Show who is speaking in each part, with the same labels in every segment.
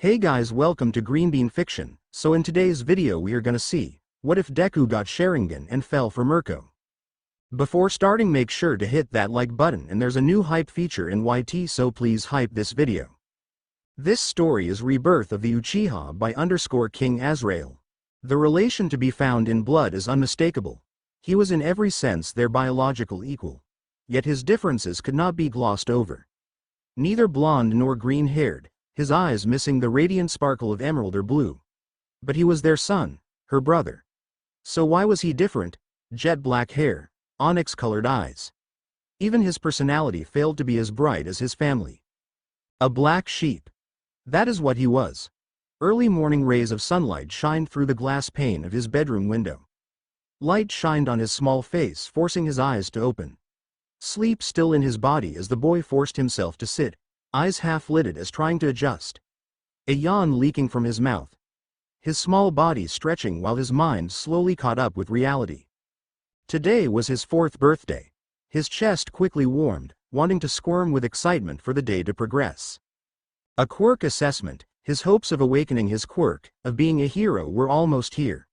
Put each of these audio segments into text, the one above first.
Speaker 1: Hey guys, welcome to Green Bean Fiction. So in today's video we are gonna see, what if Deku got Sharingan and fell for Mirko? Before starting, make sure to hit that like button, and there's a new hype feature in YT, so please hype this video. This story is Rebirth of the Uchiha by _King Azrael. The relation to be found in blood is unmistakable. He was in every sense their biological equal. Yet his differences could not be glossed over. Neither blonde nor green-haired, his eyes missing the radiant sparkle of emerald or blue. But he was their son, her brother. So why was he different? Jet black hair, onyx-colored eyes. Even his personality failed to be as bright as his family. A black sheep. That is what he was. Early morning rays of sunlight shined through the glass pane of his bedroom window. Light shined on his small face, forcing his eyes to open. Sleep still in his body as the boy forced himself to sit, eyes half-lidded as trying to adjust. A yawn leaking from his mouth. His small body stretching while his mind slowly caught up with reality. Today was his 4th birthday. His chest quickly warmed, wanting to squirm with excitement for the day to progress. A quirk assessment, his hopes of awakening his quirk, of being a hero, were almost here.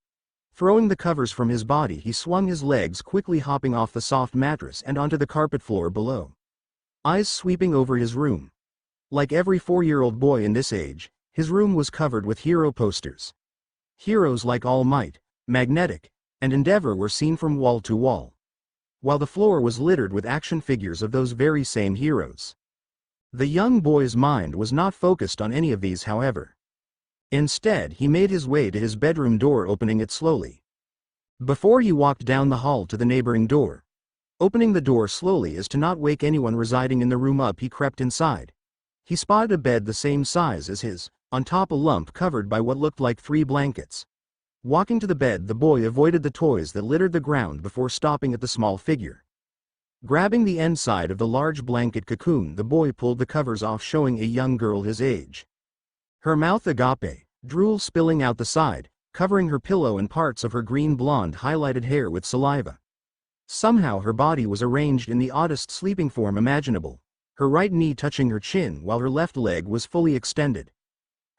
Speaker 1: Throwing the covers from his body, he swung his legs, quickly hopping off the soft mattress and onto the carpet floor below. Eyes sweeping over his room. Like every 4-year-old boy in this age, his room was covered with hero posters. Heroes like All Might, Magnetic, and Endeavor were seen from wall to wall, while the floor was littered with action figures of those very same heroes. The young boy's mind was not focused on any of these, however. Instead, he made his way to his bedroom door, opening it slowly. Before he walked down the hall to the neighboring door. Opening the door slowly as to not wake anyone residing in the room up, he crept inside. He spotted a bed the same size as his, on top a lump covered by what looked like 3 blankets. Walking to the bed, the boy avoided the toys that littered the ground before stopping at the small figure. Grabbing the end side of the large blanket cocoon, the boy pulled the covers off, showing a young girl his age. Her mouth agape, drool spilling out the side, covering her pillow and parts of her green blonde highlighted hair with saliva. Somehow her body was arranged in the oddest sleeping form imaginable. Her right knee touching her chin while her left leg was fully extended.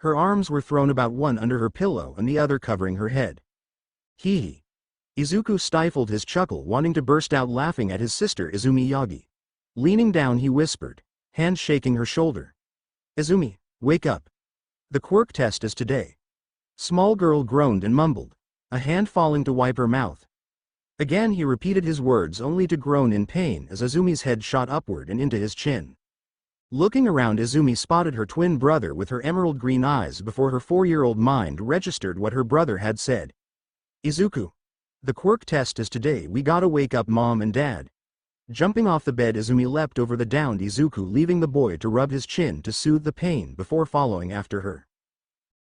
Speaker 1: Her arms were thrown about, one under her pillow and the other covering her head. Hee. Izuku stifled his chuckle, wanting to burst out laughing at his sister Izumi Yagi. Leaning down, he whispered, hand shaking her shoulder. Izumi, wake up. The quirk test is today. Small girl groaned and mumbled, a hand falling to wipe her mouth. Again he repeated his words, only to groan in pain as Izumi's head shot upward and into his chin. Looking around, Izumi spotted her twin brother with her emerald green eyes before her 4-year-old mind registered what her brother had said. Izuku. The quirk test is today, we gotta wake up mom and dad. Jumping off the bed, Izumi leapt over the downed Izuku, leaving the boy to rub his chin to soothe the pain before following after her.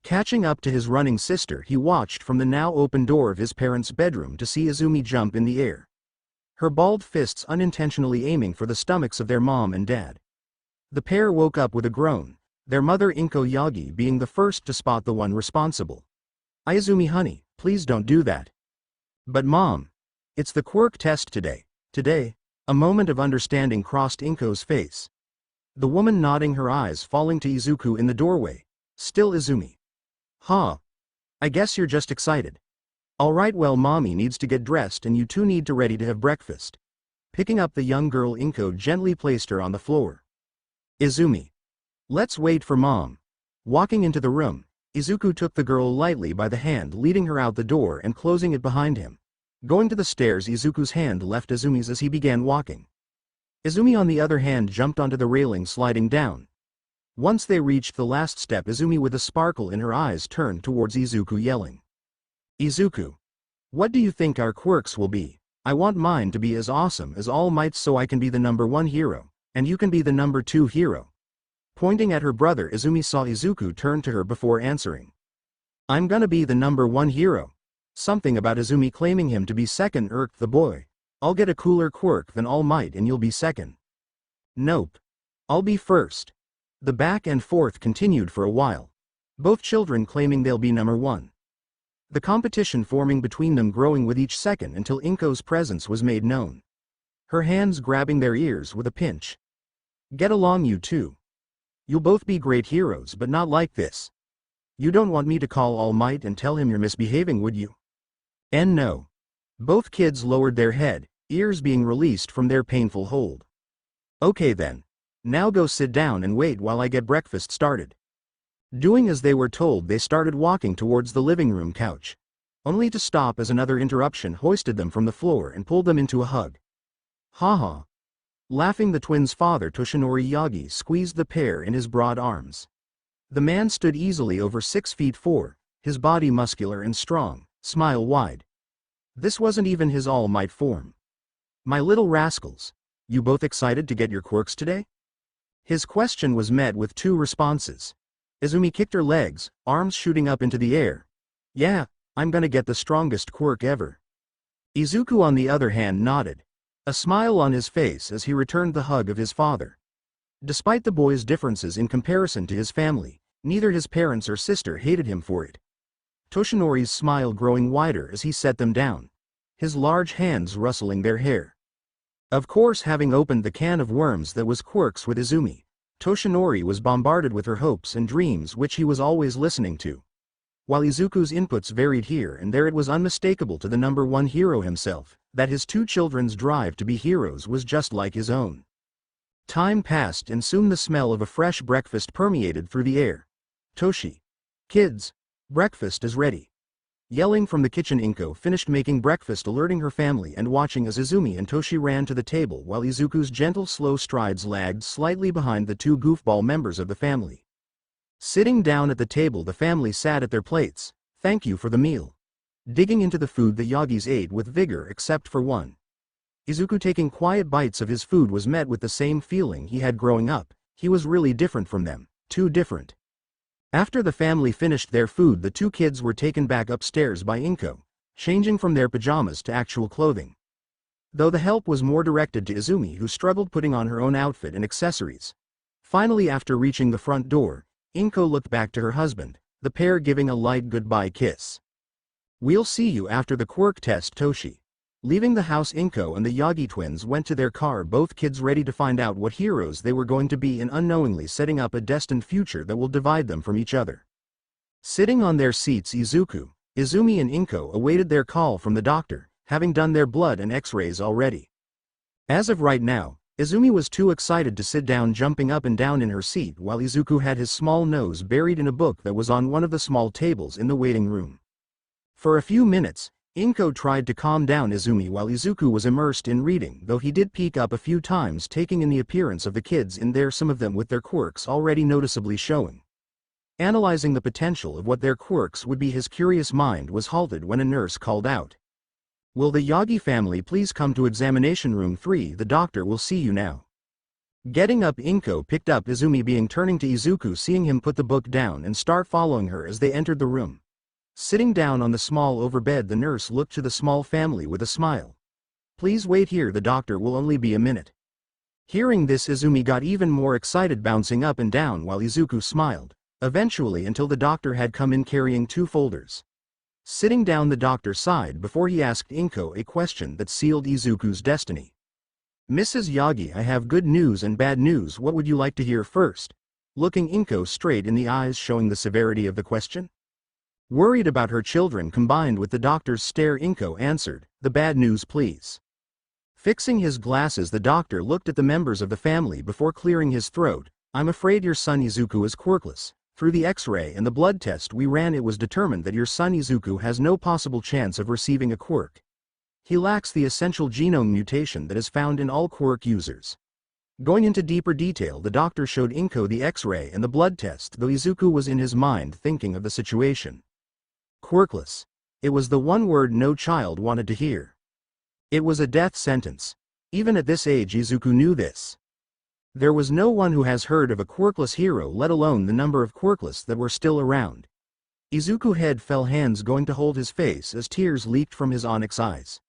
Speaker 1: Catching up to his running sister, he watched from the now open door of his parents' bedroom to see Izumi jump in the air. Her balled fists unintentionally aiming for the stomachs of their mom and dad. The pair woke up with a groan, their mother Inko Yagi being the first to spot the one responsible. Izumi honey, please don't do that. But mom, it's the quirk test today. Today? A moment of understanding crossed Inko's face. The woman nodding, her eyes falling to Izuku in the doorway. Still Izumi. Huh. I guess you're just excited. Alright, well, mommy needs to get dressed and you two need to ready to have breakfast. Picking up the young girl, Inko gently placed her on the floor. Izumi. Let's wait for mom. Walking into the room, Izuku took the girl lightly by the hand, leading her out the door and closing it behind him. Going to the stairs, Izuku's hand left Izumi's as he began walking. Izumi on the other hand jumped onto the railing, sliding down. Once they reached the last step, Izumi with a sparkle in her eyes turned towards Izuku, yelling. Izuku. What do you think our quirks will be? I want mine to be as awesome as All Might, so I can be the #1 hero, and you can be the #2 hero. Pointing at her brother, Izumi saw Izuku turn to her before answering. I'm gonna be the #1 hero. Something about Izumi claiming him to be second irked the boy. I'll get a cooler quirk than All Might and you'll be second. Nope. I'll be first. The back and forth continued for a while. Both children claiming they'll be #1. The competition forming between them growing with each second until Inko's presence was made known. Her hands grabbing their ears with a pinch. Get along, you two. You'll both be great heroes, but not like this. You don't want me to call All Might and tell him you're misbehaving, would you? And no. Both kids lowered their head, ears being released from their painful hold. Okay then. Now go sit down and wait while I get breakfast started. Doing as they were told, they started walking towards the living room couch, only to stop as another interruption hoisted them from the floor and pulled them into a hug. Haha. Laughing, the twins' father Toshinori Yagi squeezed the pair in his broad arms. The man stood easily over 6'4", his body muscular and strong, smile wide. This wasn't even his All Might form. My little rascals, you both excited to get your quirks today? His question was met with two responses. Izumi kicked her legs, arms shooting up into the air. Yeah, I'm gonna get the strongest quirk ever. Izuku on the other hand nodded, a smile on his face as he returned the hug of his father. Despite the boy's differences in comparison to his family, neither his parents or sister hated him for it. Toshinori's smile growing wider as he set them down, his large hands rustling their hair. Of course, having opened the can of worms that was quirks with Izumi, Toshinori was bombarded with her hopes and dreams which he was always listening to. While Izuku's inputs varied here and there, it was unmistakable to the number one hero himself that his two children's drive to be heroes was just like his own. Time passed and soon the smell of a fresh breakfast permeated through the air. Toshi. Kids. Breakfast is ready. Yelling from the kitchen, Inko finished making breakfast, alerting her family and watching as Izumi and Toshi ran to the table while Izuku's gentle slow strides lagged slightly behind the two goofball members of the family. Sitting down at the table, the family sat at their plates. Thank you for the meal. Digging into the food, the Yagis ate with vigor except for one. Izuku, taking quiet bites of his food, was met with the same feeling he had growing up. He was really different from them, too different. After the family finished their food, the two kids were taken back upstairs by Inko, changing from their pajamas to actual clothing. Though the help was more directed to Izumi, who struggled putting on her own outfit and accessories. Finally, after reaching the front door, Inko looked back to her husband, the pair giving a light goodbye kiss. We'll see you after the quirk test, Toshi. Leaving the house, Inko and the Yagi twins went to their car, both kids ready to find out what heroes they were going to be and unknowingly setting up a destined future that will divide them from each other. Sitting on their seats, Izuku, Izumi and Inko awaited their call from the doctor, having done their blood and x-rays already. As of right now, Izumi was too excited to sit down, jumping up and down in her seat while Izuku had his small nose buried in a book that was on one of the small tables in the waiting room. For a few minutes, Inko tried to calm down Izumi while Izuku was immersed in reading, though he did peek up a few times, taking in the appearance of the kids in there, some of them with their quirks already noticeably showing. Analyzing the potential of what their quirks would be, his curious mind was halted when a nurse called out. Will the Yagi family please come to examination room 3, the doctor will see you now. Getting up, Inko picked up Izumi, being turning to Izuku, seeing him put the book down and start following her as they entered the room. Sitting down on the small overbed, the nurse looked to the small family with a smile. Please wait here, the doctor will only be a minute. Hearing this, Izumi got even more excited, bouncing up and down while Izuku smiled, eventually until the doctor had come in carrying 2 folders. Sitting down, the doctor sighed before he asked Inko a question that sealed Izuku's destiny. Mrs. Yagi, I have good news and bad news. What would you like to hear first? Looking Inko straight in the eyes, showing the severity of the question. Worried about her children combined with the doctor's stare, Inko answered, the bad news please. Fixing his glasses, the doctor looked at the members of the family before clearing his throat. I'm afraid your son Izuku is quirkless. Through the X-ray and the blood test we ran, it was determined that your son Izuku has no possible chance of receiving a quirk. He lacks the essential genome mutation that is found in all quirk users. Going into deeper detail, the doctor showed Inko the X-ray and the blood test, though Izuku was in his mind thinking of the situation. Quirkless. It was the one word no child wanted to hear. It was a death sentence. Even at this age, Izuku knew this. There was no one who has heard of a quirkless hero, let alone the number of quirkless that were still around. Izuku's head fell, hands going to hold his face as tears leaked from his onyx eyes.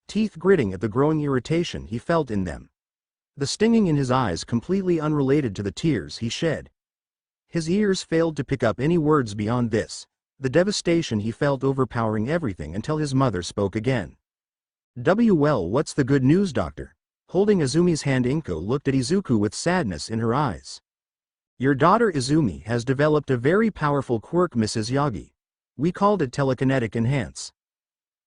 Speaker 1: Teeth gritting at the growing irritation he felt in them. The stinging in his eyes completely unrelated to the tears he shed. His ears failed to pick up any words beyond this. The devastation he felt overpowering everything until his mother spoke again. Well, what's the good news, doctor? Holding Izumi's hand, Inko looked at Izuku with sadness in her eyes. Your daughter Izumi has developed a very powerful quirk, Mrs. Yagi. We called it telekinetic enhance.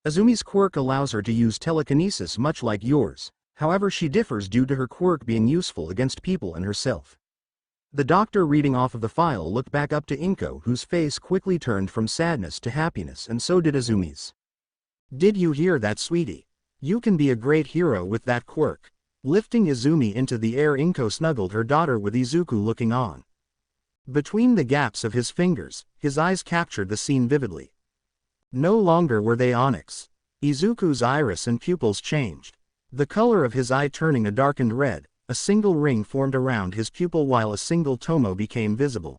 Speaker 1: Izumi's quirk allows her to use telekinesis much like yours, however she differs due to her quirk being useful against people and herself. The doctor reading off of the file looked back up to Inko, whose face quickly turned from sadness to happiness, and so did Izumi's. Did you hear that, sweetie? You can be a great hero with that quirk. Lifting Izumi into the air, Inko snuggled her daughter with Izuku looking on. Between the gaps of his fingers, his eyes captured the scene vividly. No longer were they onyx. Izuku's iris and pupils changed. The color of his eye turning a darkened red, a single ring formed around his pupil while a single tomo became visible.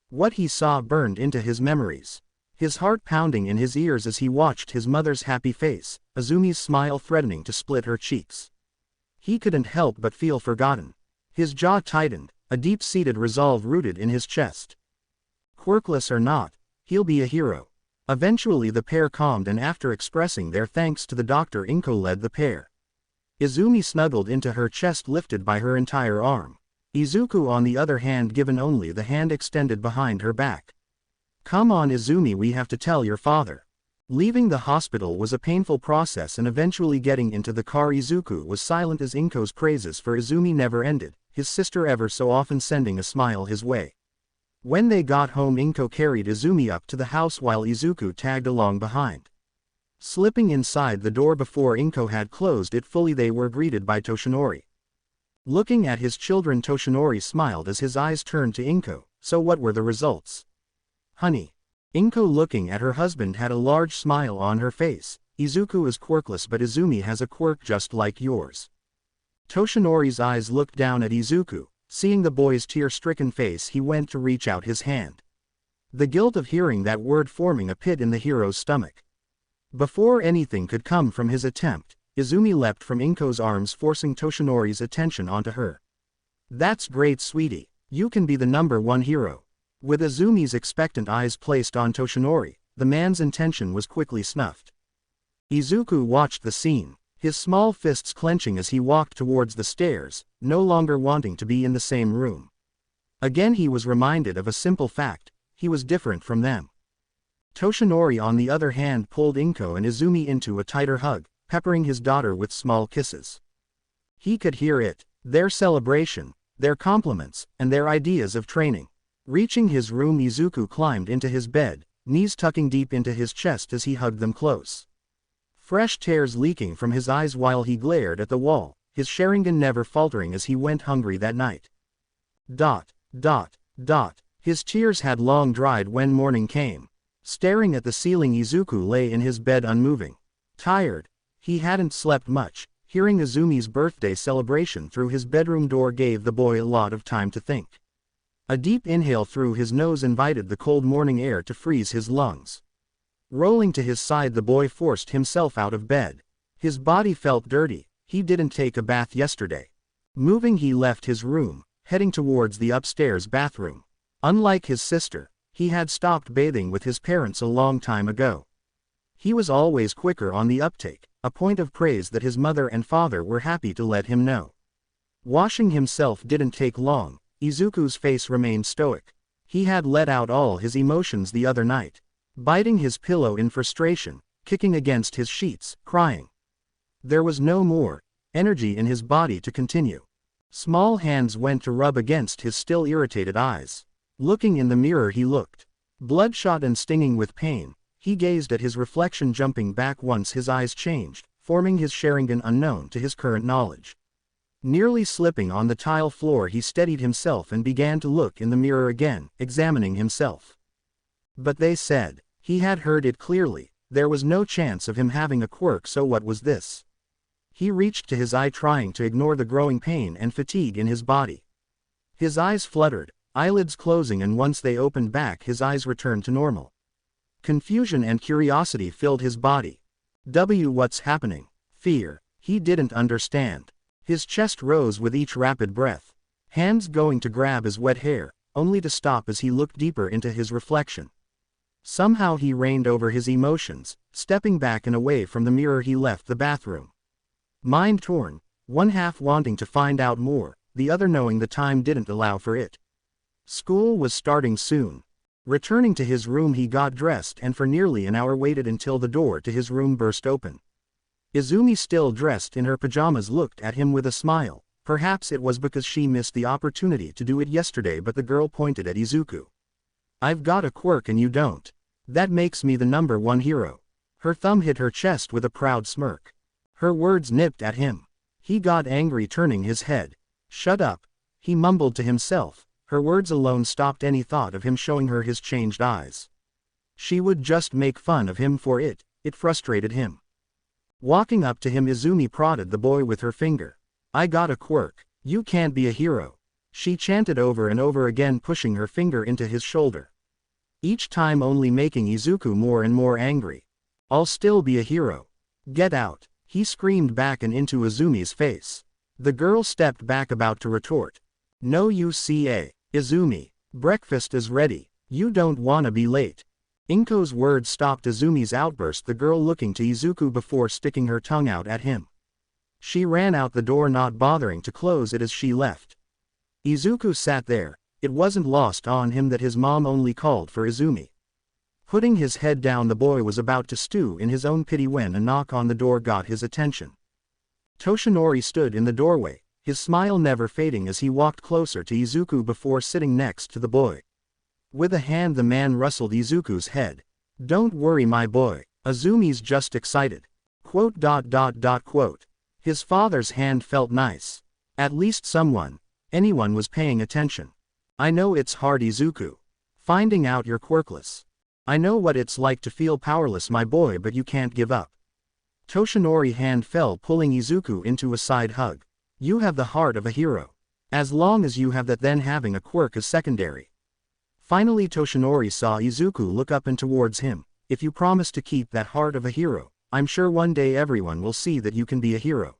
Speaker 1: What he saw burned into his memories. His heart pounding in his ears as he watched his mother's happy face, Izumi's smile threatening to split her cheeks. He couldn't help but feel forgotten. His jaw tightened, a deep-seated resolve rooted in his chest. Quirkless or not, he'll be a hero. Eventually the pair calmed, and after expressing their thanks to the doctor, Inko led the pair. Izumi snuggled into her chest, lifted by her entire arm. Izuku on the other hand given only the hand extended behind her back. Come on Izumi, we have to tell your father. Leaving the hospital was a painful process, and eventually getting into the car, Izuku was silent as Inko's praises for Izumi never ended, his sister ever so often sending a smile his way. When they got home, Inko carried Izumi up to the house while Izuku tagged along behind. Slipping inside the door before Inko had closed it fully, they were greeted by Toshinori. Looking at his children, Toshinori smiled as his eyes turned to Inko. So what were the results? Honey. Inko looking at her husband had a large smile on her face. Izuku is quirkless, but Izumi has a quirk just like yours. Toshinori's eyes looked down at Izuku. Seeing the boy's tear-stricken face, he went to reach out his hand. The guilt of hearing that word forming a pit in the hero's stomach. Before anything could come from his attempt, Izumi leapt from Inko's arms, forcing Toshinori's attention onto her. That's great, sweetie. You can be the #1 hero. With Izumi's expectant eyes placed on Toshinori, the man's intention was quickly snuffed. Izuku watched the scene, his small fists clenching as he walked towards the stairs, no longer wanting to be in the same room. Again he was reminded of a simple fact: he was different from them. Toshinori on the other hand pulled Inko and Izumi into a tighter hug, peppering his daughter with small kisses. He could hear it, their celebration, their compliments, and their ideas of training. Reaching his room, Izuku climbed into his bed, knees tucking deep into his chest as he hugged them close. Fresh tears leaking from his eyes while he glared at the wall, his Sharingan never faltering as he went hungry that night. His tears had long dried when morning came. Staring at the ceiling, Izuku lay in his bed unmoving. Tired. He hadn't slept much. Hearing Izumi's birthday celebration through his bedroom door gave the boy a lot of time to think. A deep inhale through his nose invited the cold morning air to freeze his lungs. Rolling to his side, the boy forced himself out of bed. His body felt dirty. He didn't take a bath yesterday. Moving, he left his room, heading towards the upstairs bathroom. Unlike his sister, he had stopped bathing with his parents a long time ago. He was always quicker on the uptake, a point of praise that his mother and father were happy to let him know. Washing himself didn't take long. Izuku's face remained stoic. He had let out all his emotions the other night. Biting his pillow in frustration, kicking against his sheets, crying. There was no more energy in his body to continue. Small hands went to rub against his still irritated eyes. Looking in the mirror, he looked bloodshot and stinging with pain. He gazed at his reflection, jumping back once his eyes changed, forming his Sharingan unknown to his current knowledge. Nearly slipping on the tile floor, he steadied himself and began to look in the mirror again, examining himself. But they said, he had heard it clearly, there was no chance of him having a quirk, so what was this? He reached to his eye, trying to ignore the growing pain and fatigue in his body. His eyes fluttered, eyelids closing, and once they opened back his eyes returned to normal. Confusion and curiosity filled his body. What's happening? Fear. He didn't understand. His chest rose with each rapid breath. Hands going to grab his wet hair, only to stop as he looked deeper into his reflection. Somehow he reigned over his emotions, stepping back and away from the mirror. He left the bathroom. Mind torn, one half wanting to find out more, the other knowing the time didn't allow for it. School was starting soon. Returning to his room, he got dressed and for nearly an hour waited until the door to his room burst open. Izumi, still dressed in her pajamas, looked at him with a smile. Perhaps it was because she missed the opportunity to do it yesterday, but the girl pointed at Izuku. "I've got a quirk and you don't. That makes me the #1 hero." Her thumb hit her chest with a proud smirk. Her words nipped at him. He got angry, turning his head. "Shut up," he mumbled to himself. Her words alone stopped any thought of him showing her his changed eyes. She would just make fun of him for it. It frustrated him. Walking up to him, Izumi prodded the boy with her finger. "I got a quirk. You can't be a hero," she chanted over and over again, pushing her finger into his shoulder. Each time only making Izuku more and more angry. "I'll still be a hero. Get out," he screamed back and into Izumi's face. The girl stepped back, about to retort. "No, Izumi. Breakfast is ready. You don't wanna be late." Inko's words stopped Izumi's outburst, the girl looking to Izuku before sticking her tongue out at him. She ran out the door, not bothering to close it as she left. Izuku sat there. It wasn't lost on him that his mom only called for Izumi. Putting his head down, the boy was about to stew in his own pity when a knock on the door got his attention. Toshinori stood in the doorway, his smile never fading as he walked closer to Izuku before sitting next to the boy. With a hand the man rustled Izuku's head. "Don't worry, my boy. Izumi's just excited." His father's hand felt nice. At least anyone was paying attention. "I know it's hard, Izuku. Finding out you're quirkless. I know what it's like to feel powerless, my boy, but you can't give up." Toshinori's hand fell, pulling Izuku into a side hug. "You have the heart of a hero. As long as you have that, then having a quirk is secondary." Finally Toshinori saw Izuku look up and towards him. "If you promise to keep that heart of a hero, I'm sure one day everyone will see that you can be a hero.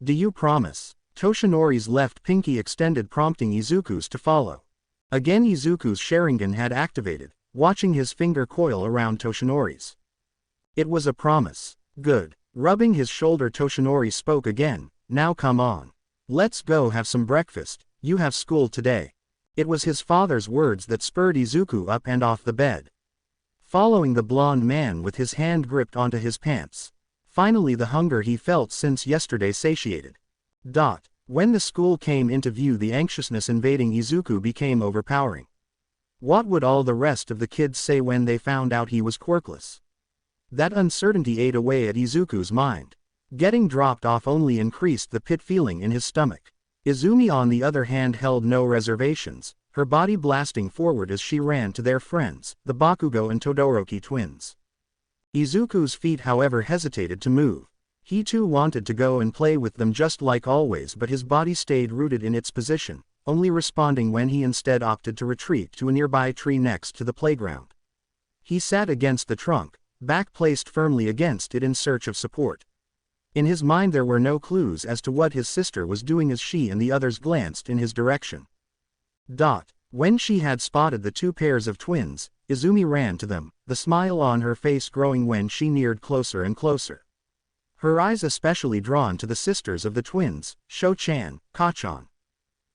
Speaker 1: Do you promise?" Toshinori's left pinky extended, prompting Izuku's to follow. Again Izuku's Sharingan had activated, watching his finger coil around Toshinori's. It was a promise. "Good." Rubbing his shoulder, Toshinori spoke again. "Now come on. Let's go have some breakfast, you have school today." It was his father's words that spurred Izuku up and off the bed. Following the blonde man with his hand gripped onto his pants. Finally the hunger he felt since yesterday satiated. When the school came into view, the anxiousness invading Izuku became overpowering. What would all the rest of the kids say when they found out he was quirkless? That uncertainty ate away at Izuku's mind. Getting dropped off only increased the pit feeling in his stomach. Izumi on the other hand held no reservations, her body blasting forward as she ran to their friends, the Bakugo and Todoroki twins. Izuku's feet, however, hesitated to move. He too wanted to go and play with them just like always, but his body stayed rooted in its position, only responding when he instead opted to retreat to a nearby tree next to the playground. He sat against the trunk, back placed firmly against it in search of support. In his mind there were no clues as to what his sister was doing as she and the others glanced in his direction. When she had spotted the two pairs of twins, Izumi ran to them, the smile on her face growing when she neared closer and closer. Her eyes especially drawn to the sisters of the twins, Sho-chan, Ka-chan.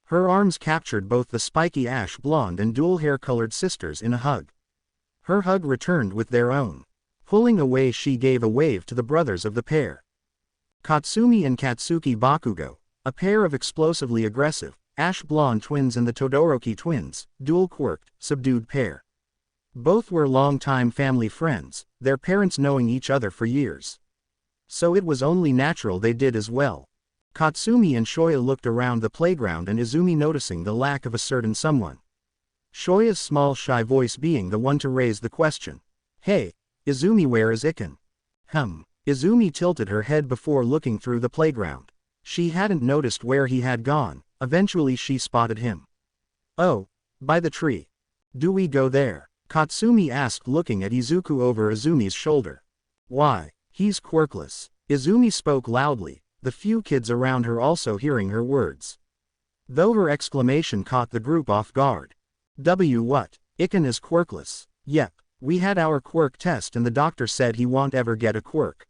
Speaker 1: Her arms captured both the spiky ash blonde and dual hair-colored sisters in a hug. Her hug returned with their own. Pulling away, she gave a wave to the brothers of the pair. Katsumi and Katsuki Bakugo, a pair of explosively aggressive, ash-blonde twins, and the Todoroki twins, dual-quirked, subdued pair. Both were longtime family friends, their parents knowing each other for years. So it was only natural they did as well. Katsumi and Shoya looked around the playground, and Izumi noticing the lack of a certain someone. Shoya's small shy voice being the one to raise the question. "Hey, Izumi, where is Iken?" Izumi tilted her head before looking through the playground. She hadn't noticed where he had gone. Eventually she spotted him. "Oh, by the tree. Do we go there?" Katsumi asked, looking at Izuku over Izumi's shoulder. "Why, he's quirkless." Izumi spoke loudly, the few kids around her also hearing her words. Though her exclamation caught the group off guard. What? Iken is quirkless?" "Yep, we had our quirk test and the doctor said he won't ever get a quirk."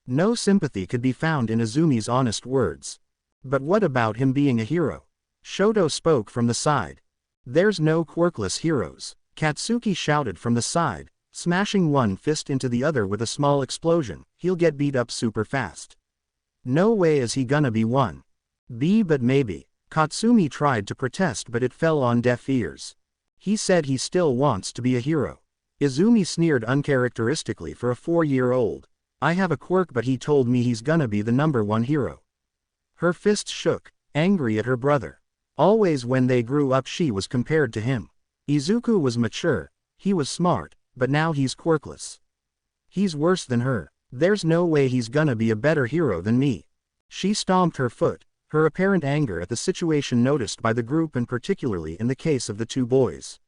Speaker 1: No sympathy could be found in Izumi's honest words. "But what about him being a hero?" Shoto spoke from the side. There's no quirkless heroes, Katsuki shouted from the side, smashing one fist into the other with a small explosion. He'll get beat up super fast. No way is he gonna be one. But maybe. Katsumi tried to protest but it fell on deaf ears. He said he still wants to be a hero. Izumi sneered uncharacteristically for a 4-year-old. I have a quirk but he told me he's gonna be the #1 hero. Her fists shook, angry at her brother. Always when they grew up she was compared to him. Izuku was mature, he was smart, but now he's quirkless. He's worse than her. There's no way he's gonna be a better hero than me. She stomped her foot, her apparent anger at the situation noticed by the group and particularly in the case of the two boys.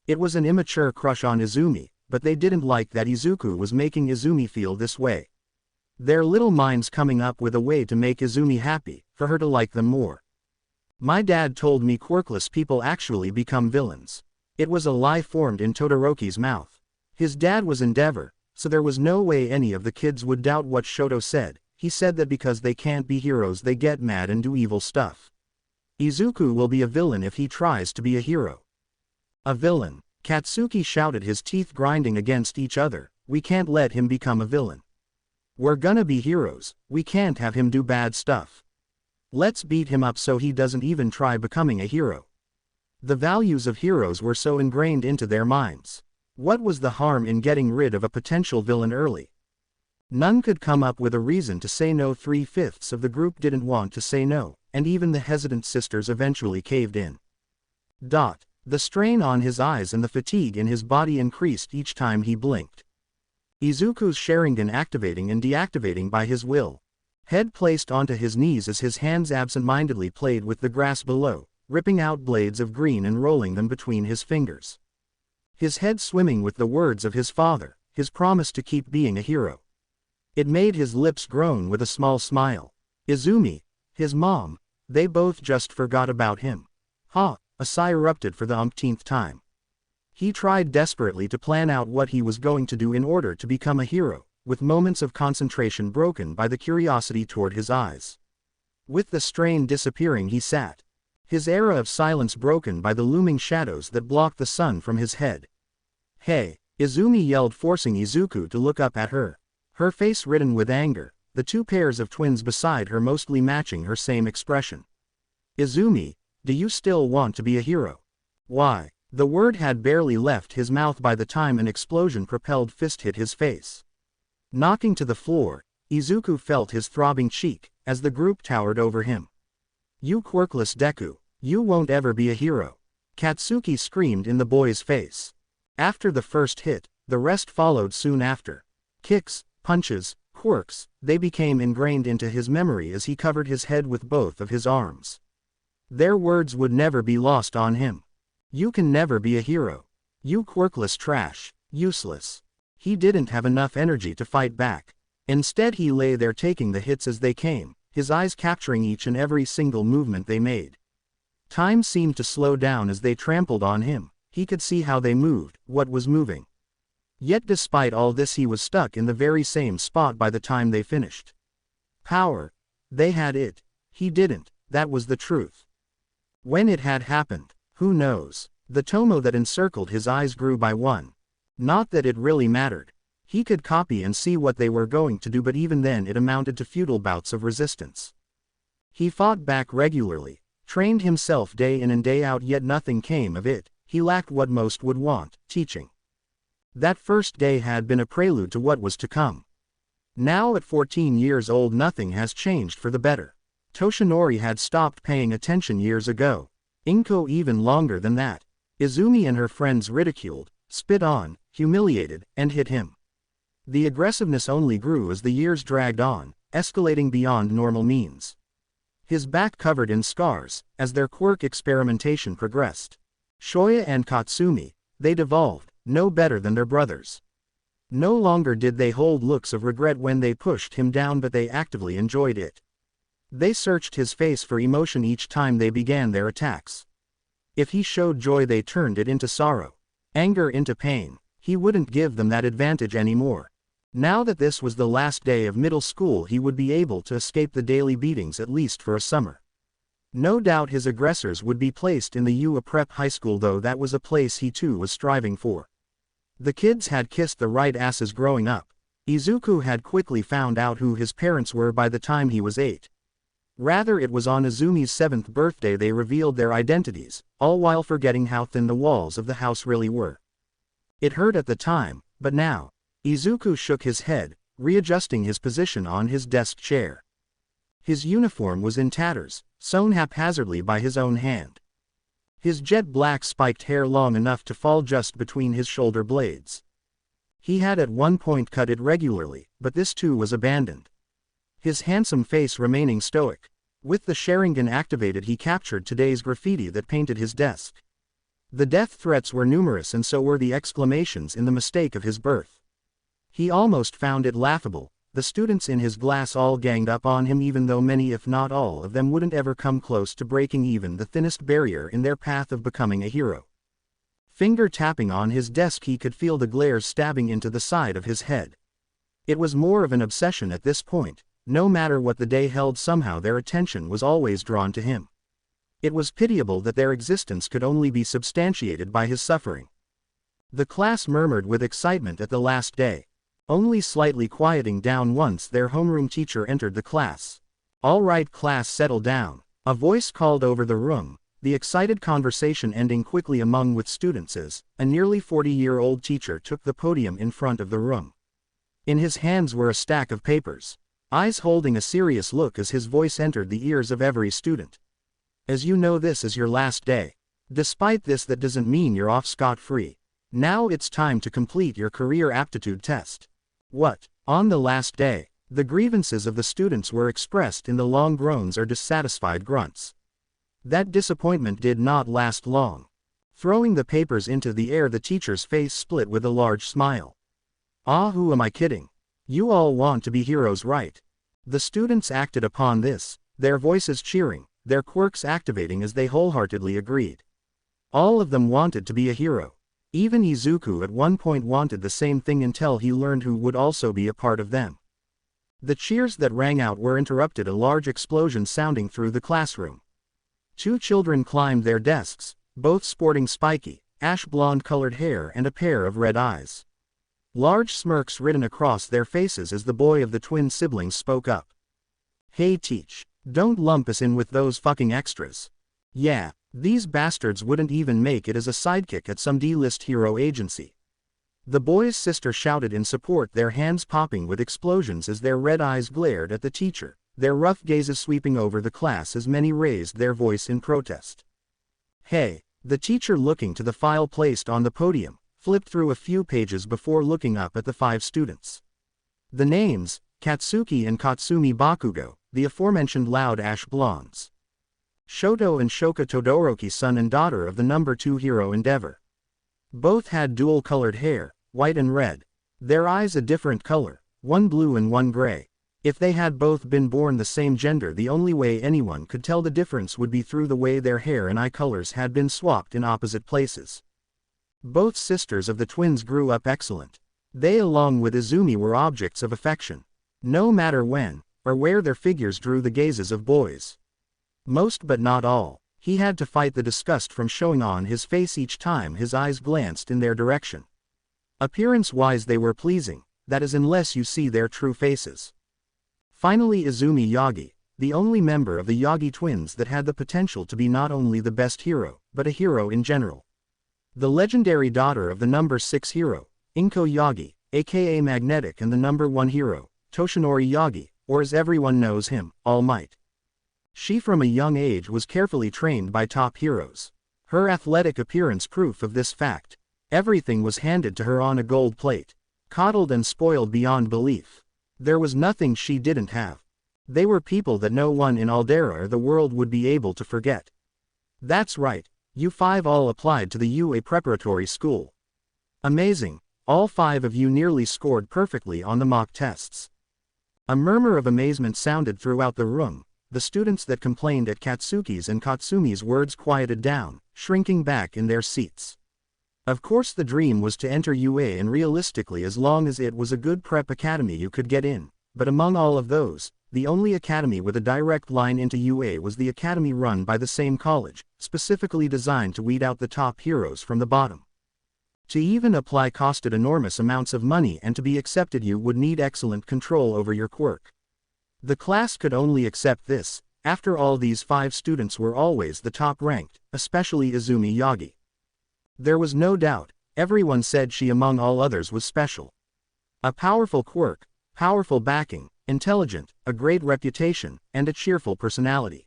Speaker 1: It was an immature crush on Izumi, but they didn't like that Izuku was making Izumi feel this way. Their little minds coming up with a way to make Izumi happy, for her to like them more. My dad told me quirkless people actually become villains. It was a lie formed in Todoroki's mouth. His dad was Endeavor, so there was no way any of the kids would doubt what Shoto said. He said that because they can't be heroes they get mad and do evil stuff. Izuku will be a villain if he tries to be a hero. A villain, Katsuki shouted, his teeth grinding against each other. We can't let him become a villain. We're gonna be heroes, we can't have him do bad stuff. Let's beat him up so he doesn't even try becoming a hero. The values of heroes were so ingrained into their minds. What was the harm in getting rid of a potential villain early? None could come up with a reason to say no. 3/5 of the group didn't want to say no, and even the hesitant sisters eventually caved in. The strain on his eyes and the fatigue in his body increased each time he blinked. Izuku's Sharingan activating and deactivating by his will. Head placed onto his knees as his hands absent-mindedly played with the grass below, ripping out blades of green and rolling them between his fingers. His head swimming with the words of his father, his promise to keep being a hero. It made his lips groan with a small smile. Izumi, his mom, they both just forgot about him. A sigh erupted for the umpteenth time. He tried desperately to plan out what he was going to do in order to become a hero, with moments of concentration broken by the curiosity toward his eyes. With the strain disappearing he sat. His era of silence broken by the looming shadows that blocked the sun from his head. Hey, Izumi yelled, forcing Izuku to look up at her. Her face ridden with anger, the two pairs of twins beside her mostly matching her same expression. Izumi, do you still want to be a hero? Why? The word had barely left his mouth by the time an explosion-propelled fist hit his face. Knocking to the floor, Izuku felt his throbbing cheek, as the group towered over him. You quirkless Deku, you won't ever be a hero. Katsuki screamed in the boy's face. After the first hit, the rest followed soon after. Kicks, punches, quirks, they became ingrained into his memory as he covered his head with both of his arms. Their words would never be lost on him. You can never be a hero. You quirkless trash, useless. He didn't have enough energy to fight back. Instead he lay there taking the hits as they came, his eyes capturing each and every single movement they made. Time seemed to slow down as they trampled on him. He could see how they moved, what was moving. Yet despite all this he was stuck in the very same spot by the time they finished. Power. They had it. He didn't, that was the truth. When it had happened, who knows? The tomo that encircled his eyes grew by one. Not that it really mattered. He could copy and see what they were going to do, but even then it amounted to futile bouts of resistance. He fought back regularly, trained himself day in and day out, yet nothing came of it. He lacked what most would want, teaching. That first day had been a prelude to what was to come. Now at 14 years old nothing has changed for the better. Toshinori had stopped paying attention years ago. Inko even longer than that. Izumi and her friends ridiculed, spit on, humiliated, and hit him. The aggressiveness only grew as the years dragged on, escalating beyond normal means. His back covered in scars, as their quirk experimentation progressed. Shoya and Katsumi, they devolved, no better than their brothers. No longer did they hold looks of regret when they pushed him down, but they actively enjoyed it. They searched his face for emotion each time they began their attacks. If he showed joy they turned it into sorrow. Anger into pain. He wouldn't give them that advantage anymore. Now that this was the last day of middle school he would be able to escape the daily beatings at least for a summer. No doubt his aggressors would be placed in the UA Prep High School, though that was a place he too was striving for. The kids had kissed the right asses growing up. Izuku had quickly found out who his parents were by the time he was 8. Rather, it was on Izumi's 7th birthday they revealed their identities, all while forgetting how thin the walls of the house really were. It hurt at the time, but now. Izuku shook his head, readjusting his position on his desk chair. His uniform was in tatters, sewn haphazardly by his own hand. His jet black spiked hair long enough to fall just between his shoulder blades. He had at one point cut it regularly, but this too was abandoned. His handsome face remaining stoic. With the Sharingan activated, he captured today's graffiti that painted his desk. The death threats were numerous, and so were the exclamations in the mistake of his birth. He almost found it laughable. The students in his class all ganged up on him, even though many if not all of them wouldn't ever come close to breaking even the thinnest barrier in their path of becoming a hero. Finger tapping on his desk, he could feel the glares stabbing into the side of his head. It was more of an obsession at this point. No matter what the day held, somehow their attention was always drawn to him. It was pitiable that their existence could only be substantiated by his suffering. The class murmured with excitement at the last day, only slightly quieting down once their homeroom teacher entered the class. "All right class, settle down," a voice called over the room, the excited conversation ending quickly among with students as a nearly 40-year-old teacher took the podium in front of the room. In his hands were a stack of papers, eyes holding a serious look as his voice entered the ears of every student. "As you know, this is your last day. Despite this, that doesn't mean you're off scot-free. Now it's time to complete your career aptitude test." What? On the last day, the grievances of the students were expressed in the long groans or dissatisfied grunts. That disappointment did not last long. Throwing the papers into the air, the teacher's face split with a large smile. "Ah, who am I kidding? You all want to be heroes, right?" The students acted upon this, their voices cheering, their quirks activating as they wholeheartedly agreed. All of them wanted to be a hero. Even Izuku at one point wanted the same thing until he learned who would also be a part of them. The cheers that rang out were interrupted, a large explosion sounding through the classroom. 2 children climbed their desks, both sporting spiky, ash-blonde colored hair and a pair of red eyes. Large smirks written across their faces as the boy of the twin siblings spoke up. "Hey Teach, don't lump us in with those fucking extras. Yeah, these bastards wouldn't even make it as a sidekick at some D-list hero agency." The boy's sister shouted in support, their hands popping with explosions as their red eyes glared at the teacher, their rough gazes sweeping over the class as many raised their voice in protest. "Hey," the teacher, looking to the file placed on the podium, flipped through a few pages before looking up at the 5 students. The names, Katsuki and Katsumi Bakugo, the aforementioned loud ash blondes. Shoto and Shoka Todoroki, son and daughter of the number 2 hero Endeavor. Both had dual-colored hair, white and red. Their eyes a different color, one blue and one gray. If they had both been born the same gender, the only way anyone could tell the difference would be through the way their hair and eye colors had been swapped in opposite places. Both sisters of the twins grew up excellent. They, along with Izumi, were objects of affection. No matter when or where their figures drew the gazes of boys. Most but not all, he had to fight the disgust from showing on his face each time his eyes glanced in their direction. Appearance-wise they were pleasing, that is, unless you see their true faces. Finally, Izumi Yagi, the only member of the Yagi twins that had the potential to be not only the best hero, but a hero in general. The legendary daughter of the number 6 hero, Inko Yagi, aka Magnetic, and the number 1 hero, Toshinori Yagi, or as everyone knows him, All Might. She from a young age was carefully trained by top heroes. Her athletic appearance proof of this fact. Everything was handed to her on a gold plate. Coddled and spoiled beyond belief. There was nothing she didn't have. They were people that no one in Aldera or the world would be able to forget. That's right, you 5 all applied to the UA preparatory school. Amazing, all 5 of you nearly scored perfectly on the mock tests. A murmur of amazement sounded throughout the room. The students that complained at Katsuki's and Katsumi's words quieted down, shrinking back in their seats. Of course the dream was to enter UA, and realistically as long as it was a good prep academy you could get in, but among all of those, the only academy with a direct line into UA was the academy run by the same college, specifically designed to weed out the top heroes from the bottom. To even apply costed enormous amounts of money, and to be accepted you would need excellent control over your quirk. The class could only accept this. After all, these 5 students were always the top ranked, especially Izumi Yagi. There was no doubt, everyone said she among all others was special. A powerful quirk, powerful backing, intelligent, a great reputation, and a cheerful personality.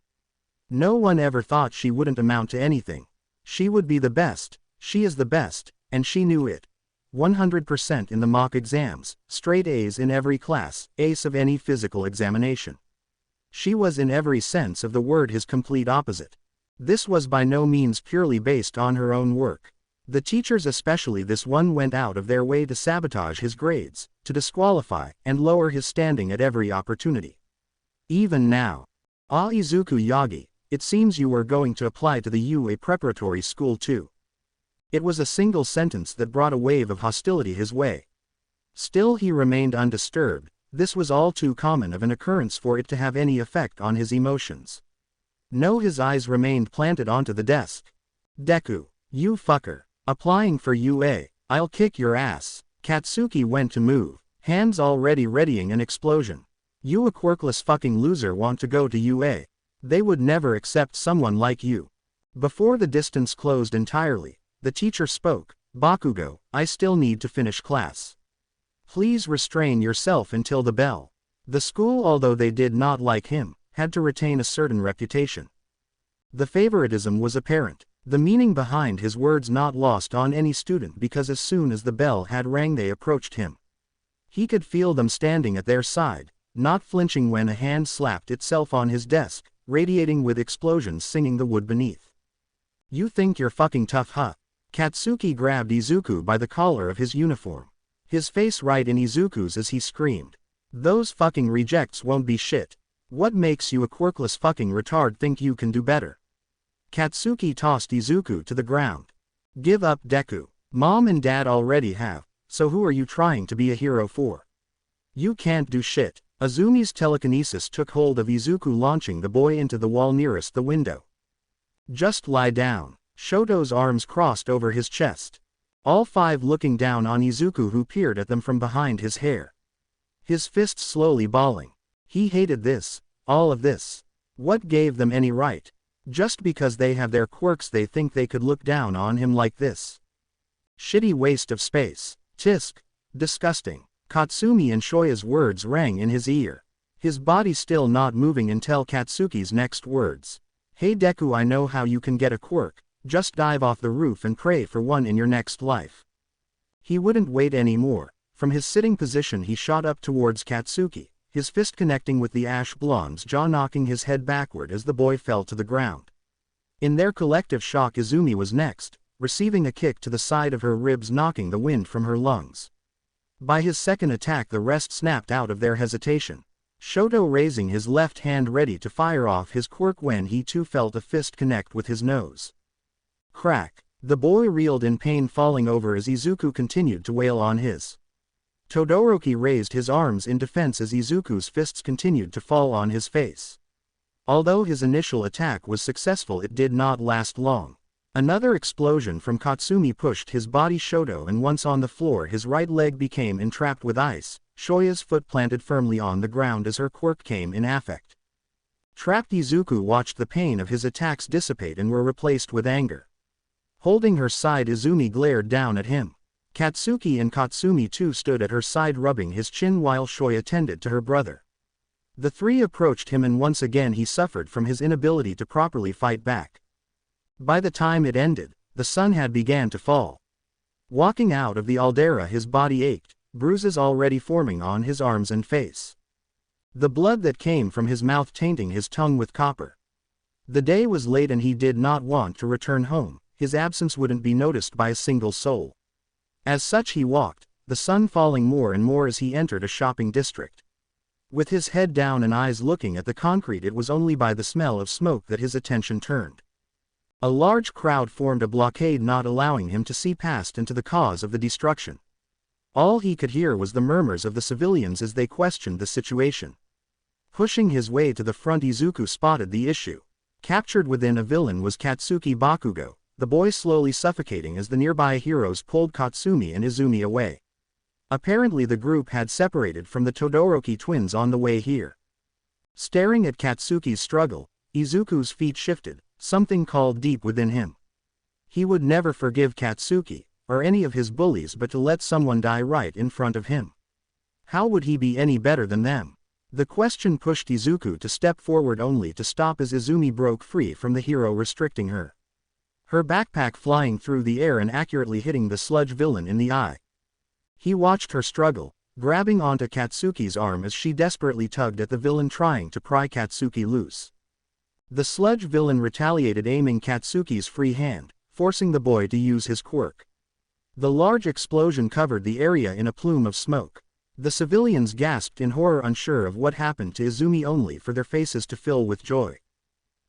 Speaker 1: No one ever thought she wouldn't amount to anything. She would be the best, she is the best, and she knew it. 100% in the mock exams, straight A's in every class, ace of any physical examination. She was in every sense of the word his complete opposite. This was by no means purely based on her own work. The teachers, especially this one, went out of their way to sabotage his grades, to disqualify and lower his standing at every opportunity. Even now. Izuku Yagi, it seems you were going to apply to the UA preparatory school too. It was a single sentence that brought a wave of hostility his way. Still he remained undisturbed. This was all too common of an occurrence for it to have any effect on his emotions. No, his eyes remained planted onto the desk. Deku, you fucker. Applying for UA, I'll kick your ass. Katsuki went to move, hands already readying an explosion. You a quirkless fucking loser want to go to UA. They would never accept someone like you. Before the distance closed entirely, the teacher spoke. Bakugo, I still need to finish class. Please restrain yourself until the bell. The school, although they did not like him, had to retain a certain reputation. The favoritism was apparent, the meaning behind his words not lost on any student, because as soon as the bell had rang they approached him. He could feel them standing at their side, not flinching when a hand slapped itself on his desk, radiating with explosions singing the wood beneath. You think you're fucking tough, huh? Katsuki grabbed Izuku by the collar of his uniform. His face right in Izuku's as he screamed. Those fucking rejects won't be shit. What makes you a quirkless fucking retard think you can do better? Katsuki tossed Izuku to the ground. Give up, Deku. Mom and Dad already have, so who are you trying to be a hero for? You can't do shit. Izumi's telekinesis took hold of Izuku, launching the boy into the wall nearest the window. Just lie down. Shoto's arms crossed over his chest. All 5 looking down on Izuku, who peered at them from behind his hair. His fists slowly balling. He hated this, all of this. What gave them any right? Just because they have their quirks they think they could look down on him like this. Shitty waste of space. Tisk. Disgusting. Katsumi and Shoya's words rang in his ear. His body still not moving until Katsuki's next words. Hey Deku, I know how you can get a quirk. Just dive off the roof and pray for one in your next life. He wouldn't wait anymore. From his sitting position he shot up towards Katsuki, his fist connecting with the ash blonde's jaw, knocking his head backward as the boy fell to the ground. In their collective shock, Izumi was next, receiving a kick to the side of her ribs, knocking the wind from her lungs. By his second attack the rest snapped out of their hesitation, Shoto raising his left hand ready to fire off his quirk when he too felt a fist connect with his nose. Crack. The boy reeled in pain, falling over as Izuku continued to wail on his. Todoroki raised his arms in defense as Izuku's fists continued to fall on his face. Although his initial attack was successful, it did not last long. Another explosion from Katsumi pushed his body Shoto, and once on the floor his right leg became entrapped with ice. Shoya's foot planted firmly on the ground as her quirk came in effect. Trapped Izuku watched the pain of his attacks dissipate and were replaced with anger. Holding her side, Izumi glared down at him. Katsuki and Katsumi too stood at her side, rubbing his chin while Shoya tended to her brother. The 3 approached him, and once again he suffered from his inability to properly fight back. By the time it ended, the sun had began to fall. Walking out of the aldera his body ached, bruises already forming on his arms and face. The blood that came from his mouth tainting his tongue with copper. The day was late and he did not want to return home. His absence wouldn't be noticed by a single soul. As such he walked, the sun falling more and more as he entered a shopping district. With his head down and eyes looking at the concrete, it was only by the smell of smoke that his attention turned. A large crowd formed a blockade, not allowing him to see past into the cause of the destruction. All he could hear was the murmurs of the civilians as they questioned the situation. Pushing his way to the front, Izuku spotted the issue. Captured within a villain was Katsuki Bakugo, the boy slowly suffocating as the nearby heroes pulled Katsumi and Izumi away. Apparently the group had separated from the Todoroki twins on the way here. Staring at Katsuki's struggle, Izuku's feet shifted, something called deep within him. He would never forgive Katsuki, or any of his bullies, but to let someone die right in front of him. How would he be any better than them? The question pushed Izuku to step forward only to stop as Izumi broke free from the hero restricting her. Her backpack flying through the air and accurately hitting the sludge villain in the eye. He watched her struggle, grabbing onto Katsuki's arm as she desperately tugged at the villain trying to pry Katsuki loose. The sludge villain retaliated, aiming Katsuki's free hand, forcing the boy to use his quirk. The large explosion covered the area in a plume of smoke. The civilians gasped in horror, unsure of what happened to Izumi, only for their faces to fill with joy.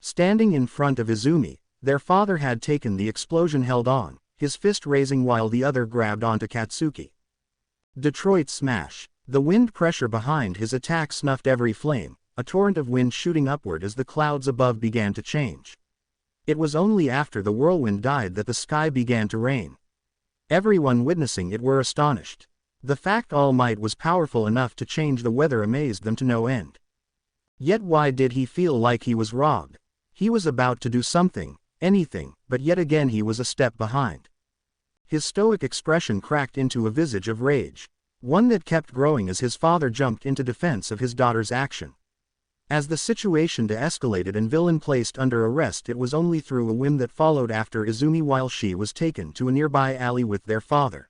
Speaker 1: Standing in front of Izumi, their father had taken the explosion, held on, his fist raising while the other grabbed onto Katsuki. Detroit smash. The wind pressure behind his attack snuffed every flame, a torrent of wind shooting upward as the clouds above began to change. It was only after the whirlwind died that the sky began to rain. Everyone witnessing it were astonished. The fact All Might was powerful enough to change the weather amazed them to no end. Yet why did he feel like he was robbed? He was about to do something, anything, but yet again he was a step behind. His stoic expression cracked into a visage of rage, one that kept growing as his father jumped into defense of his daughter's action. As the situation de-escalated and villain placed under arrest, it was only through a whim that followed after Izumi while she was taken to a nearby alley with their father.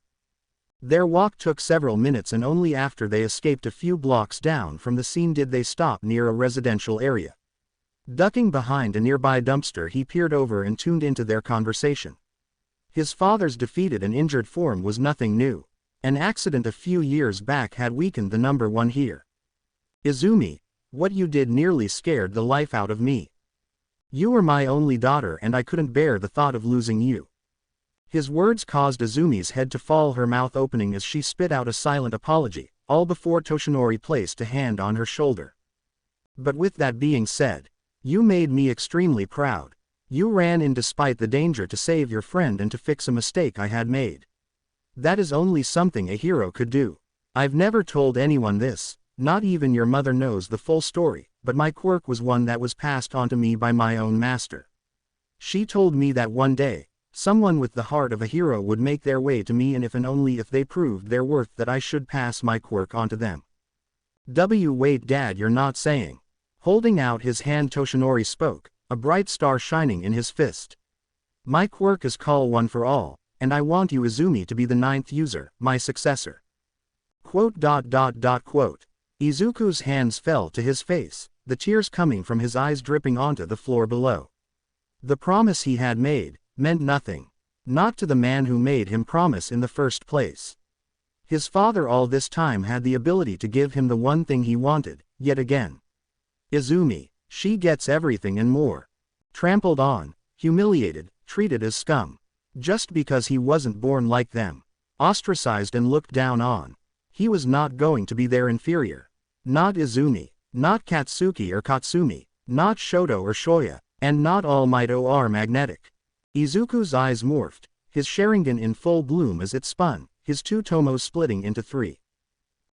Speaker 1: Their walk took several minutes, and only after they escaped a few blocks down from the scene did they stop near a residential area. Ducking behind a nearby dumpster, he peered over and tuned into their conversation. His father's defeated and injured form was nothing new. An accident a few years back had weakened the number one here. Izumi, what you did nearly scared the life out of me. You were my only daughter and I couldn't bear the thought of losing you. His words caused Izumi's head to fall, her mouth opening as she spit out a silent apology, all before Toshinori placed a hand on her shoulder. But with that being said, you made me extremely proud. You ran in despite the danger to save your friend and to fix a mistake I had made. That is only something a hero could do. I've never told anyone this, not even your mother knows the full story, but my quirk was one that was passed on to me by my own master. She told me that one day, someone with the heart of a hero would make their way to me, and if and only if they proved their worth, that I should pass my quirk on to them. Wait, Dad, you're not saying. Holding out his hand, Toshinori spoke, a bright star shining in his fist. My quirk is call one for all, and I want you, Izumi, to be the 9th user, my successor. Quote. Izuku's hands fell to his face, the tears coming from his eyes dripping onto the floor below. The promise he had made meant nothing. Not to the man who made him promise in the first place. His father all this time had the ability to give him the one thing he wanted, yet again. Izumi, she gets everything and more. Trampled on, humiliated, treated as scum. Just because he wasn't born like them. Ostracized and looked down on. He was not going to be their inferior. Not Izumi, not Katsuki or Katsumi, not Shoto or Shoya, and not All Might or Magnetic. Izuku's eyes morphed, his Sharingan in full bloom as it spun, his two tomos splitting into three.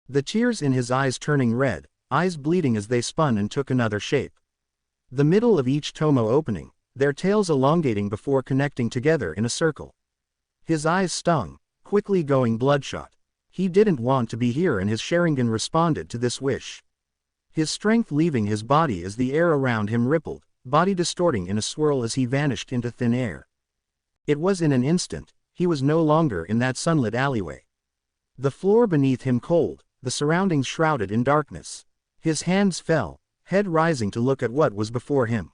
Speaker 1: The tears in his eyes turning red, eyes bleeding as they spun and took another shape. The middle of each tomo opening, their tails elongating before connecting together in a circle. His eyes stung, quickly going bloodshot. He didn't want to be here, and his Sharingan responded to this wish. His strength leaving his body as the air around him rippled, body distorting in a swirl as he vanished into thin air. It was in an instant, he was no longer in that sunlit alleyway. The floor beneath him cold, the surroundings shrouded in darkness. His hands fell, head rising to look at what was before him.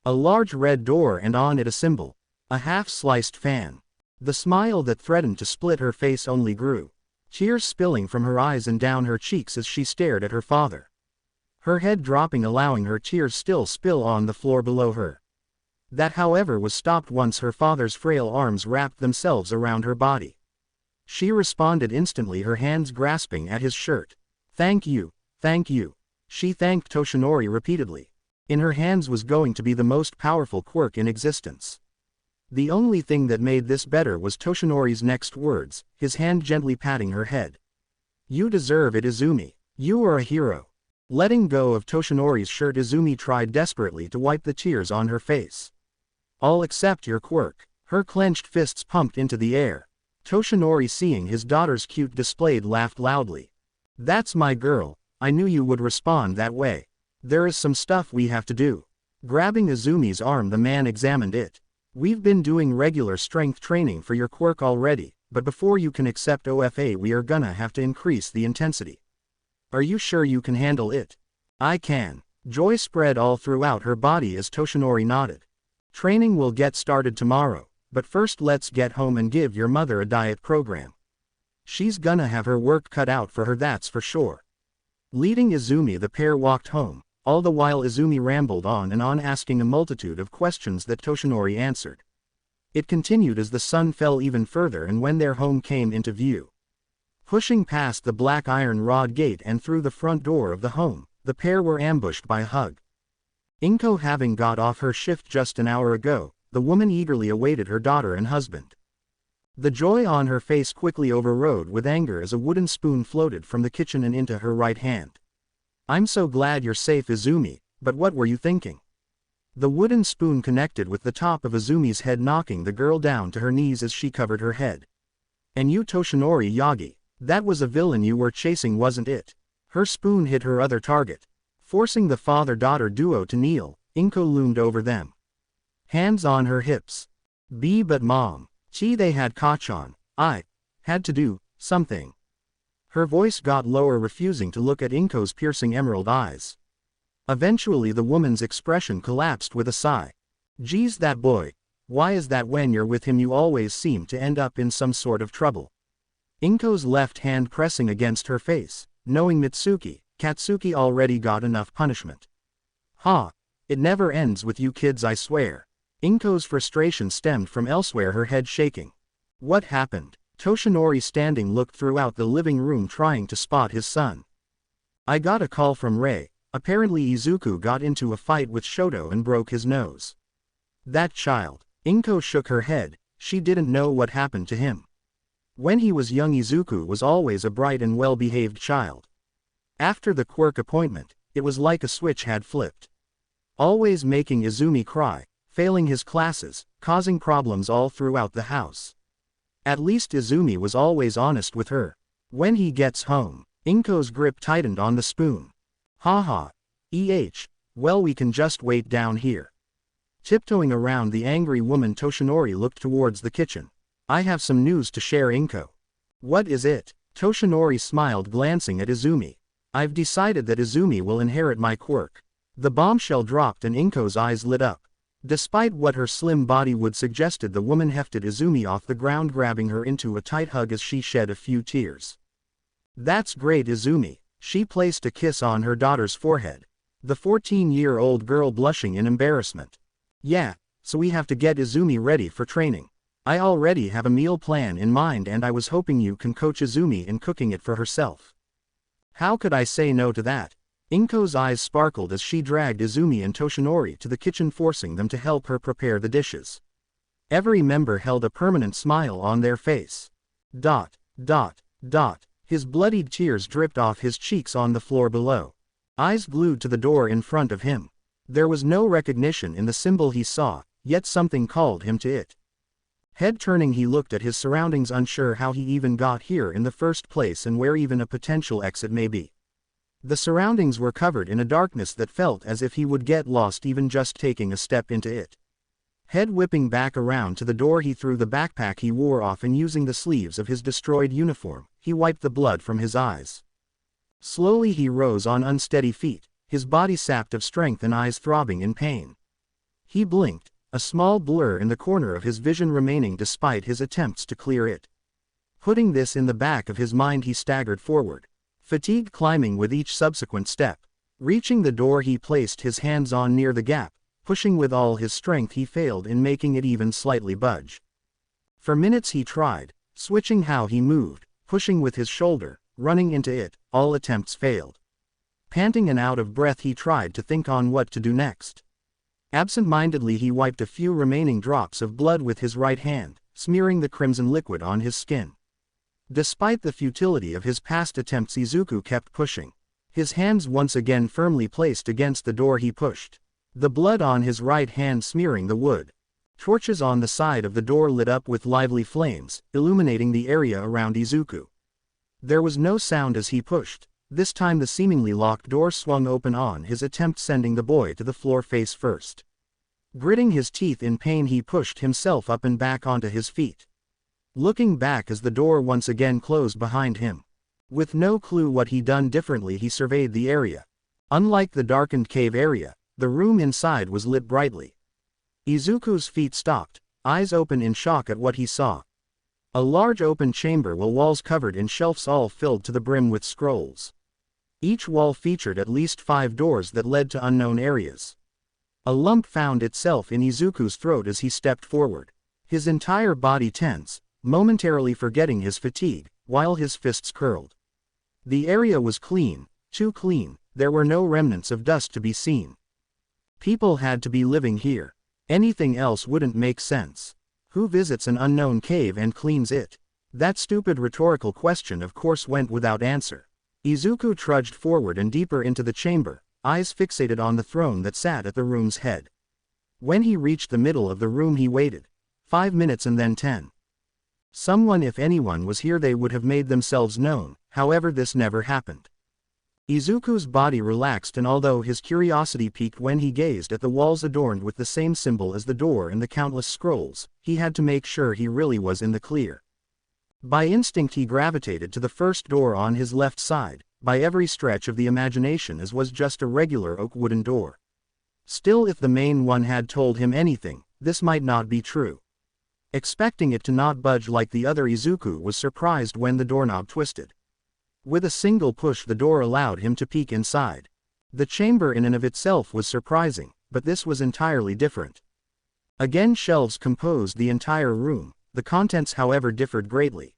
Speaker 1: A large red door, and on it a symbol, a half-sliced fan. The smile that threatened to split her face only grew. Tears spilling from her eyes and down her cheeks as she stared at her father. Her head dropping, allowing her tears still spill on the floor below her. That, however, was stopped once her father's frail arms wrapped themselves around her body. She responded instantly, her hands grasping at his shirt. Thank you, thank you. She thanked Toshinori repeatedly. In her hands was going to be the most powerful quirk in existence. The only thing that made this better was Toshinori's next words, his hand gently patting her head. You deserve it, Izumi. You are a hero. Letting go of Toshinori's shirt, Izumi tried desperately to wipe the tears on her face. All except your quirk. Her clenched fists pumped into the air. Toshinori, seeing his daughter's cute display, laughed loudly. That's my girl. I knew you would respond that way. There is some stuff we have to do. Grabbing Izumi's arm, the man examined it. We've been doing regular strength training for your quirk already, but before you can accept OFA we are gonna have to increase the intensity. Are you sure you can handle it? I can. Joy spread all throughout her body as Toshinori nodded. Training will get started tomorrow, but first let's get home and give your mother a diet program. She's gonna have her work cut out for her, that's for sure. Leading Izumi, the pair walked home. All the while Izumi rambled on and on, asking a multitude of questions that Toshinori answered. It continued as the sun fell even further and when their home came into view. Pushing past the black iron rod gate and through the front door of the home, the pair were ambushed by a hug. Inko, having got off her shift just an hour ago, the woman eagerly awaited her daughter and husband. The joy on her face quickly overrode with anger as a wooden spoon floated from the kitchen and into her right hand. I'm so glad you're safe, Izumi, but what were you thinking? The wooden spoon connected with the top of Izumi's head, knocking the girl down to her knees as she covered her head. And you, Toshinori Yagi, that was a villain you were chasing, wasn't it? Her spoon hit her other target. Forcing the father-daughter duo to kneel, Inko loomed over them. Hands on her hips. But mom, they had Kachan. I had to do something. Her voice got lower, refusing to look at Inko's piercing emerald eyes. Eventually the woman's expression collapsed with a sigh. Geez, that boy. Why is that when you're with him you always seem to end up in some sort of trouble? Inko's left hand pressing against her face, knowing Katsuki already got enough punishment. It never ends with you kids, I swear. Inko's frustration stemmed from elsewhere, her head shaking. What happened? Toshinori, standing, looked throughout the living room trying to spot his son. I got a call from Rei. Apparently Izuku got into a fight with Shoto and broke his nose. That child. Inko shook her head. She didn't know what happened to him. When he was young, Izuku was always a bright and well-behaved child. After the quirk appointment, it was like a switch had flipped. Always making Izumi cry, failing his classes, causing problems all throughout the house. At least Izumi was always honest with her. When he gets home, Inko's grip tightened on the spoon. Well, we can just wait down here. Tiptoeing around the angry woman, Toshinori looked towards the kitchen. I have some news to share, Inko. What is it? Toshinori smiled, glancing at Izumi. I've decided that Izumi will inherit my quirk. The bombshell dropped and Inko's eyes lit up. Despite what her slim body would suggested, the woman hefted Izumi off the ground, grabbing her into a tight hug as she shed a few tears. That's great, Izumi. She placed a kiss on her daughter's forehead. The 14-year-old girl blushing in embarrassment. Yeah, so we have to get Izumi ready for training. I already have a meal plan in mind and I was hoping you can coach Izumi in cooking it for herself. How could I say no to that? Inko's eyes sparkled as she dragged Izumi and Toshinori to the kitchen, forcing them to help her prepare the dishes. Every member held a permanent smile on their face. His bloodied tears dripped off his cheeks on the floor below. Eyes glued to the door in front of him. There was no recognition in the symbol he saw, yet something called him to it. Head turning, he looked at his surroundings, unsure how he even got here in the first place and where even a potential exit may be. The surroundings were covered in a darkness that felt as if he would get lost even just taking a step into it. Head whipping back around to the door, he threw the backpack he wore off and, using the sleeves of his destroyed uniform, he wiped the blood from his eyes. Slowly he rose on unsteady feet, his body sapped of strength and eyes throbbing in pain. He blinked, a small blur in the corner of his vision remaining despite his attempts to clear it. Putting this in the back of his mind, he staggered forward, fatigue climbing with each subsequent step. Reaching the door, he placed his hands on near the gap. Pushing with all his strength, he failed in making it even slightly budge. For minutes he tried, switching how he moved, pushing with his shoulder, running into it. All attempts failed. Panting and out of breath, he tried to think on what to do next. Absent-mindedly he wiped a few remaining drops of blood with his right hand, smearing the crimson liquid on his skin. Despite the futility of his past attempts, Izuku kept pushing. His hands once again firmly placed against the door, he pushed. The blood on his right hand smearing the wood. Torches on the side of the door lit up with lively flames, illuminating the area around Izuku. There was no sound as he pushed. This time the seemingly locked door swung open on his attempt, sending the boy to the floor face first. Gritting his teeth in pain, he pushed himself up and back onto his feet. Looking back as the door once again closed behind him. With no clue what he'd done differently, he surveyed the area. Unlike the darkened cave area, the room inside was lit brightly. Izuku's feet stopped, eyes open in shock at what he saw. A large open chamber with walls covered in shelves, all filled to the brim with scrolls. Each wall featured at least 5 doors that led to unknown areas. A lump found itself in Izuku's throat as he stepped forward. His entire body tense, momentarily forgetting his fatigue, while his fists curled. The area was clean, too clean. There were no remnants of dust to be seen. People had to be living here. Anything else wouldn't make sense. Who visits an unknown cave and cleans it? That stupid rhetorical question of course went without answer. Izuku trudged forward and deeper into the chamber, eyes fixated on the throne that sat at the room's head. When he reached the middle of the room, he waited. 5 minutes and then 10. Someone, if anyone was here, they would have made themselves known. However, this never happened. Izuku's body relaxed, and although his curiosity piqued when he gazed at the walls adorned with the same symbol as the door and the countless scrolls, he had to make sure he really was in the clear. By instinct he gravitated to the first door on his left side, by every stretch of the imagination, as was just a regular oak wooden door. Still, if the main one had told him anything, this might not be true. Expecting it to not budge like the other, Izuku was surprised when the doorknob twisted. With a single push, the door allowed him to peek inside. The chamber in and of itself was surprising, but this was entirely different. Again, shelves composed the entire room. The contents, however, differed greatly.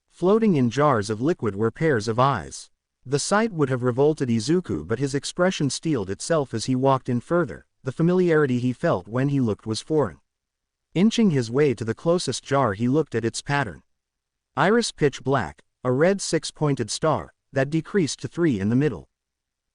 Speaker 1: Floating in jars of liquid were pairs of eyes. The sight would have revolted Izuku, but his expression steeled itself as he walked in further. The familiarity he felt when he looked was foreign. Inching his way to the closest jar, he looked at its pattern. Iris pitch black, a red 6-pointed star, that decreased to 3 in the middle.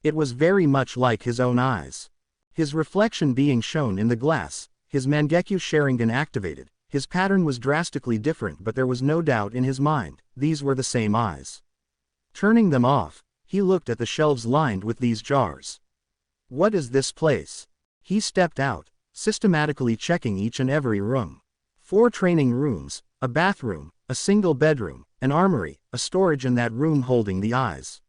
Speaker 1: It was very much like his own eyes. His reflection being shown in the glass, his Mangekyo Sharingan activated. His pattern was drastically different, but there was no doubt in his mind, these were the same eyes. Turning them off, he looked at the shelves lined with these jars. What is this place? He stepped out, systematically checking each and every room. 4 training rooms, a bathroom, a single bedroom, an armory, a storage, and that room holding the eyes.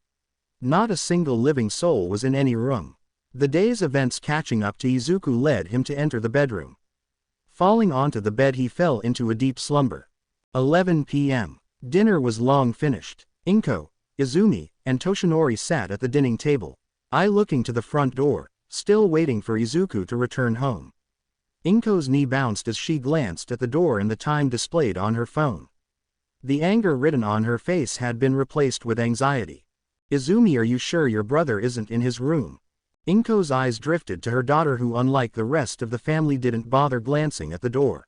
Speaker 1: Not a single living soul was in any room. The day's events catching up to Izuku led him to enter the bedroom. Falling onto the bed, he fell into a deep slumber. 11 p.m. Dinner was long finished. Inko, Izumi, and Toshinori sat at the dining table, looking to the front door, still waiting for Izuku to return home. Inko's knee bounced as she glanced at the door and the time displayed on her phone. The anger written on her face had been replaced with anxiety. Izumi, are you sure your brother isn't in his room? Inko's eyes drifted to her daughter, who unlike the rest of the family didn't bother glancing at the door.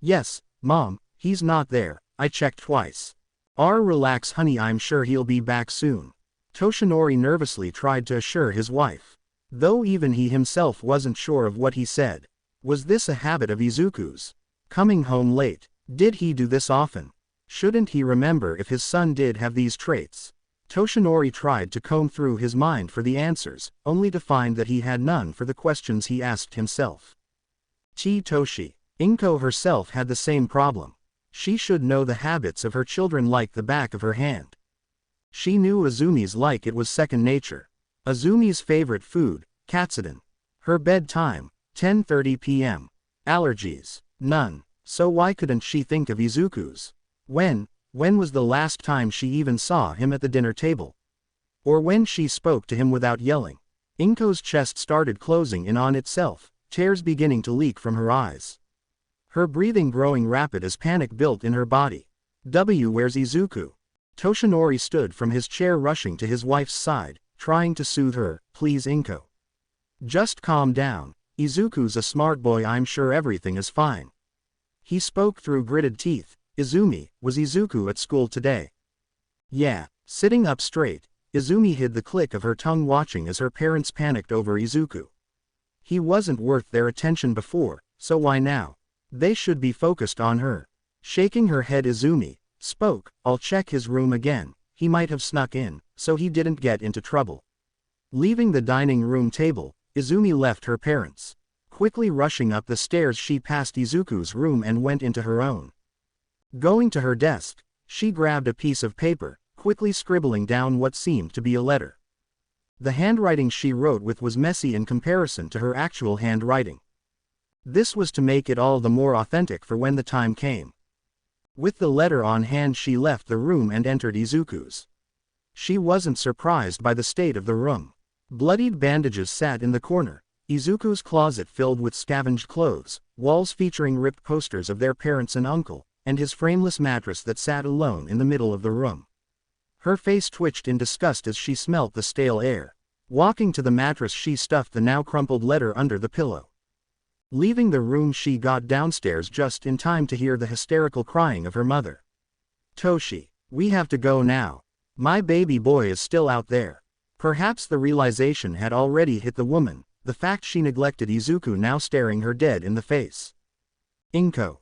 Speaker 1: Yes, Mom, he's not there, I checked twice. Relax honey, I'm sure he'll be back soon. Toshinori nervously tried to assure his wife. Though even he himself wasn't sure of what he said. Was this a habit of Izuku's? Coming home late. Did he do this often? Shouldn't he remember if his son did have these traits? Toshinori tried to comb through his mind for the answers, only to find that he had none for the questions he asked himself. Toshi. Inko herself had the same problem. She should know the habits of her children like the back of her hand. She knew Izumi's like it was second nature. Izumi's favorite food, katsudon. Her bedtime, 10:30 p.m. Allergies, none. So why couldn't she think of Izuku's? When was the last time she even saw him at the dinner table? Or when she spoke to him without yelling? Inko's chest started closing in on itself, tears beginning to leak from her eyes. Her breathing growing rapid as panic built in her body. Where's Izuku? Toshinori stood from his chair, rushing to his wife's side, trying to soothe her. Please Inko. Just calm down. Izuku's a smart boy, I'm sure everything is fine. He spoke through gritted teeth. Izumi, was Izuku at school today? Yeah. Sitting up straight, Izumi hid the click of her tongue, watching as her parents panicked over Izuku. He wasn't worth their attention before, so why now? They should be focused on her. Shaking her head, Izumi spoke, I'll check his room again. He might have snuck in, so he didn't get into trouble. Leaving the dining room table, Izumi left her parents. Quickly rushing up the stairs, she passed Izuku's room and went into her own. Going to her desk, she grabbed a piece of paper, quickly scribbling down what seemed to be a letter. The handwriting she wrote with was messy in comparison to her actual handwriting. This was to make it all the more authentic for when the time came. With the letter on hand, she left the room and entered Izuku's. She wasn't surprised by the state of the room. Bloodied bandages sat in the corner, Izuku's closet filled with scavenged clothes, walls featuring ripped posters of their parents and uncle, and his frameless mattress that sat alone in the middle of the room. Her face twitched in disgust as she smelt the stale air. Walking to the mattress, she stuffed the now crumpled letter under the pillow. Leaving the room, she got downstairs just in time to hear the hysterical crying of her mother. Toshi, we have to go now. My baby boy is still out there. Perhaps the realization had already hit the woman, the fact she neglected Izuku now staring her dead in the face. Inko,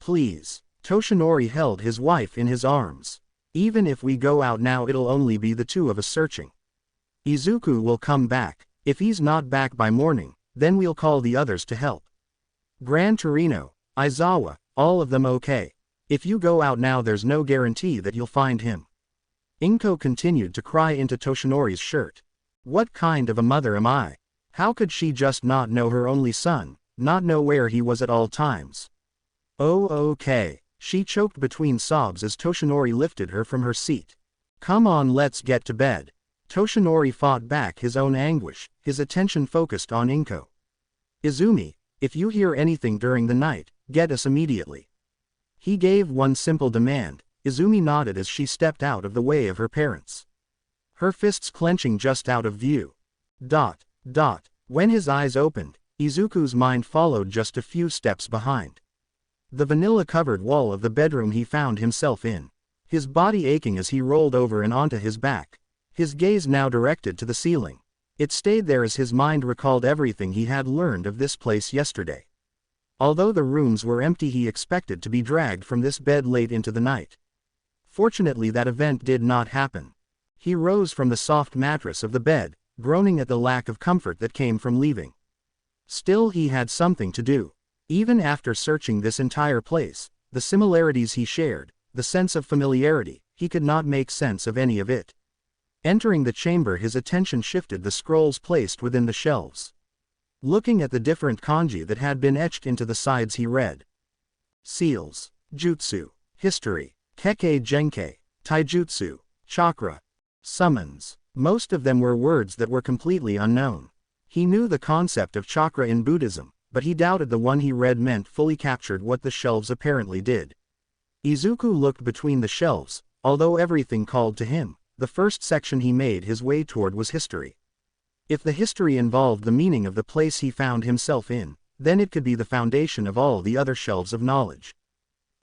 Speaker 1: please. Toshinori held his wife in his arms. Even if we go out now, it'll only be the two of us searching. Izuku will come back. If he's not back by morning, then we'll call the others to help. Gran Torino, Aizawa, all of them okay. If you go out now, there's no guarantee that you'll find him. Inko continued to cry into Toshinori's shirt. What kind of a mother am I? How could she just not know her only son, not know where he was at all times? Oh okay. She choked between sobs as Toshinori lifted her from her seat. Come on, let's get to bed. Toshinori fought back his own anguish, his attention focused on Inko. Izumi, if you hear anything during the night, get us immediately. He gave one simple demand. Izumi nodded as she stepped out of the way of her parents. Her fists clenching just out of view. When his eyes opened, Izuku's mind followed just a few steps behind. The vanilla-covered wall of the bedroom he found himself in. His body aching as he rolled over and onto his back. His gaze now directed to the ceiling. It stayed there as his mind recalled everything he had learned of this place yesterday. Although the rooms were empty, he expected to be dragged from this bed late into the night. Fortunately, that event did not happen. He rose from the soft mattress of the bed, groaning at the lack of comfort that came from leaving. Still, he had something to do. Even after searching this entire place, the similarities he shared, the sense of familiarity, he could not make sense of any of it. Entering the chamber, his attention shifted the scrolls placed within the shelves. Looking at the different kanji that had been etched into the sides, he read. Seals, Jutsu, History, Kekkei Genkei, Taijutsu, Chakra, Summons. Most of them were words that were completely unknown. He knew the concept of chakra in Buddhism, but he doubted the one he read meant fully captured what the shelves apparently did. Izuku looked between the shelves. Although everything called to him, the first section he made his way toward was history. If the history involved the meaning of the place he found himself in, then it could be the foundation of all the other shelves of knowledge.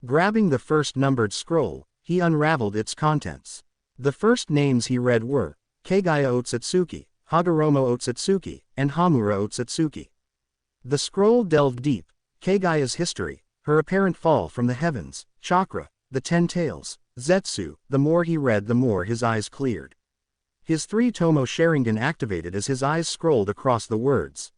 Speaker 1: Grabbing the first numbered scroll, he unraveled its contents. The first names he read were Kagaya Otsutsuki, Hagoromo Otsutsuki, and Hamura Otsutsuki. The scroll delved deep. Kagaya's history, her apparent fall from the heavens, chakra, the 10 tails, Zetsu. The more he read, the more his eyes cleared. His 3-tomo Sharingan activated as his eyes scrolled across the words.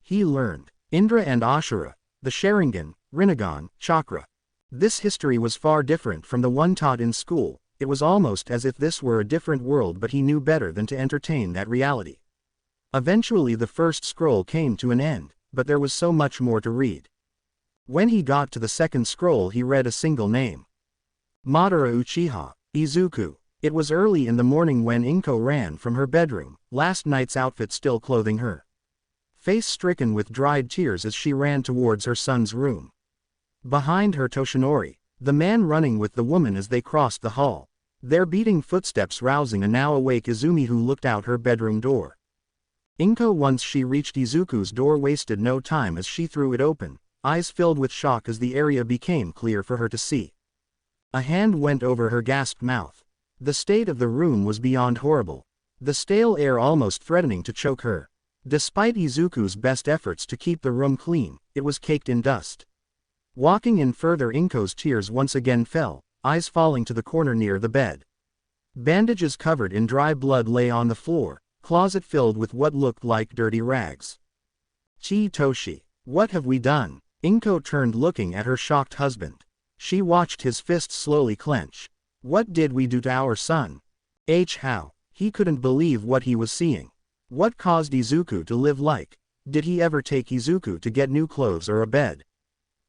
Speaker 1: He learned Indra and Ashura, the Sharingan, Rinnegan, chakra. This history was far different from the one taught in school. It was almost as if this were a different world, but he knew better than to entertain that reality. Eventually the first scroll came to an end, but there was so much more to read. When he got to the second scroll, he read a single name. Madara Uchiha, Izuku. It was early in the morning when Inko ran from her bedroom, last night's outfit still clothing her. Face stricken with dried tears as she ran towards her son's room. Behind her, Toshinori, the man running with the woman as they crossed the hall. Their beating footsteps rousing a now awake Izumi who looked out her bedroom door. Inko once she reached Izuku's door wasted no time as she threw it open, eyes filled with shock as the area became clear for her to see. A hand went over her gasped mouth. The state of the room was beyond horrible. The stale air almost threatening to choke her. Despite Izuku's best efforts to keep the room clean, it was caked in dust. Walking in further, Inko's tears once again fell, eyes falling to the corner near the bed. Bandages covered in dry blood lay on the floor, closet filled with what looked like dirty rags. Toshi, what have we done? Inko turned looking at her shocked husband. She watched his fists slowly clench. What did we do to our son? How? He couldn't believe what he was seeing. What caused Izuku to live like? Did he ever take Izuku to get new clothes or a bed?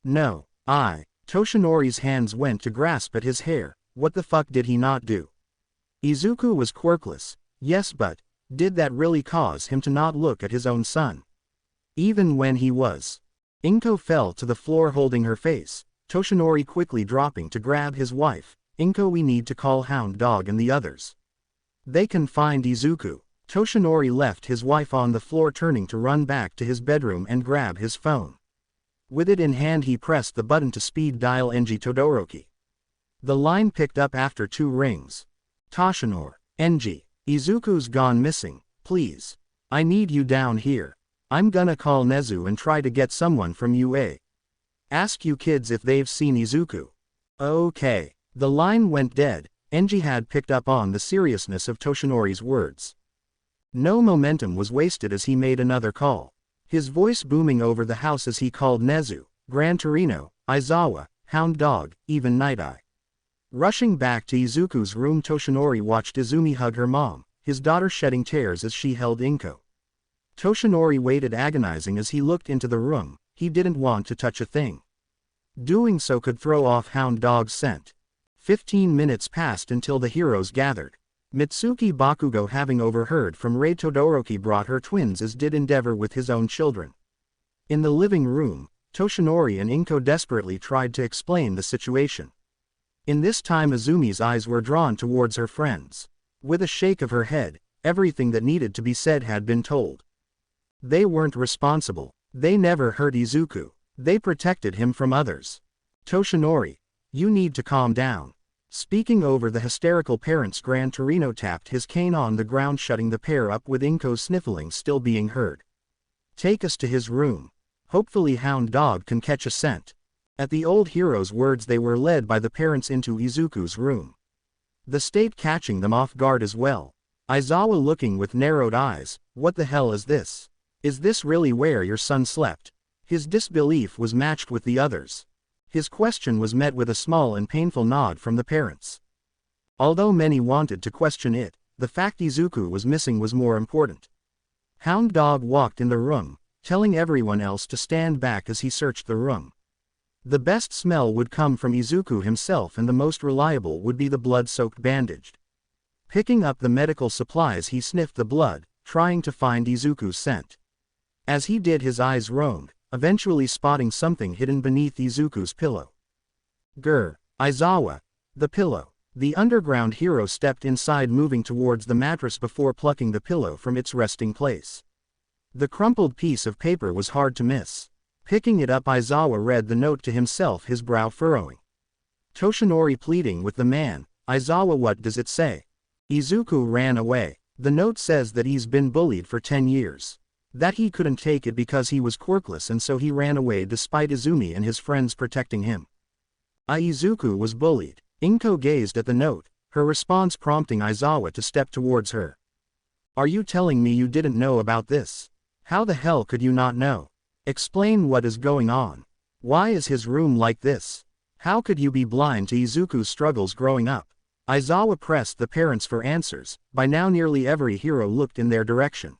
Speaker 1: No. Toshinori's hands went to grasp at his hair. What the fuck did he not do? Izuku was quirkless, yes, but did that really cause him to not look at his own son? Even when he was. Inko fell to the floor holding her face, Toshinori quickly dropping to grab his wife. Inko, we need to call Hound Dog and the others. They can find Izuku. Toshinori left his wife on the floor turning to run back to his bedroom and grab his phone. With it in hand he pressed the button to speed dial Enji Todoroki. The line picked up after 2 rings. Toshinori, Enji, Izuku's gone missing, please. I need you down here. I'm gonna call Nezu and try to get someone from UA. Ask you kids if they've seen Izuku. Okay. The line went dead. Enji had picked up on the seriousness of Toshinori's words. No momentum was wasted as he made another call. His voice booming over the house as he called Nezu, Gran Torino, Aizawa, Hound Dog, even Night Eye. Rushing back to Izuku's room, Toshinori watched Izumi hug her mom, his daughter shedding tears as she held Inko. Toshinori waited agonizing as he looked into the room. He didn't want to touch a thing. Doing so could throw off Hound Dog's scent. 15 minutes passed until the heroes gathered. Mitsuki Bakugo, having overheard from Rei Todoroki, brought her twins as did Endeavor with his own children. In the living room, Toshinori and Inko desperately tried to explain the situation. In this time Izumi's eyes were drawn towards her friends. With a shake of her head, everything that needed to be said had been told. They weren't responsible. They never hurt Izuku. They protected him from others. Toshinori, you need to calm down. Speaking over the hysterical parents, Gran Torino tapped his cane on the ground, shutting the pair up with Inko's sniffling still being heard. Take us to his room. Hopefully Hound Dog can catch a scent. At the old hero's words they were led by the parents into Izuku's room. The state catching them off guard as well. Aizawa looking with narrowed eyes, what the hell is this? Is this really where your son slept? His disbelief was matched with the others. His question was met with a small and painful nod from the parents. Although many wanted to question it, the fact Izuku was missing was more important. Hound Dog walked in the room, telling everyone else to stand back as he searched the room. The best smell would come from Izuku himself and the most reliable would be the blood-soaked bandage. Picking up the medical supplies he sniffed the blood, trying to find Izuku's scent. As he did his eyes roamed, eventually spotting something hidden beneath Izuku's pillow. Aizawa. The pillow. The underground hero stepped inside, moving towards the mattress before plucking the pillow from its resting place. The crumpled piece of paper was hard to miss. Picking it up, Aizawa read the note to himself, his brow furrowing. Toshinori pleading with the man, Aizawa, what does it say? Izuku ran away. The note says that he's been bullied for 10 years. That he couldn't take it because he was quirkless and so he ran away despite Izumi and his friends protecting him. Izuku was bullied. Inko gazed at the note, her response prompting Aizawa to step towards her. Are you telling me you didn't know about this? How the hell could you not know? Explain what is going on. Why is his room like this? How could you be blind to Izuku's struggles growing up? Aizawa pressed the parents for answers. By now nearly every hero looked in their direction.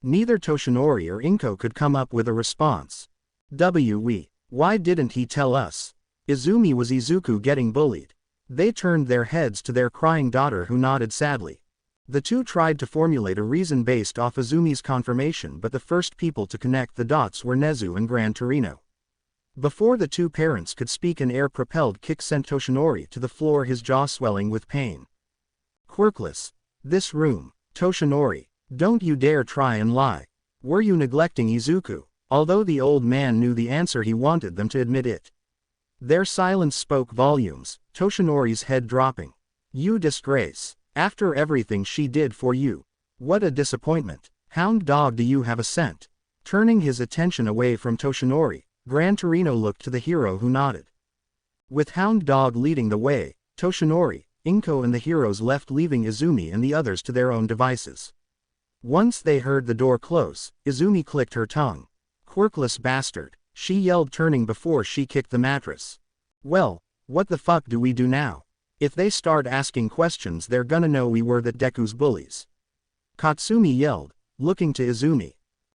Speaker 1: Neither Toshinori or Inko could come up with a response. Why didn't he tell us? Izumi, was Izuku getting bullied? They turned their heads to their crying daughter who nodded sadly. The two tried to formulate a reason based off Izumi's confirmation, but the first people to connect the dots were Nezu and Gran Torino. Before the two parents could speak, an air-propelled kick sent Toshinori to the floor, his jaw swelling with pain. Quirkless. This room. Toshinori. Don't you dare try and lie. Were you neglecting Izuku? Although the old man knew the answer, he wanted them to admit it. Their silence spoke volumes, Toshinori's head dropping. You disgrace. After everything she did for you. What a disappointment. Hound dog, do you have a scent? Turning his attention away from Toshinori, Gran Torino looked to the hero, who nodded. With Hound Dog leading the way, Toshinori, Inko and the heroes left, leaving Izumi and the others to their own devices. Once they heard the door close, Izumi clicked her tongue. Quirkless bastard, she yelled, turning before she kicked the mattress. Well, what the fuck do we do now? If they start asking questions, they're gonna know we were that Deku's bullies. Katsumi yelled, looking to Izumi.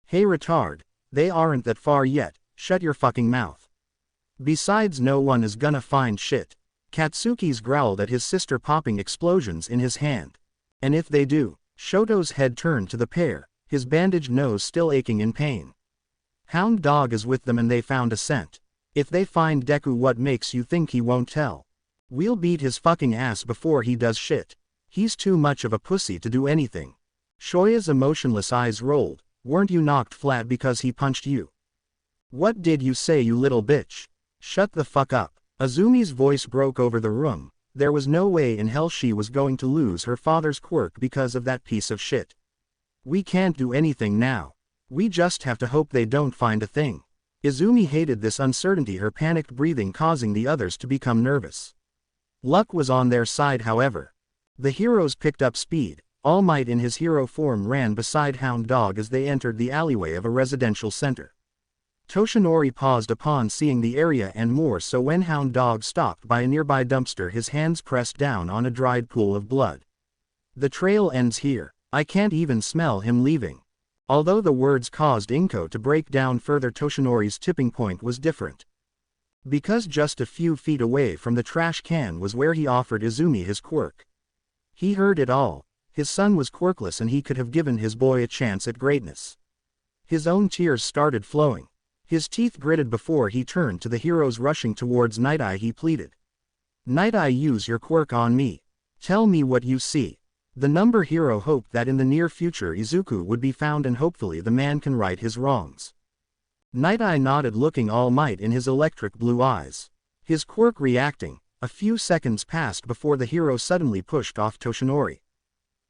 Speaker 1: Hey retard, they aren't that far yet, shut your fucking mouth. Besides, no one is gonna find shit. Katsuki's growled at his sister, popping explosions in his hand. And if they do? Shoto's head turned to the pair, his bandaged nose still aching in pain. Hound Dog is with them and they found a scent. If they find Deku, what makes you think he won't tell? We'll beat his fucking ass before he does shit. He's too much of a pussy to do anything. Shoya's emotionless eyes rolled. Weren't you knocked flat because he punched you? What did you say, you little bitch? Shut the fuck up. Azumi's voice broke over the room. There was no way in hell she was going to lose her father's quirk because of that piece of shit. We can't do anything now. We just have to hope they don't find a thing. Izumi hated this uncertainty, her panicked breathing causing the others to become nervous. Luck was on their side, however. The heroes picked up speed. All Might in his hero form ran beside Hound Dog as they entered the alleyway of a residential center. Toshinori paused upon seeing the area and more so when Hound Dog stopped by a nearby dumpster, his hands pressed down on a dried pool of blood. The trail ends here. I can't even smell him leaving. Although the words caused Inko to break down further, Toshinori's tipping point was different. Because just a few feet away from the trash can was where he offered Izumi his quirk. He heard it all. His son was quirkless and he could have given his boy a chance at greatness. His own tears started flowing. His teeth gritted before he turned to the heroes rushing towards Night Eye. He pleaded. Night Eye, use your quirk on me. Tell me what you see. The number hero hoped that in the near future Izuku would be found and hopefully the man can right his wrongs. Night Eye nodded, looking all might in his electric blue eyes. His quirk reacting. A few seconds passed before the hero suddenly pushed off Toshinori.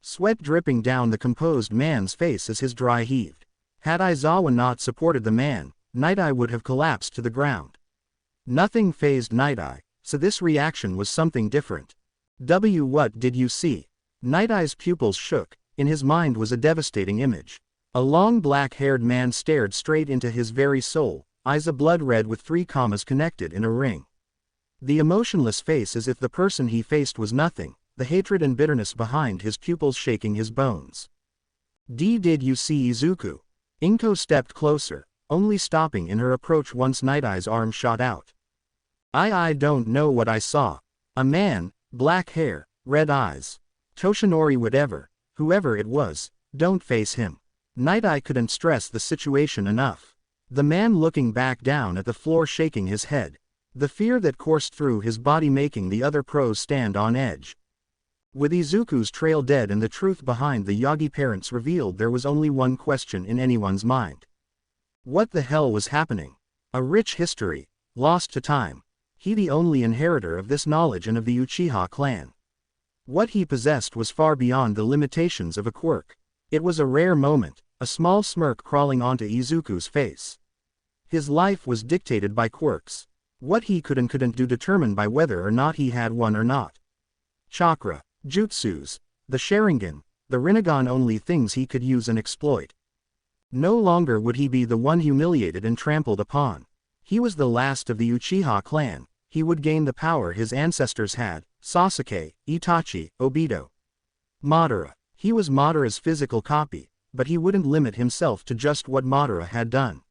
Speaker 1: Sweat dripping down the composed man's face as his dry heaved. Had Aizawa not supported the man, Night Eye would have collapsed to the ground. Nothing fazed Night Eye, so this reaction was something different. What did you see? Night Eye's pupils shook. In his mind was a devastating image. A long black-haired man stared straight into his very soul, eyes a blood red with 3 commas connected in a ring. The emotionless face, as if the person he faced was nothing. The hatred and bitterness behind his pupils shaking his bones. Did you see Izuku? Inko stepped closer, only stopping in her approach once Night Eye's arm shot out. I don't know what I saw. A man, black hair, red eyes. Toshinori, whoever it was, don't face him. Night Eye couldn't stress the situation enough. The man looking back down at the floor, shaking his head. The fear that coursed through his body making the other pros stand on edge. With Izuku's trail dead and the truth behind the Yagi parents revealed, there was only one question in anyone's mind. What the hell was happening? A rich history, lost to time. He the only inheritor of this knowledge and of the Uchiha clan. What he possessed was far beyond the limitations of a quirk. It was a rare moment, a small smirk crawling onto Izuku's face. His life was dictated by quirks. What he could and couldn't do determined by whether or not he had one or not. Chakra. Jutsus, the Sharingan, the Rinnegan, only things he could use and exploit. No longer would he be the one humiliated and trampled upon. He was the last of the Uchiha clan. He would gain the power his ancestors had, Sasuke, Itachi, Obito. Madara. He was Madara's physical copy, but he wouldn't limit himself to just what Madara had done.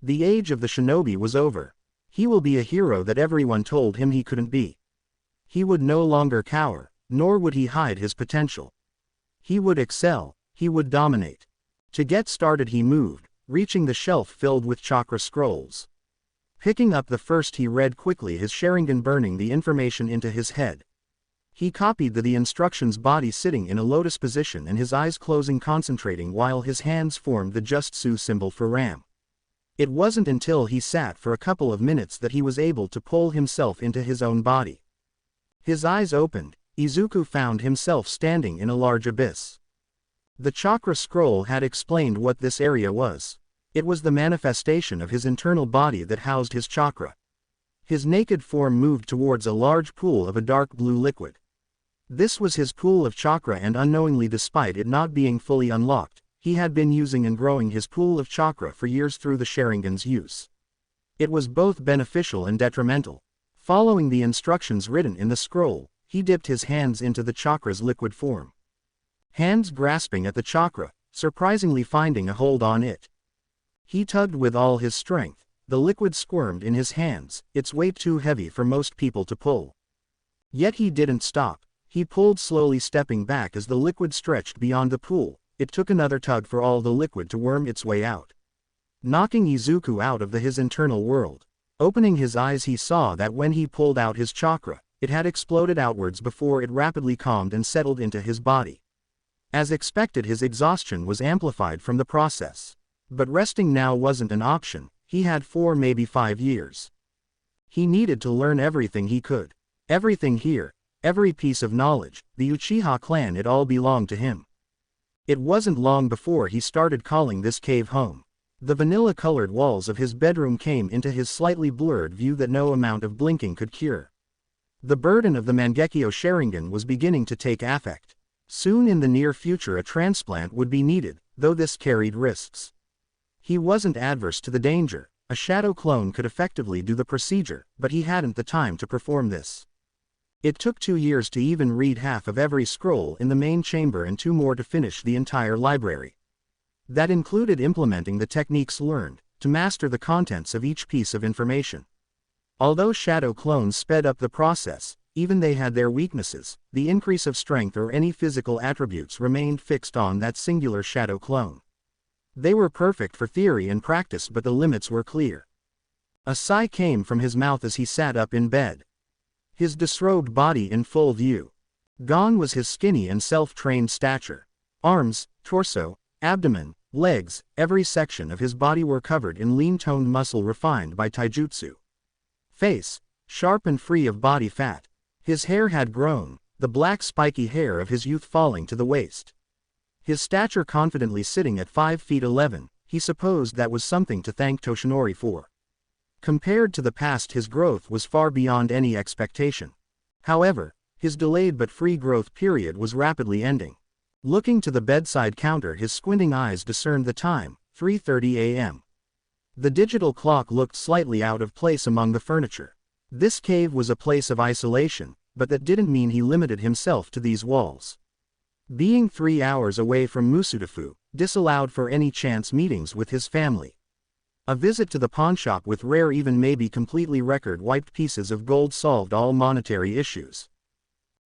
Speaker 1: The age of the shinobi was over. He will be a hero that everyone told him he couldn't be. He would no longer cower. Nor would he hide his potential. He would excel, he would dominate. To get started he moved, reaching the shelf filled with chakra scrolls. Picking up the first he read quickly, his Sharingan burning the information into his head. He copied the instructions, body sitting in a lotus position and his eyes closing, concentrating while his hands formed the just Su symbol for Ram. It wasn't until he sat for a couple of minutes that he was able to pull himself into his own body. His eyes opened, Izuku found himself standing in a large abyss. The chakra scroll had explained what this area was. It was the manifestation of his internal body that housed his chakra. His naked form moved towards a large pool of a dark blue liquid. This was his pool of chakra, and unknowingly, despite it not being fully unlocked, he had been using and growing his pool of chakra for years through the Sharingan's use. It was both beneficial and detrimental. Following the instructions written in the scroll, he dipped his hands into the chakra's liquid form. Hands grasping at the chakra, surprisingly finding a hold on it. He tugged with all his strength. The liquid squirmed in his hands, its weight too heavy for most people to pull. Yet he didn't stop. He pulled slowly, stepping back as the liquid stretched beyond the pool. It took another tug for all the liquid to worm its way out, knocking Izuku out of his internal world. Opening his eyes, he saw that when he pulled out his chakra, it had exploded outwards before it rapidly calmed and settled into his body. As expected, his exhaustion was amplified from the process. But resting now wasn't an option. He had 4, maybe 5 years. He needed to learn everything he could. Everything here. Every piece of knowledge, the Uchiha clan, it all belonged to him. It wasn't long before he started calling this cave home. The vanilla-colored walls of his bedroom came into his slightly blurred view that no amount of blinking could cure. The burden of the Mangekyo Sharingan was beginning to take effect. Soon in the near future a transplant would be needed, though this carried risks. He wasn't adverse to the danger. A shadow clone could effectively do the procedure, but he hadn't the time to perform this. It took 2 years to even read half of every scroll in the main chamber and 2 more to finish the entire library. That included implementing the techniques learned, to master the contents of each piece of information. Although shadow clones sped up the process, even they had their weaknesses. The increase of strength or any physical attributes remained fixed on that singular shadow clone. They were perfect for theory and practice, but the limits were clear. A sigh came from his mouth as he sat up in bed. His disrobed body in full view. Gone was his skinny and self-trained stature. Arms, torso, abdomen, legs, every section of his body were covered in lean-toned muscle refined by taijutsu. Face, sharp and free of body fat. His hair had grown, the black spiky hair of his youth falling to the waist. His stature confidently sitting at 5 feet 11, he supposed that was something to thank Toshinori for. Compared to the past, his growth was far beyond any expectation. However, his delayed but free growth period was rapidly ending. Looking to the bedside counter, his squinting eyes discerned the time, 3:30 a.m. The digital clock looked slightly out of place among the furniture. This cave was a place of isolation, but that didn't mean he limited himself to these walls. Being 3 hours away from Musudafu, disallowed for any chance meetings with his family. A visit to the pawnshop with rare, even maybe completely record-wiped pieces of gold solved all monetary issues.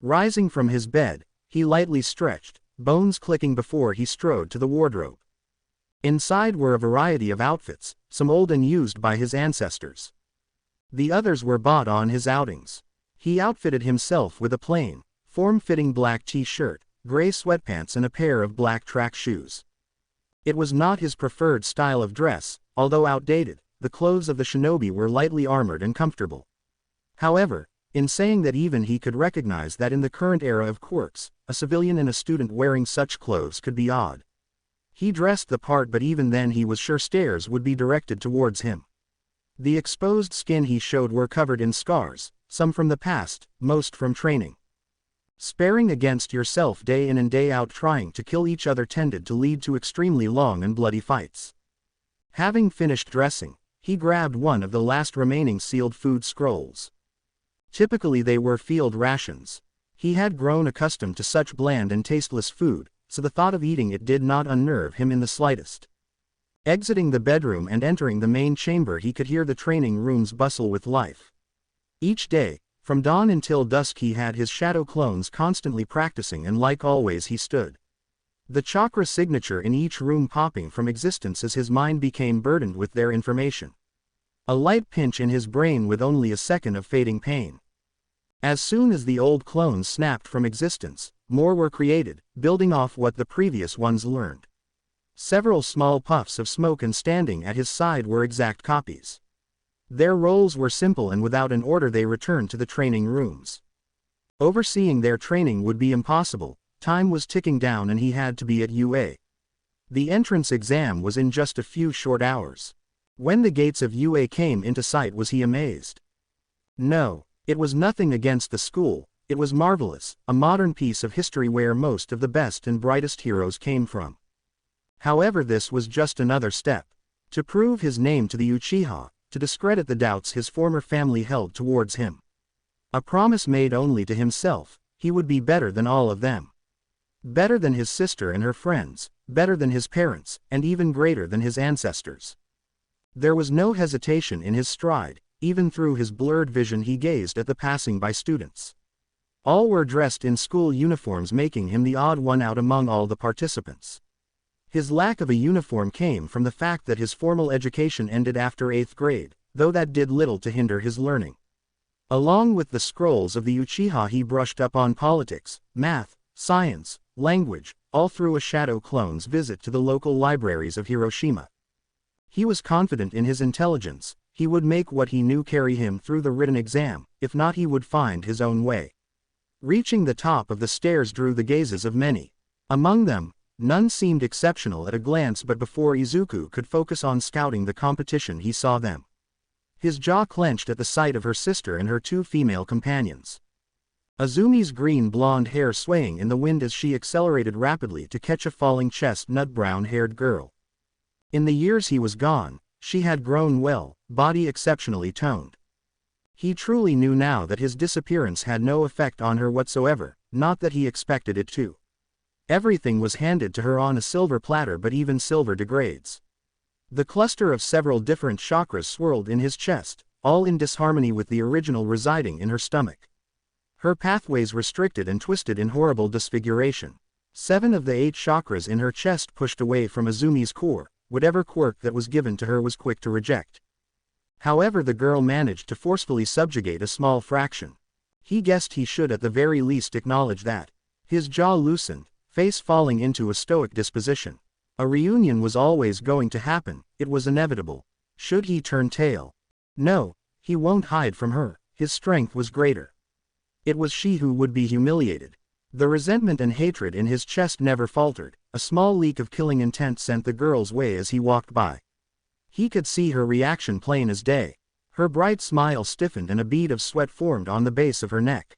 Speaker 1: Rising from his bed, he lightly stretched, bones clicking before he strode to the wardrobe. Inside were a variety of outfits, some old and used by his ancestors. The others were bought on his outings. He outfitted himself with a plain, form-fitting black t-shirt, gray sweatpants and a pair of black track shoes. It was not his preferred style of dress. Although outdated, the clothes of the shinobi were lightly armored and comfortable. However, in saying that, even he could recognize that in the current era of quirks, a civilian and a student wearing such clothes could be odd. He dressed the part, but even then he was sure stares would be directed towards him. The exposed skin he showed were covered in scars, some from the past, most from training. Sparing against yourself day in and day out, trying to kill each other tended to lead to extremely long and bloody fights. Having finished dressing, he grabbed one of the last remaining sealed food scrolls. Typically they were field rations. He had grown accustomed to such bland and tasteless food, so the thought of eating it did not unnerve him in the slightest. Exiting the bedroom and entering the main chamber, he could hear the training rooms bustle with life. Each day, from dawn until dusk, he had his shadow clones constantly practicing, and like always he stood. The chakra signature in each room popping from existence as his mind became burdened with their information. A light pinch in his brain with only a second of fading pain. As soon as the old clones snapped from existence, more were created, building off what the previous ones learned. Several small puffs of smoke and standing at his side were exact copies. Their roles were simple, and without an order they returned to the training rooms. Overseeing their training would be impossible, time was ticking down and he had to be at UA. The entrance exam was in just a few short hours. When the gates of UA came into sight was he amazed. No, it was nothing against the school, it was marvelous, a modern piece of history where most of the best and brightest heroes came from. However, this was just another step. To prove his name to the Uchiha, to discredit the doubts his former family held towards him. A promise made only to himself, he would be better than all of them. Better than his sister and her friends, better than his parents, and even greater than his ancestors. There was no hesitation in his stride, even through his blurred vision he gazed at the passing by students. All were dressed in school uniforms, making him the odd one out among all the participants. His lack of a uniform came from the fact that his formal education ended after 8th grade, though that did little to hinder his learning. Along with the scrolls of the Uchiha he brushed up on politics, math, science, language, all through a shadow clone's visit to the local libraries of Hiroshima. He was confident in his intelligence, he would make what he knew carry him through the written exam, if not he would find his own way. Reaching the top of the stairs drew the gazes of many. Among them, none seemed exceptional at a glance, but before Izuku could focus on scouting the competition he saw them. His jaw clenched at the sight of her sister and her two female companions. Izumi's green blonde hair swaying in the wind as she accelerated rapidly to catch a falling chestnut brown-haired girl. In the years he was gone, she had grown well, body exceptionally toned. He truly knew now that his disappearance had no effect on her whatsoever, not that he expected it to. Everything was handed to her on a silver platter, but even silver degrades. The cluster of several different chakras swirled in his chest, all in disharmony with the original residing in her stomach. Her pathways restricted and twisted in horrible disfiguration. 7 of the 8 chakras in her chest pushed away from Izumi's core, whatever quirk that was given to her was quick to reject. However, the girl managed to forcefully subjugate a small fraction. He guessed he should at the very least acknowledge that. His jaw loosened, face falling into a stoic disposition. A reunion was always going to happen, it was inevitable. Should he turn tail? No, he won't hide from her, his strength was greater. It was she who would be humiliated. The resentment and hatred in his chest never faltered, a small leak of killing intent sent the girl's way as he walked by. He could see her reaction plain as day. Her bright smile stiffened and a bead of sweat formed on the base of her neck.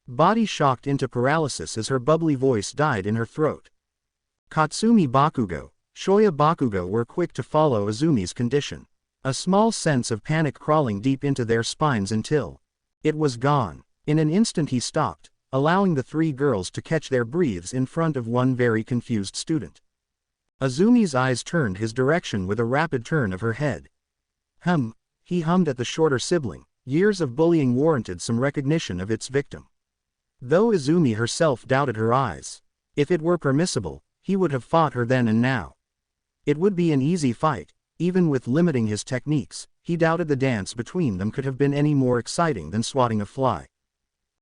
Speaker 1: Body shocked into paralysis as her bubbly voice died in her throat. Katsumi Bakugo, Shoya Bakugo were quick to follow Izumi's condition. A small sense of panic crawling deep into their spines until it was gone. In an instant he stopped, allowing the 3 girls to catch their breaths in front of one very confused student. Izumi's eyes turned his direction with a rapid turn of her head. He hummed at the shorter sibling. Years of bullying warranted some recognition of its victim. Though Izumi herself doubted her eyes. If it were permissible, he would have fought her then and now. It would be an easy fight, even with limiting his techniques. He doubted the dance between them could have been any more exciting than swatting a fly.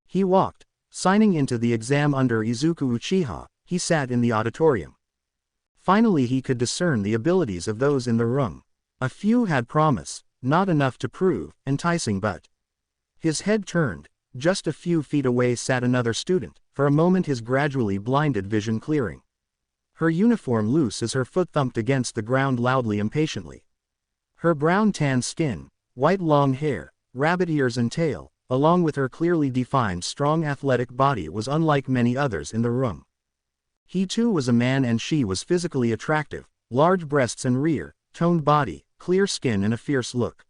Speaker 1: He walked, signing into the exam under Izuku Uchiha. He sat in the auditorium. Finally he could discern the abilities of those in the room. A few had promise, not enough to prove enticing, but his head turned. Just a few feet away sat another student, for a moment his gradually blinded vision clearing. Her uniform loose as her foot thumped against the ground loudly impatiently. Her brown tan skin, white long hair, rabbit ears and tail, along with her clearly defined strong athletic body was unlike many others in the room. He too was a man and she was physically attractive, large breasts and rear, toned body, clear skin and a fierce look.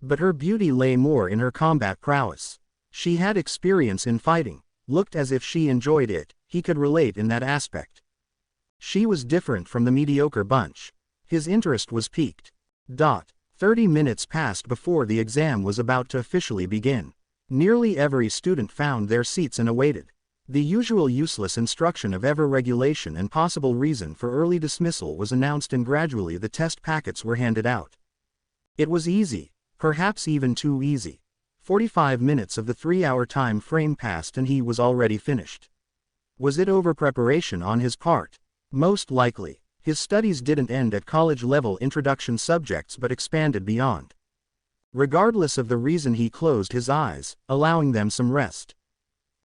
Speaker 1: But her beauty lay more in her combat prowess. She had experience in fighting, looked as if she enjoyed it, he could relate in that aspect. She was different from the mediocre bunch. His interest was piqued. 30 minutes passed before the exam was about to officially begin. Nearly every student found their seats and awaited. The usual useless instruction of regulation and possible reason for early dismissal was announced, and gradually the test packets were handed out. It was easy, perhaps even too easy. 45 minutes of the 3-hour time frame passed and he was already finished. Was it over-preparation on his part? Most likely. His studies didn't end at college-level introduction subjects but expanded beyond. Regardless of the reason, he closed his eyes, allowing them some rest.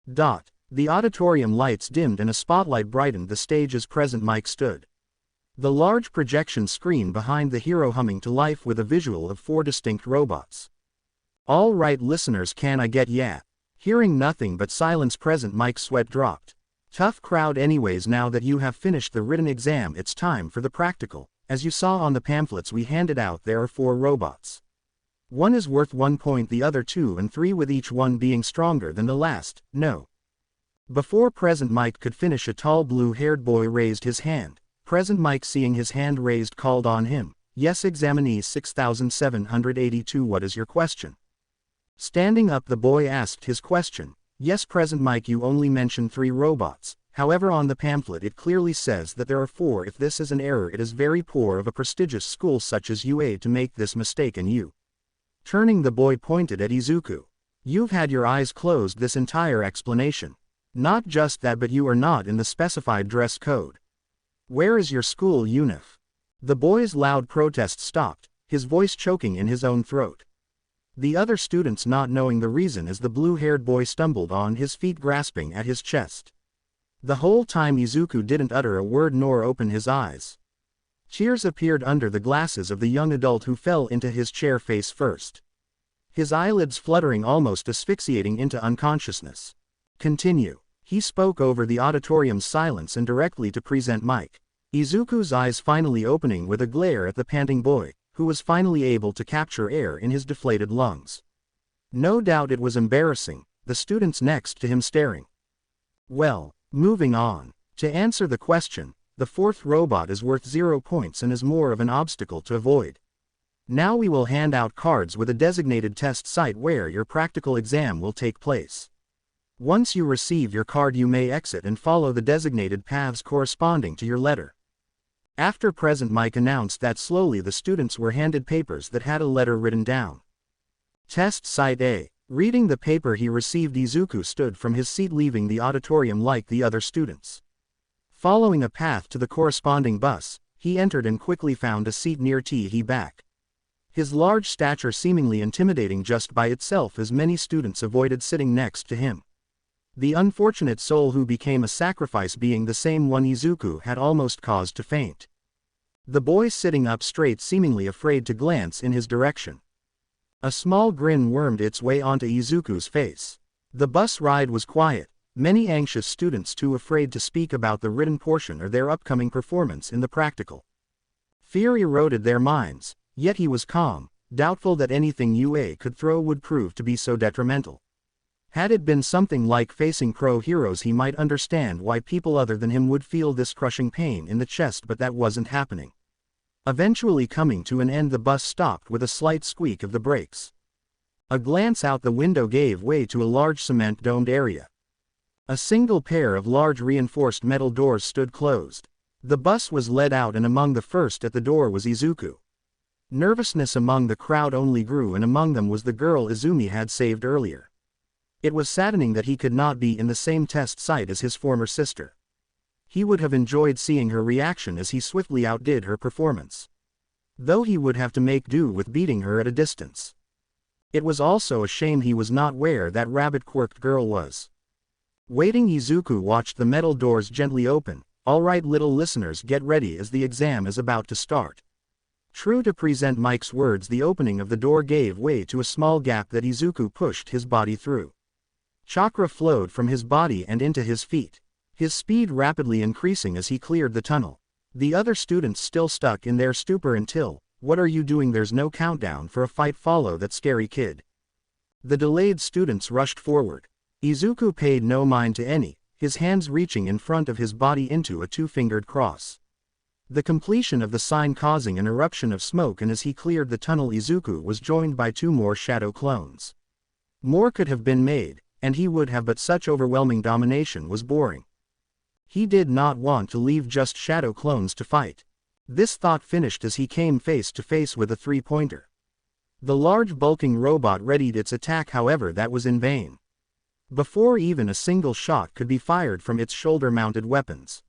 Speaker 1: The auditorium lights dimmed and a spotlight brightened the stage as Present Mike stood. The large projection screen behind the hero humming to life with a visual of 4 distinct robots. "All right listeners, can I get yeah?" Hearing nothing but silence, Present Mike's sweat dropped. "Tough crowd anyways. Now that you have finished the written exam, it's time for the practical. As you saw on the pamphlets we handed out, there are 4 robots. One is worth 1 point, the other 2 and 3, with each one being stronger than the last. No." Before Present Mike could finish, a tall blue-haired boy raised his hand. Present Mike, seeing his hand raised, called on him. "Yes, examinee 6782, what is your question?" Standing up, the boy asked his question. "Yes, Present Mike, you only mentioned 3 robots. However, on the pamphlet it clearly says that there are 4. If this is an error, it is very poor of a prestigious school such as UA to make this mistake, and you." Turning, the boy pointed at Izuku. "You've had your eyes closed this entire explanation. Not just that, but you are not in the specified dress code. Where is your school unif?" The boy's loud protest stopped, his voice choking in his own throat. The other students, not knowing the reason, as the blue-haired boy stumbled on his feet, grasping at his chest. The whole time Izuku didn't utter a word nor open his eyes. Tears appeared under the glasses of the young adult, who fell into his chair face first. His eyelids fluttering, almost asphyxiating into unconsciousness. "Continue." He spoke over the auditorium's silence and directly to Present Mike. Izuku's eyes finally opening with a glare at the panting boy, who was finally able to capture air in his deflated lungs. No doubt it was embarrassing, the students next to him staring. "Well, moving on. To answer the question, the 4th robot is worth 0 points and is more of an obstacle to avoid. Now we will hand out cards with a designated test site where your practical exam will take place. Once you receive your card, you may exit and follow the designated paths corresponding to your letter." After Present Mike announced that, slowly the students were handed papers that had a letter written down. Test Site A. Reading the paper he received, Izuku stood from his seat, leaving the auditorium like the other students. Following a path to the corresponding bus, he entered and quickly found a seat near T. back. His large stature seemingly intimidating just by itself, as many students avoided sitting next to him. The unfortunate soul who became a sacrifice being the same one Izuku had almost caused to faint. The boy sitting up straight, seemingly afraid to glance in his direction. A small grin wormed its way onto Izuku's face. The bus ride was quiet, many anxious students too afraid to speak about the written portion or their upcoming performance in the practical. Fear eroded their minds, yet he was calm, doubtful that anything UA could throw would prove to be so detrimental. Had it been something like facing pro heroes, he might understand why people other than him would feel this crushing pain in the chest, but that wasn't happening. Eventually coming to an end, the bus stopped with a slight squeak of the brakes. A glance out the window gave way to a large cement-domed area. A single pair of large reinforced metal doors stood closed. The bus was led out, and among the first at the door was Izuku. Nervousness among the crowd only grew, and among them was the girl Izumi had saved earlier. It was saddening that he could not be in the same test site as his former sister. He would have enjoyed seeing her reaction as he swiftly outdid her performance. Though he would have to make do with beating her at a distance. It was also a shame he was not where that rabbit-quirked girl was. Waiting, Izuku watched the metal doors gently open. "All right, little listeners, get ready as the exam is about to start." True to Present Mike's words, the opening of the door gave way to a small gap that Izuku pushed his body through. Chakra flowed from his body and into his feet, his speed rapidly increasing as he cleared the tunnel. The other students still stuck in their stupor until, "What are you doing? There's no countdown for a fight, follow that scary kid." The delayed students rushed forward. Izuku paid no mind to any, his hands reaching in front of his body into a 2-fingered cross. The completion of the sign causing an eruption of smoke, and as he cleared the tunnel, Izuku was joined by 2 more shadow clones. More could have been made, and he would have, but such overwhelming domination was boring. He did not want to leave just shadow clones to fight. This thought finished as he came face to face with a 3-pointer. The large bulking robot readied its attack, however that was in vain. Before even a single shot could be fired from its shoulder-mounted weapons.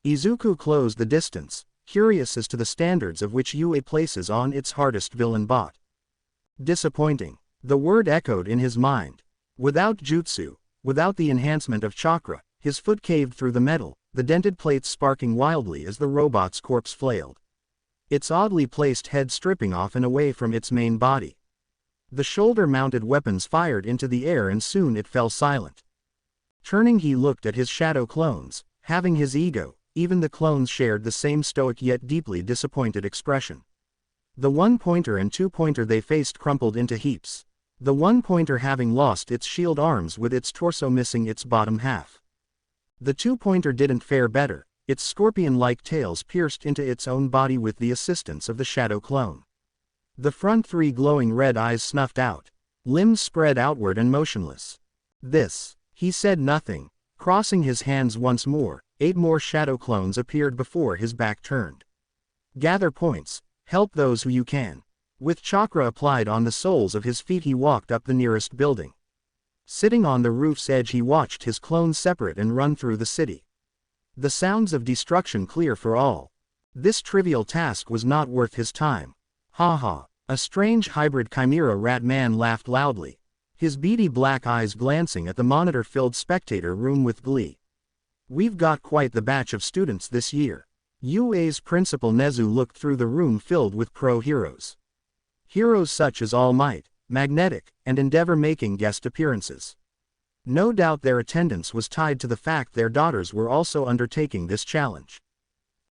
Speaker 1: Izuku closed the distance, curious as to the standards of which UA places on its hardest villain bot. Disappointing. The word echoed in his mind. Without jutsu, without the enhancement of chakra, his foot caved through the metal, the dented plates sparking wildly as the robot's corpse flailed. Its oddly placed head stripping off and away from its main body. The shoulder-mounted weapons fired into the air and soon it fell silent. Turning, he looked at his shadow clones, having his ego. Even the clones shared the same stoic yet deeply disappointed expression. The 1-pointer and 2-pointer they faced crumpled into heaps. The 1-pointer having lost its shield arms with its torso missing its bottom half. The 2-pointer didn't fare better, its scorpion-like tails pierced into its own body with the assistance of the shadow clone. The front 3 glowing red eyes snuffed out, limbs spread outward and motionless. This. He said nothing, crossing his hands once more. 8 more shadow clones appeared before his back turned. Gather points, help those who you can. With chakra applied on the soles of his feet, he walked up the nearest building. Sitting on the roof's edge, he watched his clones separate and run through the city. The sounds of destruction clear for all. This trivial task was not worth his time. Ha ha. A strange hybrid chimera rat man laughed loudly, his beady black eyes glancing at the monitor-filled spectator room with glee. We've got quite the batch of students this year. UA's principal Nezu looked through the room filled with pro-heroes. Heroes such as All Might, Magnetic, and Endeavor making guest appearances. No doubt their attendance was tied to the fact their daughters were also undertaking this challenge.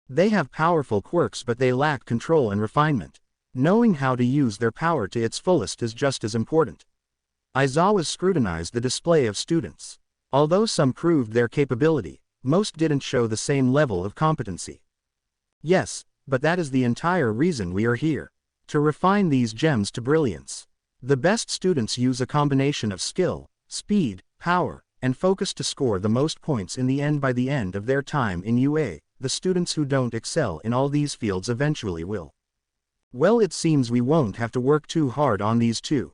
Speaker 1: They have powerful quirks, but they lack control and refinement. Knowing how to use their power to its fullest is just as important. Aizawa scrutinized the display of students. Although some proved their capability, most didn't show the same level of competency. Yes, but that is the entire reason we are here. To refine these gems to brilliance. The best students use a combination of skill, speed, power, and focus to score the most points in the end. By the end of their time in UA, the students who don't excel in all these fields eventually will. Well, it seems we won't have to work too hard on these two.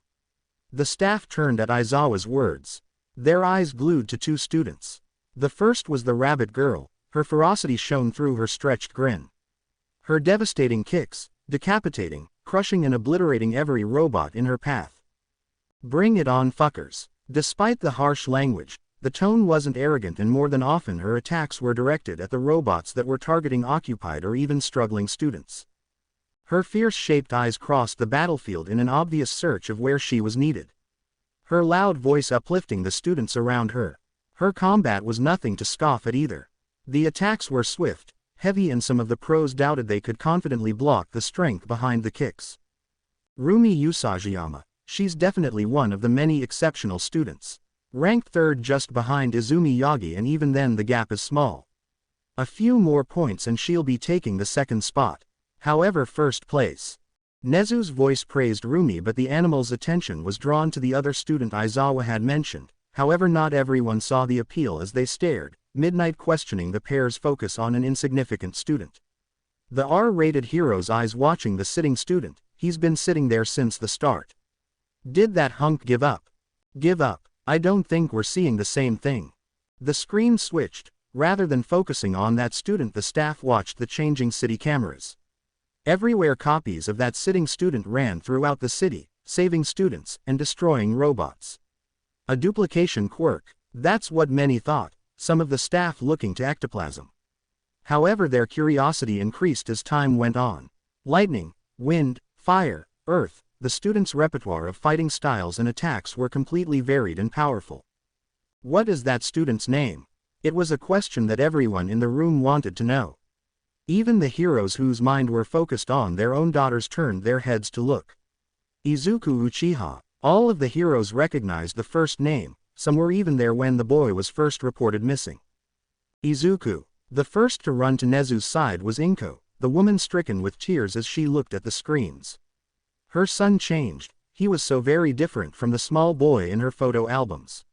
Speaker 1: The staff turned at Aizawa's words. Their eyes glued to 2 students. The first was the rabbit girl, her ferocity shone through her stretched grin. Her devastating kicks, decapitating, crushing and obliterating every robot in her path. Bring it on, fuckers. Despite the harsh language, the tone wasn't arrogant, and more than often her attacks were directed at the robots that were targeting occupied or even struggling students. Her fierce-shaped eyes crossed the battlefield in an obvious search of where she was needed. Her loud voice uplifting the students around her. Her combat was nothing to scoff at either. The attacks were swift, heavy, and some of the pros doubted they could confidently block the strength behind the kicks. Roomie Usajiyama, she's definitely one of the many exceptional students. Ranked 3rd just behind Izumi Yagi, and even then the gap is small. A few more points and she'll be taking the 2nd spot. However, 1st place. Nezu's voice praised Roomie, but the animal's attention was drawn to the other student Aizawa had mentioned. However, not everyone saw the appeal as they stared, midnight questioning the pair's focus on an insignificant student. The R-rated hero's eyes watching the sitting student. He's been sitting there since the start. Did that hunk give up? Give up? I don't think we're seeing the same thing. The screen switched. Rather than focusing on that student, the staff watched the changing city cameras. Everywhere copies of that sitting student ran throughout the city, saving students and destroying robots. A duplication quirk. That's what many thought, some of the staff looking to ectoplasm. However, their curiosity increased as time went on. Lightning, wind, fire, earth, the students' repertoire of fighting styles and attacks were completely varied and powerful. What is that student's name? It was a question that everyone in the room wanted to know. Even the heroes whose mind were focused on their own daughters turned their heads to look. Izuku Uchiha. All of the heroes recognized the first name, some were even there when the boy was first reported missing. Izuku. The first to run to Nezu's side was Inko, the woman stricken with tears as she looked at the screens. Her son changed, he was so very different from the small boy in her photo albums.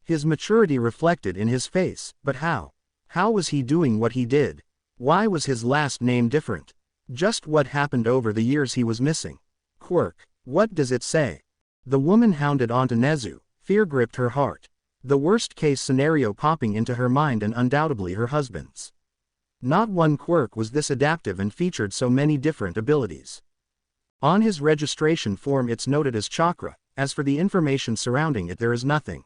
Speaker 1: His maturity reflected in his face, but how? How was he doing what he did? Why was his last name different? Just what happened over the years he was missing? Quirk. What does it say? The woman hounded onto Nezu, fear gripped her heart. The worst-case scenario popping into her mind and undoubtedly her husband's. Not one quirk was this adaptive and featured so many different abilities. On his registration form it's noted as chakra, as for the information surrounding it there is nothing.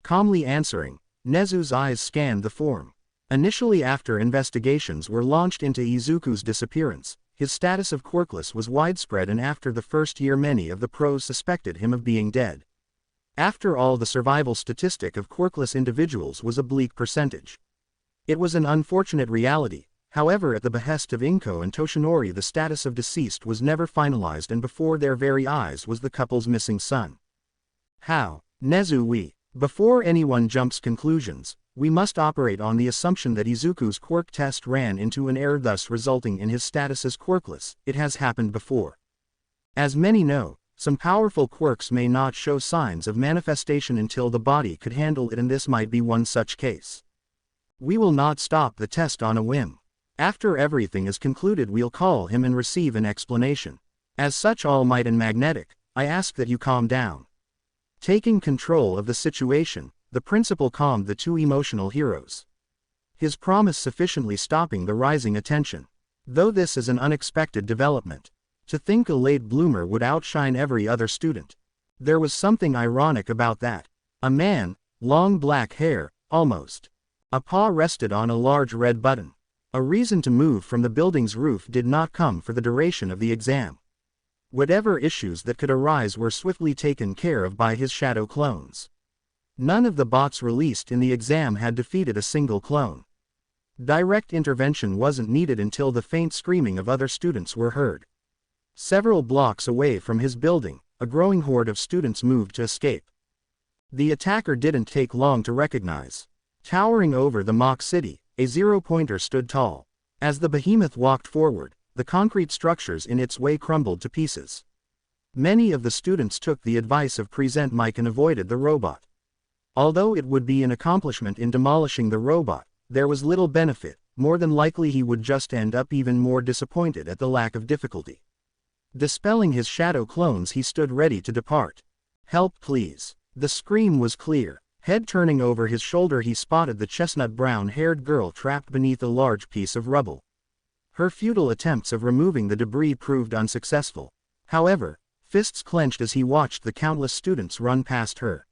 Speaker 1: Calmly answering, Nezu's eyes scanned the form. Initially after investigations were launched into Izuku's disappearance, his status of quirkless was widespread and after the first year many of the pros suspected him of being dead. After all, the survival statistic of quirkless individuals was a bleak percentage. It was an unfortunate reality, however at the behest of Inko and Toshinori the status of deceased was never finalized and before their very eyes was the couple's missing son. How? Nezu Before anyone jumps conclusions, we must operate on the assumption that Izuku's quirk test ran into an error thus resulting in his status as quirkless. It has happened before. As many know, some powerful quirks may not show signs of manifestation until the body could handle it and this might be one such case. We will not stop the test on a whim. After everything is concluded we'll call him and receive an explanation. As such All Might and Magnetic, I ask that you calm down. Taking control of the situation, the principal calmed the two emotional heroes. His promise sufficiently stopping the rising attention. Though this is an unexpected development. To think a late bloomer would outshine every other student. There was something ironic about that. A man, long black hair, almost. A paw rested on a large red button. A reason to move from the building's roof did not come for the duration of the exam. Whatever issues that could arise were swiftly taken care of by his shadow clones. None of the bots released in the exam had defeated a single clone. Direct intervention wasn't needed until the faint screaming of other students were heard. Several blocks away from his building, a growing horde of students moved to escape. The attacker didn't take long to recognize. Towering over the mock city, a zero-pointer stood tall. As the behemoth walked forward, the concrete structures in its way crumbled to pieces. Many of the students took the advice of Present Mike and avoided the robot. Although it would be an accomplishment in demolishing the robot, there was little benefit, more than likely he would just end up even more disappointed at the lack of difficulty. Dispelling his shadow clones he stood ready to depart. Help please. The scream was clear. Head turning over his shoulder he spotted the chestnut brown-haired girl trapped beneath a large piece of rubble. Her futile attempts of removing the debris proved unsuccessful. However, fists clenched as he watched the countless students run past her.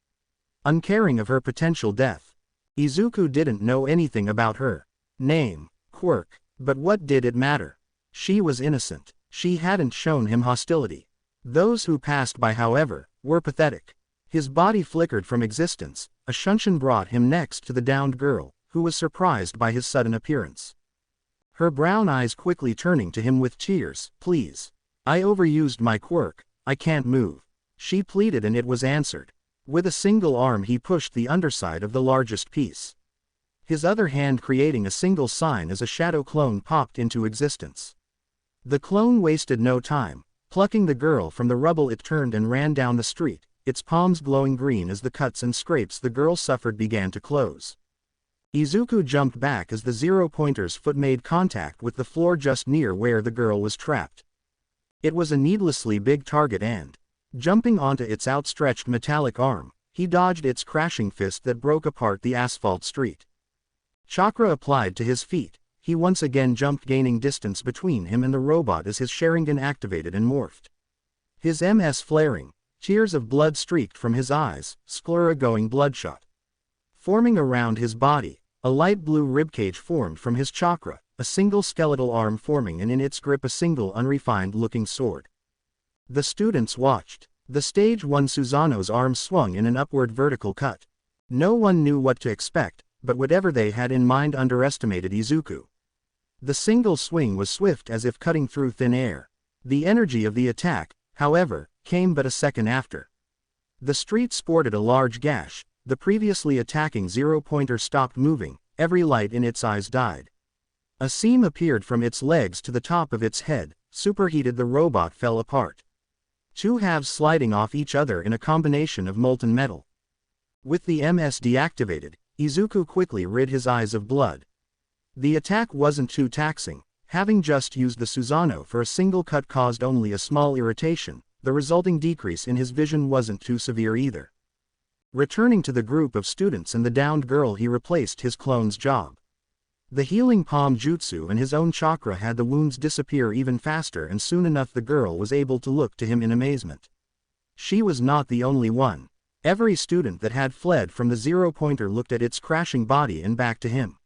Speaker 1: Uncaring of her potential death. Izuku didn't know anything about her name, quirk, but what did it matter? She was innocent. She hadn't shown him hostility. Those who passed by, however, were pathetic. His body flickered from existence. A shunshin brought him next to the downed girl, who was surprised by his sudden appearance. Her brown eyes quickly turning to him with tears. Please. I overused my quirk, I can't move. She pleaded and it was answered. With a single arm he pushed the underside of the largest piece. His other hand creating a single sign as a shadow clone popped into existence. The clone wasted no time. Plucking the girl from the rubble it turned and ran down the street, its palms glowing green as the cuts and scrapes the girl suffered began to close. Izuku jumped back as the zero-pointer's foot made contact with the floor just near where the girl was trapped. It was a needlessly big target and, jumping onto its outstretched metallic arm, he dodged its crashing fist that broke apart the asphalt street. Chakra applied to his feet. He once again jumped, gaining distance between him and the robot as his Sharingan activated and morphed. His MS flaring, tears of blood streaked from his eyes, sclera going bloodshot. Forming around his body, a light blue ribcage formed from his chakra, a single skeletal arm forming and in its grip a single unrefined-looking sword. The students watched. The Stage 1 Susanoo's arm swung in an upward vertical cut. No one knew what to expect, but whatever they had in mind underestimated Izuku. The single swing was swift as if cutting through thin air. The energy of the attack, however, came but a second after. The street sported a large gash. The previously attacking zero-pointer stopped moving, every light in its eyes died. A seam appeared from its legs to the top of its head. Superheated, the robot fell apart. Two halves sliding off each other in a combination of molten metal. With the MS deactivated, Izuku quickly rid his eyes of blood. The attack wasn't too taxing. Having just used the Susanoo for a single cut caused only a small irritation, the resulting decrease in his vision wasn't too severe either. Returning to the group of students and the downed girl, he replaced his clone's job. The healing palm jutsu and his own chakra had the wounds disappear even faster, and soon enough the girl was able to look to him in amazement. She was not the only one. Every student that had fled from the zero-pointer looked at its crashing body and back to him.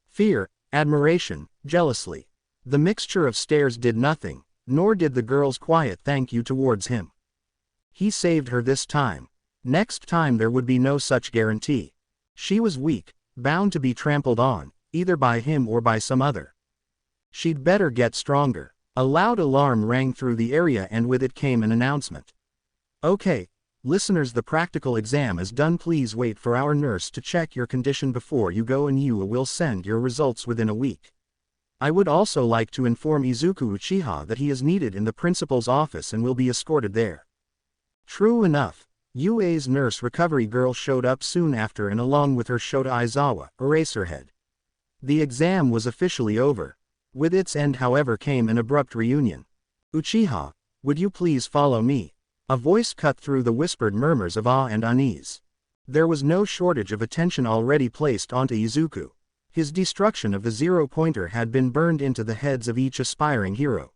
Speaker 1: Fear, admiration, jealousy. The mixture of stares did nothing, nor did the girl's quiet thank you towards him. He saved her this time. Next time there would be no such guarantee. She was weak, bound to be trampled on, either by him or by some other. She'd better get stronger. A loud alarm rang through the area, and with it came an announcement. Okay, listeners, the practical exam is done. Please wait for our nurse to check your condition before you go, and you will send your results within a week. I would also like to inform Izuku Uchiha that he is needed in the principal's office and will be escorted there. True enough, UA's nurse recovery girl showed up soon after, and along with her Shota Aizawa, Eraserhead. The exam was officially over. With its end, however, came an abrupt reunion. Uchiha, would you please follow me? A voice cut through the whispered murmurs of awe and unease. There was no shortage of attention already placed onto Izuku. His destruction of the zero-pointer had been burned into the heads of each aspiring hero.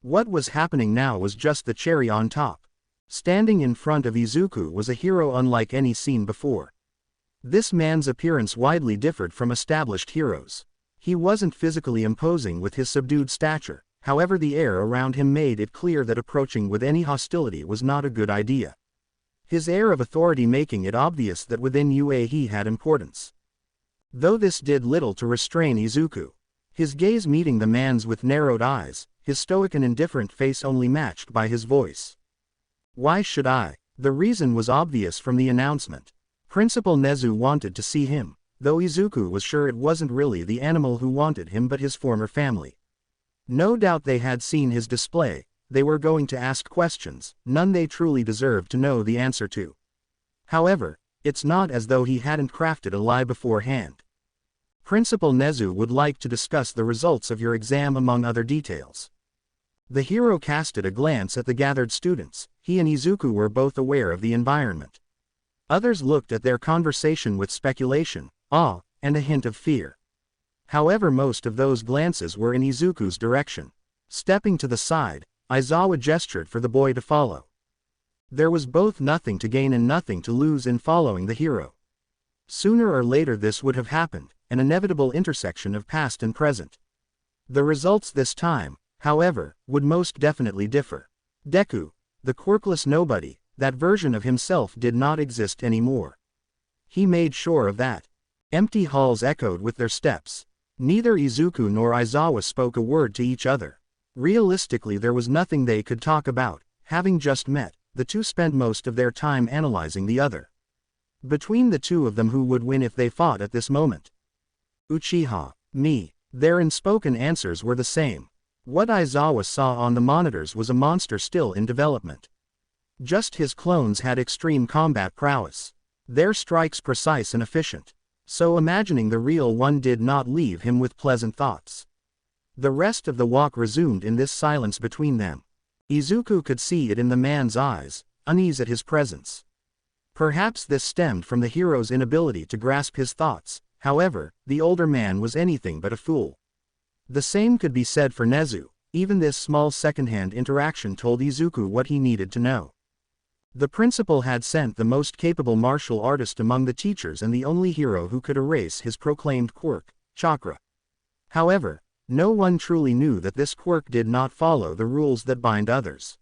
Speaker 1: What was happening now was just the cherry on top. Standing in front of Izuku was a hero unlike any seen before. This man's appearance widely differed from established heroes. He wasn't physically imposing with his subdued stature, however the air around him made it clear that approaching with any hostility was not a good idea. His air of authority making it obvious that within UA he had importance. Though this did little to restrain Izuku. His gaze meeting the man's with narrowed eyes, his stoic and indifferent face only matched by his voice. Why should I? The reason was obvious from the announcement. Principal Nezu wanted to see him, though Izuku was sure it wasn't really the animal who wanted him but his former family. No doubt they had seen his display, they were going to ask questions, none they truly deserved to know the answer to. However, it's not as though he hadn't crafted a lie beforehand. Principal Nezu would like to discuss the results of your exam among other details. The hero casted a glance at the gathered students. He and Izuku were both aware of the environment. Others looked at their conversation with speculation, awe, and a hint of fear. However, most of those glances were in Izuku's direction. Stepping to the side, Aizawa gestured for the boy to follow. There was both nothing to gain and nothing to lose in following the hero. Sooner or later this would have happened, an inevitable intersection of past and present. The results this time, however, would most definitely differ. Deku, the quirkless nobody, that version of himself did not exist anymore. He made sure of that. Empty halls echoed with their steps. Neither Izuku nor Aizawa spoke a word to each other. Realistically, there was nothing they could talk about. Having just met, the two spent most of their time analyzing the other. Between the two of them, who would win if they fought at this moment? Uchiha, me. Their unspoken answers were the same. What Aizawa saw on the monitors was a monster still in development. Just his clones had extreme combat prowess. Their strikes precise and efficient. So imagining the real one did not leave him with pleasant thoughts. The rest of the walk resumed in this silence between them. Izuku could see it in the man's eyes, unease at his presence. Perhaps this stemmed from the hero's inability to grasp his thoughts. However, the older man was anything but a fool. The same could be said for Nezu. Even this small second-hand interaction told Izuku what he needed to know. The principal had sent the most capable martial artist among the teachers and the only hero who could erase his proclaimed quirk, chakra. However, no one truly knew that this quirk did not follow the rules that bind others.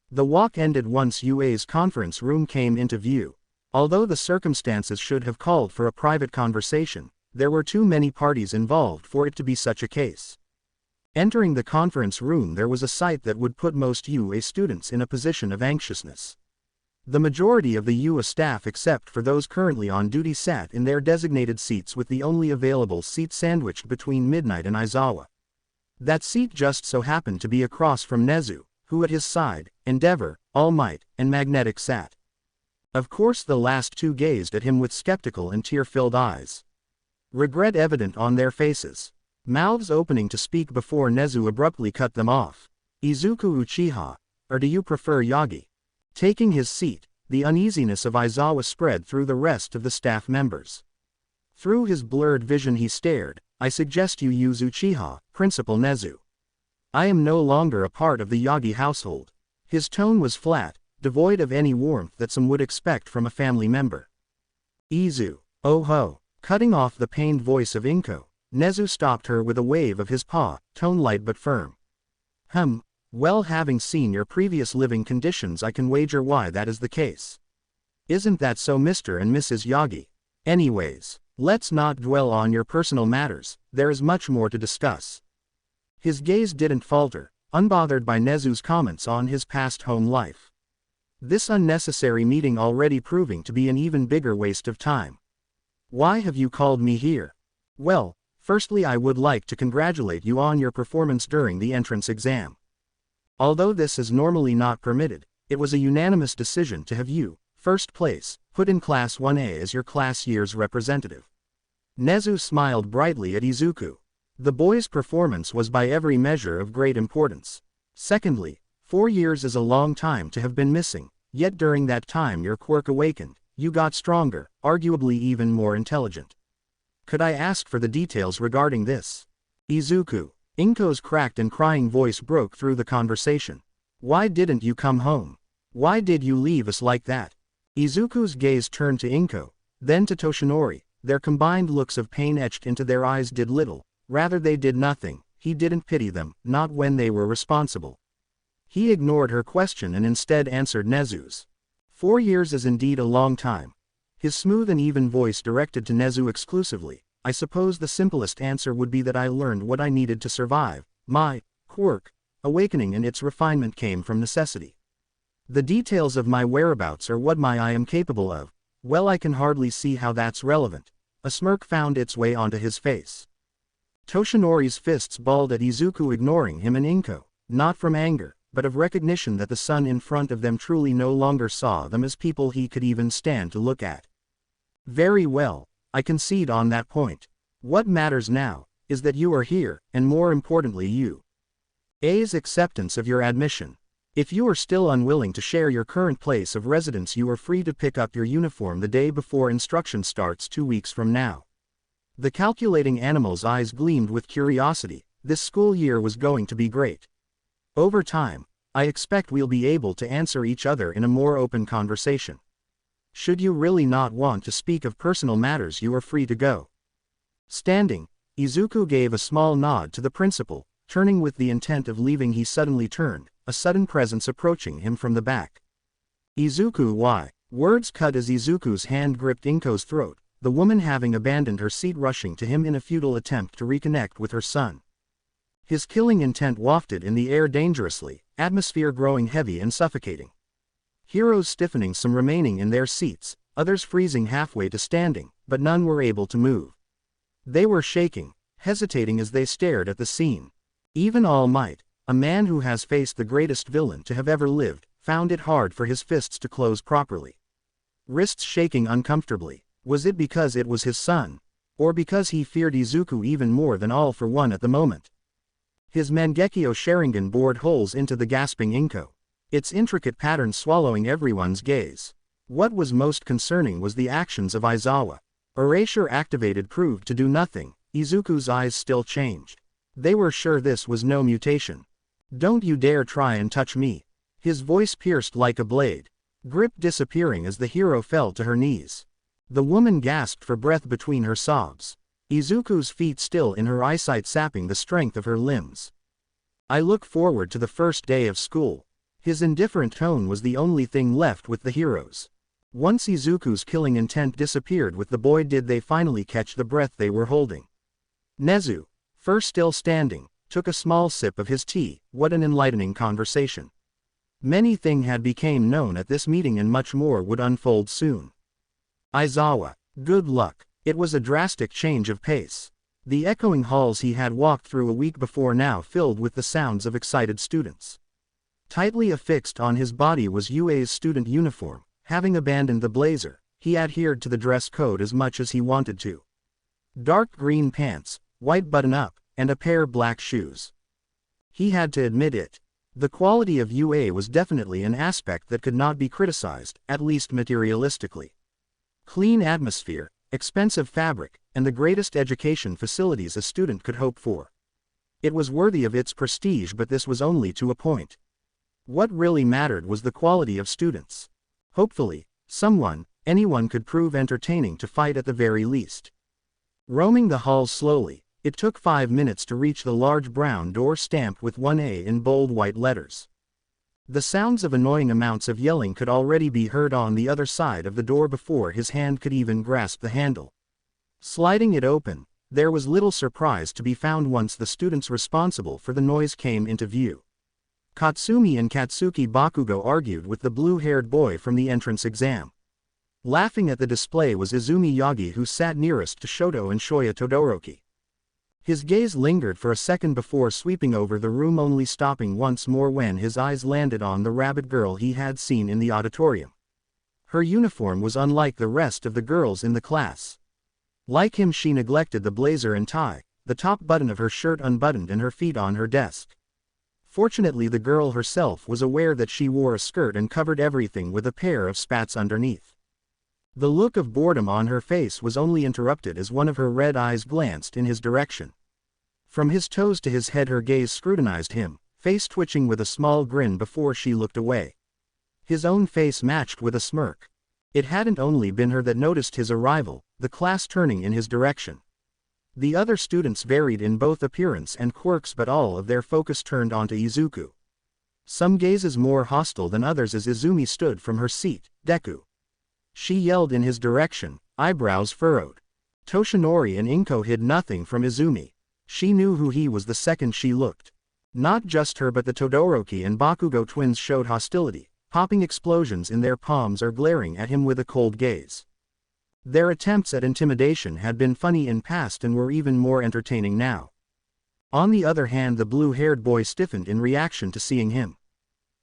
Speaker 1: The walk ended once UA's conference room came into view. Although the circumstances should have called for a private conversation, there were too many parties involved for it to be such a case. Entering the conference room, there was a sight that would put most UA students in a position of anxiousness. The majority of the UA staff, except for those currently on duty, sat in their designated seats with the only available seat sandwiched between Midnight and Aizawa. That seat just so happened to be across from Nezu, who at his side, Endeavor, All Might, and Magnetic sat. Of course the last two gazed at him with skeptical and tear-filled eyes. Regret evident on their faces. Mouths opening to speak before Nezu abruptly cut them off. Izuku Uchiha, or do you prefer Yagi? Taking his seat, the uneasiness of Aizawa spread through the rest of the staff members. Through his blurred vision he stared. I suggest you use Uchiha, Principal Nezu. I am no longer a part of the Yagi household. His tone was flat, devoid of any warmth that some would expect from a family member. Izu. Oh ho. Cutting off the pained voice of Inko, Nezu stopped her with a wave of his paw, tone light but firm. Well, having seen your previous living conditions, I can wager why that is the case. Isn't that so, Mr. and Mrs. Yagi? Anyways, let's not dwell on your personal matters, there is much more to discuss. His gaze didn't falter, unbothered by Nezu's comments on his past home life. This unnecessary meeting already proving to be an even bigger waste of time. Why have you called me here? Well, firstly I would like to congratulate you on your performance during the entrance exam. Although this is normally not permitted, it was a unanimous decision to have you, first place, put in Class 1A as your class year's representative. Nezu smiled brightly at Izuku. The boy's performance was by every measure of great importance. Secondly, 4 years is a long time to have been missing, yet during that time your quirk awakened, you got stronger, arguably even more intelligent. Could I ask for the details regarding this? Izuku. Inko's cracked and crying voice broke through the conversation. Why didn't you come home? Why did you leave us like that? Izuku's gaze turned to Inko, then to Toshinori. Their combined looks of pain etched into their eyes did little, rather they did nothing. He didn't pity them, not when they were responsible. He ignored her question and instead answered Nezu's. 4 years is indeed a long time. His smooth and even voice directed to Nezu exclusively. I suppose the simplest answer would be that I learned what I needed to survive. My quirk awakening and its refinement came from necessity. The details of my whereabouts are what I am capable of. Well, I can hardly see how that's relevant. A smirk found its way onto his face. Toshinori's fists balled at Izuku, ignoring him and Inko, not from anger, but of recognition that the son in front of them truly no longer saw them as people he could even stand to look at. Very well. I concede on that point. What matters now is that you are here, and more importantly A's acceptance of your admission. If you are still unwilling to share your current place of residence, you are free to pick up your uniform the day before instruction starts 2 weeks from now. The calculating animal's eyes gleamed with curiosity. This school year was going to be great. Over time, I expect we'll be able to answer each other in a more open conversation. Should you really not want to speak of personal matters, you are free to go. Standing, Izuku gave a small nod to the principal, turning with the intent of leaving. He suddenly turned, a sudden presence approaching him from the back. Izuku, why? Words cut as Izuku's hand gripped Inko's throat, the woman having abandoned her seat rushing to him in a futile attempt to reconnect with her son. His killing intent wafted in the air dangerously, atmosphere growing heavy and suffocating. Heroes stiffening, some remaining in their seats, others freezing halfway to standing, but none were able to move. They were shaking, hesitating as they stared at the scene. Even All Might, a man who has faced the greatest villain to have ever lived, found it hard for his fists to close properly. Wrists shaking uncomfortably. Was it because it was his son? Or because he feared Izuku even more than All for One at the moment? His Mangekyo Sharingan bored holes into the gasping Inko, its intricate pattern swallowing everyone's gaze. What was most concerning was the actions of Aizawa. Erasure activated proved to do nothing. Izuku's eyes still changed. They were sure this was no mutation. Don't you dare try and touch me. His voice pierced like a blade. Grip disappearing as the hero fell to her knees. The woman gasped for breath between her sobs. Izuku's feet still in her eyesight, sapping the strength of her limbs. I look forward to the first day of school. His indifferent tone was the only thing left with the heroes. Once Izuku's killing intent disappeared with the boy, did they finally catch the breath they were holding. Nezu, first still standing, took a small sip of his tea. What an enlightening conversation. Many things had become known at this meeting and much more would unfold soon. Aizawa, good luck. It was a drastic change of pace. The echoing halls he had walked through a week before now filled with the sounds of excited students. Tightly affixed on his body was Yue's student uniform. Having abandoned the blazer, he adhered to the dress code as much as he wanted to. Dark green pants, white button-up, and a pair of black shoes. He had to admit it. The quality of UA was definitely an aspect that could not be criticized, at least materialistically. Clean atmosphere, expensive fabric, and the greatest education facilities a student could hope for. It was worthy of its prestige, but this was only to a point. What really mattered was the quality of students. Hopefully, anyone could prove entertaining to fight at the very least. Roaming the halls slowly, it took 5 minutes to reach the large brown door stamped with 1A in bold white letters. The sounds of annoying amounts of yelling could already be heard on the other side of the door before his hand could even grasp the handle. Sliding it open, there was little surprise to be found once the students responsible for the noise came into view. Katsumi and Katsuki Bakugo argued with the blue-haired boy from the entrance exam. Laughing at the display was Izumi Yagi, who sat nearest to Shoto and Shoya Todoroki. His gaze lingered for a second before sweeping over the room, only stopping once more when his eyes landed on the rabbit girl he had seen in the auditorium. Her uniform was unlike the rest of the girls in the class. Like him, she neglected the blazer and tie, the top button of her shirt unbuttoned and her feet on her desk. Fortunately, the girl herself was aware that she wore a skirt and covered everything with a pair of spats underneath. The look of boredom on her face was only interrupted as one of her red eyes glanced in his direction. From his toes to his head her gaze scrutinized him, face twitching with a small grin before she looked away. His own face matched with a smirk. It hadn't only been her that noticed his arrival, the class turning in his direction. The other students varied in both appearance and quirks, but all of their focus turned onto Izuku. Some gazes more hostile than others as Izumi stood from her seat. "Deku!" She yelled in his direction, eyebrows furrowed. Toshinori and Inko hid nothing from Izumi. She knew who he was the second she looked. Not just her, but the Todoroki and Bakugo twins showed hostility, popping explosions in their palms or glaring at him with a cold gaze. Their attempts at intimidation had been funny in past and were even more entertaining now. On the other hand, the blue-haired boy stiffened in reaction to seeing him.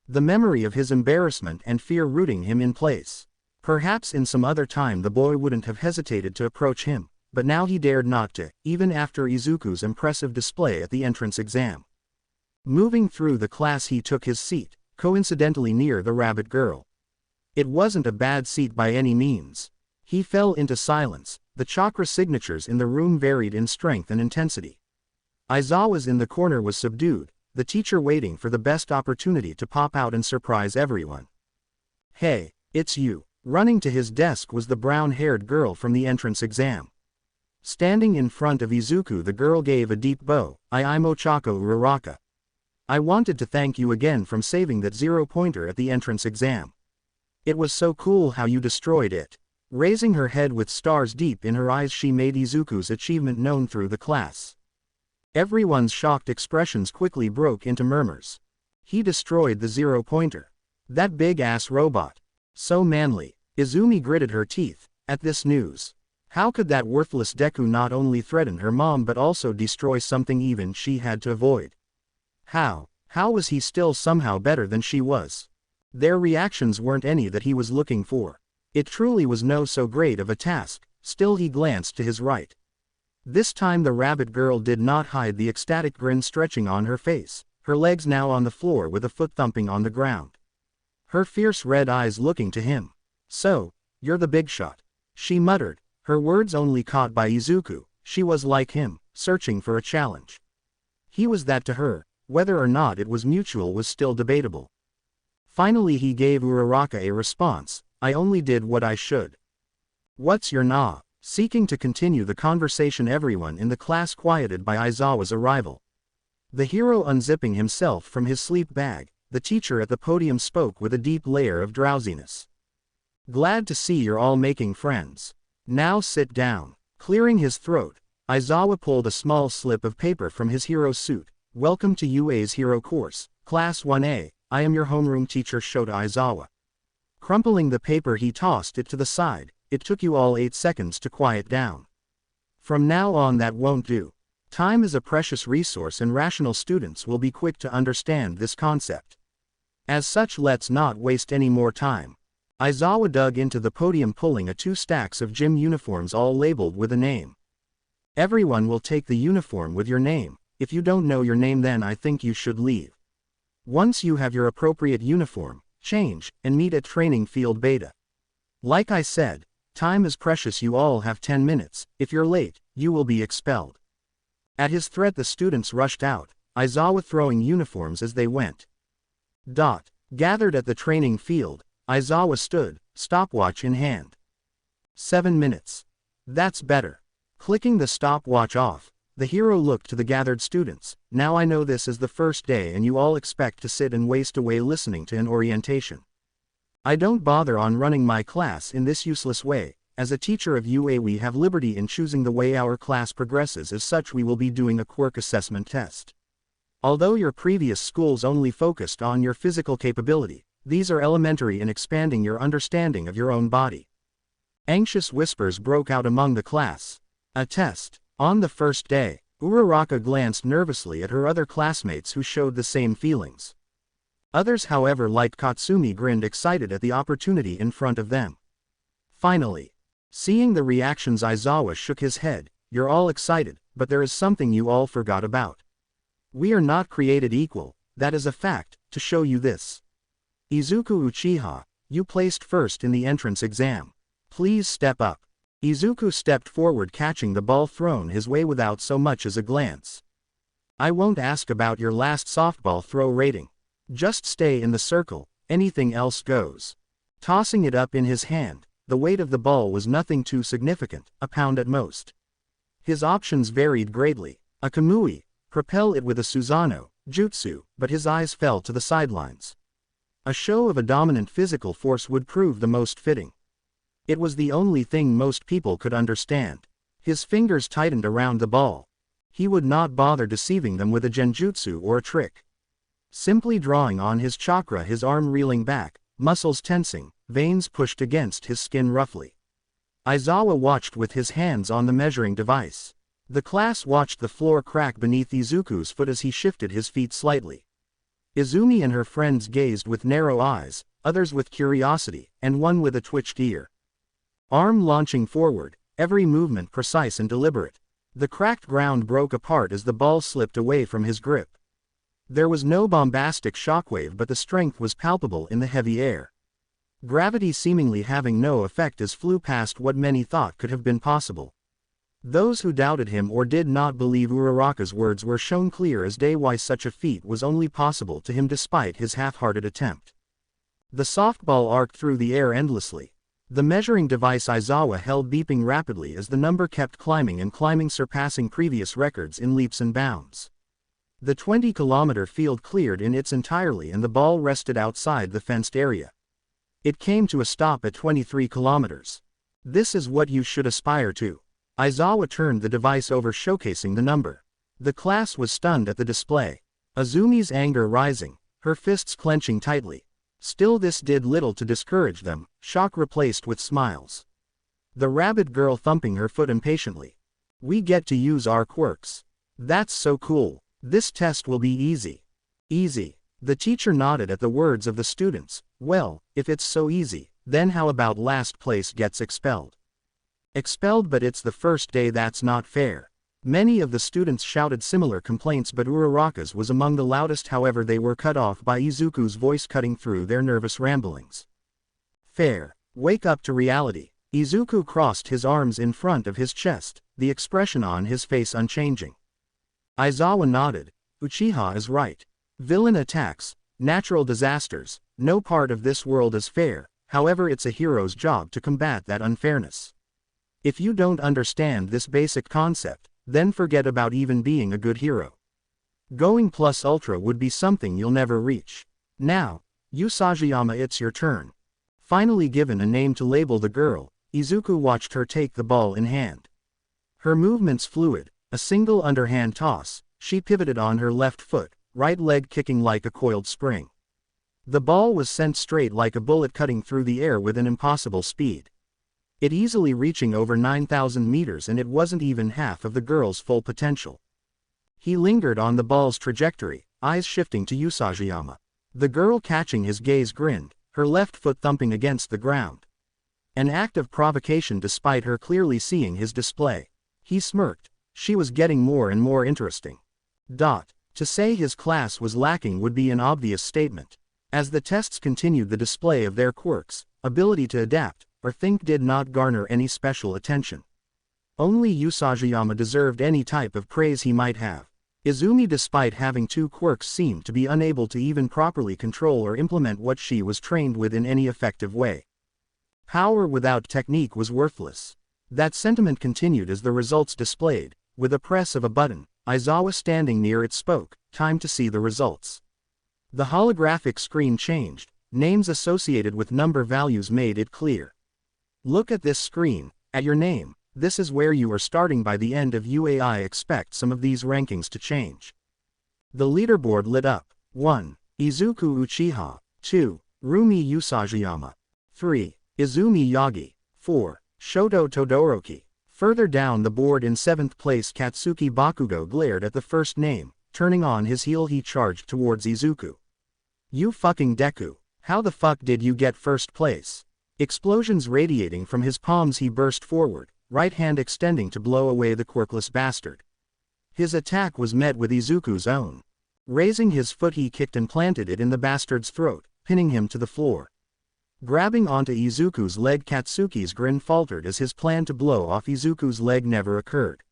Speaker 1: The memory of his embarrassment and fear rooting him in place. Perhaps in some other time the boy wouldn't have hesitated to approach him, but now he dared not to, even after Izuku's impressive display at the entrance exam. Moving through the class, he took his seat, coincidentally near the rabbit girl. It wasn't a bad seat by any means. He fell into silence. The chakra signatures in the room varied in strength and intensity. Aizawa's in the corner was subdued, the teacher waiting for the best opportunity to pop out and surprise everyone. "Hey, it's you." Running to his desk was the brown-haired girl from the entrance exam. Standing in front of Izuku, the girl gave a deep bow. "I'm Ochako Uraraka. I wanted to thank you again for saving that 0-pointer at the entrance exam. It was so cool how you destroyed it." Raising her head with stars deep in her eyes, she made Izuku's achievement known through the class. Everyone's shocked expressions quickly broke into murmurs. "He destroyed the 0-pointer. That big-ass robot. So manly." Izumi gritted her teeth at this news. How could that worthless Deku not only threaten her mom but also destroy something even she had to avoid? How was he still somehow better than she was? Their reactions weren't any that he was looking for. It truly was no so great of a task. Still, he glanced to his right. This time the rabbit girl did not hide the ecstatic grin stretching on her face, her legs now on the floor with a foot thumping on the ground. Her fierce red eyes looking to him. "So, you're the big shot," she muttered, her words only caught by Izuku. She was like him, searching for a challenge. He was that to her. Whether or not it was mutual was still debatable. Finally he gave Uraraka a response. "I only did what I should." "What's your nah?" Seeking to continue the conversation, everyone in the class quieted by Aizawa's arrival. The hero unzipping himself from his sleep bag, the teacher at the podium spoke with a deep layer of drowsiness. "Glad to see you're all making friends. Now sit down." Clearing his throat, Aizawa pulled a small slip of paper from his hero suit. "Welcome to UA's hero course, Class 1A, I am your homeroom teacher Shota Aizawa." Crumpling the paper, he tossed it to the side. "It took you all 8 seconds to quiet down. From now on that won't do. Time is a precious resource and rational students will be quick to understand this concept. As such, let's not waste any more time." Aizawa dug into the podium, pulling 2 stacks of gym uniforms all labeled with a name. "Everyone will take the uniform with your name. If you don't know your name, then I think you should leave." Once you have your appropriate uniform, change, and meet at training field beta. Like I said, time is precious. You all have 10 minutes, if you're late, you will be expelled. At his threat the students rushed out, Aizawa throwing uniforms as they went. Gathered at the training field, Aizawa stood, stopwatch in hand. 7 minutes. That's better. Clicking the stopwatch off, the hero looked to the gathered students. Now I know this is the first day and you all expect to sit and waste away listening to an orientation. I don't bother on running my class in this useless way. As a teacher of UA we have liberty in choosing the way our class progresses. As such we will be doing a quirk assessment test. Although your previous schools only focused on your physical capability, these are elementary in expanding your understanding of your own body. Anxious whispers broke out among the class. A test. On the first day, Uraraka glanced nervously at her other classmates who showed the same feelings. Others however like Katsumi grinned excited at the opportunity in front of them. Finally. Seeing the reactions Aizawa shook his head. You're all excited, but there is something you all forgot about. We are not created equal, that is a fact. To show you this. Izuku Uchiha, you placed first in the entrance exam. Please step up. Izuku stepped forward catching the ball thrown his way without so much as a glance. I won't ask about your last softball throw rating. Just stay in the circle, anything else goes. Tossing it up in his hand, the weight of the ball was nothing too significant, a pound at most. His options varied greatly. A Kamui, propel it with a Susanoo, jutsu, but his eyes fell to the sidelines. A show of a dominant physical force would prove the most fitting. It was the only thing most people could understand. His fingers tightened around the ball. He would not bother deceiving them with a genjutsu or a trick. Simply drawing on his chakra, his arm reeling back, muscles tensing, veins pushed against his skin roughly. Aizawa watched with his hands on the measuring device. The class watched the floor crack beneath Izuku's foot as he shifted his feet slightly. Izumi and her friends gazed with narrow eyes, others with curiosity, and one with a twitched ear. Arm launching forward, every movement precise and deliberate. The cracked ground broke apart as the ball slipped away from his grip. There was no bombastic shockwave but the strength was palpable in the heavy air. Gravity seemingly having no effect as flew past what many thought could have been possible. Those who doubted him or did not believe Uraraka's words were shown clear as day why such a feat was only possible to him despite his half-hearted attempt. The softball arced through the air endlessly. The measuring device Aizawa held beeping rapidly as the number kept climbing and climbing, surpassing previous records in leaps and bounds. The 20-kilometer field cleared in its entirety and the ball rested outside the fenced area. It came to a stop at 23 kilometers. This is what you should aspire to. Aizawa turned the device over showcasing the number. The class was stunned at the display. Izumi's anger rising, her fists clenching tightly. Still this did little to discourage them, shock replaced with smiles. The rabbit girl thumping her foot impatiently. We get to use our quirks. That's so cool. This test will be easy. Easy. The teacher nodded at the words of the students. Well, if it's so easy, then how about last place gets expelled? Expelled, but it's the first day, that's not fair. Many of the students shouted similar complaints but Uraraka's was among the loudest, however they were cut off by Izuku's voice cutting through their nervous ramblings. Fair. Wake up to reality. Izuku crossed his arms in front of his chest, the expression on his face unchanging. Aizawa nodded. Uchiha is right. Villain attacks, natural disasters, no part of this world is fair, however it's a hero's job to combat that unfairness. If you don't understand this basic concept, then forget about even being a good hero. Going plus ultra would be something you'll never reach. Now, Usajiyama, it's your turn. Finally given a name to label the girl, Izuku watched her take the ball in hand. Her movements fluid, a single underhand toss, she pivoted on her left foot, right leg kicking like a coiled spring. The ball was sent straight like a bullet cutting through the air with an impossible speed. It easily reaching over 9,000 meters, and it wasn't even half of the girl's full potential. He lingered on the ball's trajectory, eyes shifting to Usajiyama. The girl catching his gaze grinned, her left foot thumping against the ground. An act of provocation despite her clearly seeing his display. He smirked. She was getting more and more interesting. To To say his class was lacking would be an obvious statement. As the tests continued, the display of their quirks, ability to adapt, or think did not garner any special attention. Only Usajiyama deserved any type of praise he might have. Izumi, despite having 2 quirks, seemed to be unable to even properly control or implement what she was trained with in any effective way. Power without technique was worthless. That sentiment continued as the results displayed. With a press of a button, Aizawa standing near it spoke, "Time to see the results." The holographic screen changed. Names associated with number values made it clear. "Look at this screen, at your name. This is where you are starting. By the end of UAI, expect some of these rankings to change." The leaderboard lit up. 1. Izuku Uchiha. 2. Roomie Usajiyama. 3. Izumi Yagi. 4. Shoto Todoroki. Further down the board in 7th place, Katsuki Bakugo glared at the first name. Turning on his heel, he charged towards Izuku. "You fucking Deku. How the fuck did you get first place?" Explosions radiating from his palms, he burst forward, right hand extending to blow away the quirkless bastard. His attack was met with Izuku's own. Raising his foot, he kicked and planted it in the bastard's throat, pinning him to the floor. Grabbing onto Izuku's leg, Katsuki's grin faltered as his plan to blow off Izuku's leg never occurred.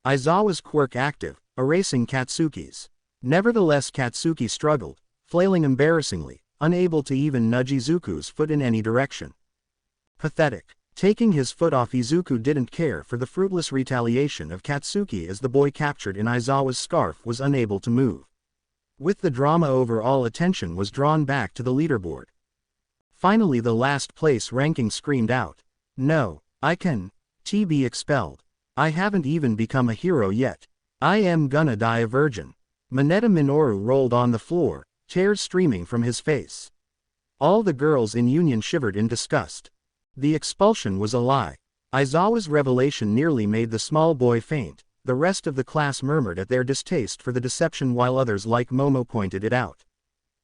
Speaker 1: Aizawa's quirk active, erasing Katsuki's. Nevertheless, Katsuki struggled, flailing embarrassingly, unable to even nudge Izuku's foot in any direction. Pathetic. Taking his foot off, Izuku didn't care for the fruitless retaliation of Katsuki as the boy captured in Aizawa's scarf was unable to move. With the drama over, all attention was drawn back to the leaderboard. Finally, the last place ranking screamed out, "No, I can be expelled. I haven't even become a hero yet. I am gonna die a virgin." Mineta Minoru rolled on the floor, tears streaming from his face. All the girls in Union shivered in disgust. The expulsion was a lie. Aizawa's revelation nearly made the small boy faint. The rest of the class murmured at their distaste for the deception, while others like Momo pointed it out.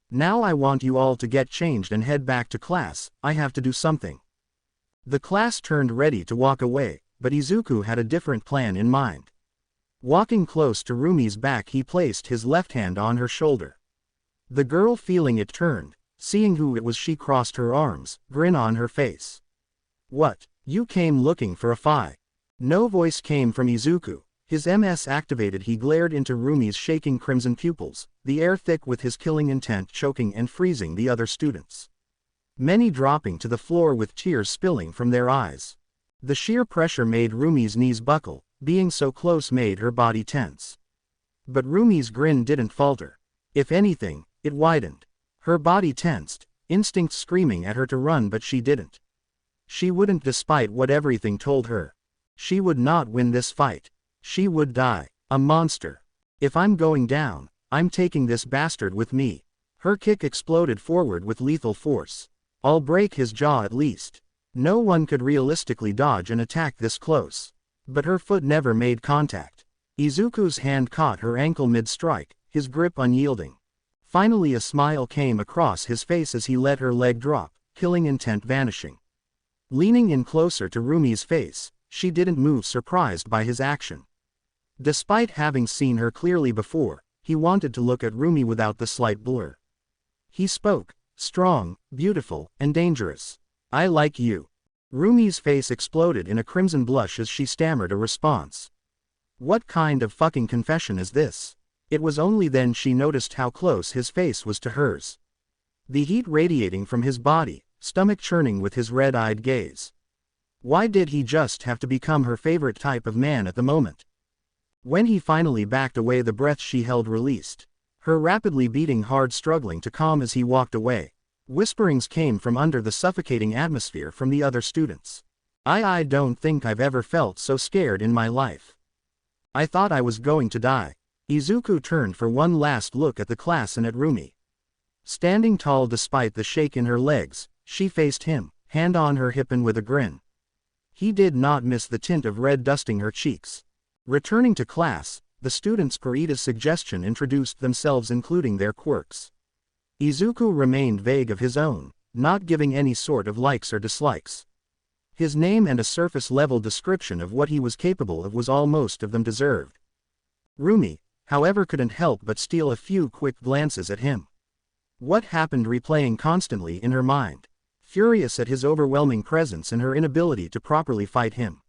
Speaker 1: "Now I want you all to get changed and head back to class. I have to do something." The class turned ready to walk away, but Izuku had a different plan in mind. Walking close to Rumi's back, he placed his left hand on her shoulder. The girl, feeling it, turned. Seeing who it was, she crossed her arms, grin on her face. "What? You came looking for a fight?" No voice came from Izuku. His MS activated, he glared into Rumi's shaking crimson pupils, the air thick with his killing intent, choking and freezing the other students. Many dropping to the floor with tears spilling from their eyes. The sheer pressure made Rumi's knees buckle, being so close made her body tense. But Rumi's grin didn't falter. If anything, it widened. Her body tensed, instinct screaming at her to run, but she didn't. She wouldn't, despite what everything told her. She would not win this fight. She would die. A monster. "If I'm going down, I'm taking this bastard with me." Her kick exploded forward with lethal force. "I'll break his jaw at least." No one could realistically dodge an attack this close. But her foot never made contact. Izuku's hand caught her ankle mid-strike, his grip unyielding. Finally, a smile came across his face as he let her leg drop, killing intent vanishing. Leaning in closer to Rumi's face, she didn't move, surprised by his action. Despite having seen her clearly before, he wanted to look at Roomie without the slight blur. He spoke, strong, beautiful, and dangerous. "I like you." Roomie's face exploded in a crimson blush as she stammered a response. What kind of fucking confession is this? It was only then she noticed how close his face was to hers. The heat radiating from his body, stomach churning with his red-eyed gaze. Why did he just have to become her favorite type of man at the moment? When he finally backed away, the breath she held released. Her rapidly beating heart struggling to calm as he walked away. Whisperings came from under the suffocating atmosphere from the other students. I don't think I've ever felt so scared in my life. I thought I was going to die." Izuku turned for one last look at the class and at Roomie. Standing tall despite the shake in her legs, she faced him, hand on her hip and with a grin. He did not miss the tint of red dusting her cheeks. Returning to class, the students per Ida's suggestion introduced themselves, including their quirks. Izuku remained vague of his own, not giving any sort of likes or dislikes. His name and a surface-level description of what he was capable of was all most of them deserved. Roomie, however couldn't help but steal a few quick glances at him. What happened replaying constantly in her mind. Furious at his overwhelming presence and her inability to properly fight him.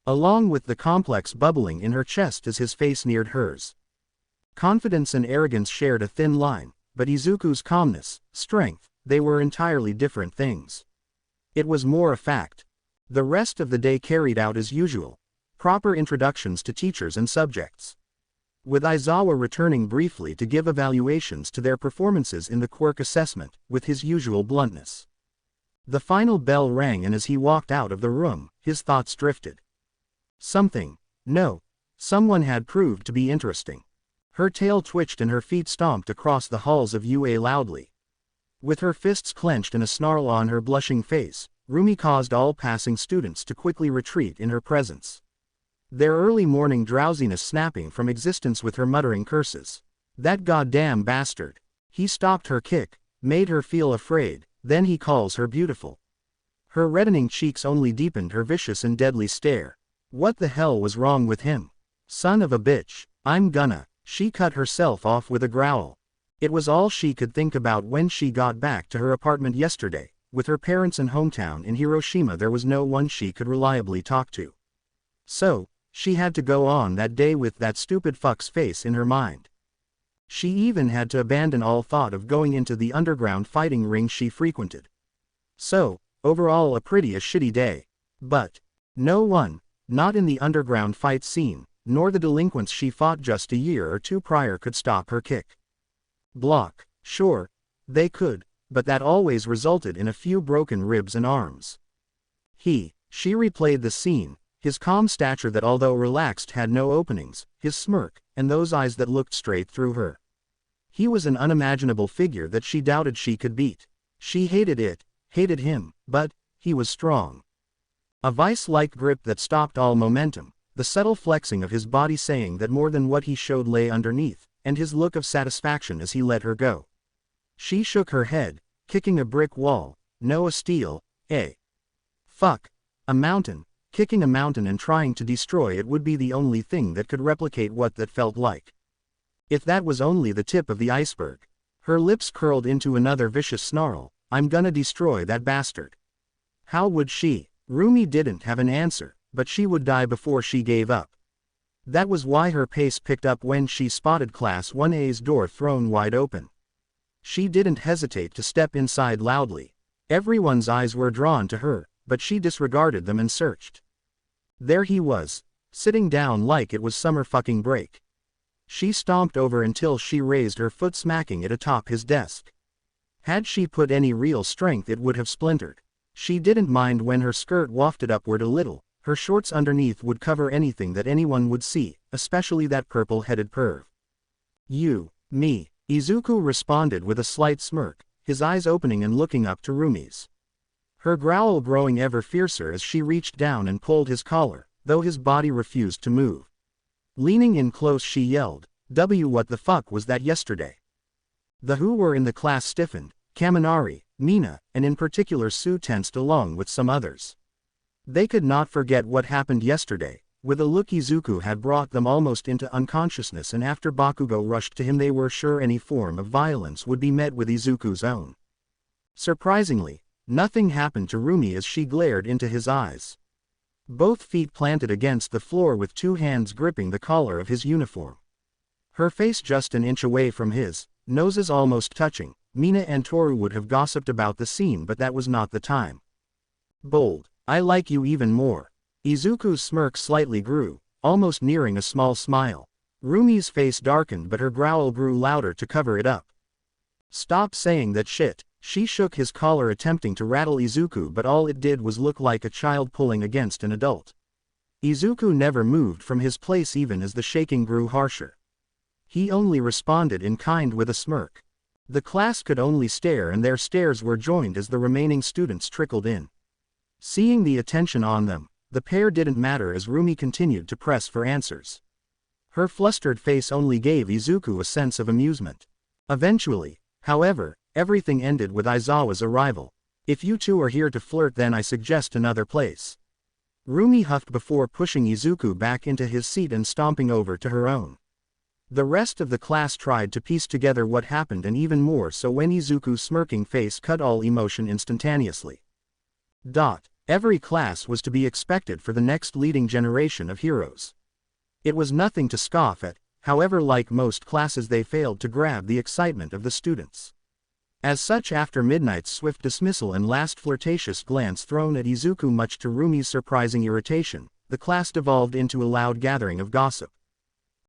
Speaker 1: Along with the complex bubbling in her chest as his face neared hers. Confidence and arrogance shared a thin line, but Izuku's calmness, strength, they were entirely different things. It was more a fact. The rest of the day carried out as usual. Proper introductions to teachers and subjects. With Aizawa returning briefly to give evaluations to their performances in the quirk assessment, with his usual bluntness. The final bell rang, and as he walked out of the room, his thoughts drifted. Someone had proved to be interesting. Her tail twitched and her feet stomped across the halls of UA loudly. With her fists clenched and a snarl on her blushing face, Roomie caused all passing students to quickly retreat in her presence. Their early morning drowsiness snapping from existence with her muttering curses. That goddamn bastard. He stopped her kick, made her feel afraid, then he calls her beautiful. Her reddening cheeks only deepened her vicious and deadly stare. What the hell was wrong with him? Son of a bitch, I'm gonna. She cut herself off with a growl. It was all she could think about when she got back to her apartment yesterday. With her parents and hometown in Hiroshima, there was no one she could reliably talk to. So, she had to go on that day with that stupid fuck's face in her mind. She even had to abandon all thought of going into the underground fighting ring she frequented. So, overall a pretty shitty day. But, no one, not in the underground fight scene, nor the delinquents she fought just a year or two prior could stop her kick. Block, sure, they could, but that always resulted in a few broken ribs and arms. She replayed the scene, his calm stature that although relaxed had no openings, his smirk, and those eyes that looked straight through her. He was an unimaginable figure that she doubted she could beat. She hated him, but he was strong. A vice-like grip that stopped all momentum, the subtle flexing of his body saying that more than what he showed lay underneath, and his look of satisfaction as he let her go. She shook her head, kicking a brick wall, no a steel, a mountain. Kicking a mountain and trying to destroy it would be the only thing that could replicate what that felt like. If that was only the tip of the iceberg. Her lips curled into another vicious snarl. I'm gonna destroy that bastard. How would she? Roomie didn't have an answer, but she would die before she gave up. That was why her pace picked up when she spotted Class 1A's door thrown wide open. She didn't hesitate to step inside loudly. Everyone's eyes were drawn to her, but she disregarded them and searched. There he was, sitting down like it was summer fucking break. She stomped over until she raised her foot, smacking it atop his desk. Had she put any real strength, it would have splintered. She didn't mind when her skirt wafted upward a little. Her shorts underneath would cover anything that anyone would see, especially that purple-headed perv. Me. Izuku responded with a slight smirk, his eyes opening and looking up to Roomie's. Her growl growing ever fiercer as she reached down and pulled his collar, though his body refused to move. Leaning in close, she yelled, what the fuck was that yesterday? The who were in the class stiffened, Kaminari, Mina, and in particular Sue tensed along with some others. They could not forget what happened yesterday. With a look, Izuku had brought them almost into unconsciousness, and after Bakugo rushed to him they were sure any form of violence would be met with Izuku's own. Surprisingly, nothing happened to Roomie as she glared into his eyes. Both feet planted against the floor with two hands gripping the collar of his uniform. Her face just an inch away from his, noses almost touching. Mina and Toru would have gossiped about the scene, but that was not the time. Bold, I like you even more. Izuku's smirk slightly grew, almost nearing a small smile. Roomie's face darkened, but her growl grew louder to cover it up. Stop saying that shit. She shook his collar, attempting to rattle Izuku, but all it did was look like a child pulling against an adult. Izuku never moved from his place even as the shaking grew harsher. He only responded in kind with a smirk. The class could only stare, and their stares were joined as the remaining students trickled in. Seeing the attention on them, the pair didn't matter as Roomie continued to press for answers. Her flustered face only gave Izuku a sense of amusement. Eventually, however, everything ended with Aizawa's arrival. If you two are here to flirt, then I suggest another place. Roomie huffed before pushing Izuku back into his seat and stomping over to her own. The rest of the class tried to piece together what happened, and even more so when Izuku's smirking face cut all emotion instantaneously. Every class was to be expected for the next leading generation of heroes. It was nothing to scoff at, however, like most classes they failed to grab the excitement of the students. As such, after Midnight's swift dismissal and last flirtatious glance thrown at Izuku, much to Roomie's surprising irritation, the class devolved into a loud gathering of gossip.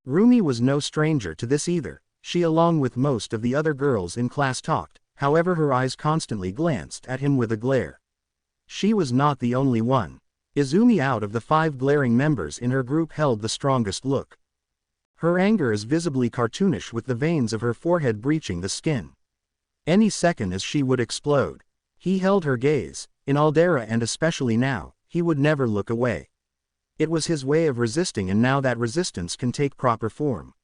Speaker 1: Roomie was no stranger to this either. She, along with most of the other girls in class, talked, however her eyes constantly glanced at him with a glare. She was not the only one. Izumi, out of the 5 glaring members in her group, held the strongest look. Her anger is visibly cartoonish, with the veins of her forehead breaching the skin. Any second as she would explode. He held her gaze. In Aldera, and especially now, he would never look away. It was his way of resisting, and now that resistance can take proper form.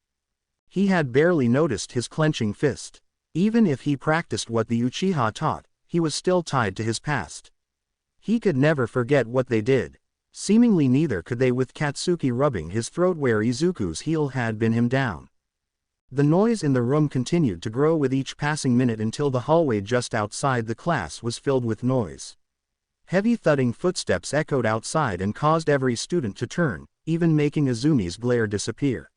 Speaker 1: He had barely noticed his clenching fist. Even if he practiced what the Uchiha taught, he was still tied to his past. He could never forget what they did. Seemingly neither could they with Katsuki rubbing his throat where Izuku's heel had been him down. The noise in the room continued to grow with each passing minute until the hallway just outside the class was filled with noise. Heavy thudding footsteps echoed outside and caused every student to turn, even making Izumi's glare disappear.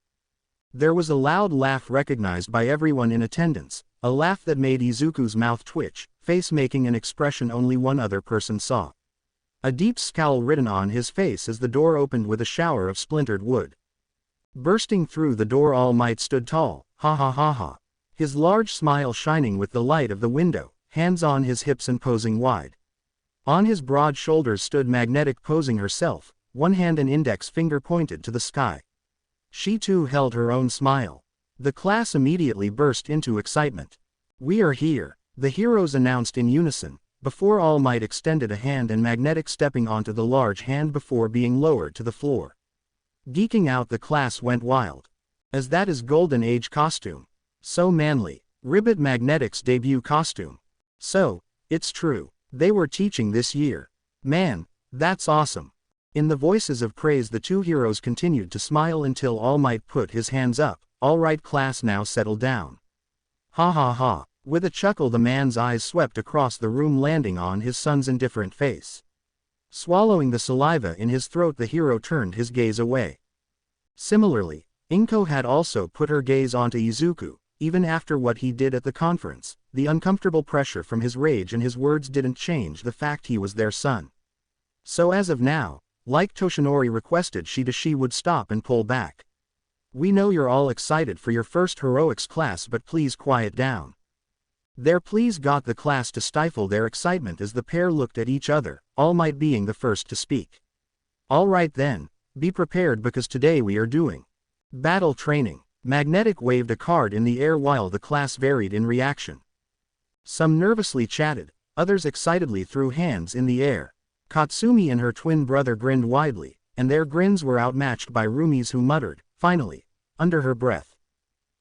Speaker 1: There was a loud laugh recognized by everyone in attendance, a laugh that made Izuku's mouth twitch, face making an expression only one other person saw. A deep scowl written on his face as the door opened with a shower of splintered wood. Bursting through the door, All Might stood tall, ha ha ha ha, his large smile shining with the light of the window, hands on his hips and posing wide. On his broad shoulders stood Magnetic, posing herself, one hand and index finger pointed to the sky. She too held her own smile. The class immediately burst into excitement. "We are here," the heroes announced in unison, before All Might extended a hand and Magnetic stepping onto the large hand before being lowered to the floor. Geeking out, the class went wild. As that is Golden Age costume. So manly. Ribbit, Magnetic's debut costume. So, it's true. They were teaching this year. Man, that's awesome. In the voices of praise, the two heroes continued to smile until All Might put his hands up. "All right class, now settle down." Ha ha ha. With a chuckle, the man's eyes swept across the room, landing on his son's indifferent face. Swallowing the saliva in his throat, the hero turned his gaze away. Similarly, Inko had also put her gaze onto Izuku. Even after what he did at the conference, the uncomfortable pressure from his rage and his words didn't change the fact he was their son. So as of now, like Toshinori requested, she would stop and pull back. "We know you're all excited for your first heroics class, but please quiet down." Their pleas got the class to stifle their excitement as the pair looked at each other, All Might being the first to speak. "All right then, be prepared, because today we are doing battle training." Magnetic waved a card in the air while the class varied in reaction. Some nervously chatted, others excitedly threw hands in the air. Katsumi and her twin brother grinned widely, and their grins were outmatched by Roomie's, who muttered, finally, under her breath.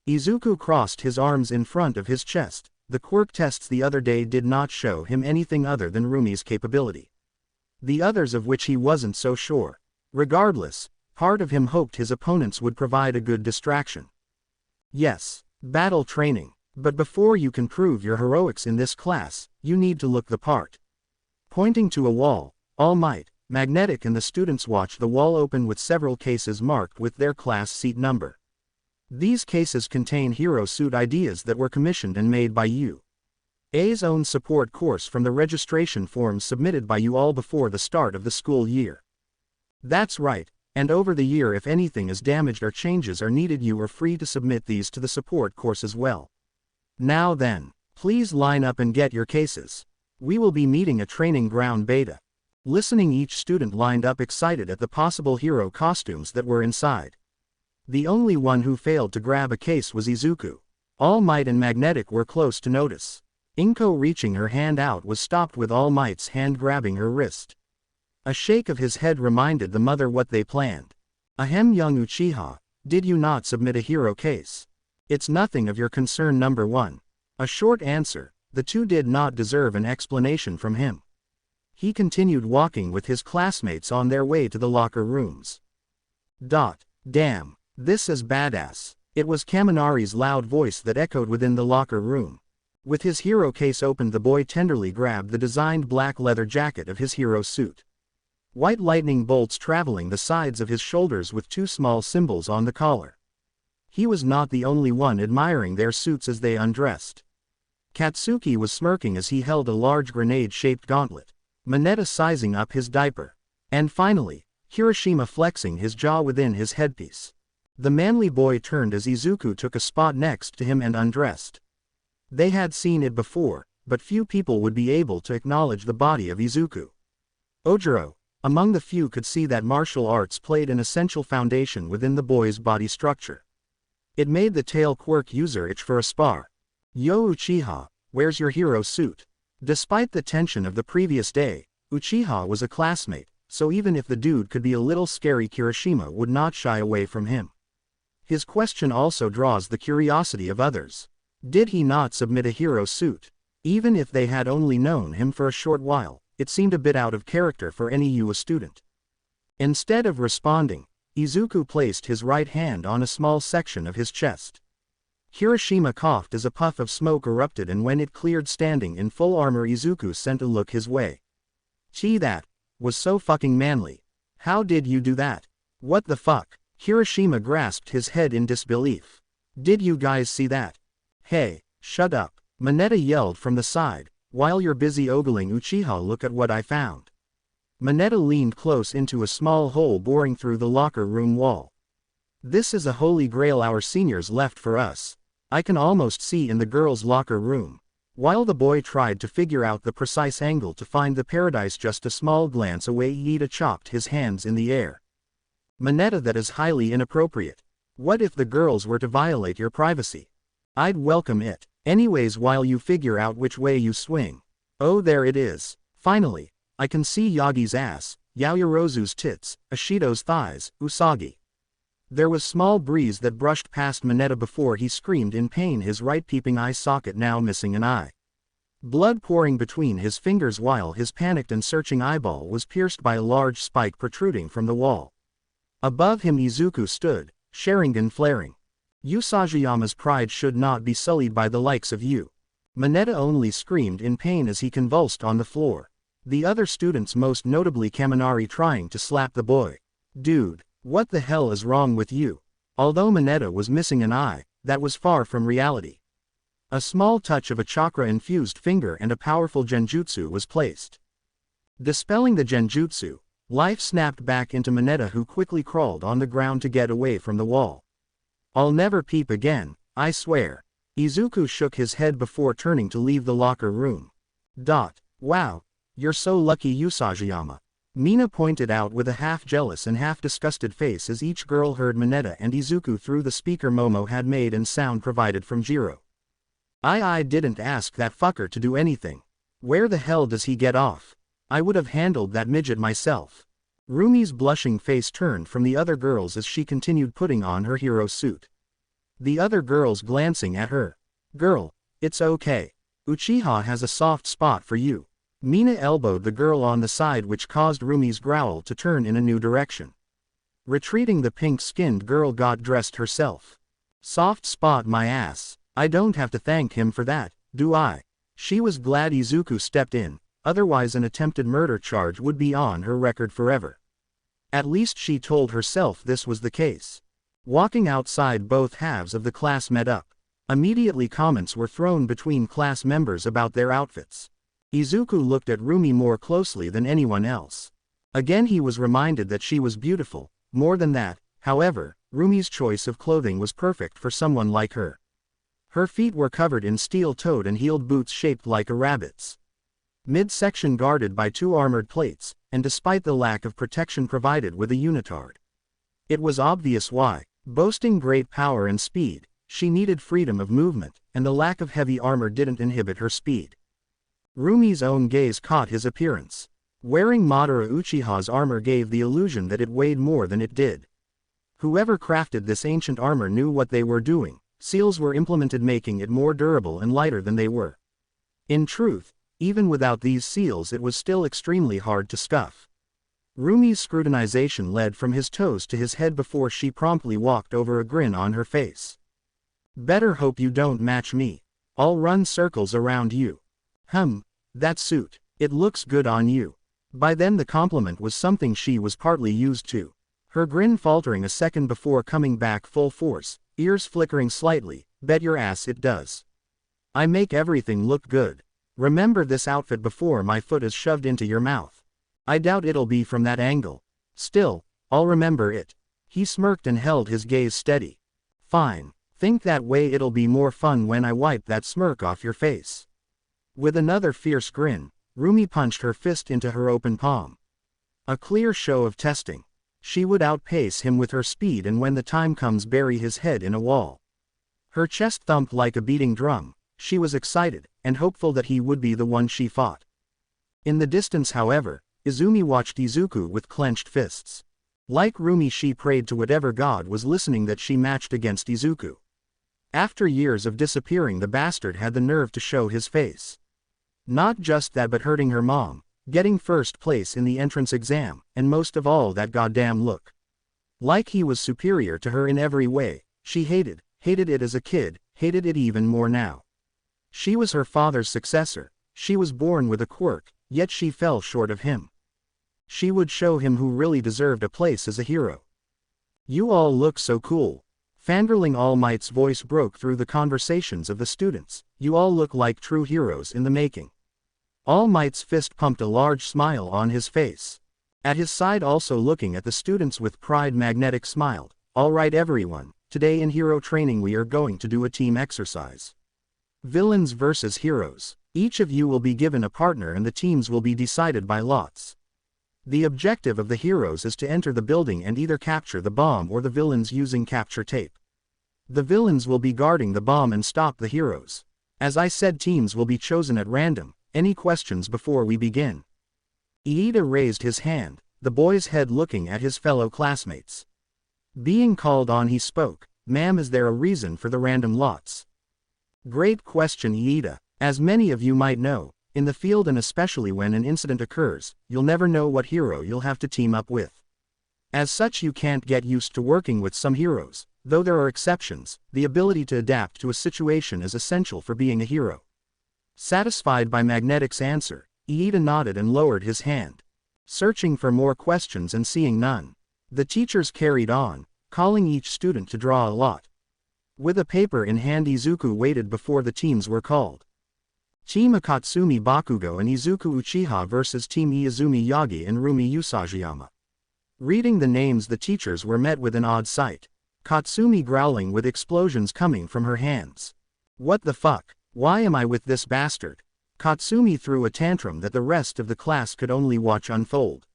Speaker 1: Izuku crossed his arms in front of his chest. The quirk tests the other day did not show him anything other than Roomie's capability. The others of which he wasn't so sure. Regardless, part of him hoped his opponents would provide a good distraction. Yes, battle training. But before you can prove your heroics in this class, you need to look the part. Pointing to a wall, All Might, Magnetic and the students watched the wall open with several cases marked with their class seat number. These cases contain hero suit ideas that were commissioned and made by UA's own support course from the registration forms submitted by you all before the start of the school year. That's right. And over the year, if anything is damaged or changes are needed, you are free to submit these to the support course as well. Now then, please line up and get your cases. We will be meeting a training ground beta. Listening, each student lined up excited at the possible hero costumes that were inside. The only one who failed to grab a case was Izuku. All Might and Magnetic were close to notice. Inko, reaching her hand out, was stopped with All Might's hand grabbing her wrist. A shake of his head reminded the mother what they planned. "Ahem, young Uchiha, did you not submit a hero case? It's nothing of your concern, number one." A short answer. The two did not deserve an explanation from him. He continued walking with his classmates on their way to the locker rooms. Damn, this is badass. It was Kaminari's loud voice that echoed within the locker room. With his hero case opened, the boy tenderly grabbed the designed black leather jacket of his hero suit. White lightning bolts traveling the sides of his shoulders with two small symbols on the collar. He was not the only one admiring their suits as they undressed. Katsuki was smirking as he held a large grenade-shaped gauntlet, Mineta sizing up his diaper, and finally, Hiroshima flexing his jaw within his headpiece. The manly boy turned as Izuku took a spot next to him and undressed. They had seen it before, but few people would be able to acknowledge the body of Izuku. Ojiro, among the few, could see that martial arts played an essential foundation within the boy's body structure. It made the tail quirk user itch for a spar. Yo Uchiha, where's your hero suit? Despite the tension of the previous day, Uchiha was a classmate, so even if the dude could be a little scary, Kirishima would not shy away from him. His question also draws the curiosity of others. Did he not submit a hero suit? Even if they had only known him for a short while, it seemed a bit out of character for any UA student. Instead of responding, Izuku placed his right hand on a small section of his chest. Hiroshima coughed as a puff of smoke erupted, and when it cleared, standing in full armor, Izuku sent a look his way. Gee, that was so fucking manly. How did you do that? What the fuck? Hiroshima grasped his head in disbelief. Did you guys see that? Hey, shut up, Mineta yelled from the side. While you're busy ogling Uchiha, look at what I found. Mineta leaned close into a small hole boring through the locker room wall. This is a holy grail our seniors left for us. I can almost see in the girls' locker room. While the boy tried to figure out the precise angle to find the paradise just a small glance away, Ida chopped his hands in the air. Mineta, that is highly inappropriate. What if the girls were to violate your privacy? I'd welcome it. Anyways, while you figure out which way you swing. Oh, there it is. Finally, I can see Yagi's ass, Yaoyorozu's tits, Ashido's thighs, Usagi. There was small breeze that brushed past Mineta before he screamed in pain, his right peeping eye socket now missing an eye. Blood pouring between his fingers while his panicked and searching eyeball was pierced by a large spike protruding from the wall. Above him Izuku stood, Sharingan flaring. Usagiyama's pride should not be sullied by the likes of you. Mineta only screamed in pain as he convulsed on the floor. The other students, most notably Kaminari, trying to slap the boy. Dude, what the hell is wrong with you? Although Mineta was missing an eye, that was far from reality. A small touch of a chakra-infused finger and a powerful genjutsu was placed. Dispelling the genjutsu, life snapped back into Mineta, who quickly crawled on the ground to get away from the wall. I'll never peep again, I swear. Izuku shook his head before turning to leave the locker room. Wow, you're so lucky, Usagiyama. Mina pointed out with a half-jealous and half-disgusted face as each girl heard Mineta and Izuku through the speaker Momo had made and sound provided from Jiro. I didn't ask that fucker to do anything. Where the hell does he get off? I would have handled that midget myself. Roomie's blushing face turned from the other girls as she continued putting on her hero suit. The other girls glancing at her. Girl, it's okay. Uchiha has a soft spot for you. Mina elbowed the girl on the side, which caused Roomie's growl to turn in a new direction. Retreating, the pink-skinned girl got dressed herself. Soft spot my ass. I don't have to thank him for that, do I? She was glad Izuku stepped in, otherwise an attempted murder charge would be on her record forever. At least she told herself this was the case. Walking outside, both halves of the class met up. Immediately comments were thrown between class members about their outfits. Izuku looked at Roomie more closely than anyone else. Again he was reminded that she was beautiful. More than that, however, Roomie's choice of clothing was perfect for someone like her. Her feet were covered in steel-toed and heeled boots shaped like a rabbit's. Midsection guarded by two armored plates, and despite the lack of protection provided with a unitard. It was obvious why. Boasting great power and speed, she needed freedom of movement, and the lack of heavy armor didn't inhibit her speed. Roomie's own gaze caught his appearance. Wearing Madara Uchiha's armor gave the illusion that it weighed more than it did. Whoever crafted this ancient armor knew what they were doing. Seals were implemented making it more durable and lighter than they were. In truth, even without these seals it was still extremely hard to scuff. Roomie's scrutinization led from his toes to his head before she promptly walked over, a grin on her face. Better hope you don't match me. I'll run circles around you. That suit. It looks good on you. By then the compliment was something she was partly used to. Her grin faltering a second before coming back full force, ears flickering slightly. Bet your ass it does. I make everything look good. Remember this outfit before my foot is shoved into your mouth. I doubt it'll be from that angle. Still, I'll remember it. He smirked and held his gaze steady. Fine. Think that way it'll be more fun when I wipe that smirk off your face. With another fierce grin, Roomie punched her fist into her open palm. A clear show of testing. She would outpace him with her speed and when the time comes bury his head in a wall. Her chest thumped like a beating drum. She was excited, and hopeful that he would be the one she fought. In the distance however, Izumi watched Izuku with clenched fists. Like Roomie she prayed to whatever god was listening that she matched against Izuku. After years of disappearing the bastard had the nerve to show his face. Not just that but hurting her mom, getting first place in the entrance exam, and most of all that goddamn look. Like he was superior to her in every way, she hated it as a kid, hated it even more now. She was her father's successor, she was born with a quirk, yet she fell short of him. She would show him who really deserved a place as a hero. You all look so cool. Fangirling All Might's voice broke through the conversations of the students. You all look like true heroes in the making. All Might's fist pumped a large smile on his face. At his side also looking at the students with pride Magnetic smiled. All right everyone, today in hero training we are going to do a team exercise. Villains versus heroes. Each of you will be given a partner and the teams will be decided by lots. The objective of the heroes is to enter the building and either capture the bomb or the villains using capture tape. The villains will be guarding the bomb and stop the heroes. As I said, teams will be chosen at random. Any questions before we begin? Iida raised his hand, the boy's head looking at his fellow classmates. Being called on he spoke. Ma'am, is there a reason for the random lots? Great question, Iida. As many of you might know, in the field and especially when an incident occurs, you'll never know what hero you'll have to team up with. As such you can't get used to working with some heroes, though there are exceptions. The ability to adapt to a situation is essential for being a hero. Satisfied by Magnetic's answer, Iida nodded and lowered his hand. Searching for more questions and seeing none, the teachers carried on, calling each student to draw a lot. With a paper in hand Izuku waited before the teams were called. Team Akatsumi Bakugo and Izuku Uchiha vs Team Izumi Yagi and Roomie Usajiyama. Reading the names the teachers were met with an odd sight. Katsumi growling with explosions coming from her hands. What the fuck? Why am I with this bastard? Katsumi threw a tantrum that the rest of the class could only watch unfold.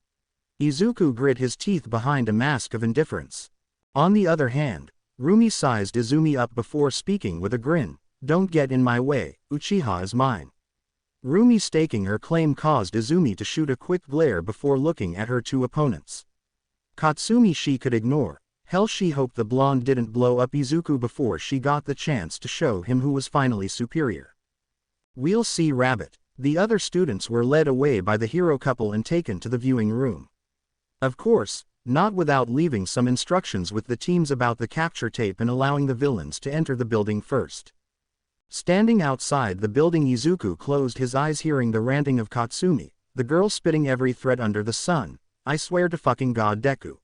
Speaker 1: Izuku grit his teeth behind a mask of indifference. On the other hand, Roomie sized Izumi up before speaking with a grin. Don't get in my way, Uchiha is mine. Roomie staking her claim caused Izumi to shoot a quick glare before looking at her two opponents. Katsumi she could ignore. Hell, she hoped the blonde didn't blow up Izuku before she got the chance to show him who was finally superior. We'll see rabbit. The other students were led away by the hero couple and taken to the viewing room. Of course, not without leaving some instructions with the teams about the capture tape and allowing the villains to enter the building first. Standing outside the building, Izuku closed his eyes hearing the ranting of Katsumi, the girl spitting every threat under the sun. I swear to fucking God, Deku.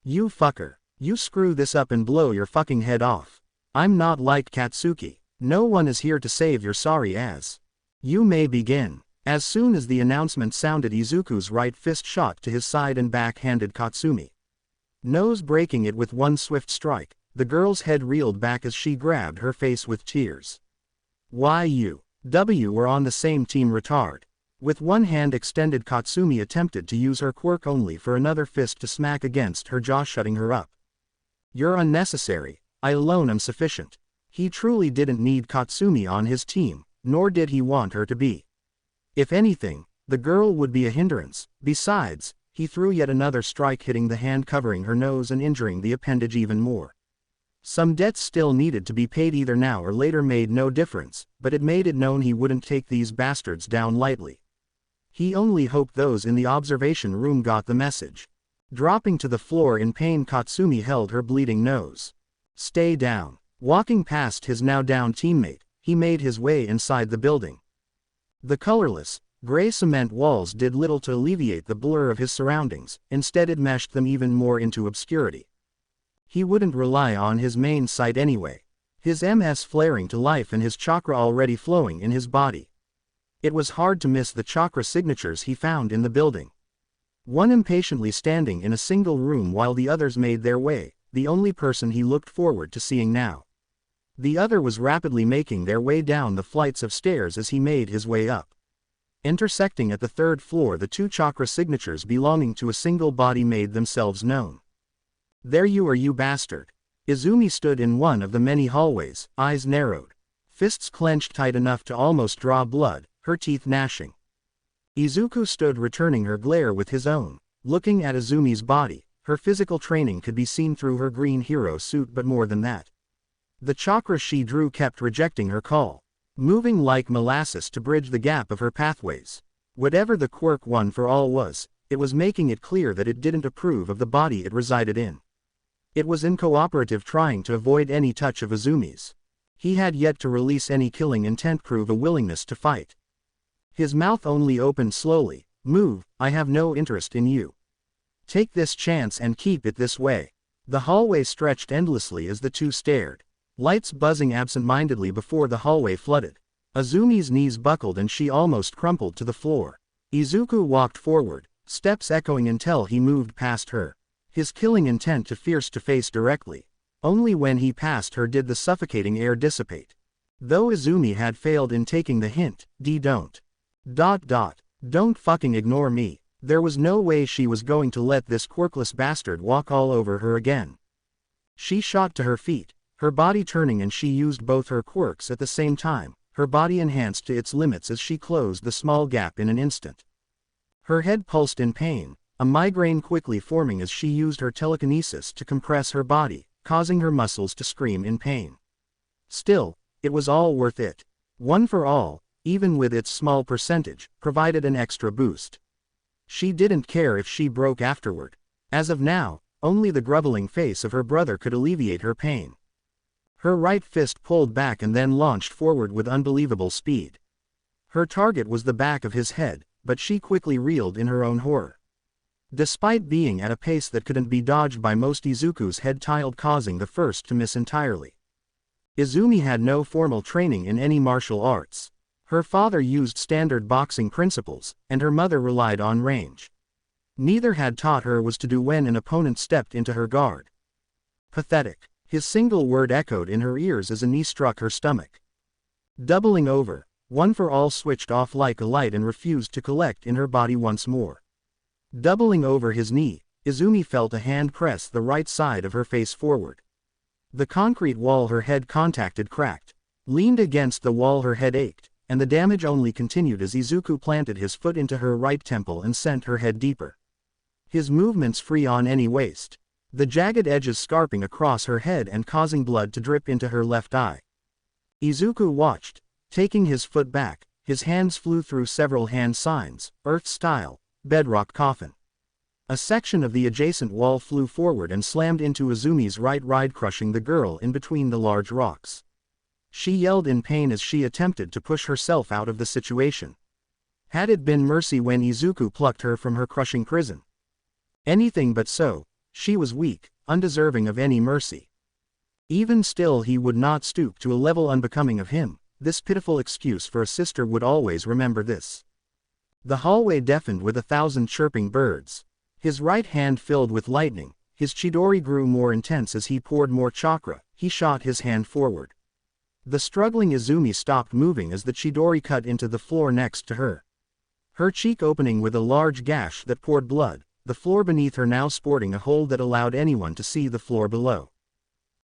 Speaker 1: You fucker. You screw this up and blow your fucking head off. I'm not like Katsuki. No one is here to save your sorry ass. You may begin. As soon as the announcement sounded, Izuku's right fist shot to his side and backhanded Katsumi. Nose breaking it with one swift strike, the girl's head reeled back as she grabbed her face with tears. Why you were on the same team, retard. With one hand extended, Katsumi attempted to use her quirk only for another fist to smack against her jaw, shutting her up. You're unnecessary. I alone am sufficient. He truly didn't need Katsumi on his team, nor did he want her to be. If anything, the girl would be a hindrance. Besides, he threw yet another strike, hitting the hand covering her nose and injuring the appendage even more. Some debts still needed to be paid, either now or later made no difference, but it made it known he wouldn't take these bastards down lightly. He only hoped those in the observation room got the message. Dropping to the floor in pain, Katsumi held her bleeding nose. Stay down. Walking past his now down teammate, he made his way inside the building. The colorless, gray cement walls did little to alleviate the blur of his surroundings, instead it meshed them even more into obscurity. He wouldn't rely on his main sight anyway. His MS flaring to life and his chakra already flowing in his body. It was hard to miss the chakra signatures he found in the building. One impatiently standing in a single room while the others made their way, the only person he looked forward to seeing now. The other was rapidly making their way down the flights of stairs as he made his way up. Intersecting at the third floor, the two chakra signatures belonging to a single body made themselves known. There you are, you bastard. Izumi stood in one of the many hallways, eyes narrowed. Fists clenched tight enough to almost draw blood, her teeth gnashing. Izuku stood returning her glare with his own. Looking at Izumi's body, her physical training could be seen through her green hero suit, but more than that. The chakra she drew kept rejecting her call, moving like molasses to bridge the gap of her pathways. Whatever the quirk one for all was, it was making it clear that it didn't approve of the body it resided in. It was incooperative, trying to avoid any touch of Izumi's. He had yet to release any killing intent, prove a willingness to fight. His mouth only opened slowly. Move, I have no interest in you. Take this chance and keep it this way. The hallway stretched endlessly as the two stared. Lights buzzing absent-mindedly before the hallway flooded. Izumi's knees buckled and she almost crumpled to the floor. Izuku walked forward, steps echoing until he moved past her. His killing intent to face directly. Only when he passed her did the suffocating air dissipate. Though Izumi had failed in taking the hint, don't fucking ignore me. There was no way she was going to let this quirkless bastard walk all over her again. She shot to her feet, her body turning, and she used both her quirks at the same time, her body enhanced to its limits as she closed the small gap in an instant. Her head pulsed in pain, a migraine quickly forming as she used her telekinesis to compress her body, causing her muscles to scream in pain. Still, it was all worth it. One for all, even with its small percentage, provided an extra boost. She didn't care if she broke afterward. As of now, only the groveling face of her brother could alleviate her pain. Her right fist pulled back and then launched forward with unbelievable speed. Her target was the back of his head, but she quickly reeled in her own horror. Despite being at a pace that couldn't be dodged by most, Izuku's head tiled, causing the first to miss entirely. Izumi had no formal training in any martial arts. Her father used standard boxing principles, and her mother relied on range. Neither had taught her was to do when an opponent stepped into her guard. Pathetic. His single word echoed in her ears as a knee struck her stomach. Doubling over, One for All switched off like a light and refused to collect in her body once more. Doubling over his knee, Izumi felt a hand press the right side of her face forward. The concrete wall her head contacted cracked. Leaned against the wall, her head ached, and the damage only continued as Izuku planted his foot into her right temple and sent her head deeper. His movements free on any waist. The jagged edges scarping across her head and causing blood to drip into her left eye. Izuku watched. Taking his foot back, his hands flew through several hand signs, Earth-style, bedrock coffin. A section of the adjacent wall flew forward and slammed into Izumi's right ride, crushing the girl in between the large rocks. She yelled in pain as she attempted to push herself out of the situation. Had it been mercy when Izuku plucked her from her crushing prison? Anything but so. She was weak, undeserving of any mercy. Even still, he would not stoop to a level unbecoming of him. This pitiful excuse for a sister would always remember this. The hallway deafened with 1,000 chirping birds. His right hand filled with lightning, his chidori grew more intense as he poured more chakra. He shot his hand forward. The struggling Izumi stopped moving as the chidori cut into the floor next to her. Her cheek opening with a large gash that poured blood, the floor beneath her now sporting a hole that allowed anyone to see the floor below.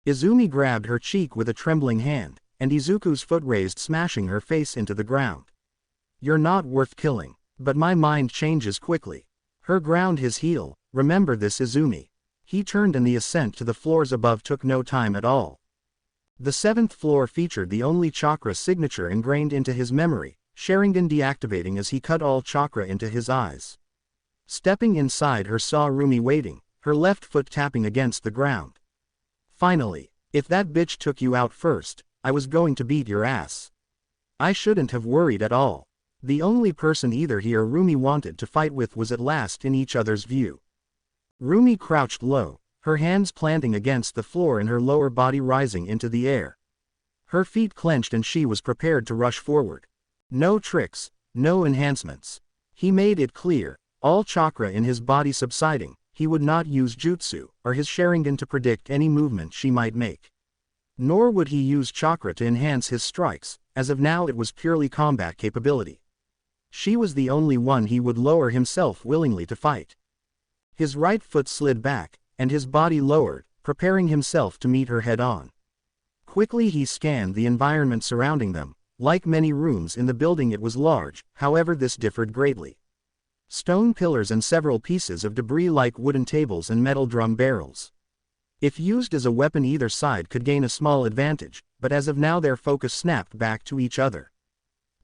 Speaker 1: Izumi grabbed her cheek with a trembling hand, and Izuku's foot raised, smashing her face into the ground. You're not worth killing. But my mind changes quickly. Her ground his heel. Remember this, Izumi. He turned and the ascent to the floors above took no time at all. The 7th floor featured the only chakra signature ingrained into his memory, Sharingan deactivating as he cut all chakra into his eyes. Stepping inside her saw Roomie waiting, her left foot tapping against the ground. Finally, If that bitch took you out first, I was going to beat your ass. I shouldn't have worried at all. The only person either he or Roomie wanted to fight with was at last in each other's view. Roomie crouched low, her hands planting against the floor and her lower body rising into the air. Her feet clenched and she was prepared to rush forward. No tricks, no enhancements. He made it clear, all chakra in his body subsiding, he would not use jutsu, or his Sharingan to predict any movement she might make. Nor would he use chakra to enhance his strikes, as of now it was purely combat capability. She was the only one he would lower himself willingly to fight. His right foot slid back, and his body lowered, preparing himself to meet her head-on. Quickly he scanned the environment surrounding them. Like many rooms in the building it was large, however this differed greatly. Stone pillars and several pieces of debris like wooden tables and metal drum barrels. If used as a weapon either side could gain a small advantage, but as of now their focus snapped back to each other.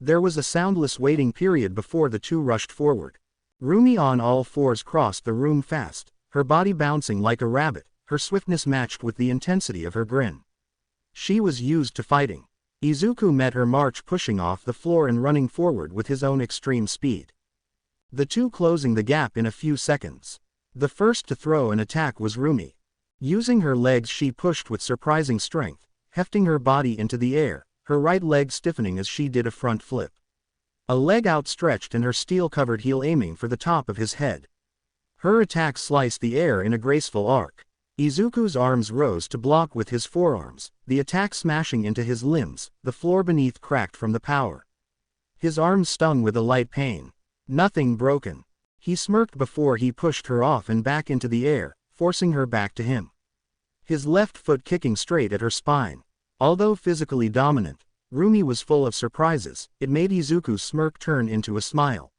Speaker 1: There was a soundless waiting period before the two rushed forward. Roomie on all fours crossed the room fast, her body bouncing like a rabbit, her swiftness matched with the intensity of her grin. She was used to fighting. Izuku met her march, pushing off the floor and running forward with his own extreme speed. The two closing the gap in a few seconds. The first to throw an attack was Roomie. Using her legs she pushed with surprising strength, hefting her body into the air, her right leg stiffening as she did a front flip. A leg outstretched and her steel-covered heel aiming for the top of his head. Her attack sliced the air in a graceful arc. Izuku's arms rose to block with his forearms, the attack smashing into his limbs, the floor beneath cracked from the power. His arms stung with a light pain. Nothing broken. He smirked before he pushed her off and back into the air, forcing her back to him. His left foot kicking straight at her spine. Although physically dominant, Roomie was full of surprises. It made Izuku's smirk turn into a smile.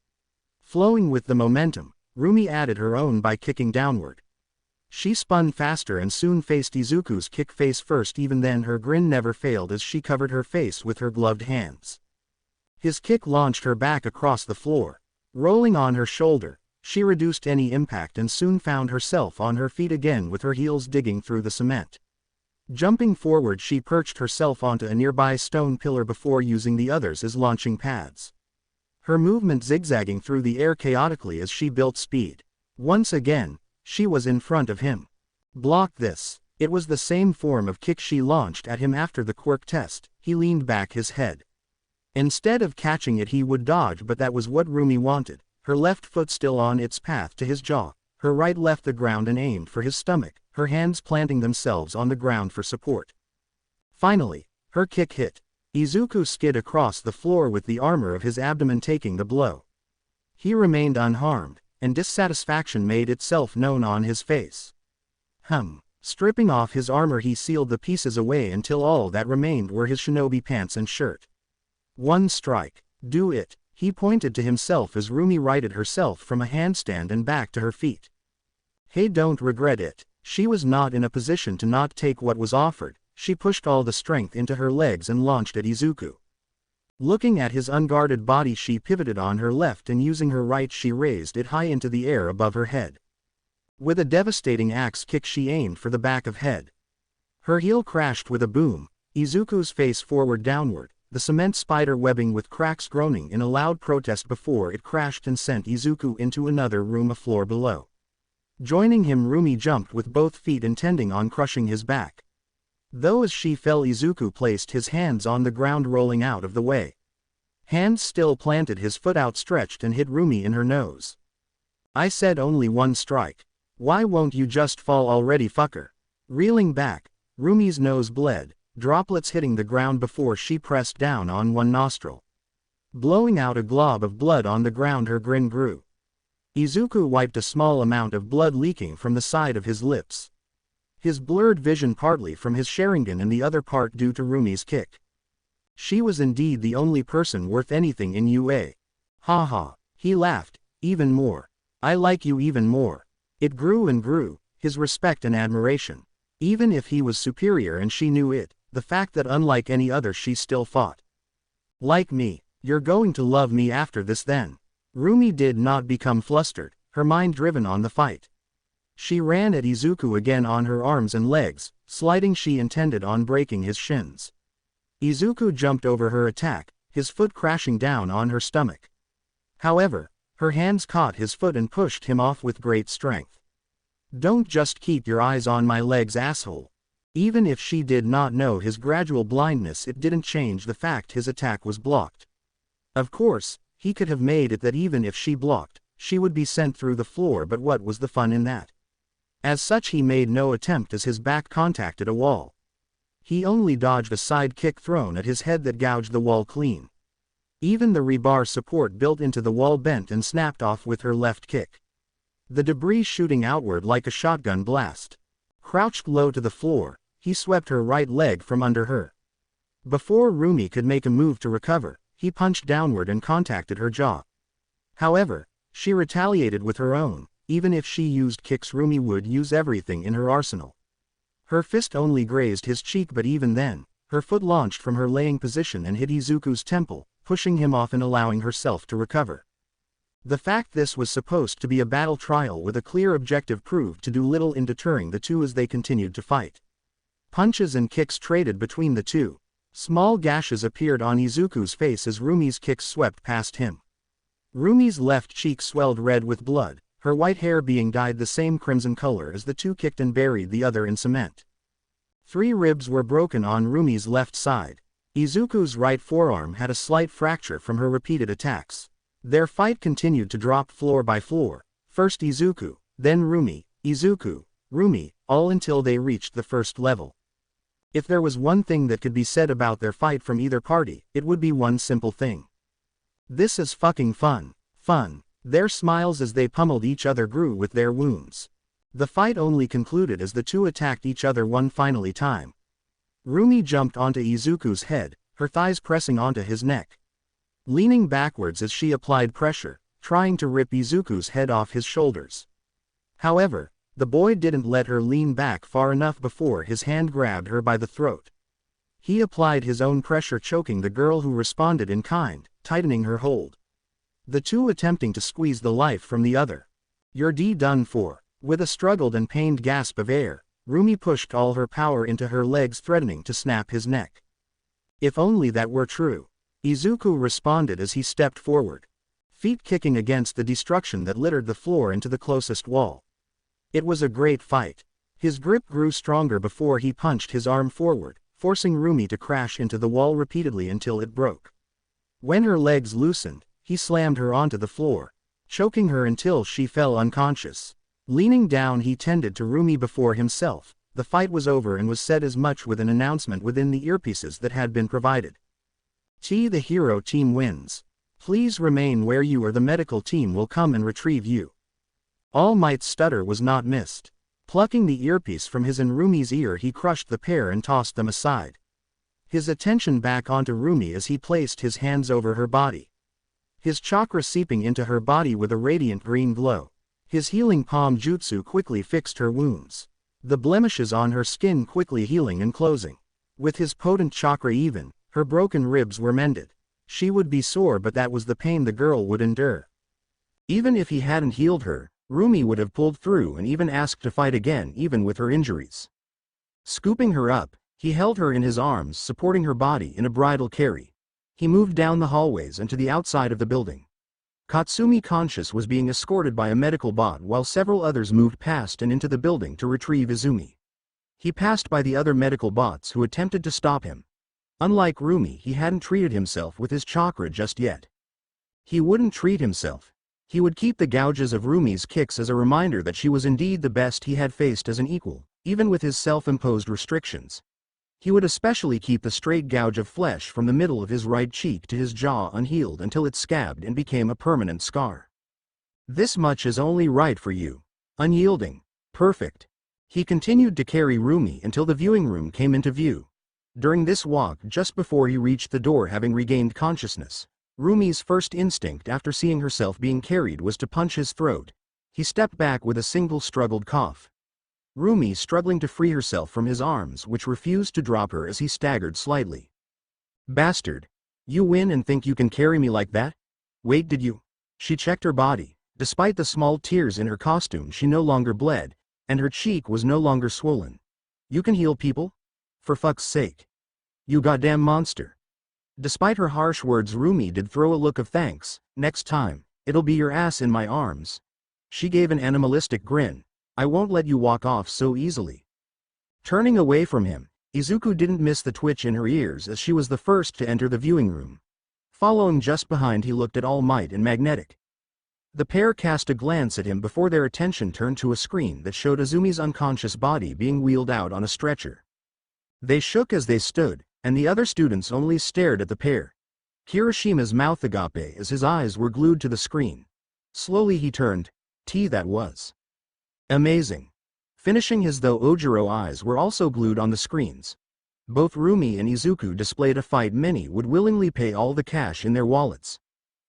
Speaker 1: Flowing with the momentum, Roomie added her own by kicking downward. She spun faster and soon faced Izuku's kick face first. Even then her grin never failed as she covered her face with her gloved hands. His kick launched her back across the floor. Rolling on her shoulder, she reduced any impact and soon found herself on her feet again with her heels digging through the cement. Jumping forward she perched herself onto a nearby stone pillar before using the others as launching pads. Her movement zigzagging through the air chaotically as she built speed. Once again, she was in front of him. Block this. It was the same form of kick she launched at him after the quirk test. He leaned back his head. Instead of catching it he would dodge, but that was what Roomie wanted, her left foot still on its path to his jaw, her right left the ground and aimed for his stomach, her hands planting themselves on the ground for support. Finally, her kick hit. Izuku skid across the floor with the armor of his abdomen taking the blow. He remained unharmed, and dissatisfaction made itself known on his face. Stripping off his armor he sealed the pieces away until all that remained were his shinobi pants and shirt. One strike. Do it. He pointed to himself as Roomie righted herself from a handstand and back to her feet. Hey, don't regret it. She was not in a position to not take what was offered. She pushed all the strength into her legs and launched at Izuku. Looking at his unguarded body she pivoted on her left and using her right she raised it high into the air above her head. With a devastating axe kick she aimed for the back of head. Her heel crashed with a boom, Izuku's face forward downward, the cement spider webbing with cracks groaning in a loud protest before it crashed and sent Izuku into another room a floor below. Joining him Roomie jumped with both feet intending on crushing his back. Though as she fell Izuku placed his hands on the ground rolling out of the way. Hands still planted his foot outstretched and hit Roomie in her nose. I said only one strike. Why won't you just fall already, fucker? Reeling back, Roomie's nose bled, droplets hitting the ground before she pressed down on one nostril. Blowing out a glob of blood on the ground her grin grew. Izuku wiped a small amount of blood leaking from the side of his lips. His blurred vision partly from his Sharingan and the other part due to Roomie's kick. She was indeed the only person worth anything in UA. Ha. He laughed, even more. I like you even more. It grew and grew, his respect and admiration. Even if he was superior and she knew it, the fact that unlike any other she still fought. Like me, you're going to love me after this then. Roomie did not become flustered, her mind driven on the fight. She ran at Izuku again on her arms and legs, sliding she intended on breaking his shins. Izuku jumped over her attack, his foot crashing down on her stomach. However, her hands caught his foot and pushed him off with great strength. "Don't just keep your eyes on my legs, asshole." Even if she did not know his gradual blindness, it didn't change the fact his attack was blocked. Of course, he could have made it that even if she blocked, she would be sent through the floor, but what was the fun in that? As such, he made no attempt as his back contacted a wall. He only dodged a side kick thrown at his head that gouged the wall clean. Even the rebar support built into the wall bent and snapped off with her left kick, the debris shooting outward like a shotgun blast. Crouched low to the floor, he swept her right leg from under her. Before Roomie could make a move to recover, he punched downward and contacted her jaw. However, she retaliated with her own. Even if she used kicks, Roomie would use everything in her arsenal. Her fist only grazed his cheek, but even then, her foot launched from her laying position and hit Izuku's temple, pushing him off and allowing herself to recover. The fact this was supposed to be a battle trial with a clear objective proved to do little in deterring the two as they continued to fight. Punches and kicks traded between the two. Small gashes appeared on Izuku's face as Roomie's kicks swept past him. Roomie's left cheek swelled red with blood, her white hair being dyed the same crimson color as the two kicked and buried the other in cement. 3 ribs were broken on Roomie's left side. Izuku's right forearm had a slight fracture from her repeated attacks. Their fight continued to drop floor by floor, first Izuku, then Roomie, Izuku, Roomie, all until they reached the first level. If there was one thing that could be said about their fight from either party, it would be one simple thing. This is fucking fun. Fun. Their smiles as they pummeled each other grew with their wounds. The fight only concluded as the two attacked each other one final time. Roomie jumped onto Izuku's head, her thighs pressing onto his neck. Leaning backwards as she applied pressure, trying to rip Izuku's head off his shoulders. However, the boy didn't let her lean back far enough before his hand grabbed her by the throat. He applied his own pressure, choking the girl, who responded in kind, tightening her hold. The two attempting to squeeze the life from the other. "You're done for." With a struggled and pained gasp of air, Roomie pushed all her power into her legs, threatening to snap his neck. If only that were true. Izuku responded as he stepped forward, feet kicking against the destruction that littered the floor into the closest wall. It was a great fight. His grip grew stronger before he punched his arm forward, forcing Roomie to crash into the wall repeatedly until it broke. When her legs loosened, he slammed her onto the floor, choking her until she fell unconscious. Leaning down, he tended to Roomie before himself. The fight was over and was said as much with an announcement within the earpieces that had been provided. The hero team wins. Please remain where you are. The medical team will come and retrieve you. All Might's stutter was not missed. Plucking the earpiece from his and Roomie's ear, he crushed the pair and tossed them aside. His attention back onto Roomie as he placed his hands over her body. His chakra seeping into her body with a radiant green glow. His healing palm jutsu quickly fixed her wounds, the blemishes on her skin quickly healing and closing. With his potent chakra even, her broken ribs were mended. She would be sore, but that was the pain the girl would endure. Even if he hadn't healed her, Roomie would have pulled through and even asked to fight again even with her injuries. Scooping her up, he held her in his arms, supporting her body in a bridal carry. He moved down the hallways and to the outside of the building. Katsumi, conscious, was being escorted by a medical bot while several others moved past and into the building to retrieve Izumi. He passed by the other medical bots who attempted to stop him. Unlike Roomie, he hadn't treated himself with his chakra just yet. He wouldn't treat himself. He would keep the gouges of Roomie's kicks as a reminder that she was indeed the best he had faced as an equal, even with his self-imposed restrictions. He would especially keep the straight gouge of flesh from the middle of his right cheek to his jaw unhealed until it scabbed and became a permanent scar. This much is only right for you. Unyielding. Perfect. He continued to carry Roomie until the viewing room came into view. During this walk, just before he reached the door, having regained consciousness, Roomie's first instinct after seeing herself being carried was to punch his throat. He stepped back with a single struggled cough. Roomie struggling to free herself from his arms, which refused to drop her as he staggered slightly. "Bastard. You win and think you can carry me like that? Wait, did you?" She checked her body. Despite the small tears in her costume, she no longer bled, and her cheek was no longer swollen. You can heal people? For fuck's sake. You goddamn monster. Despite her harsh words, Roomie did throw a look of thanks. Next time, it'll be your ass in my arms. She gave an animalistic grin. I won't let you walk off so easily. Turning away from him, Izuku didn't miss the twitch in her ears as she was the first to enter the viewing room. Following just behind, he looked at All Might and Magnetic. The pair cast a glance at him before their attention turned to a screen that showed Izumi's unconscious body being wheeled out on a stretcher. They shook as they stood, and the other students only stared at the pair. Kirishima's mouth agape as his eyes were glued to the screen. Slowly he turned. That was amazing. Finishing his though Ojiro eyes were also glued on the screens. Both Roomie and Izuku displayed a fight many would willingly pay all the cash in their wallets.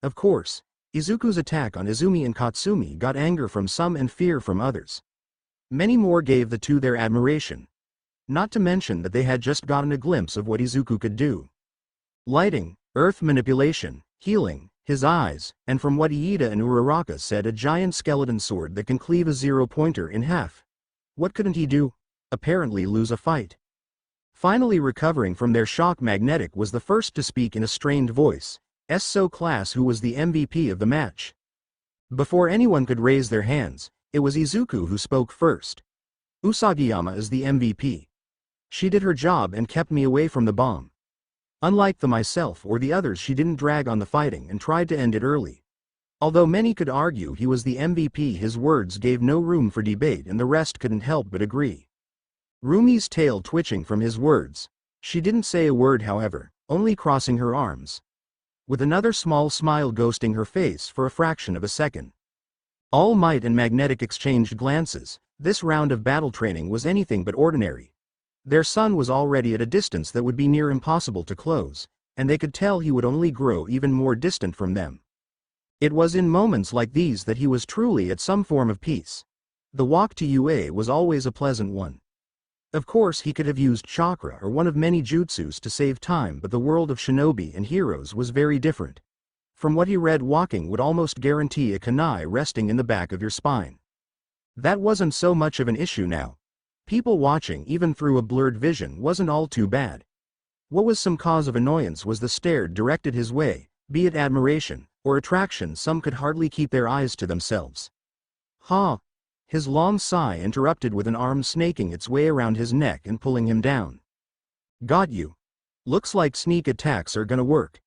Speaker 1: Of course, Izuku's attack on Izumi and Katsumi got anger from some and fear from others. Many more gave the two their admiration. Not to mention that they had just gotten a glimpse of what Izuku could do. Lighting, earth manipulation, healing, his eyes, and from what Iida and Uraraka said, a giant skeleton sword that can cleave a zero-pointer in half. What couldn't he do? Apparently lose a fight. Finally recovering from their shock, Magnetic was the first to speak in a strained voice. So class, who was the MVP of the match? Before anyone could raise their hands, it was Izuku who spoke first. Usagiyama is the MVP. She did her job and kept me away from the bomb. Unlike the myself or the others, she didn't drag on the fighting and tried to end it early. Although many could argue he was the MVP, his words gave no room for debate and the rest couldn't help but agree. Roomie's tail twitching from his words. She didn't say a word, however, only crossing her arms, with another small smile ghosting her face for a fraction of a second. All Might and Magnetic exchanged glances. This round of battle training was anything but ordinary. Their son was already at a distance that would be near impossible to close, and they could tell he would only grow even more distant from them. It was in moments like these that he was truly at some form of peace. The walk to UA was always a pleasant one. Of course, he could have used chakra or one of many jutsus to save time, but the world of shinobi and heroes was very different. From what he read, walking would almost guarantee a kunai resting in the back of your spine. That wasn't so much of an issue now. People watching, even through a blurred vision, wasn't all too bad. What was some cause of annoyance was the stare directed his way, be it admiration or attraction. Some could hardly keep their eyes to themselves. Ha! His long sigh interrupted with an arm snaking its way around his neck and pulling him down. Got you. Looks like sneak attacks are gonna work.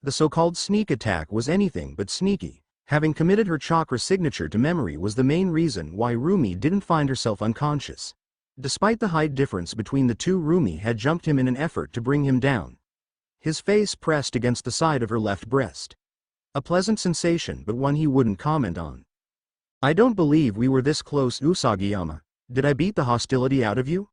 Speaker 1: The so-called sneak attack was anything but sneaky. Having committed her chakra signature to memory was the main reason why Roomie didn't find herself unconscious. Despite the height difference between the two, Roomie had jumped him in an effort to bring him down. His face pressed against the side of her left breast. A pleasant sensation, but one he wouldn't comment on. I don't believe we were this close, Usagiyama. Did I beat the hostility out of you?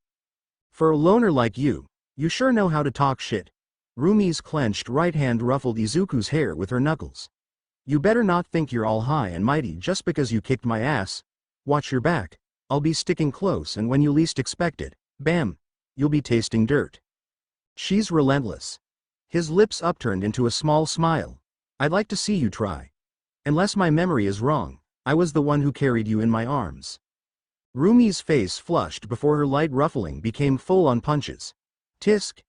Speaker 1: For a loner like you, you sure know how to talk shit. Roomie's clenched right hand ruffled Izuku's hair with her knuckles. You better not think you're all high and mighty just because you kicked my ass. Watch your back. I'll be sticking close, and when you least expect it, bam, you'll be tasting dirt. She's relentless. His lips upturned into a small smile. I'd like to see you try. Unless my memory is wrong, I was the one who carried you in my arms. Roomie's face flushed before her light ruffling became full on punches. Tisk.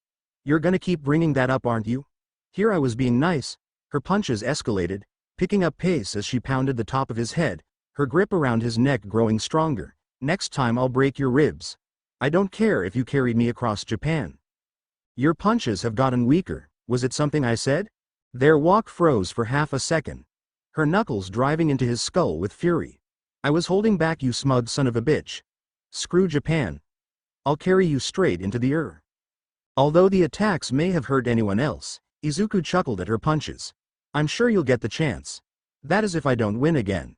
Speaker 1: You're gonna keep bringing that up, aren't you? Here I was being nice. Her punches escalated, picking up pace as she pounded the top of his head, her grip around his neck growing stronger. Next time I'll break your ribs. I don't care if you carried me across Japan. Your punches have gotten weaker. Was it something I said? Their walk froze for half a second, her knuckles driving into his skull with fury. I was holding back, you smug son of a bitch. Screw Japan. I'll carry you straight into the Although the attacks may have hurt anyone else, Izuku chuckled at her punches. I'm sure you'll get the chance. That is if I don't win again.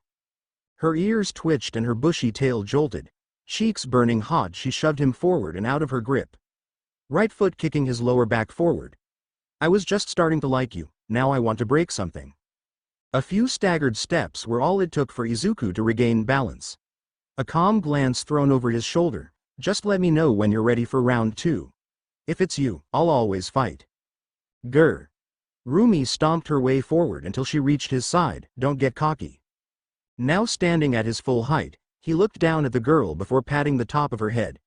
Speaker 1: Her ears twitched and her bushy tail jolted. Cheeks burning hot, she shoved him forward and out of her grip. Right foot kicking his lower back forward. I was just starting to like you, now I want to break something. A few staggered steps were all it took for Izuku to regain balance. A calm glance thrown over his shoulder. Just let me know when you're ready for round 2. If it's you, I'll always fight. Grr. Roomie stomped her way forward until she reached his side. Don't get cocky. Now standing at his full height, he looked down at the girl before patting the top of her head.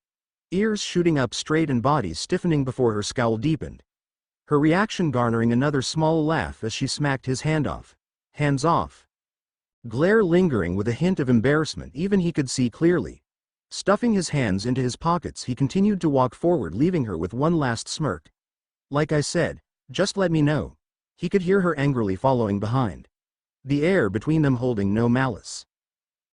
Speaker 1: ears shooting up straight and body stiffening before her scowl deepened. Her reaction garnering another small laugh as she smacked his hand off. Hands off. Glare lingering with a hint of embarrassment even he could see clearly. Stuffing his hands into his pockets he continued to walk forward leaving her with one last smirk. Like I said, just let me know. He could hear her angrily following behind. The air between them holding no malice.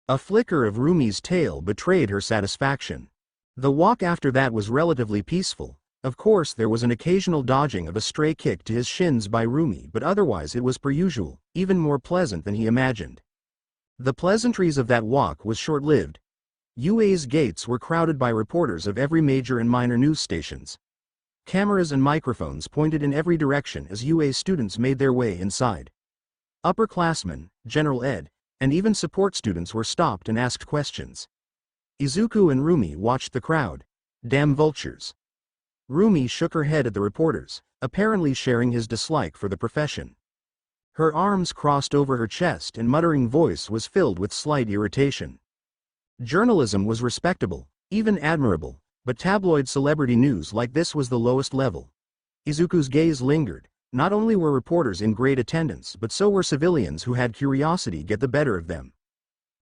Speaker 1: A flicker of Roomie's tail betrayed her satisfaction. The walk after that was relatively peaceful. Of course there was an occasional dodging of a stray kick to his shins by Roomie, but otherwise it was per usual, even more pleasant than he imagined. The pleasantries of that walk was short-lived. UA's gates were crowded by reporters of every major and minor news stations. Cameras and microphones pointed in every direction as UA students made their way inside. Upperclassmen, general ed, and even support students were stopped and asked questions. Izuku and Roomie watched the crowd. Damn vultures. Roomie shook her head at the reporters, apparently sharing his dislike for the profession. Her arms crossed over her chest and muttering voice was filled with slight irritation. Journalism was respectable, even admirable, but tabloid celebrity news like this was the lowest level. Izuku's gaze lingered. Not only were reporters in great attendance but so were civilians who had curiosity get the better of them.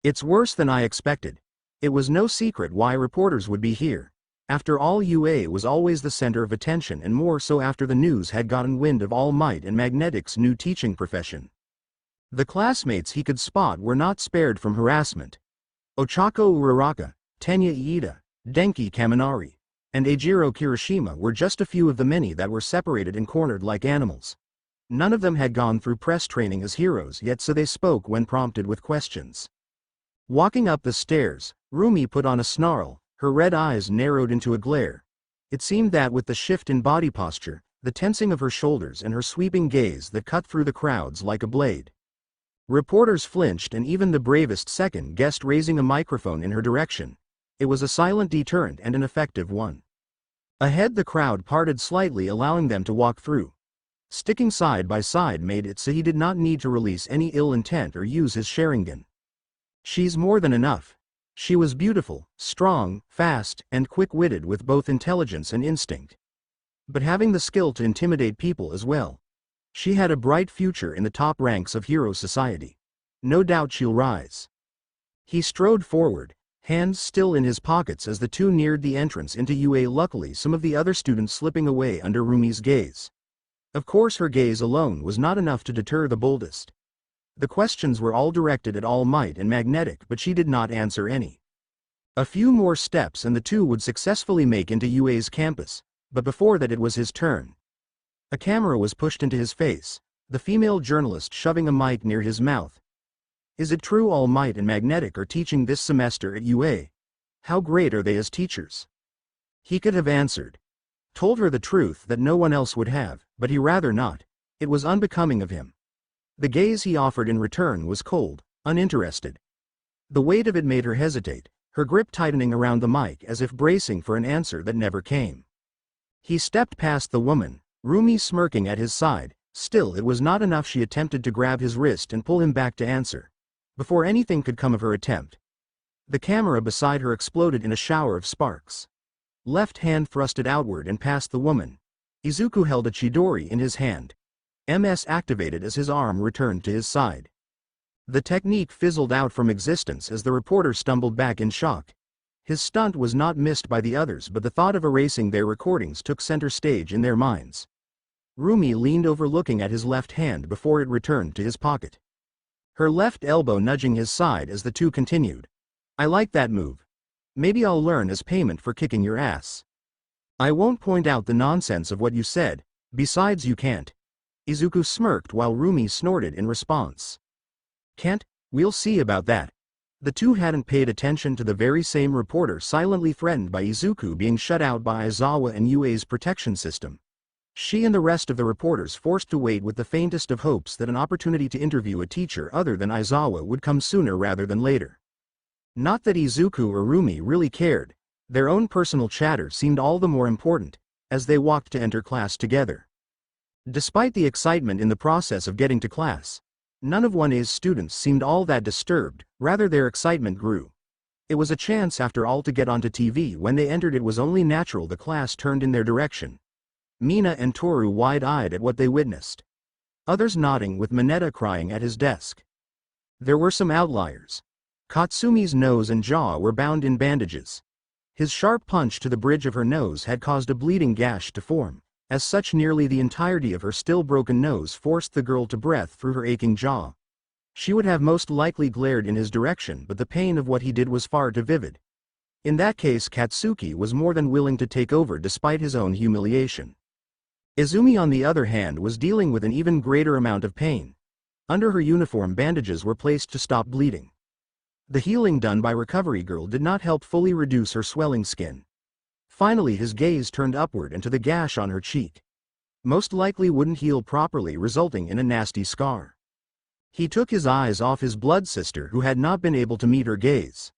Speaker 1: It's worse than I expected. It was no secret why reporters would be here. After all, UA was always the center of attention, and more so after the news had gotten wind of All Might and Magnetic's new teaching profession. The classmates he could spot were not spared from harassment. Ochako Uraraka, Tenya Iida, Denki Kaminari, and Eijiro Kirishima were just a few of the many that were separated and cornered like animals. None of them had gone through press training as heroes yet, so they spoke when prompted with questions. Walking up the stairs, Roomie put on a snarl, her red eyes narrowed into a glare. It seemed that with the shift in body posture, the tensing of her shoulders and her sweeping gaze that cut through the crowds like a blade. Reporters flinched, and even the bravest second-guessed raising a microphone in her direction. It was a silent deterrent and an effective one. Ahead the crowd parted slightly, allowing them to walk through. Sticking side by side made it so he did not need to release any ill intent or use his Sharingan. She's more than enough. She was beautiful, strong, fast, and quick-witted with both intelligence and instinct. But having the skill to intimidate people as well. She had a bright future in the top ranks of hero society. No doubt she'll rise. He strode forward, hands still in his pockets as the two neared the entrance into UA, luckily some of the other students slipping away under Roomie's gaze. Of course her gaze alone was not enough to deter the boldest. The questions were all directed at All Might and Magnetic, but she did not answer any. A few more steps and the two would successfully make into UA's campus, but before that it was his turn. A camera was pushed into his face, the female journalist shoving a mic near his mouth. Is it true All Might and Magnetic are teaching this semester at UA? How great are they as teachers? He could have answered. Told her the truth that no one else would have, but he rather not. It was unbecoming of him. The gaze he offered in return was cold, uninterested. The weight of it made her hesitate, her grip tightening around the mic as if bracing for an answer that never came. He stepped past the woman, Roomie smirking at his side. Still, it was not enough. She attempted to grab his wrist and pull him back to answer. Before anything could come of her attempt, the camera beside her exploded in a shower of sparks. Left hand thrusted outward and past the woman. Izuku held a chidori in his hand. MS activated as his arm returned to his side. The technique fizzled out from existence as the reporter stumbled back in shock. His stunt was not missed by the others, but the thought of erasing their recordings took center stage in their minds. Roomie leaned over looking at his left hand before it returned to his pocket. Her left elbow nudging his side as the two continued. I like that move. Maybe I'll learn as payment for kicking your ass. I won't point out the nonsense of what you said, besides you can't. Izuku smirked while Roomie snorted in response. Can't? We'll see about that. The two hadn't paid attention to the very same reporter silently threatened by Izuku being shut out by Aizawa and UA's protection system. She and the rest of the reporters forced to wait with the faintest of hopes that an opportunity to interview a teacher other than Aizawa would come sooner rather than later. Not that Izuku or Roomie really cared. Their own personal chatter seemed all the more important, as they walked to enter class together. Despite the excitement in the process of getting to class, none of 1A's students seemed all that disturbed, rather their excitement grew. It was a chance after all to get onto TV. When they entered, it was only natural the class turned in their direction. Mina and Toru wide-eyed at what they witnessed. Others nodding, with Mineta crying at his desk. There were some outliers. Katsumi's nose and jaw were bound in bandages. His sharp punch to the bridge of her nose had caused a bleeding gash to form. As such, nearly the entirety of her still broken nose forced the girl to breath through her aching jaw. She would have most likely glared in his direction, but the pain of what he did was far too vivid. In that case, Katsuki was more than willing to take over despite his own humiliation. Izumi, on the other hand, was dealing with an even greater amount of pain. Under her uniform, bandages were placed to stop bleeding. The healing done by Recovery Girl did not help fully reduce her swelling skin. Finally, his gaze turned upward and to the gash on her cheek. Most likely wouldn't heal properly, resulting in a nasty scar. He took his eyes off his blood sister, who had not been able to meet her gaze.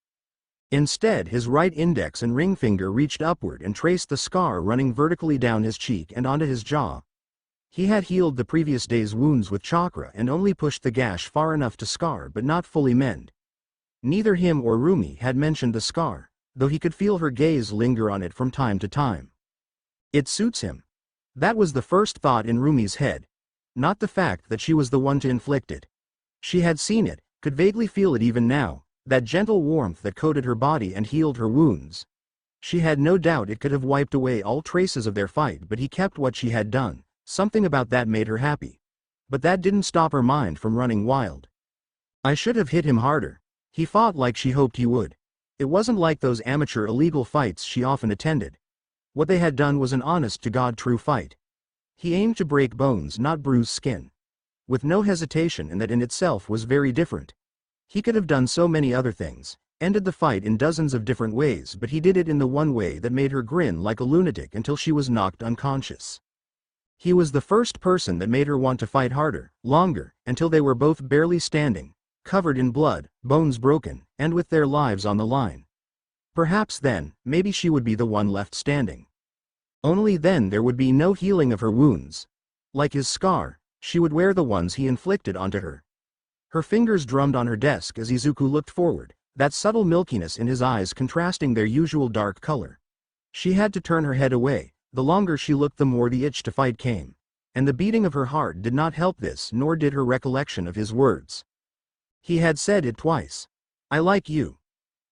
Speaker 1: Instead, his right index and ring finger reached upward and traced the scar running vertically down his cheek and onto his jaw. He had healed the previous day's wounds with chakra and only pushed the gash far enough to scar but not fully mend. Neither him or Roomie had mentioned the scar, though he could feel her gaze linger on it from time to time. It suits him. That was the first thought in Roomie's head. Not the fact that she was the one to inflict it. She had seen it, could vaguely feel it even now, that gentle warmth that coated her body and healed her wounds. She had no doubt it could have wiped away all traces of their fight, but he kept what she had done. Something about that made her happy. But that didn't stop her mind from running wild. I should have hit him harder. He fought like she hoped he would. It wasn't like those amateur illegal fights she often attended. What they had done was an honest-to-God true fight. He aimed to break bones, not bruise skin. With no hesitation, and that in itself was very different. He could have done so many other things, ended the fight in dozens of different ways, but he did it in the one way that made her grin like a lunatic until she was knocked unconscious. He was the first person that made her want to fight harder, longer, until they were both barely standing, covered in blood, bones broken, and with their lives on the line. Perhaps then, maybe she would be the one left standing. Only then there would be no healing of her wounds. Like his scar, she would wear the ones he inflicted onto her. Her fingers drummed on her desk as Izuku looked forward, that subtle milkiness in his eyes contrasting their usual dark color. She had to turn her head away. The longer she looked, the more the itch to fight came. And the beating of her heart did not help this, nor did her recollection of his words. He had said it twice. "I like you."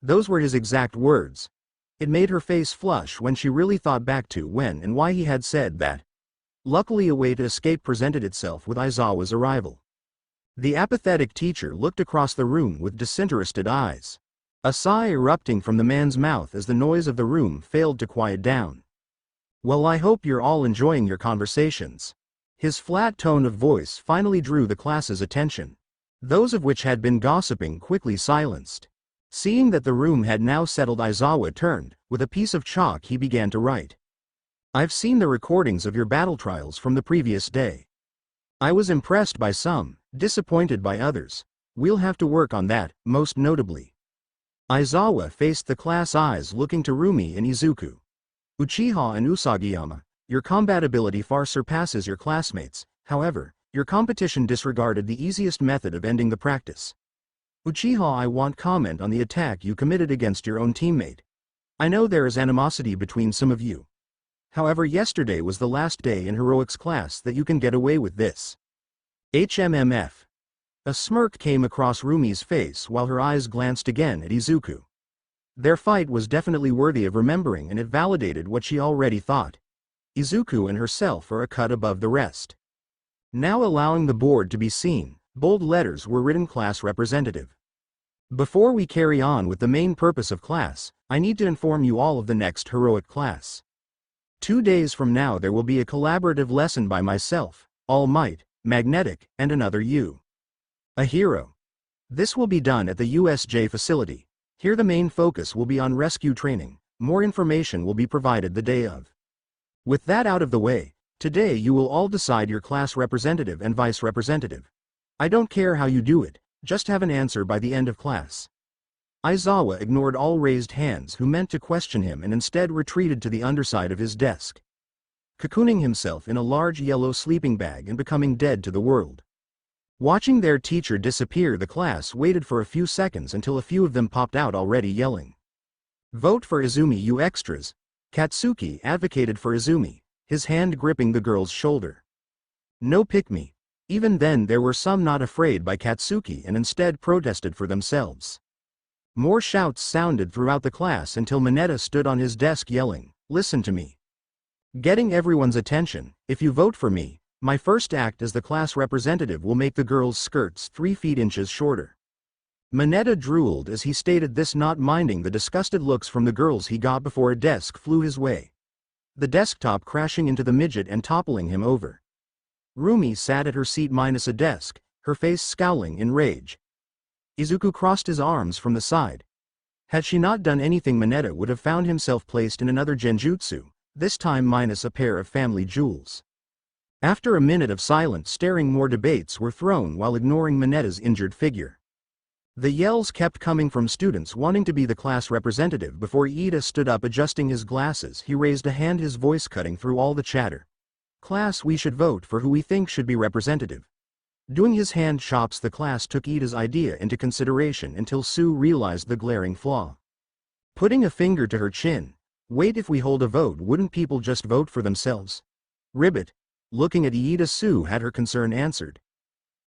Speaker 1: Those were his exact words. It made her face flush when she really thought back to when and why he had said that. Luckily, a way to escape presented itself with Aizawa's arrival. The apathetic teacher looked across the room with disinterested eyes. A sigh erupting from the man's mouth as the noise of the room failed to quiet down. "Well, I hope you're all enjoying your conversations." His flat tone of voice finally drew the class's attention. Those of which had been gossiping quickly silenced. Seeing that the room had now settled, Aizawa turned. With a piece of chalk he began to write. "I've seen the recordings of your battle trials from the previous day. I was impressed by some, disappointed by others. We'll have to work on that, most notably." Aizawa faced the class, eyes looking to Roomie and Izuku. "Uchiha and Usagiyama, your combat ability far surpasses your classmates. However, your competition disregarded the easiest method of ending the practice. Uchiha, I want comment on the attack you committed against your own teammate. I know there is animosity between some of you. However, yesterday was the last day in heroics class that you can get away with this. HMMF. A smirk came across Rumie's face while her eyes glanced again at Izuku. Their fight was definitely worthy of remembering, and it validated what she already thought. Izuku and herself are a cut above the rest. Now allowing the board to be seen, bold letters were written: Class Representative. Before we carry on with the main purpose of class, I need to inform you all of the next heroic class. 2 days from now there will be a collaborative lesson by myself, All Might, Magnetic, and another you. A hero. This will be done at the USJ facility. Here the main focus will be on rescue training. More information will be provided the day of. With that out of the way, today you will all decide your class representative and vice representative. I don't care how you do it, just have an answer by the end of class." Aizawa ignored all raised hands who meant to question him and instead retreated to the underside of his desk, cocooning himself in a large yellow sleeping bag and becoming dead to the world. Watching their teacher disappear, the class waited for a few seconds until a few of them popped out already yelling. "Vote for Izumi, you extras!" Katsuki advocated for Izumi, his hand gripping the girl's shoulder. "No, pick me." Even then there were some not afraid by Katsuki and instead protested for themselves. More shouts sounded throughout the class until Mineta stood on his desk yelling, "Listen to me." Getting everyone's attention, "If you vote for me, my first act as the class representative will make the girls' skirts 3 inches shorter." Mineta drooled as he stated this, not minding the disgusted looks from the girls he got before a desk flew his way, the desktop crashing into the midget and toppling him over. Roomie sat at her seat minus a desk, her face scowling in rage. Izuku crossed his arms from the side. Had she not done anything, Mineta would have found himself placed in another genjutsu, this time minus a pair of family jewels. After a minute of silent staring, more debates were thrown while ignoring Mineta's injured figure. The yells kept coming from students wanting to be the class representative. Before Iida stood up adjusting his glasses, he raised a hand, his voice cutting through all the chatter. "Class, we should vote for who we think should be representative." Doing his hand chops, the class took Iida's idea into consideration until Sue realized the glaring flaw. Putting a finger to her chin, "Wait, if we hold a vote, wouldn't people just vote for themselves?" Ribbit, looking at Iida, Sue had her concern answered.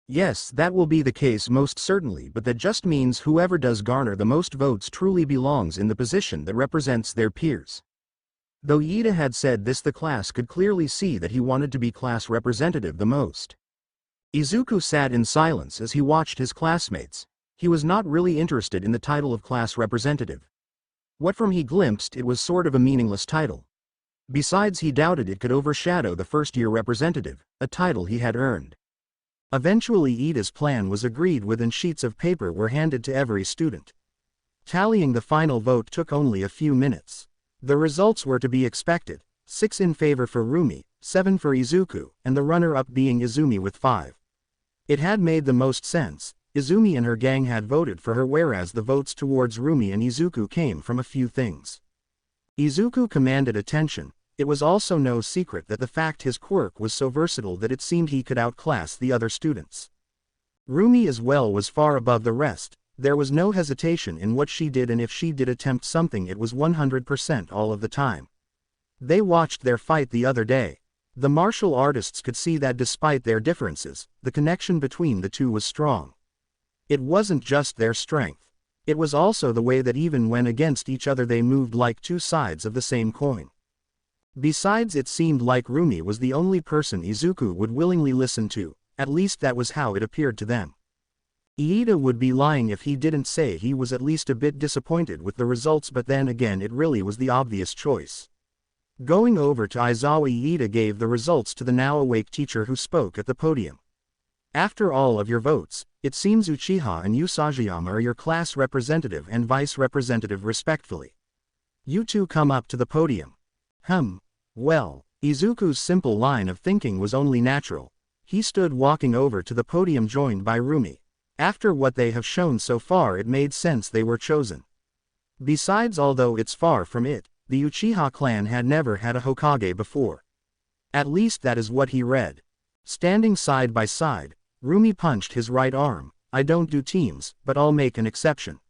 Speaker 1: "Yes, that will be the case most certainly, but that just means whoever does garner the most votes truly belongs in the position that represents their peers." Though Iida had said this, the class could clearly see that he wanted to be class representative the most. Izuku sat in silence as he watched his classmates. He was not really interested in the title of class representative. What from he glimpsed, it was sort of a meaningless title. Besides, he doubted it could overshadow the first-year representative, a title he had earned. Eventually Iida's plan was agreed with and sheets of paper were handed to every student. Tallying the final vote took only a few minutes. The results were to be expected: 6 in favor for Roomie, 7 for Izuku, and the runner-up being Izumi with 5. It had made the most sense. Izumi and her gang had voted for her, whereas the votes towards Roomie and Izuku came from a few things. Izuku commanded attention. It was also no secret that the fact his quirk was so versatile that it seemed he could outclass the other students. Roomie as well was far above the rest. There was no hesitation in what she did, and if she did attempt something, it was 100% all of the time. They watched their fight the other day. The martial artists could see that despite their differences, the connection between the two was strong. It wasn't just their strength. It was also the way that even when against each other they moved like two sides of the same coin. Besides, it seemed like Roomie was the only person Izuku would willingly listen to, at least that was how it appeared to them. Iida would be lying if he didn't say he was at least a bit disappointed with the results, but then again it really was the obvious choice. Going over to Aizawa, Iida gave the results to the now awake teacher who spoke at the podium. "After all of your votes, it seems Uchiha and Usajiyama are your class representative and vice representative respectfully. You two come up to the podium." Well, Izuku's simple line of thinking was only natural. He stood walking over to the podium joined by Roomie. After what they have shown so far, it made sense they were chosen. Besides, although it's far from it, the Uchiha clan had never had a Hokage before. At least that is what he read. Standing side by side, Roomie punched his right arm. "I don't do teams, but I'll make an exception.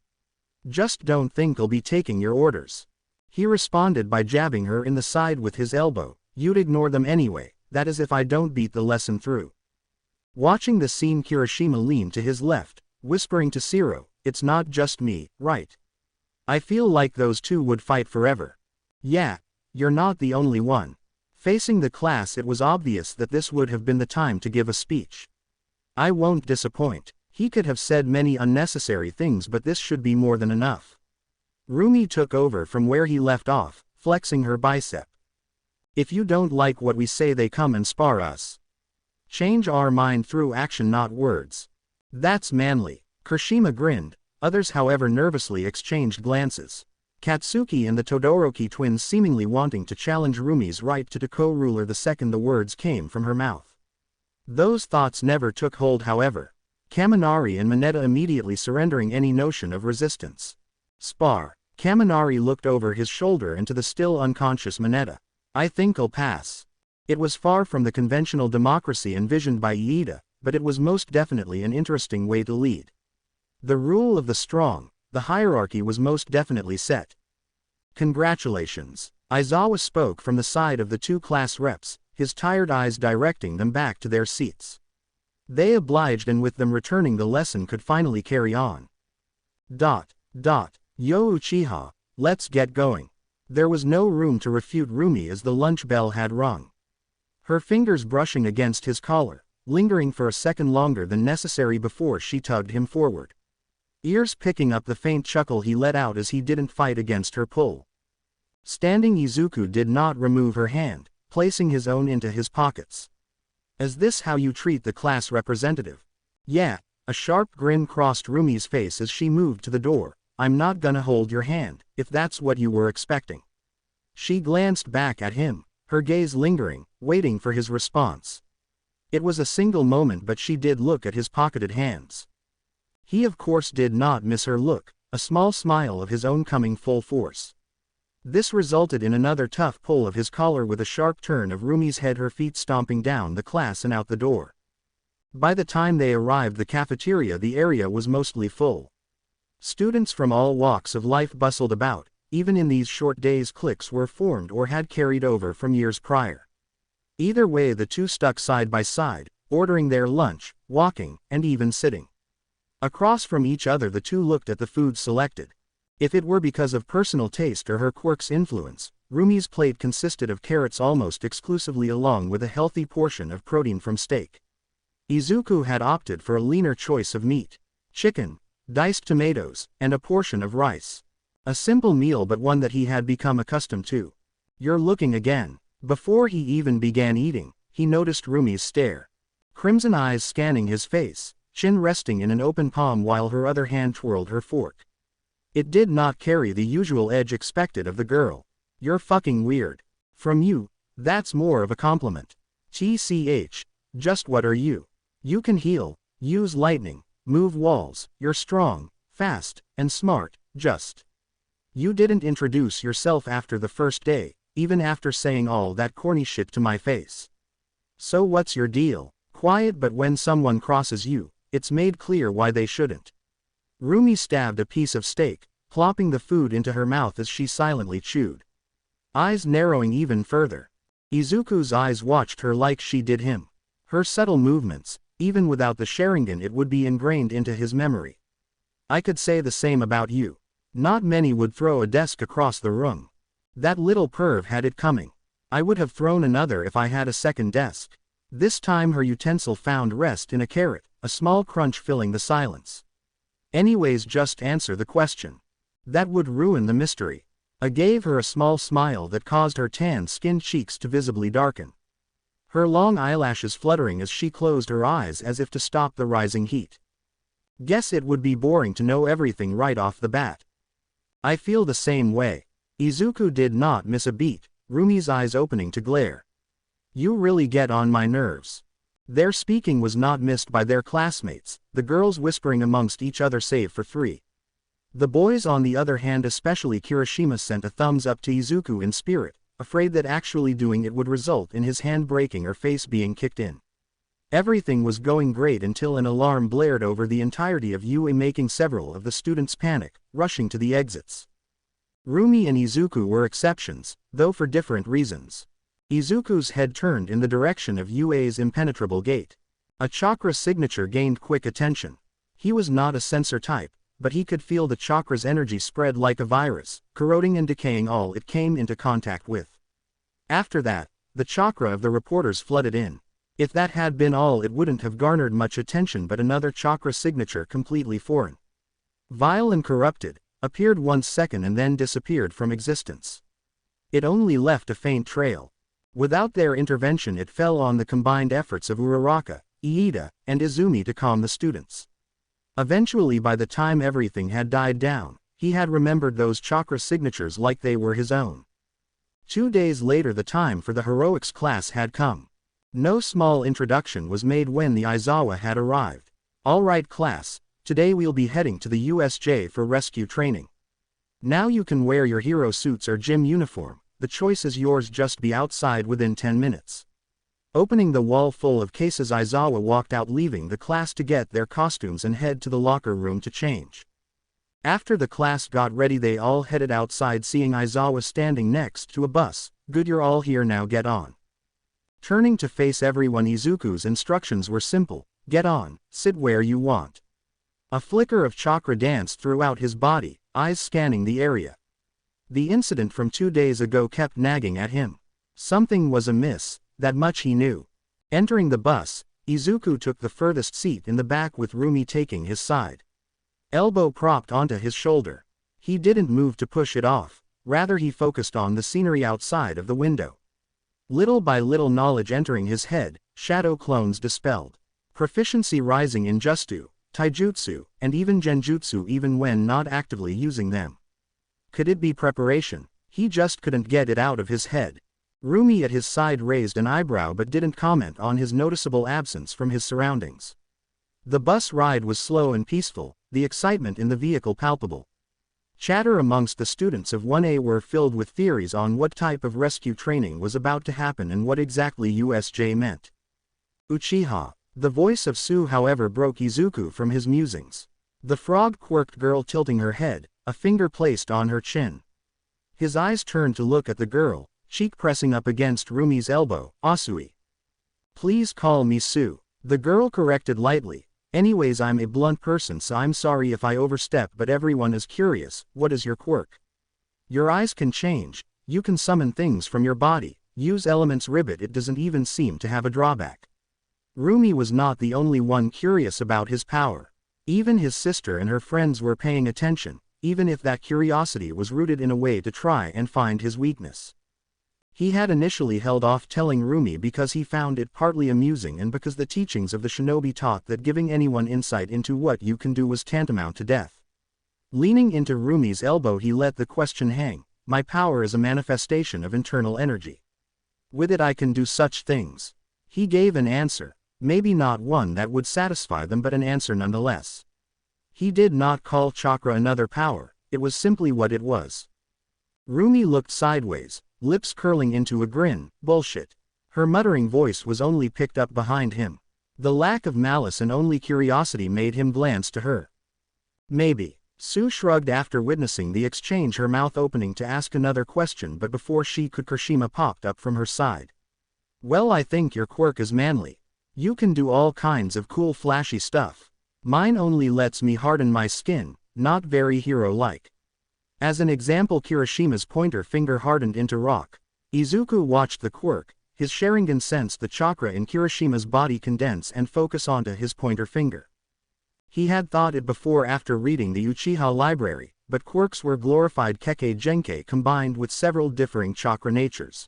Speaker 1: Just don't think I'll be taking your orders." He responded by jabbing her in the side with his elbow. "You'd ignore them anyway, that is if I don't beat the lesson through." Watching the scene, Kirishima leaned to his left, whispering to Shiro, "It's not just me, right? I feel like those two would fight forever." "Yeah, you're not the only one." Facing the class, it was obvious that this would have been the time to give a speech. "I won't disappoint." He could have said many unnecessary things, but this should be more than enough. Roomie took over from where he left off, flexing her bicep. "If you don't like what we say, they come and spar us. Change our mind through action, not words. That's manly." Kirishima grinned. Others, however, nervously exchanged glances. Katsuki and the Todoroki twins seemingly wanting to challenge Roomie's right to co-ruler the second the words came from her mouth. Those thoughts never took hold, however. Kaminari and Mineta immediately surrendering any notion of resistance. "Spar." Kaminari looked over his shoulder and to the still unconscious Mineta. "I think I'll pass." It was far from the conventional democracy envisioned by Iida, but it was most definitely an interesting way to lead. The rule of the strong, the hierarchy was most definitely set. Congratulations. Aizawa spoke from the side of the two class reps, his tired eyes directing them back to their seats. They obliged, and with them returning the lesson could finally carry on. Yo Uchiha, let's get going. There was no room to refute Roomie as the lunch bell had rung. Her fingers brushing against his collar, lingering for a second longer than necessary before she tugged him forward. Ears picking up the faint chuckle he let out as he didn't fight against her pull. Standing Izuku did not remove her hand, placing his own into his pockets. Is this how you treat the class representative? Yeah, a sharp grin crossed Roomie's face as she moved to the door. I'm not gonna hold your hand, if that's what you were expecting. She glanced back at him, her gaze lingering, waiting for his response. It was a single moment, but she did look at his pocketed hands. He of course did not miss her look, a small smile of his own coming full force. This resulted in another tough pull of his collar with a sharp turn of Roomie's head, her feet stomping down the class and out the door. By the time they arrived the cafeteria, the area was mostly full. Students from all walks of life bustled about, even in these short days cliques were formed or had carried over from years prior. Either way the two stuck side by side, ordering their lunch, walking, and even sitting. Across from each other the two looked at the food selected. If it were because of personal taste or her quirk's influence, Roomie's plate consisted of carrots almost exclusively along with a healthy portion of protein from steak. Izuku had opted for a leaner choice of meat, chicken, diced tomatoes, and a portion of rice. A simple meal but one that he had become accustomed to. You're looking again. Before he even began eating, he noticed Roomie's stare. Crimson eyes scanning his face, chin resting in an open palm while her other hand twirled her fork. It did not carry the usual edge expected of the girl. You're fucking weird. From you, that's more of a compliment. TCH, just what are you? You can heal, use lightning, move walls, you're strong, fast, and smart, just. You didn't introduce yourself after the first day, even after saying all that corny shit to my face. So what's your deal? Quiet, but when someone crosses you, it's made clear why they shouldn't. Roomie stabbed a piece of steak, plopping the food into her mouth as she silently chewed. Eyes narrowing even further. Izuku's eyes watched her like she did him. Her subtle movements, even without the Sharingan, it would be ingrained into his memory. I could say the same about you. Not many would throw a desk across the room. That little perv had it coming. I would have thrown another if I had a second desk. This time her utensil found rest in a carrot, a small crunch filling the silence. Anyways, just answer the question. That would ruin the mystery. I gave her a small smile that caused her tan-skinned cheeks to visibly darken. Her long eyelashes fluttering as she closed her eyes as if to stop the rising heat. Guess it would be boring to know everything right off the bat. I feel the same way. Izuku did not miss a beat, Roomie's eyes opening to glare. You really get on my nerves. Their speaking was not missed by their classmates, the girls whispering amongst each other save for three. The boys on the other hand, especially Kirishima, sent a thumbs up to Izuku in spirit, afraid that actually doing it would result in his hand breaking or face being kicked in. Everything was going great until an alarm blared over the entirety of UA, making several of the students panic, rushing to the exits. Roomie and Izuku were exceptions, though for different reasons. Izuku's head turned in the direction of UA's impenetrable gate. A chakra signature gained quick attention. He was not a sensor type, but he could feel the chakra's energy spread like a virus, corroding and decaying all it came into contact with. After that, the chakra of the reporters flooded in. If that had been all, it wouldn't have garnered much attention, but another chakra signature completely foreign, vile and corrupted, appeared 1 second and then disappeared from existence. It only left a faint trail. Without their intervention, it fell on the combined efforts of Uraraka, Iida, and Izumi to calm the students. Eventually, by the time everything had died down, he had remembered those chakra signatures like they were his own. 2 days later, the time for the heroics class had come. No small introduction was made when the Aizawa had arrived. All right class, today we'll be heading to the USJ for rescue training. Now you can wear your hero suits or gym uniform, the choice is yours, just be outside within 10 minutes. Opening the wall full of cases, Aizawa walked out, leaving the class to get their costumes and head to the locker room to change. After the class got ready, they all headed outside, seeing Aizawa standing next to a bus. "Good, you're all here now, get on." Turning to face everyone, Izuku's instructions were simple: get on, sit where you want. A flicker of chakra danced throughout his body, eyes scanning the area. The incident from 2 days ago kept nagging at him. Something was amiss, that much he knew. Entering the bus, Izuku took the furthest seat in the back, with Roomie taking his side. Elbow propped onto his shoulder. He didn't move to push it off, rather he focused on the scenery outside of the window. Little by little, knowledge entering his head, shadow clones dispelled. Proficiency rising in Jutsu, Taijutsu, and even Genjutsu even when not actively using them. Could it be preparation? He just couldn't get it out of his head. Roomie at his side raised an eyebrow but didn't comment on his noticeable absence from his surroundings. The bus ride was slow and peaceful, the excitement in the vehicle palpable. Chatter amongst the students of 1A were filled with theories on what type of rescue training was about to happen and what exactly USJ meant. Uchiha. The voice of Sue, however, broke Izuku from his musings. The frog-quirked girl tilting her head, a finger placed on her chin. His eyes turned to look at the girl, cheek pressing up against Roomie's elbow. "Asui. Please call me Sue," the girl corrected lightly. "Anyways, I'm a blunt person, so I'm sorry if I overstep, but everyone is curious. What is your quirk? Your eyes can change, you can summon things from your body, use elements ribbit, it doesn't even seem to have a drawback." Roomie was not the only one curious about his power. Even his sister and her friends were paying attention, even if that curiosity was rooted in a way to try and find his weakness. He had initially held off telling Roomie because he found it partly amusing and because the teachings of the shinobi taught that giving anyone insight into what you can do was tantamount to death. Leaning into Roomie's elbow, he let the question hang. "My power is a manifestation of internal energy. With it I can do such things." He gave an answer, maybe not one that would satisfy them, but an answer nonetheless. He did not call chakra another power, it was simply what it was. Roomie looked sideways, lips curling into a grin. "Bullshit." Her muttering voice was only picked up behind him. The lack of malice and only curiosity made him glance to her. "Maybe." Sue shrugged after witnessing the exchange, her mouth opening to ask another question, but before she could, Kirishima popped up from her side. "Well, I think your quirk is manly. You can do all kinds of cool flashy stuff. Mine only lets me harden my skin, not very hero-like." As an example, Kirishima's pointer finger hardened into rock. Izuku watched the quirk, his Sharingan sensed the chakra in Kirishima's body condense and focus onto his pointer finger. He had thought it before after reading the Uchiha library, but quirks were glorified Kekkei Genkei combined with several differing chakra natures.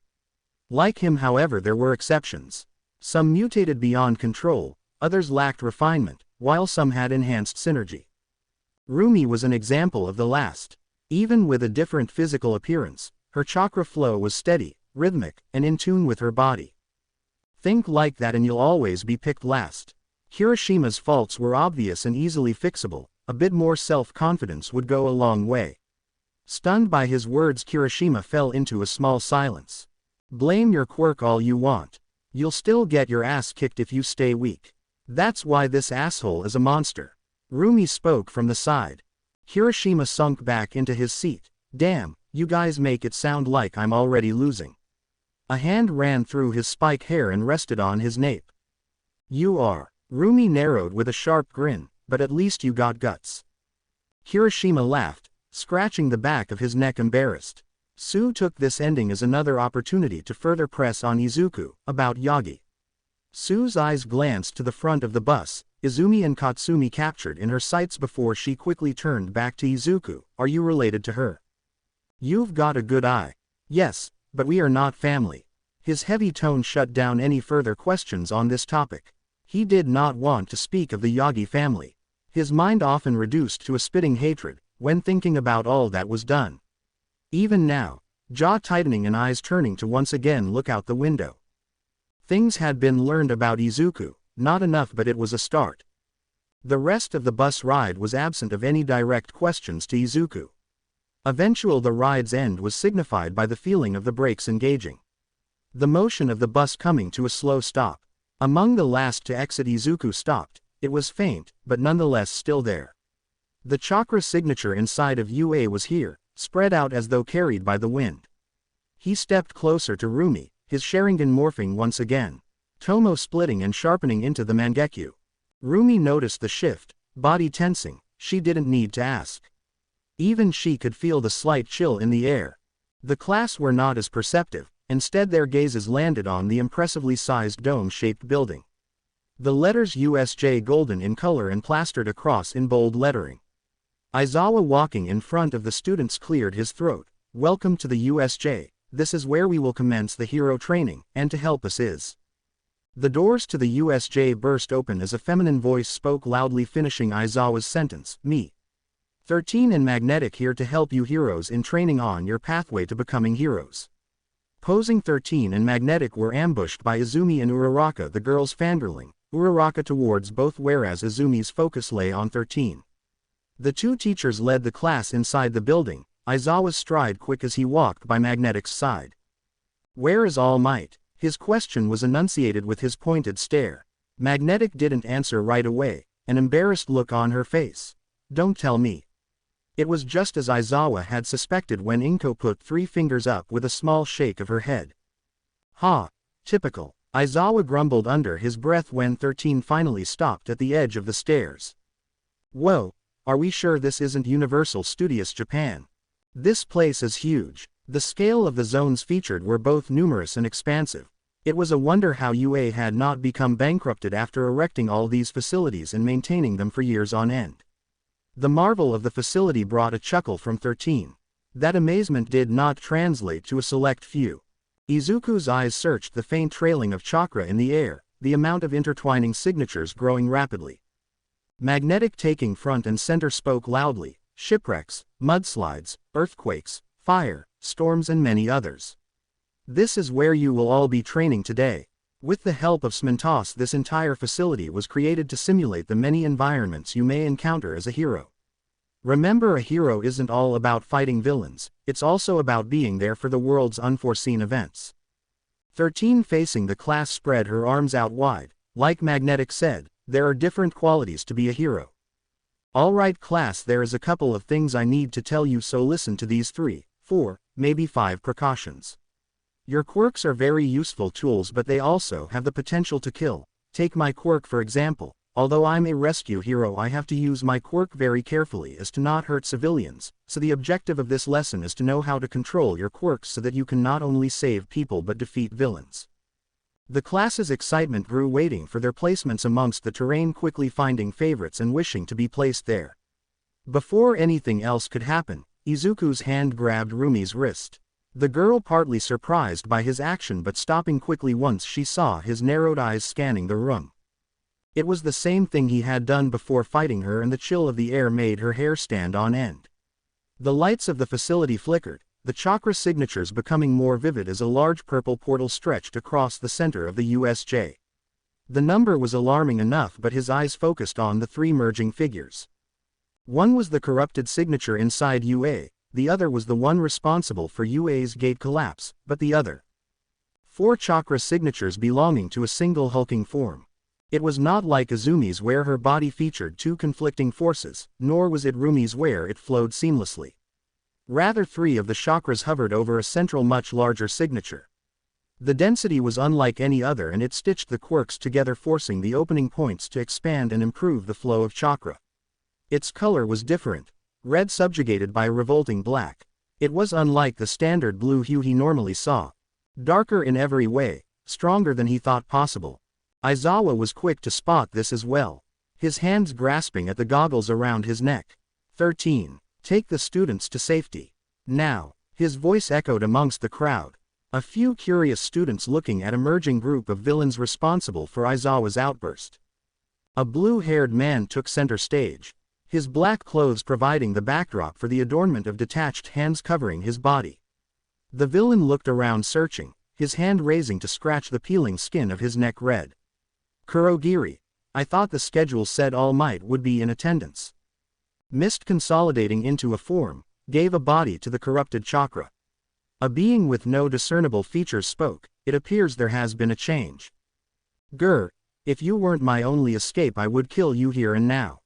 Speaker 1: Like him, however, there were exceptions. Some mutated beyond control, others lacked refinement, while some had enhanced synergy. Roomie was an example of the last. Even with a different physical appearance, her chakra flow was steady, rhythmic, and in tune with her body. Think like that and you'll always be picked last. Kirishima's faults were obvious and easily fixable, a bit more self-confidence would go a long way. Stunned by his words, Kirishima fell into a small silence. "Blame your quirk all you want. You'll still get your ass kicked if you stay weak. That's why this asshole is a monster." Roomie spoke from the side. Kirishima sunk back into his seat. "Damn, you guys make it sound like I'm already losing." A hand ran through his spike hair and rested on his nape. "You are." Roomie narrowed with a sharp grin, "but at least you got guts." Kirishima laughed, scratching the back of his neck embarrassed. Sue took this ending as another opportunity to further press on Izuku about Yagi. Sue's eyes glanced to the front of the bus, Izumi and Katsumi captured in her sights before she quickly turned back to Izuku. "Are you related to her?" "You've got a good eye." "Yes, but we are not family." His heavy tone shut down any further questions on this topic. He did not want to speak of the Yagi family. His mind often reduced to a spitting hatred when thinking about all that was done. Even now, jaw tightening and eyes turning to once again look out the window. Things had been learned about Izuku, not enough, but it was a start. The rest of the bus ride was absent of any direct questions to Izuku. Eventually the ride's end was signified by the feeling of the brakes engaging. The motion of the bus coming to a slow stop. Among the last to exit, Izuku stopped. It was faint, but nonetheless still there. The chakra signature inside of UA was here, spread out as though carried by the wind. He stepped closer to Roomie, his Sharingan morphing once again. Tomo splitting and sharpening into the Mangekyu. Roomie noticed the shift, body tensing. She didn't need to ask. Even she could feel the slight chill in the air. The class were not as perceptive, instead their gazes landed on the impressively sized dome-shaped building. The letters USJ golden in color and plastered across in bold lettering. Aizawa walking in front of the students cleared his throat. Welcome to the USJ, this is where we will commence the hero training, and to help us is. The doors to the USJ burst open as a feminine voice spoke loudly, finishing Aizawa's sentence, me. 13 and Magnetic here to help you heroes in training on your pathway to becoming heroes. Posing 13 and Magnetic were ambushed by Izumi and Uraraka, the girls fangirling, Uraraka towards both whereas Izumi's focus lay on 13. The two teachers led the class inside the building, Aizawa's stride quick as he walked by Magnetic's side. Where is All Might? His question was enunciated with his pointed stare. Magnetic didn't answer right away, an embarrassed look on her face. Don't tell me. It was just as Aizawa had suspected when Inko put 3 fingers up with a small shake of her head. Ha! Typical. Aizawa grumbled under his breath when 13 finally stopped at the edge of the stairs. Whoa, are we sure this isn't Universal Studios Japan? This place is huge. The scale of the zones featured were both numerous and expansive. It was a wonder how UA had not become bankrupted after erecting all these facilities and maintaining them for years on end. The marvel of the facility brought a chuckle from 13. That amazement did not translate to a select few. Izuku's eyes searched the faint trailing of chakra in the air, the amount of intertwining signatures growing rapidly. Magnetic taking front and center spoke loudly, shipwrecks, mudslides, earthquakes, fire, storms and many others. This is where you will all be training today. With the help of Smentos, this entire facility was created to simulate the many environments you may encounter as a hero. Remember, a hero isn't all about fighting villains, it's also about being there for the world's unforeseen events. 13 facing the class spread her arms out wide. Like Magnetic said, there are different qualities to be a hero. Alright class, there is a couple of things I need to tell you, so listen to these 3, 4, maybe 5 precautions. Your quirks are very useful tools, but they also have the potential to kill. Take my quirk for example. Although I'm a rescue hero, I have to use my quirk very carefully as to not hurt civilians, so the objective of this lesson is to know how to control your quirks so that you can not only save people but defeat villains. The class's excitement grew, waiting for their placements amongst the terrain, quickly finding favorites and wishing to be placed there. Before anything else could happen, Izuku's hand grabbed Roomie's wrist. The girl, partly surprised by his action but stopping quickly once she saw his narrowed eyes scanning the room. It was the same thing he had done before fighting her, and the chill of the air made her hair stand on end. The lights of the facility flickered, the chakra signatures becoming more vivid as a large purple portal stretched across the center of the USJ. The number was alarming enough, but his eyes focused on the 3 merging figures. One was the corrupted signature inside UA. The other was the one responsible for UA's gate collapse, but the other. 4 chakra signatures belonging to a single hulking form. It was not like Izumi's where her body featured 2 conflicting forces, nor was it Roomie's where it flowed seamlessly. Rather, 3 of the chakras hovered over a central, much larger signature. The density was unlike any other, and it stitched the quirks together, forcing the opening points to expand and improve the flow of chakra. Its color was different. Red subjugated by a revolting black. It was unlike the standard blue hue he normally saw. Darker in every way, stronger than he thought possible. Aizawa was quick to spot this as well, his hands grasping at the goggles around his neck. 13. Take the students to safety. Now. His voice echoed amongst the crowd. A few curious students looking at a merging group of villains responsible for Aizawa's outburst. A blue-haired man took center stage, his black clothes providing the backdrop for the adornment of detached hands covering his body. The villain looked around, searching, his hand raising to scratch the peeling skin of his neck red. Kurogiri. I thought the schedule said All Might would be in attendance. Mist consolidating into a form, gave a body to the corrupted chakra. A being with no discernible features spoke. It appears there has been a change. Grr, if you weren't my only escape I would kill you here and now.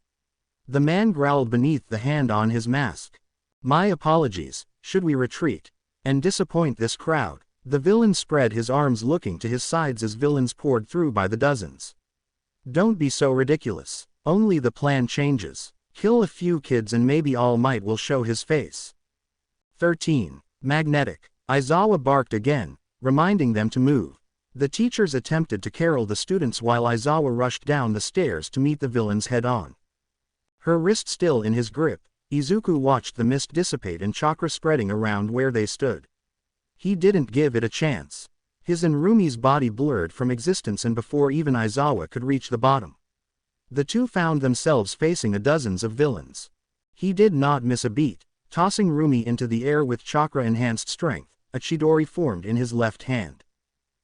Speaker 1: The man growled beneath the hand on his mask. My apologies, should we retreat and disappoint this crowd? The villain spread his arms looking to his sides as villains poured through by the dozens. Don't be so ridiculous. Only the plan changes. Kill a few kids and maybe All Might will show his face. 13. Magnetic. Aizawa barked again, reminding them to move. The teachers attempted to carol the students while Aizawa rushed down the stairs to meet the villains head-on. Her wrist still in his grip, Izuku watched the mist dissipate and chakra spreading around where they stood. He didn't give it a chance. His and Rumi's body blurred from existence and before even Aizawa could reach the bottom. The two found themselves facing dozens of villains. He did not miss a beat, tossing Roomie into the air with chakra-enhanced strength. A Chidori formed in his left hand.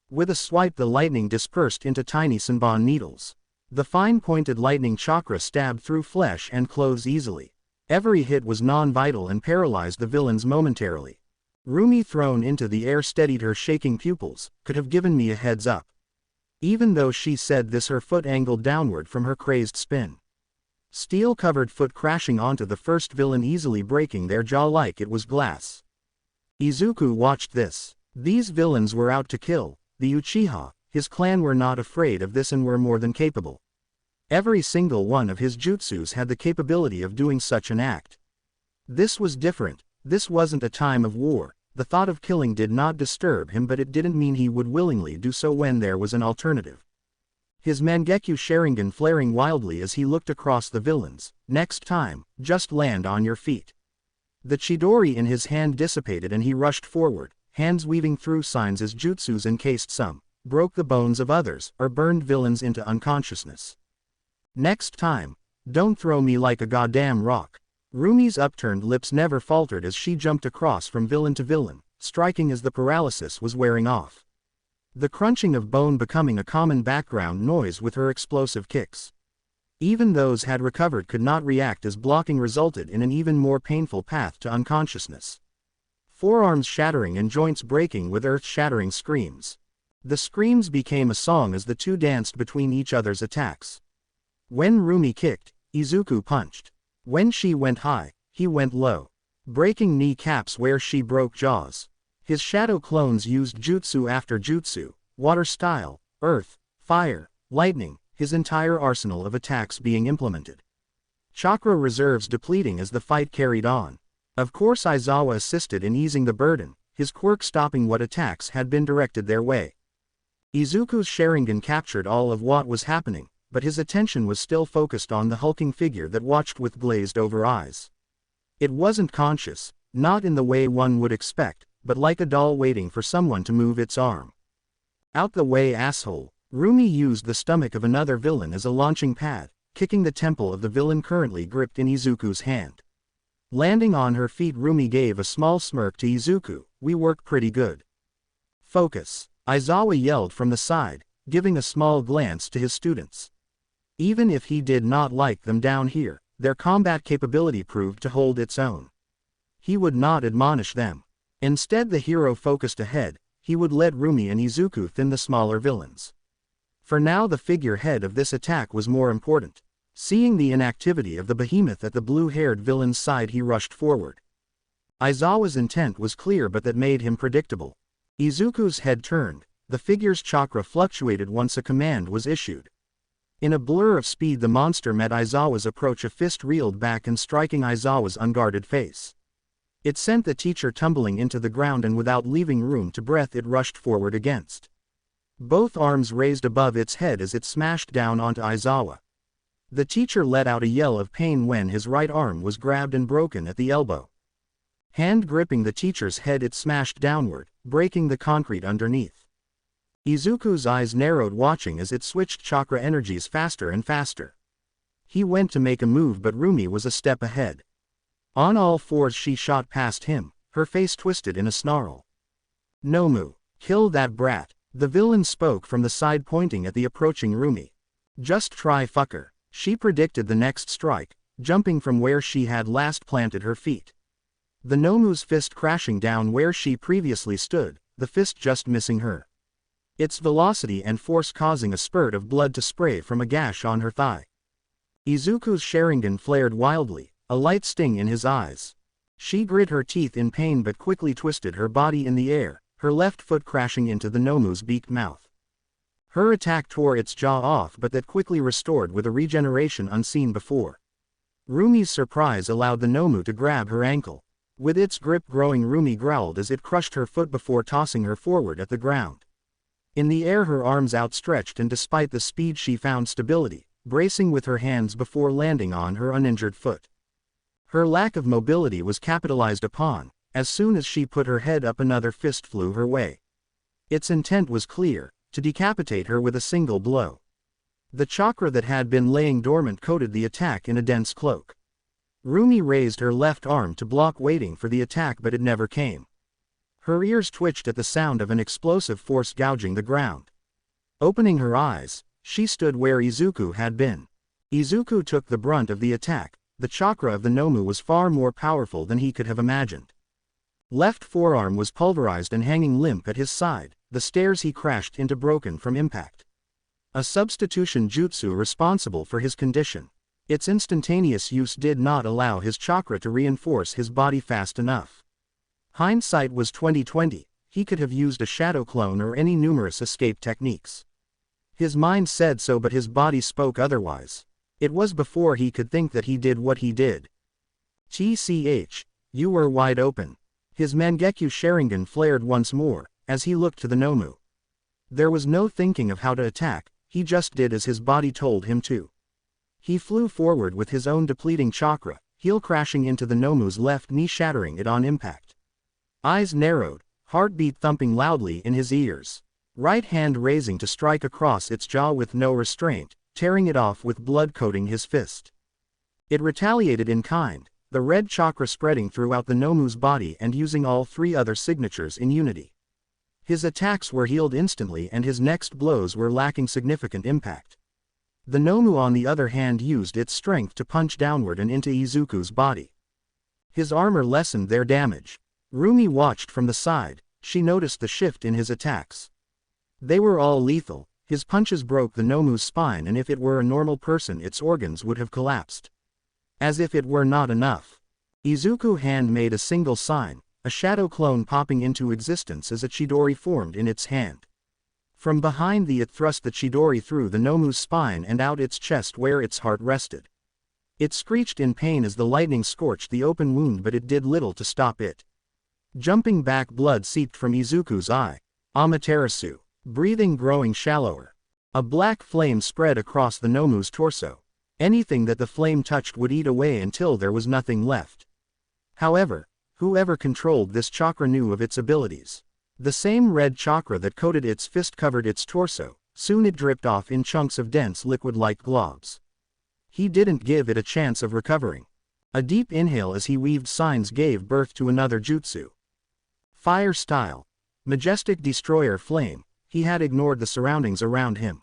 Speaker 1: With a swipe the lightning dispersed into tiny Senbon needles. The fine-pointed lightning chakra stabbed through flesh and clothes easily. Every hit was non-vital and paralyzed the villains momentarily. Roomie, thrown into the air, steadied her shaking pupils. Could have given me a heads up. Even though she said this, her foot angled downward from her crazed spin. Steel-covered foot crashing onto the first villain, easily breaking their jaw like it was glass. Izuku watched this. These villains were out to kill. The Uchiha, his clan, were not afraid of this and were more than capable. Every single one of his jutsus had the capability of doing such an act. This was different. This wasn't a time of war. The thought of killing did not disturb him, but it didn't mean he would willingly do so when there was an alternative. His Mangekyo Sharingan flaring wildly as he looked across the villains. Next time, just land on your feet. The Chidori in his hand dissipated and he rushed forward, hands weaving through signs as jutsus encased some, broke the bones of others, or burned villains into unconsciousness. Next time, don't throw me like a goddamn rock. Rumie's upturned lips never faltered as she jumped across from villain to villain, striking as the paralysis was wearing off. The crunching of bone becoming a common background noise with her explosive kicks. Even those had recovered could not react as blocking resulted in an even more painful path to unconsciousness. Forearms shattering and joints breaking with earth-shattering screams. The screams became a song as the two danced between each other's attacks. When Roomie kicked, Izuku punched. When she went high, he went low, breaking kneecaps where she broke jaws. His shadow clones used jutsu after jutsu, water style, earth, fire, lightning, his entire arsenal of attacks being implemented. Chakra reserves depleting as the fight carried on. Of course Aizawa assisted in easing the burden, his quirk stopping what attacks had been directed their way. Izuku's Sharingan captured all of what was happening, but his attention was still focused on the hulking figure that watched with glazed-over eyes. It wasn't conscious, not in the way one would expect, but like a doll waiting for someone to move its arm. Out the way, asshole! Roomie used the stomach of another villain as a launching pad, kicking the temple of the villain currently gripped in Izuku's hand. Landing on her feet, Roomie gave a small smirk to Izuku. We work pretty good. Focus! Aizawa yelled from the side, giving a small glance to his students. Even if he did not like them down here, their combat capability proved to hold its own. He would not admonish them. Instead, the hero focused ahead. He would let Roomie and Izuku thin the smaller villains. For now, the figurehead of this attack was more important. Seeing the inactivity of the behemoth at the blue-haired villain's side, he rushed forward. Aizawa's intent was clear, but that made him predictable. Izuku's head turned. The figure's chakra fluctuated once a command was issued. In a blur of speed, the monster met Aizawa's approach. A fist reeled back and striking Aizawa's unguarded face. It sent the teacher tumbling into the ground, and without leaving room to breathe, it rushed forward against. Both arms raised above its head as it smashed down onto Aizawa. The teacher let out a yell of pain when his right arm was grabbed and broken at the elbow. Hand gripping the teacher's head, it smashed downward, breaking the concrete underneath. Izuku's eyes narrowed, watching as it switched chakra energies faster and faster. He went to make a move, but Roomie was a step ahead. On all fours she shot past him, her face twisted in a snarl. Nomu, kill that brat. The villain spoke from the side, pointing at the approaching Roomie. Just try, fucker. She predicted the next strike, jumping from where she had last planted her feet. The Nomu's fist crashing down where she previously stood, the fist just missing her. Its velocity and force causing a spurt of blood to spray from a gash on her thigh. Izuku's Sharingan flared wildly, a light sting in his eyes. She grit her teeth in pain but quickly twisted her body in the air, her left foot crashing into the Nomu's beaked mouth. Her attack tore its jaw off but that quickly restored with a regeneration unseen before. Roomie's surprise allowed the Nomu to grab her ankle. With its grip growing, Roomie growled as it crushed her foot before tossing her forward at the ground. In the air, her arms outstretched, and despite the speed she found stability, bracing with her hands before landing on her uninjured foot. Her lack of mobility was capitalized upon. As soon as she put her head up, another fist flew her way. Its intent was clear, to decapitate her with a single blow. The chakra that had been laying dormant coated the attack in a dense cloak. Roomie raised her left arm to block, waiting for the attack, but it never came. Her ears twitched at the sound of an explosive force gouging the ground. Opening her eyes, she stood where Izuku had been. Izuku took the brunt of the attack. The chakra of the Nomu was far more powerful than he could have imagined. Left forearm was pulverized and hanging limp at his side, the stairs he crashed into broken from impact. A substitution jutsu responsible for his condition. Its instantaneous use did not allow his chakra to reinforce his body fast enough. Hindsight was 20/20, he could have used a shadow clone or any numerous escape techniques. His mind said so, but his body spoke otherwise. It was before he could think that he did what he did. TCH, you were wide open. His Mangekyo Sharingan flared once more, as he looked to the Nomu. There was no thinking of how to attack, he just did as his body told him to. He flew forward with his own depleting chakra, heel crashing into the Nomu's left knee, shattering it on impact. Eyes narrowed, heartbeat thumping loudly in his ears. Right hand raising to strike across its jaw with no restraint, tearing it off with blood coating his fist. It retaliated in kind, the red chakra spreading throughout the Nomu's body and using all three other signatures in unity. His attacks were healed instantly and his next blows were lacking significant impact. The Nomu on the other hand used its strength to punch downward and into Izuku's body. His armor lessened their damage. Roomie watched from the side, she noticed the shift in his attacks. They were all lethal, his punches broke the Nomu's spine, and if it were a normal person its organs would have collapsed. As if it were not enough. Izuku's hand made a single sign, a shadow clone popping into existence as a Chidori formed in its hand. From behind it thrust the Chidori through the Nomu's spine and out its chest where its heart rested. It screeched in pain as the lightning scorched the open wound, but it did little to stop it. Jumping back, blood seeped from Izuku's eye. Amaterasu. Breathing growing shallower. A black flame spread across the Nomu's torso. Anything that the flame touched would eat away until there was nothing left. However, whoever controlled this chakra knew of its abilities. The same red chakra that coated its fist covered its torso. Soon it dripped off in chunks of dense liquid-like globs. He didn't give it a chance of recovering. A deep inhale as he weaved signs gave birth to another jutsu. Fire style. Majestic destroyer flame. He had ignored the surroundings around him.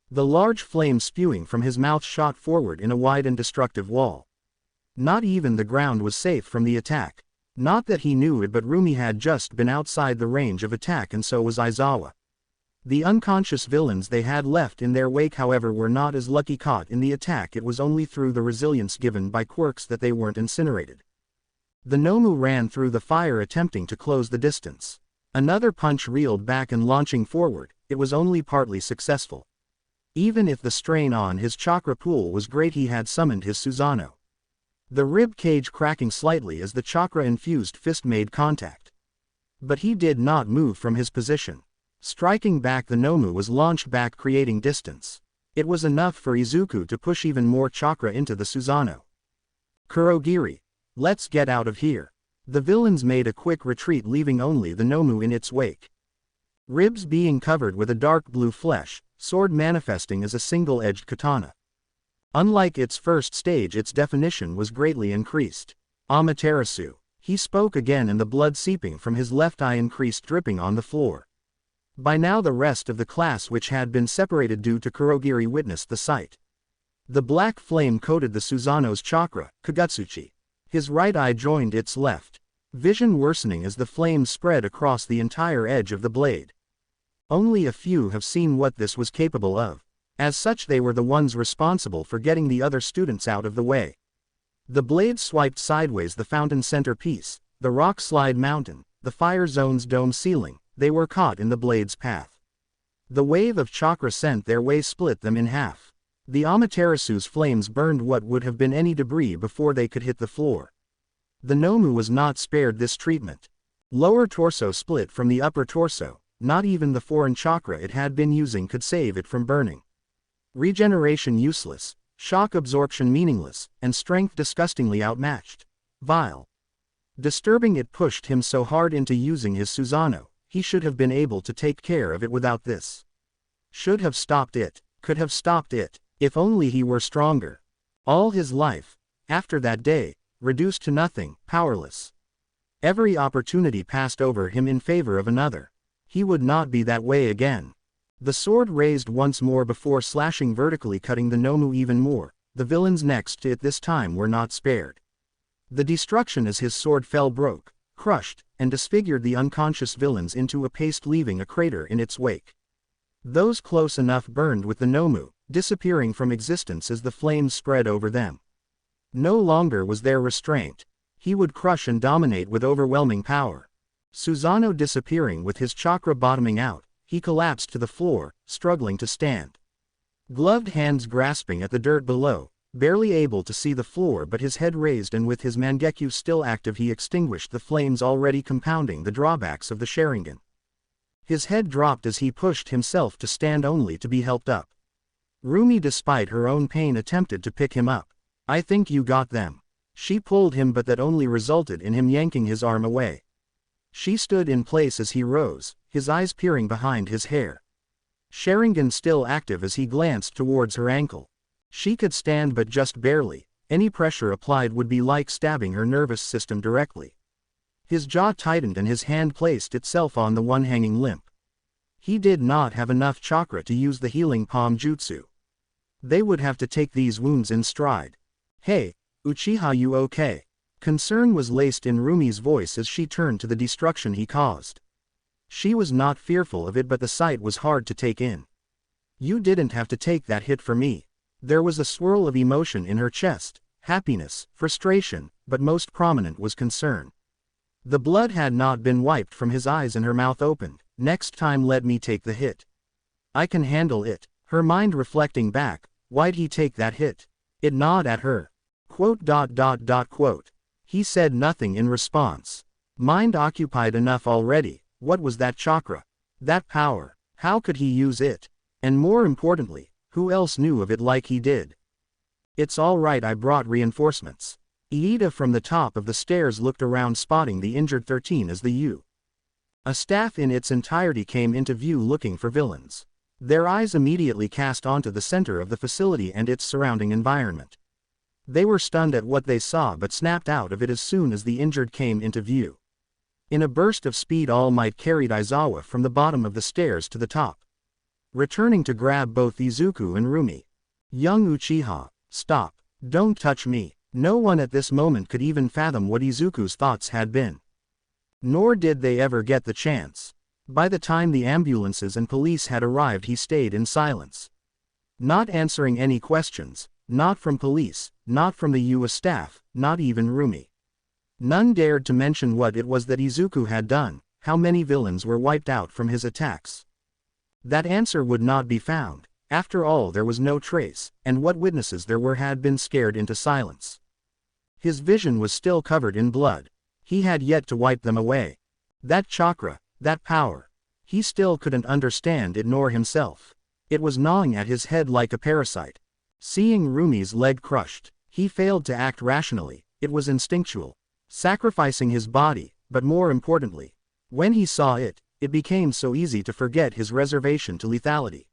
Speaker 1: The large flame spewing from his mouth shot forward in a wide and destructive wall. Not even the ground was safe from the attack. Not that he knew it, but Roomie had just been outside the range of attack, and so was Aizawa. The unconscious villains they had left in their wake, however, were not as lucky caught in the attack. It was only through the resilience given by quirks that they weren't incinerated. The Nomu ran through the fire, attempting to close the distance. Another punch reeled back, and launching forward, it was only partly successful. Even if the strain on his chakra pool was great, he had summoned his Susanoo. The rib cage cracking slightly as the chakra-infused fist made contact. But he did not move from his position. Striking back, the Nomu was launched back, creating distance. It was enough for Izuku to push even more chakra into the Susanoo. Kurogiri. Let's get out of here. The villains made a quick retreat, leaving only the Nomu in its wake. Ribs being covered with a dark blue flesh, sword manifesting as a single-edged katana. Unlike its first stage, its definition was greatly increased. Amaterasu. He spoke again, and the blood seeping from his left eye increased, dripping on the floor. By now the rest of the class, which had been separated due to Kurogiri, witnessed the sight. The black flame coated the Susanoo's chakra, Kagutsuchi. His right eye joined its left. vision worsening as the flames spread across the entire edge of the blade. Only a few have seen what this was capable of. As such, they were the ones responsible for getting the other students out of the way. The blade swiped sideways the fountain centerpiece, the rock slide mountain, the fire zone's dome ceiling. They were caught in the blade's path. The wave of chakra sent their way, split them in half. The Amaterasu's flames burned what would have been any debris before they could hit the floor. The Nomu was not spared this treatment. Lower torso split from the upper torso. Not even the foreign chakra it had been using could save it from burning. Regeneration useless, shock absorption meaningless, and strength disgustingly outmatched. Vile. Disturbing, it pushed him so hard into using his Susanoo. He should have been able to take care of it without this. Should have stopped it, could have stopped it, if only he were stronger. All his life, after that day, reduced to nothing, powerless. Every opportunity passed over him in favor of another. He would not be that way again. The sword raised once more before slashing vertically, cutting the Nomu even more. The villains next to it this time were not spared. The destruction as his sword fell broke, crushed, and disfigured the unconscious villains into a paste, leaving a crater in its wake. Those close enough burned with the Nomu, disappearing from existence as the flames spread over them. No longer was there restraint. He would crush and dominate with overwhelming power. Susanoo disappearing with his chakra bottoming out, he collapsed to the floor, struggling to stand. Gloved hands grasping at the dirt below, barely able to see the floor, but his head raised, and with his Mangekyu still active he extinguished the flames already compounding the drawbacks of the Sharingan. His head dropped as he pushed himself to stand, only to be helped up. Roomie, despite her own pain, attempted to pick him up. "I think you got them." She pulled him, but that only resulted in him yanking his arm away. She stood in place as he rose, his eyes peering behind his hair. Sharingan still active as he glanced towards her ankle. She could stand, but just barely. Any pressure applied would be like stabbing her nervous system directly. His jaw tightened and his hand placed itself on the one hanging limp. He did not have enough chakra to use the healing palm jutsu. They would have to take these wounds in stride. "Hey, Uchiha, you okay?" Concern was laced in Roomie's voice as she turned to the destruction he caused. She was not fearful of it, but the sight was hard to take in. "You didn't have to take that hit for me." There was a swirl of emotion in her chest, happiness, frustration, but most prominent was concern. The blood had not been wiped from his eyes and her mouth opened. "Next time let me take the hit. I can handle it." Her mind reflecting back, why'd he take that hit? It gnawed at her. Quote. He said nothing in response. Mind occupied enough already. What was that chakra? That power? How could he use it? And more importantly, who else knew of it like he did? "It's all right, I brought reinforcements." Iida from the top of the stairs looked around, spotting the injured 13 as the A staff in its entirety came into view, looking for villains. Their eyes immediately cast onto the center of the facility and its surrounding environment. They were stunned at what they saw, but snapped out of it as soon as the injured came into view. In a burst of speed, All Might carried Aizawa from the bottom of the stairs to the top, returning to grab both Izuku and Roomie. "Young Uchiha, stop. Don't touch me." No one at this moment could even fathom what Izuku's thoughts had been. Nor did they ever get the chance. By the time the ambulances and police had arrived, he stayed in silence. Not answering any questions, not from police, not from the UA staff, not even Roomie. None dared to mention what it was that Izuku had done, how many villains were wiped out from his attacks. That answer would not be found. After all, there was no trace, and what witnesses there were had been scared into silence. His vision was still covered in blood. He had yet to wipe them away. That chakra, that power. He still couldn't understand it, nor himself. It was gnawing at his head like a parasite. Seeing Roomie's leg crushed, he failed to act rationally. It was instinctual. Sacrificing his body, but more importantly, when he saw it, it became so easy to forget his reservation to lethality.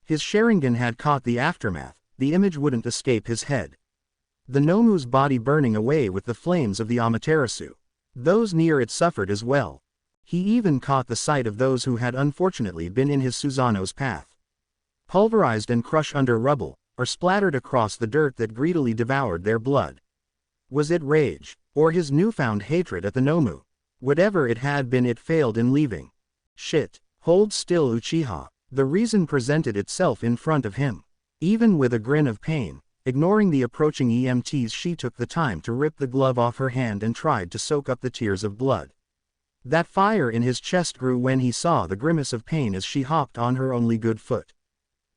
Speaker 1: His Sharingan had caught the aftermath. The image wouldn't escape his head. The Nomu's body burning away with the flames of the Amaterasu. Those near it suffered as well. He even caught the sight of those who had unfortunately been in his Susanoo's path, pulverized and crushed under rubble, or splattered across the dirt that greedily devoured their blood. Was it rage, Or his newfound hatred at the Nomu. Whatever it had been, it failed in leaving. Shit. Hold still, Uchiha. The reason presented itself in front of him. Even with a grin of pain, ignoring the approaching EMTs, she took the time to rip the glove off her hand and tried to soak up the tears of blood. That fire in his chest grew when he saw the grimace of pain as she hopped on her only good foot.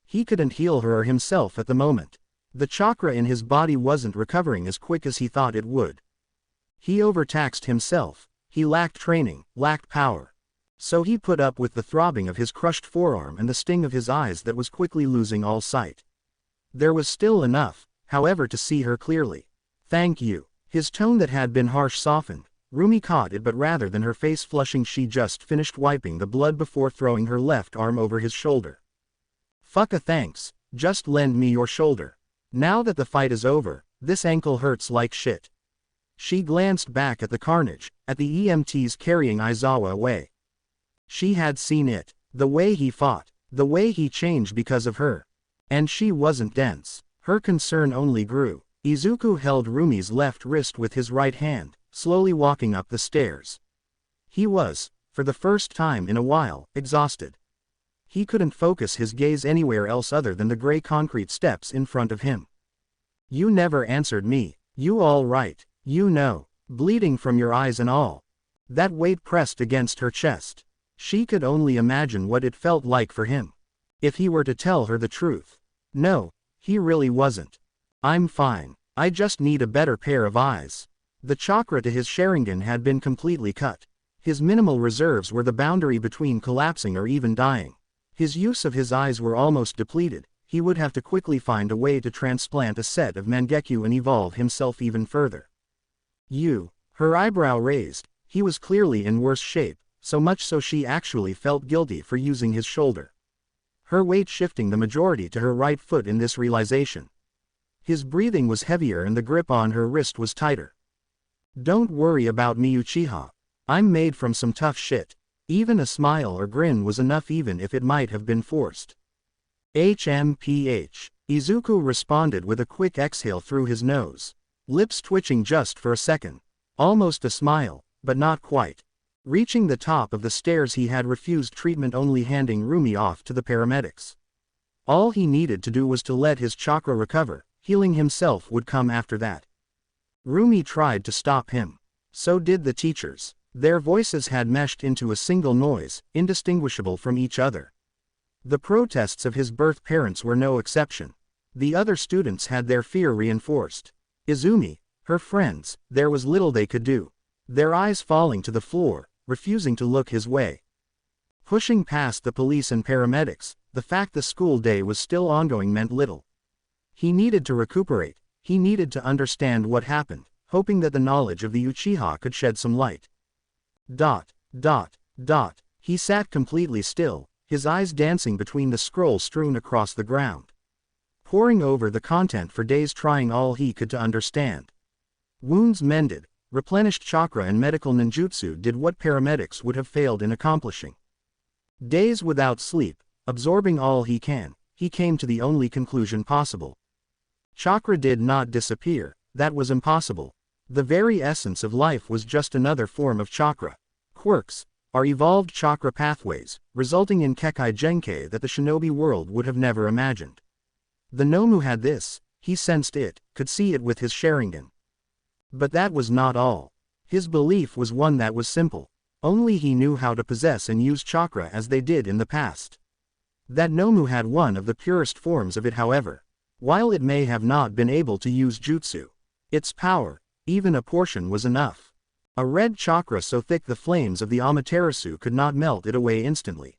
Speaker 1: He couldn't heal her or himself at the moment. The chakra in his body wasn't recovering as quick as he thought it would. He overtaxed himself. He lacked training, lacked power. So he put up with the throbbing of his crushed forearm and the sting of his eyes that was quickly losing all sight. There was still enough, however, to see her clearly. Thank you. His tone that had been harsh softened. Roomie caught it, but rather than her face flushing, she just finished wiping the blood before throwing her left arm over his shoulder. Fuck a thanks, just lend me your shoulder. Now that the fight is over, this ankle hurts like shit. She glanced back at the carnage, at the EMTs carrying Aizawa away. She had seen it, the way he fought, the way he changed because of her. And she wasn't dense. Her concern only grew. Izuku held Roomie's left wrist with his right hand, slowly walking up the stairs. He was, for the first time in a while, exhausted. He couldn't focus his gaze anywhere else other than the gray concrete steps in front of him. You never answered me. You all right? You know, bleeding from your eyes and all. That weight pressed against her chest. She could only imagine what it felt like for him. If he were to tell her the truth. No, he really wasn't. I'm fine. I just need a better pair of eyes. The chakra to his Sharingan had been completely cut. His minimal reserves were the boundary between collapsing or even dying. His use of his eyes were almost depleted. He would have to quickly find a way to transplant a set of Mangekyo and evolve himself even further. You. Her eyebrow raised. He was clearly in worse shape, so much so she actually felt guilty for using his shoulder. Her weight shifting the majority to her right foot in this realization. His breathing was heavier and the grip on her wrist was tighter. Don't worry about me, Uchiha. I'm made from some tough shit. Even a smile or grin was enough, even if it might have been forced. HMPH. Izuku responded with a quick exhale through his nose. Lips twitching just for a second. Almost a smile, but not quite. Reaching the top of the stairs, he had refused treatment, only handing Roomie off to the paramedics. All he needed to do was to let his chakra recover. Healing himself would come after that. Roomie tried to stop him. So did the teachers. Their voices had meshed into a single noise, indistinguishable from each other. The protests of his birth parents were no exception. The other students had their fear reinforced. Izumi, her friends, there was little they could do. Their eyes falling to the floor, refusing to look his way. Pushing past the police and paramedics, the fact the school day was still ongoing meant little. He needed to recuperate. He needed to understand what happened, hoping that the knowledge of the Uchiha could shed some light. He sat completely still, his eyes dancing between the scrolls strewn across the ground. Poring over the content for days, trying all he could to understand. Wounds mended, replenished chakra, and medical ninjutsu did what paramedics would have failed in accomplishing. Days without sleep, absorbing all he can, he came to the only conclusion possible. Chakra did not disappear, that was impossible. The very essence of life was just another form of chakra. Quirks are evolved chakra pathways, resulting in Kekkei Genkai that the shinobi world would have never imagined. The Nomu had this, he sensed it, could see it with his Sharingan. But that was not all. His belief was one that was simple. Only he knew how to possess and use chakra as they did in the past. That Nomu had one of the purest forms of it, however. While it may have not been able to use jutsu, its power, even a portion, was enough. A red chakra so thick the flames of the Amaterasu could not melt it away instantly.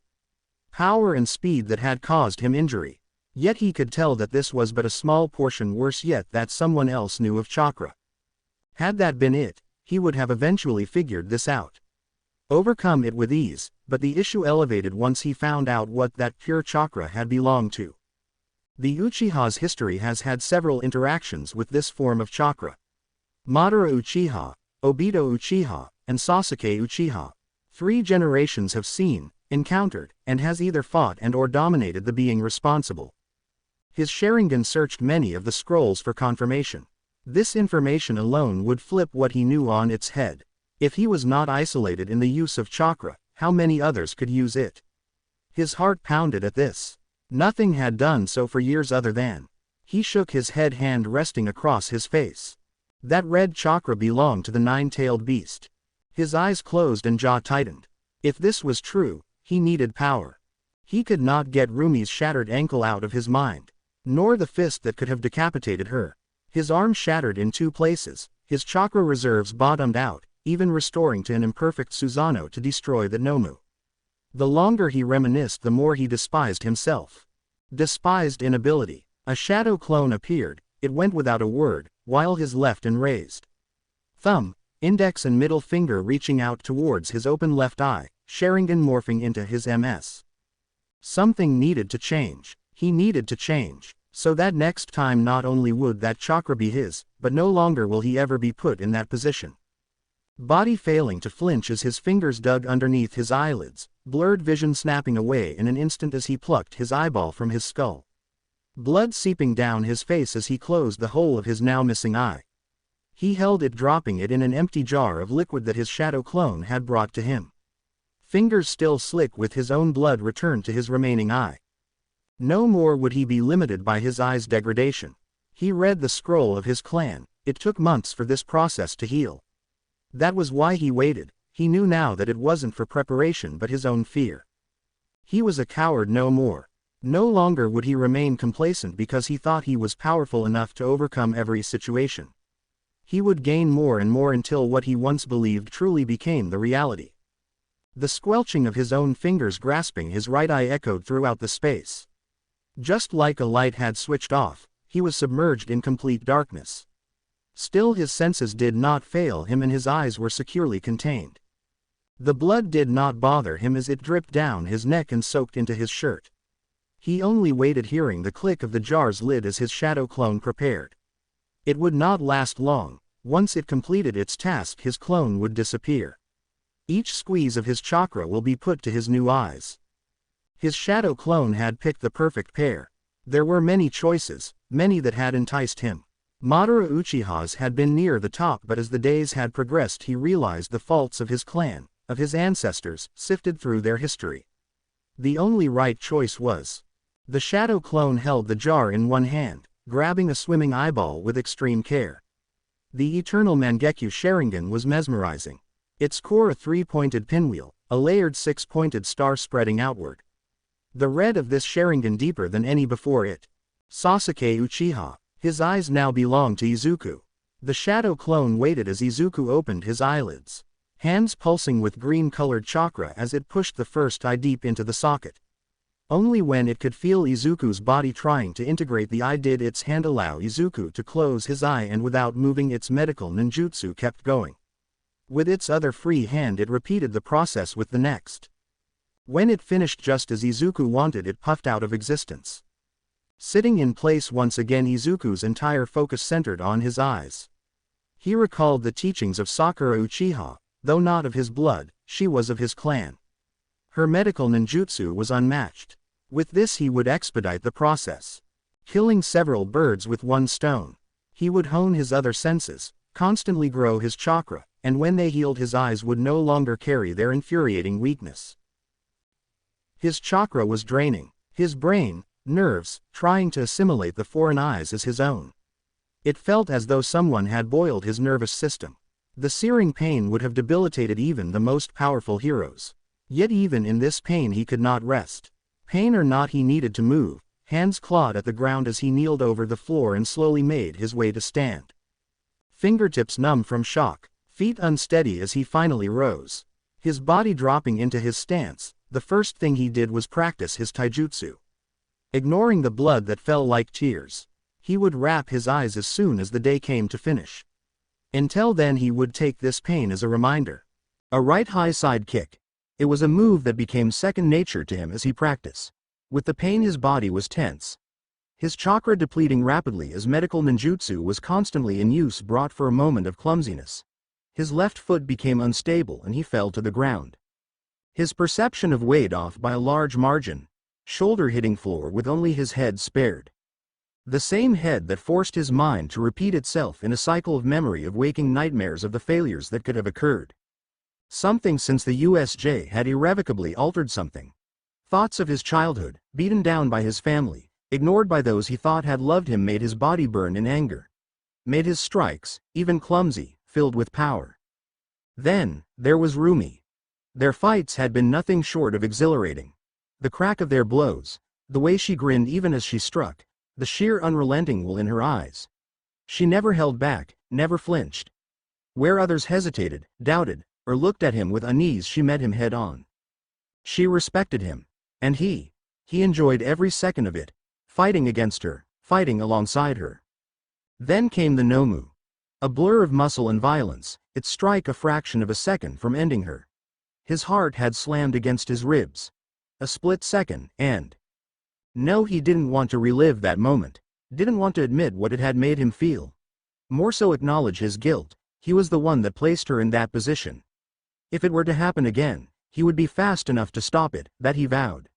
Speaker 1: Power and speed that had caused him injury. Yet he could tell that this was but a small portion, worse yet that someone else knew of chakra. Had that been it, he would have eventually figured this out. Overcome it with ease, but the issue elevated once he found out what that pure chakra had belonged to. The Uchiha's history has had several interactions with this form of chakra. Madara Uchiha, Obito Uchiha, and Sasuke Uchiha. 3 generations have seen, encountered, and has either fought and or dominated the being responsible. His Sharingan searched many of the scrolls for confirmation. This information alone would flip what he knew on its head. If he was not isolated in the use of chakra, how many others could use it? His heart pounded at this. Nothing had done so for years other than. He shook his head, hand resting across his face. That red chakra belonged to the nine-tailed beast. His eyes closed and jaw tightened. If this was true, he needed power. He could not get Roomie's shattered ankle out of his mind, nor the fist that could have decapitated her. His arm shattered in two places, his chakra reserves bottomed out, even restoring to an imperfect Susanoo to destroy the Nomu. The longer he reminisced, the more he despised himself. Despised inability. A shadow clone appeared, it went without a word, while his left and raised thumb, index and middle finger reaching out towards his open left eye, Sharingan morphing into his MS. Something needed to change. He needed to change, so that next time not only would that chakra be his, but no longer will he ever be put in that position. Body failing to flinch as his fingers dug underneath his eyelids, blurred vision snapping away in an instant as he plucked his eyeball from his skull. Blood seeping down his face as he closed the hole of his now missing eye. He held it, dropping it in an empty jar of liquid that his shadow clone had brought to him. Fingers still slick with his own blood returned to his remaining eye. No more would he be limited by his eye's degradation. He read the scroll of his clan. It took months for this process to heal. That was why he waited. He knew now that it wasn't for preparation but his own fear. He was a coward no more. No longer would he remain complacent because he thought he was powerful enough to overcome every situation. He would gain more and more until what he once believed truly became the reality. The squelching of his own fingers grasping his right eye echoed throughout the space. Just like a light had switched off, he was submerged in complete darkness. Still his senses did not fail him and his eyes were securely contained. The blood did not bother him as it dripped down his neck and soaked into his shirt. He only waited, hearing the click of the jar's lid as his shadow clone prepared. It would not last long. Once it completed its task, his clone would disappear. Each squeeze of his chakra will be put to his new eyes. His shadow clone had picked the perfect pair. There were many choices, many that had enticed him. Madara Uchihas had been near the top, but as the days had progressed he realized the faults of his clan, of his ancestors, sifted through their history. The only right choice was. The shadow clone held the jar in one hand, grabbing a swimming eyeball with extreme care. The eternal Mangekyo Sharingan was mesmerizing. Its core a three-pointed pinwheel, a layered six-pointed star spreading outward. The red of this Sharingan deeper than any before it. Sasuke Uchiha. His eyes now belonged to Izuku. The shadow clone waited as Izuku opened his eyelids. Hands pulsing with green-colored chakra as it pushed the first eye deep into the socket. Only when it could feel Izuku's body trying to integrate the eye did its hand allow Izuku to close his eye, and without moving its medical ninjutsu kept going. With its other free hand it repeated the process with the next. When it finished just as Izuku wanted, it puffed out of existence. Sitting in place once again, Izuku's entire focus centered on his eyes. He recalled the teachings of Sakura Uchiha. Though not of his blood, she was of his clan. Her medical ninjutsu was unmatched. With this he would expedite the process. Killing several birds with one stone. He would hone his other senses, constantly grow his chakra, and when they healed his eyes would no longer carry their infuriating weakness. His chakra was draining. His brain, nerves, trying to assimilate the foreign eyes as his own. It felt as though someone had boiled his nervous system. The searing pain would have debilitated even the most powerful heroes. Yet even in this pain he could not rest. Pain or not, he needed to move. Hands clawed at the ground as he kneeled over the floor and slowly made his way to stand. Fingertips numb from shock, feet unsteady as he finally rose. His body dropping into his stance, the first thing he did was practice his taijutsu. Ignoring the blood that fell like tears, he would wrap his eyes as soon as the day came to finish. Until then he would take this pain as a reminder. A right high side kick. It was a move that became second nature to him as he practiced. With the pain his body was tense. His chakra depleting rapidly as medical ninjutsu was constantly in use brought for a moment of clumsiness. His left foot became unstable and he fell to the ground. His perception of weight off by a large margin, shoulder hitting floor with only his head spared. The same head that forced his mind to repeat itself in a cycle of memory of waking nightmares of the failures that could have occurred. Something since the USJ had irrevocably altered something. Thoughts of his childhood, beaten down by his family, ignored by those he thought had loved him, made his body burn in anger. Made his strikes, even clumsy, filled with power. Then, there was Roomie. Their fights had been nothing short of exhilarating. The crack of their blows, the way she grinned even as she struck, the sheer unrelenting will in her eyes. She never held back, never flinched. Where others hesitated, doubted, or looked at him with unease, she met him head on. She respected him. And he enjoyed every second of it, fighting against her, fighting alongside her. Then came the Nomu. A blur of muscle and violence, its strike a fraction of a second from ending her. His heart had slammed against his ribs. A split second, and... No, he didn't want to relive that moment, didn't want to admit what it had made him feel. More so acknowledge his guilt. He was the one that placed her in that position. If it were to happen again, he would be fast enough to stop it, that he vowed.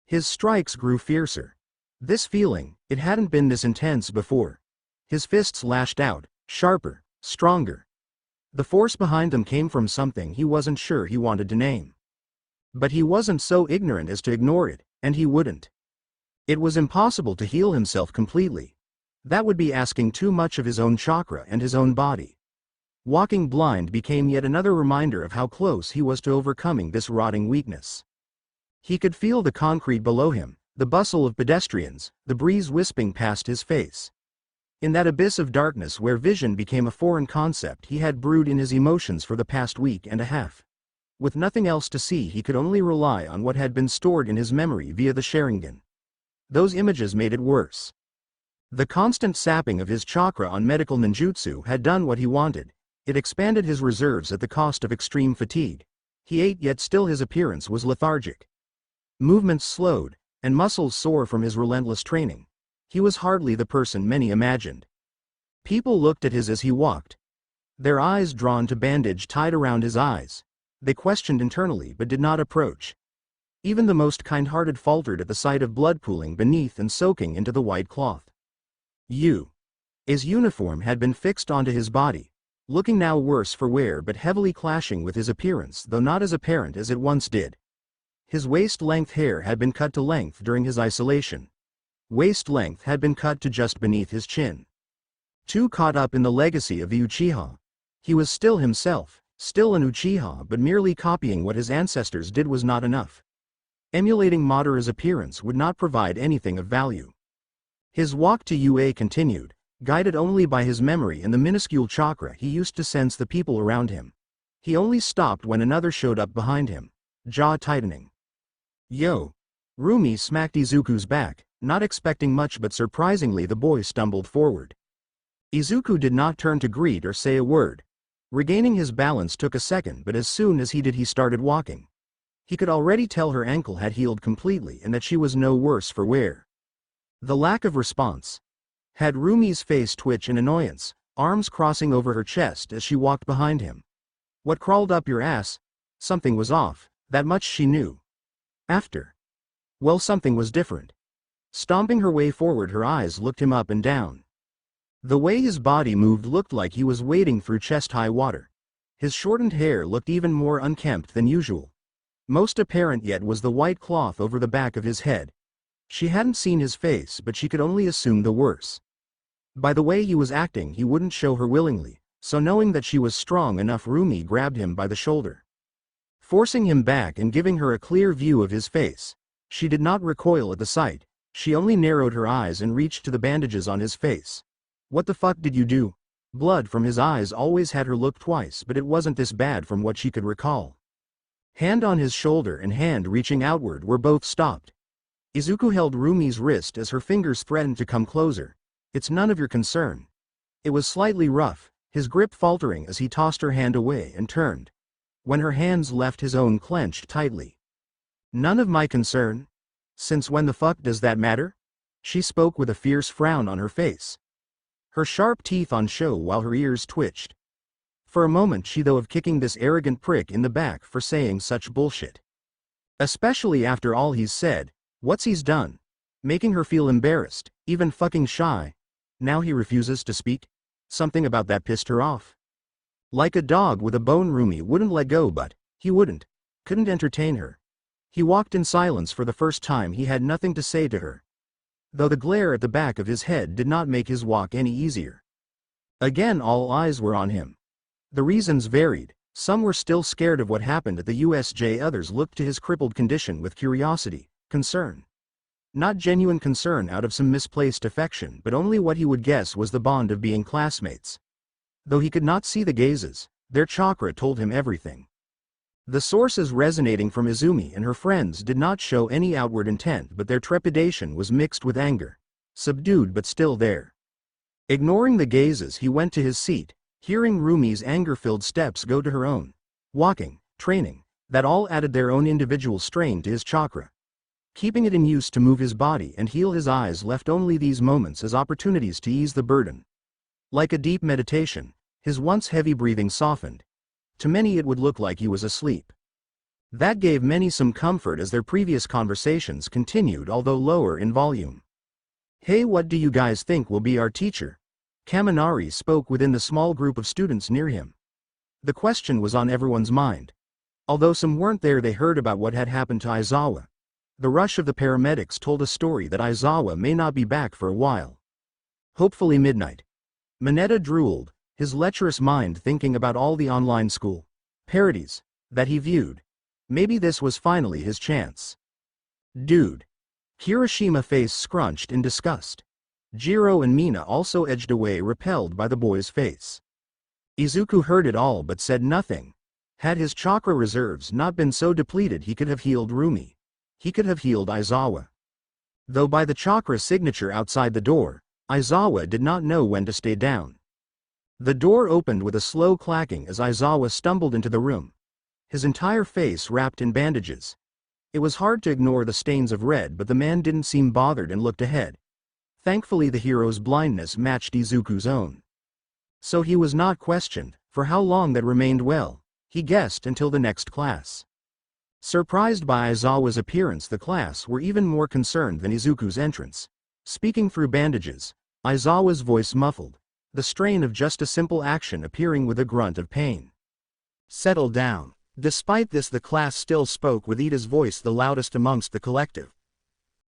Speaker 1: His strikes grew fiercer. This feeling, it hadn't been this intense before. His fists lashed out, sharper, stronger. The force behind them came from something he wasn't sure he wanted to name. But he wasn't so ignorant as to ignore it, and he wouldn't. It was impossible to heal himself completely. That would be asking too much of his own chakra and his own body. Walking blind became yet another reminder of how close he was to overcoming this rotting weakness. He could feel the concrete below him, the bustle of pedestrians, the breeze wisping past his face. In that abyss of darkness where vision became a foreign concept, he had brewed in his emotions for the past week and a half. With nothing else to see, he could only rely on what had been stored in his memory via the Sharingan. Those images made it worse. The constant sapping of his chakra on medical ninjutsu had done what he wanted. It expanded his reserves at the cost of extreme fatigue. He ate, yet still his appearance was lethargic. Movements slowed, and muscles sore from his relentless training. He was hardly the person many imagined. People looked at his as he walked. Their eyes drawn to bandage tied around his eyes. They questioned internally but did not approach. Even the most kind-hearted faltered at the sight of blood pooling beneath and soaking into the white cloth. His uniform had been fixed onto his body, looking now worse for wear but heavily clashing with his appearance, though not as apparent as it once did. His waist-length hair had been cut to length during his isolation. Waist-length had been cut to just beneath his chin. Too caught up in the legacy of the Uchiha. He was still himself, still an Uchiha, but merely copying what his ancestors did was not enough. Emulating Madara's appearance would not provide anything of value. His walk to UA continued, guided only by his memory and the minuscule chakra he used to sense the people around him. He only stopped when another showed up behind him, jaw tightening. Yo! Roomie smacked Izuku's back, not expecting much, but surprisingly the boy stumbled forward. Izuku did not turn to greet or say a word. Regaining his balance took a second, but as soon as he did, he started walking. He could already tell her ankle had healed completely and that she was no worse for wear. The lack of response had Roomie's face twitch in annoyance, arms crossing over her chest as she walked behind him. What crawled up your ass? Something was off, that much she knew. Well, something was different. Stomping her way forward, her eyes looked him up and down. The way his body moved looked like he was wading through chest-high water. His shortened hair looked even more unkempt than usual. Most apparent yet was the white cloth over the back of his head. She hadn't seen his face, but she could only assume the worse. By the way he was acting, he wouldn't show her willingly, so knowing that she was strong enough, Roomie grabbed him by the shoulder, forcing him back and giving her a clear view of his face. She did not recoil at the sight. She only narrowed her eyes and reached to the bandages on his face. What the fuck did you do? Blood from his eyes always had her look twice, but it wasn't this bad from what she could recall. Hand on his shoulder and hand reaching outward were both stopped. Izuku held Roomie's wrist as her fingers threatened to come closer. It's none of your concern. It was slightly rough, his grip faltering as he tossed her hand away and turned. When her hands left his own clenched tightly. None of my concern? Since when the fuck does that matter? She spoke with a fierce frown on her face. Her sharp teeth on show while her ears twitched. For a moment she thought of kicking this arrogant prick in the back for saying such bullshit. Especially after all he's said. What's he's done? making her feel embarrassed, even fucking shy. Now he refuses to speak? Something about that pissed her off. Like a dog with a bone, Roomie wouldn't let go, but he couldn't entertain her. He walked in silence. For the first time he had nothing to say to her, though the glare at the back of his head did not make his walk any easier. Again all eyes were on him. The reasons varied. Some were still scared of what happened at the USJ, others looked to his crippled condition with curiosity, concern. Not genuine concern out of some misplaced affection, but only what he would guess was the bond of being classmates. Though he could not see the gazes, their chakra told him everything. The sources resonating from Izumi and her friends did not show any outward intent, but their trepidation was mixed with anger. Subdued but still there. Ignoring the gazes, he went to his seat, hearing Roomie's anger-filled steps go to her own. Walking, training, that all added their own individual strain to his chakra. Keeping it in use to move his body and heal his eyes left only these moments as opportunities to ease the burden. Like a deep meditation, his once heavy breathing softened. To many it would look like he was asleep. That gave many some comfort as their previous conversations continued, although lower in volume. "Hey, what do you guys think will be our teacher?" Kaminari spoke within the small group of students near him. The question was on everyone's mind. Although some weren't there, they heard about what had happened to Aizawa. The rush of the paramedics told a story that Aizawa may not be back for a while. Hopefully midnight. Mineta drooled, his lecherous mind thinking about all the online school parodies that he viewed. Maybe this was finally his chance. Dude. Kirishima face scrunched in disgust. Jiro and Mina also edged away, repelled by the boy's face. Izuku heard it all but said nothing. Had his chakra reserves not been so depleted, he could have healed Roomie. He could have healed Aizawa. Though by the chakra signature outside the door, Aizawa did not know when to stay down. The door opened with a slow clacking as Aizawa stumbled into the room. His entire face wrapped in bandages. It was hard to ignore the stains of red, but the man didn't seem bothered and looked ahead. Thankfully the hero's blindness matched Izuku's own. So he was not questioned. For how long that remained, well, he guessed until the next class. Surprised by Aizawa's appearance, the class were even more concerned than Izuku's entrance. Speaking through bandages, Aizawa's voice muffled, the strain of just a simple action appearing with a grunt of pain. "Settle down." Despite this, the class still spoke with Ida's voice the loudest amongst the collective.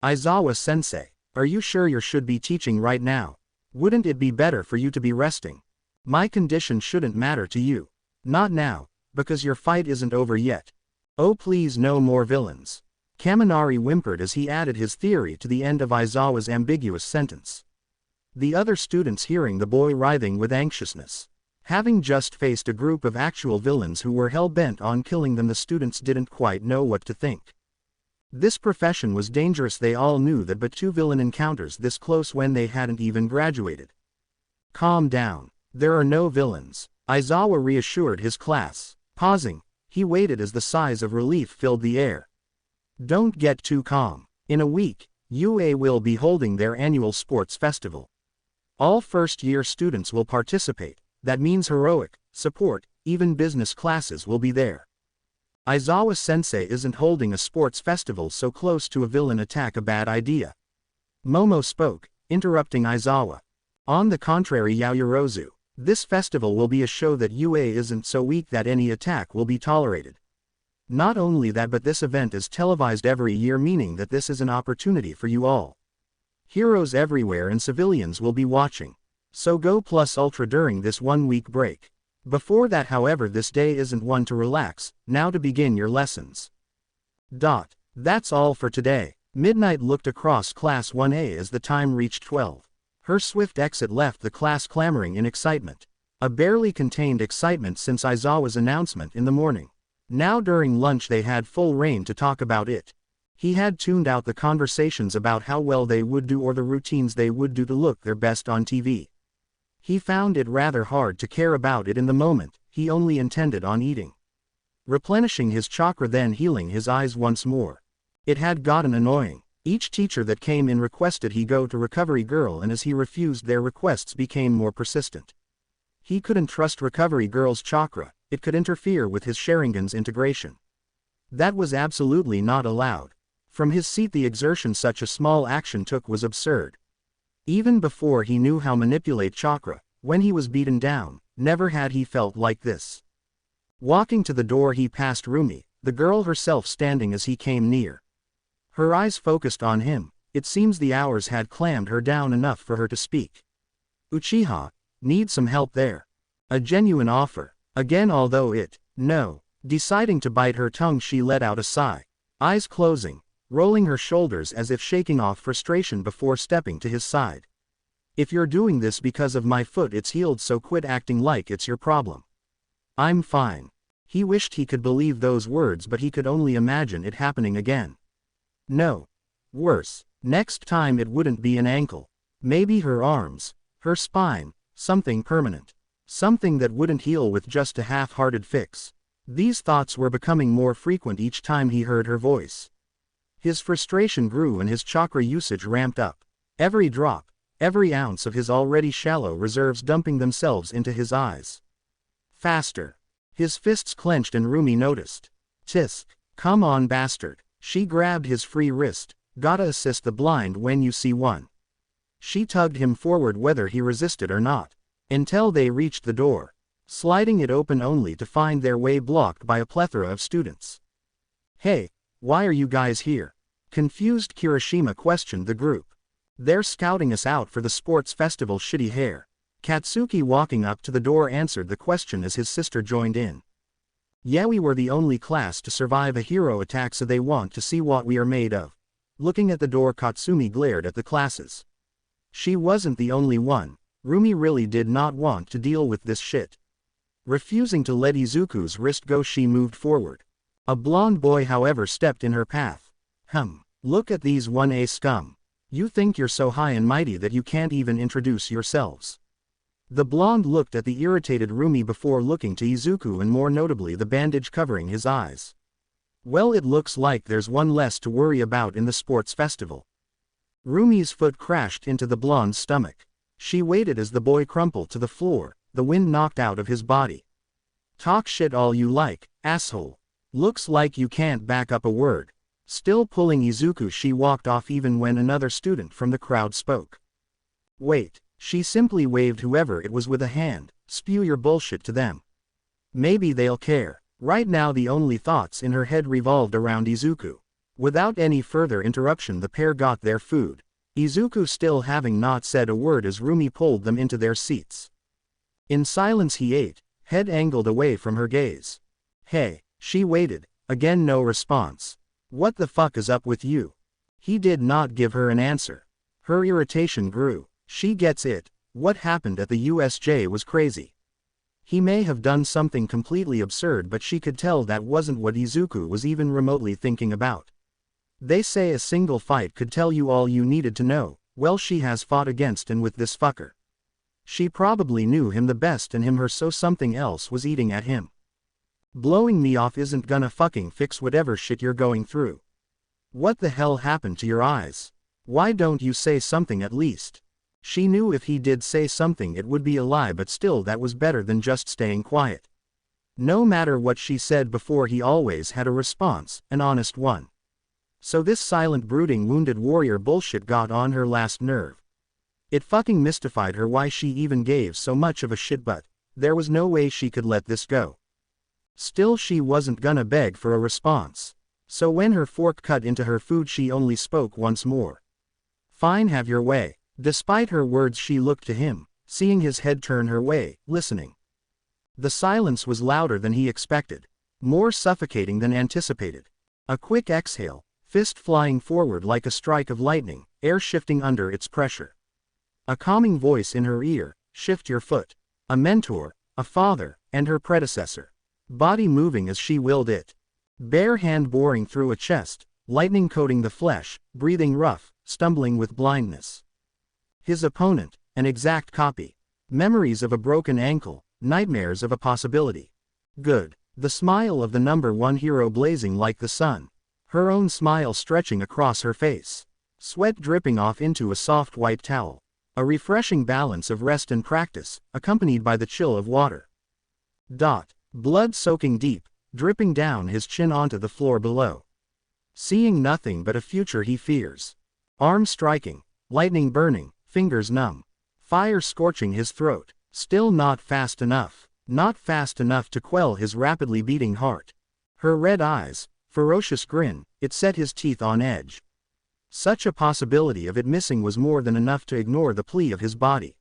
Speaker 1: "Aizawa-sensei, are you sure you should be teaching right now? Wouldn't it be better for you to be resting? My condition shouldn't matter to you. Not now, because your fight isn't over yet. Oh please, no more villains." Kaminari whimpered as he added his theory to the end of Aizawa's ambiguous sentence. The other students, hearing the boy writhing with anxiousness. Having just faced a group of actual villains who were hell-bent on killing them, the students didn't quite know what to think. This profession was dangerous, they all knew that, but two villain encounters this close when they hadn't even graduated. "Calm down. There are no villains," Aizawa reassured his class. Pausing, he waited as the sighs of relief filled the air. "Don't get too calm. In a week, UA will be holding their annual sports festival. All first-year students will participate. That means heroic, support, even business classes will be there. Aizawa-sensei isn't holding a sports festival so close to a villain attack a bad idea." Momo spoke, interrupting Aizawa. "On the contrary, Yaoyorozu, this festival will be a show that UA isn't so weak that any attack will be tolerated. Not only that, but this event is televised every year, meaning that this is an opportunity for you all. Heroes everywhere and civilians will be watching. So go plus ultra during this 1-week break. Before that, however, this day isn't one to relax, now to begin your lessons." That's all for today. Midnight looked across Class 1A as the time reached 12. Her swift exit left the class clamoring in excitement. A barely contained excitement since Aizawa's announcement in the morning. Now during lunch they had full rein to talk about it. He had tuned out the conversations about how well they would do or the routines they would do to look their best on TV. He found it rather hard to care about it in the moment. He only intended on eating, replenishing his chakra, then healing his eyes once more. It had gotten annoying. Each teacher that came in requested he go to Recovery Girl, and as he refused, their requests became more persistent. He couldn't trust Recovery Girl's chakra. It could interfere with his Sharingan's integration. That was absolutely not allowed. From his seat the exertion such a small action took was absurd. Even before he knew how manipulate chakra, when he was beaten down, never had he felt like this. Walking to the door he passed Roomie, the girl herself standing as he came near. Her eyes focused on him. It seems the hours had clammed her down enough for her to speak. Uchiha, need some help there. A genuine offer. Again although it, no. Deciding to bite her tongue she let out a sigh. Eyes closing, rolling her shoulders as if shaking off frustration before stepping to his side. If you're doing this because of my foot it's healed so quit acting like it's your problem. I'm fine. He wished he could believe those words but he could only imagine it happening again. No. Worse. Next time it wouldn't be an ankle. Maybe her arms, her spine, something permanent. Something that wouldn't heal with just a half-hearted fix. These thoughts were becoming more frequent each time he heard her voice. His frustration grew and his chakra usage ramped up. Every drop, every ounce of his already shallow reserves dumping themselves into his eyes. Faster. His fists clenched and Roomie noticed. Tisk. Come on bastard. She grabbed his free wrist. Gotta assist the blind when you see one. She tugged him forward whether he resisted or not. Until they reached the door. Sliding it open only to find their way blocked by a plethora of students. Hey, why are you guys here? Confused Kirishima questioned the group. They're scouting us out for the sports festival shitty hair. Katsuki walking up to the door answered the question as his sister joined in. Yeah we were the only class to survive a hero attack so they want to see what we are made of. Looking at the door Katsumi glared at the classes. She wasn't the only one. Roomie really did not want to deal with this shit. Refusing to let Izuku's wrist go she moved forward. A blonde boy however stepped in her path. Look at these 1A scum. You think you're so high and mighty that you can't even introduce yourselves. The blonde looked at the irritated Roomie before looking to Izuku and more notably the bandage covering his eyes. Well it looks like there's one less to worry about in the sports festival. Roomie's foot crashed into the blonde's stomach. She waited as the boy crumpled to the floor, the wind knocked out of his body. Talk shit all you like, asshole. Looks like you can't back up a word. Still pulling Izuku she walked off even when another student from the crowd spoke. Wait, she simply waved whoever it was with a hand, spew your bullshit to them. Maybe they'll care. Right now the only thoughts in her head revolved around Izuku. Without any further interruption the pair got their food. Izuku still having not said a word as Roomie pulled them into their seats. In silence he ate, head angled away from her gaze. Hey, she waited, again no response. What the fuck is up with you? He did not give her an answer. Her irritation grew. She gets it, what happened at the USJ was crazy. He may have done something completely absurd but she could tell that wasn't what Izuku was even remotely thinking about. They say a single fight could tell you all you needed to know. Well she has fought against and with this fucker. She probably knew him the best and him her so something else was eating at him. Blowing me off isn't gonna fucking fix whatever shit you're going through. What the hell happened to your eyes? Why don't you say something at least? She knew if he did say something it would be a lie but still that was better than just staying quiet. No matter what she said before he always had a response, an honest one. So this silent brooding wounded warrior bullshit got on her last nerve. It fucking mystified her why she even gave so much of a shit but there was no way she could let this go. Still she wasn't gonna beg for a response. So when her fork cut into her food she only spoke once more. Fine have your way. Despite her words she looked to him, seeing his head turn her way, listening. The silence was louder than he expected. More suffocating than anticipated. A quick exhale, fist flying forward like a strike of lightning, air shifting under its pressure. A calming voice in her ear, shift your foot. A mentor, a father, and her predecessor. Body moving as she willed it. Bare hand boring through a chest, lightning coating the flesh, breathing rough, stumbling with blindness. His opponent, an exact copy. Memories of a broken ankle, nightmares of a possibility. Good. The smile of the #1 hero blazing like the sun. Her own smile stretching across her face. Sweat dripping off into a soft white towel. A refreshing balance of rest and practice, accompanied by the chill of water. Blood soaking deep, dripping down his chin onto the floor below. Seeing nothing but a future he fears. Arm striking, lightning burning, fingers numb. Fire scorching his throat, still not fast enough. Not fast enough to quell his rapidly beating heart. Her red eyes, ferocious grin, it set his teeth on edge. Such a possibility of it missing was more than enough to ignore the plea of his body.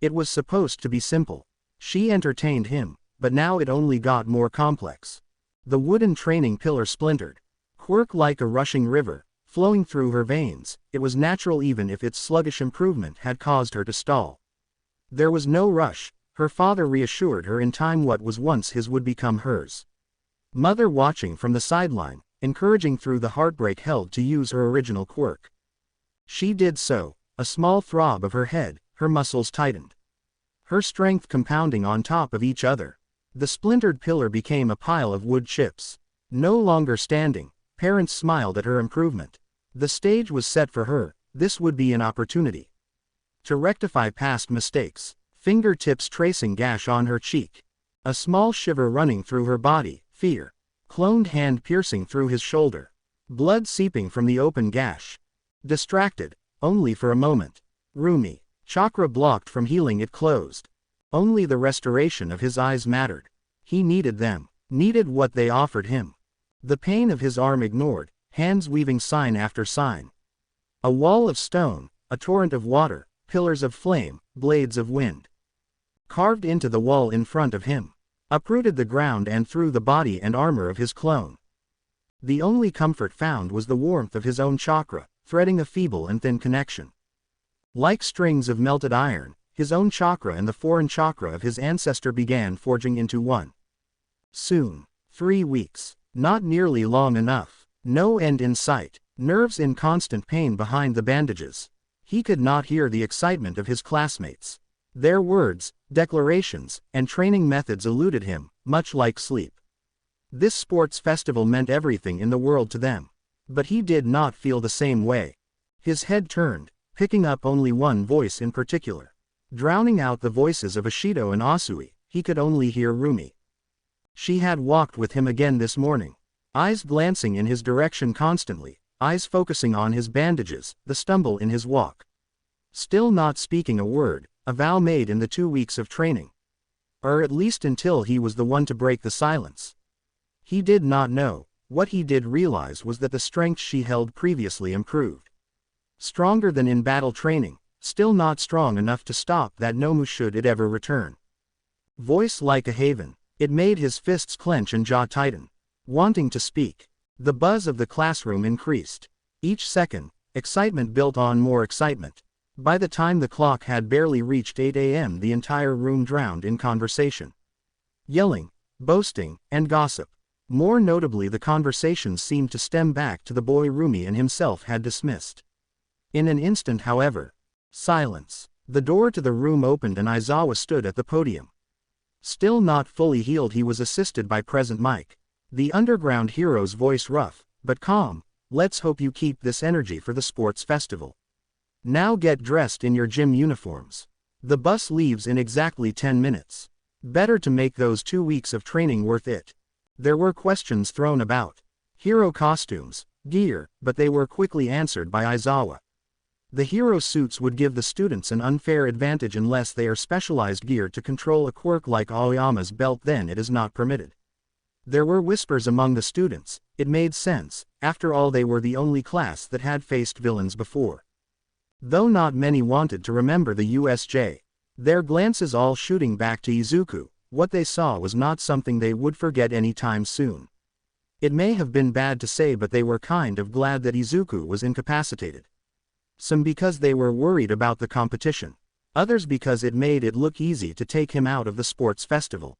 Speaker 1: It was supposed to be simple. She entertained him, but now it only got more complex. The wooden training pillar splintered. Quirk like a rushing river, flowing through her veins, it was natural even if its sluggish improvement had caused her to stall. There was no rush. Her father reassured her in time what was once his would become hers. Mother watching from the sideline, encouraging through the heartbreak held to use her original quirk. She did so, a small throb of her head, her muscles tightened. Her strength compounding on top of each other. The splintered pillar became a pile of wood chips. No longer standing, parents smiled at her improvement. The stage was set for her, this would be an opportunity to rectify past mistakes. Fingertips tracing gash on her cheek. A small shiver running through her body, fear. Cloned hand piercing through his shoulder. Blood seeping from the open gash. Distracted, only for a moment. Roomie. Chakra blocked from healing it closed. Only the restoration of his eyes mattered. He needed them, needed what they offered him. The pain of his arm ignored, hands weaving sign after sign. A wall of stone, a torrent of water, pillars of flame, blades of wind. Carved into the wall in front of him. Uprooted the ground and through the body and armor of his clone. The only comfort found was the warmth of his own chakra, threading a feeble and thin connection. Like strings of melted iron, his own chakra and the foreign chakra of his ancestor began forging into one. Soon. 3 weeks. Not nearly long enough. No end in sight. Nerves in constant pain behind the bandages. He could not hear the excitement of his classmates. Their words, declarations, and training methods eluded him, much like sleep. This sports festival meant everything in the world to them. But he did not feel the same way. His head turned, picking up only one voice in particular. Drowning out the voices of Ishido and Asui, he could only hear Roomie. She had walked with him again this morning. Eyes glancing in his direction constantly, eyes focusing on his bandages, the stumble in his walk. Still not speaking a word. A vow made in the 2 weeks of training. Or at least until he was the one to break the silence. He did not know. What he did realize was that the strength she held previously improved. Stronger than in battle training, still not strong enough to stop that Nomu should it ever return. Voice like a haven, it made his fists clench and jaw tighten. Wanting to speak. The buzz of the classroom increased. Each second, excitement built on more excitement. By the time the clock had barely reached 8 a.m. the entire room drowned in conversation. Yelling, boasting, and gossip. More notably the conversations seemed to stem back to the boy Roomie and himself had dismissed. In an instant however. Silence. The door to the room opened and Aizawa stood at the podium. Still not fully healed he was assisted by present Mike. The underground hero's voice rough, but calm. Let's hope you keep this energy for the sports festival. Now get dressed in your gym uniforms. The bus leaves in exactly 10 minutes. Better to make those 2 weeks of training worth it. There were questions thrown about. Hero costumes, gear, but they were quickly answered by Aizawa. The hero suits would give the students an unfair advantage unless they are specialized gear to control a quirk like Aoyama's belt, then it is not permitted. There were whispers among the students. It made sense, after all they were the only class that had faced villains before. Though not many wanted to remember the USJ. Their glances all shooting back to Izuku, what they saw was not something they would forget any time soon. It may have been bad to say but they were kind of glad that Izuku was incapacitated. Some because they were worried about the competition. Others because it made it look easy to take him out of the sports festival.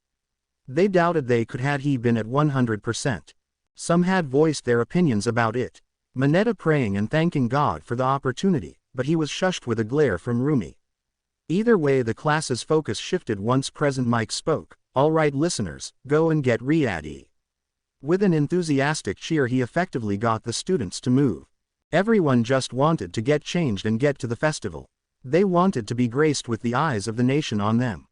Speaker 1: They doubted they could had he been at 100%. Some had voiced their opinions about it. Mineta praying and thanking God for the opportunity. But he was shushed with a glare from Roomie. Either way the class's focus shifted once present Mike spoke. All right listeners, go and get ready. With an enthusiastic cheer he effectively got the students to move. Everyone just wanted to get changed and get to the festival. They wanted to be graced with the eyes of the nation on them.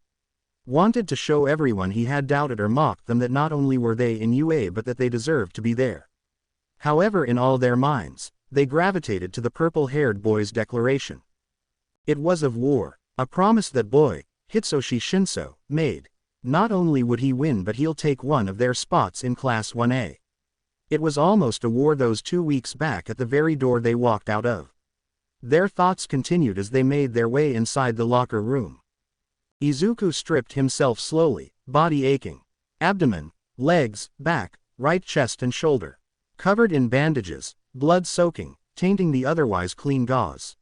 Speaker 1: Wanted to show everyone he had doubted or mocked them that not only were they in UA but that they deserved to be there. However, in all their minds, they gravitated to the purple-haired boy's declaration. It was of war, a promise that boy, Hitsushi Shinso, made. Not only would he win, but he'll take one of their spots in Class 1A. It was almost a war those 2 weeks back at the very door they walked out of. Their thoughts continued as they made their way inside the locker room. Izuku stripped himself slowly, body aching. Abdomen, legs, back, right chest and shoulder. Covered in bandages, blood soaking, tainting the otherwise clean gauze.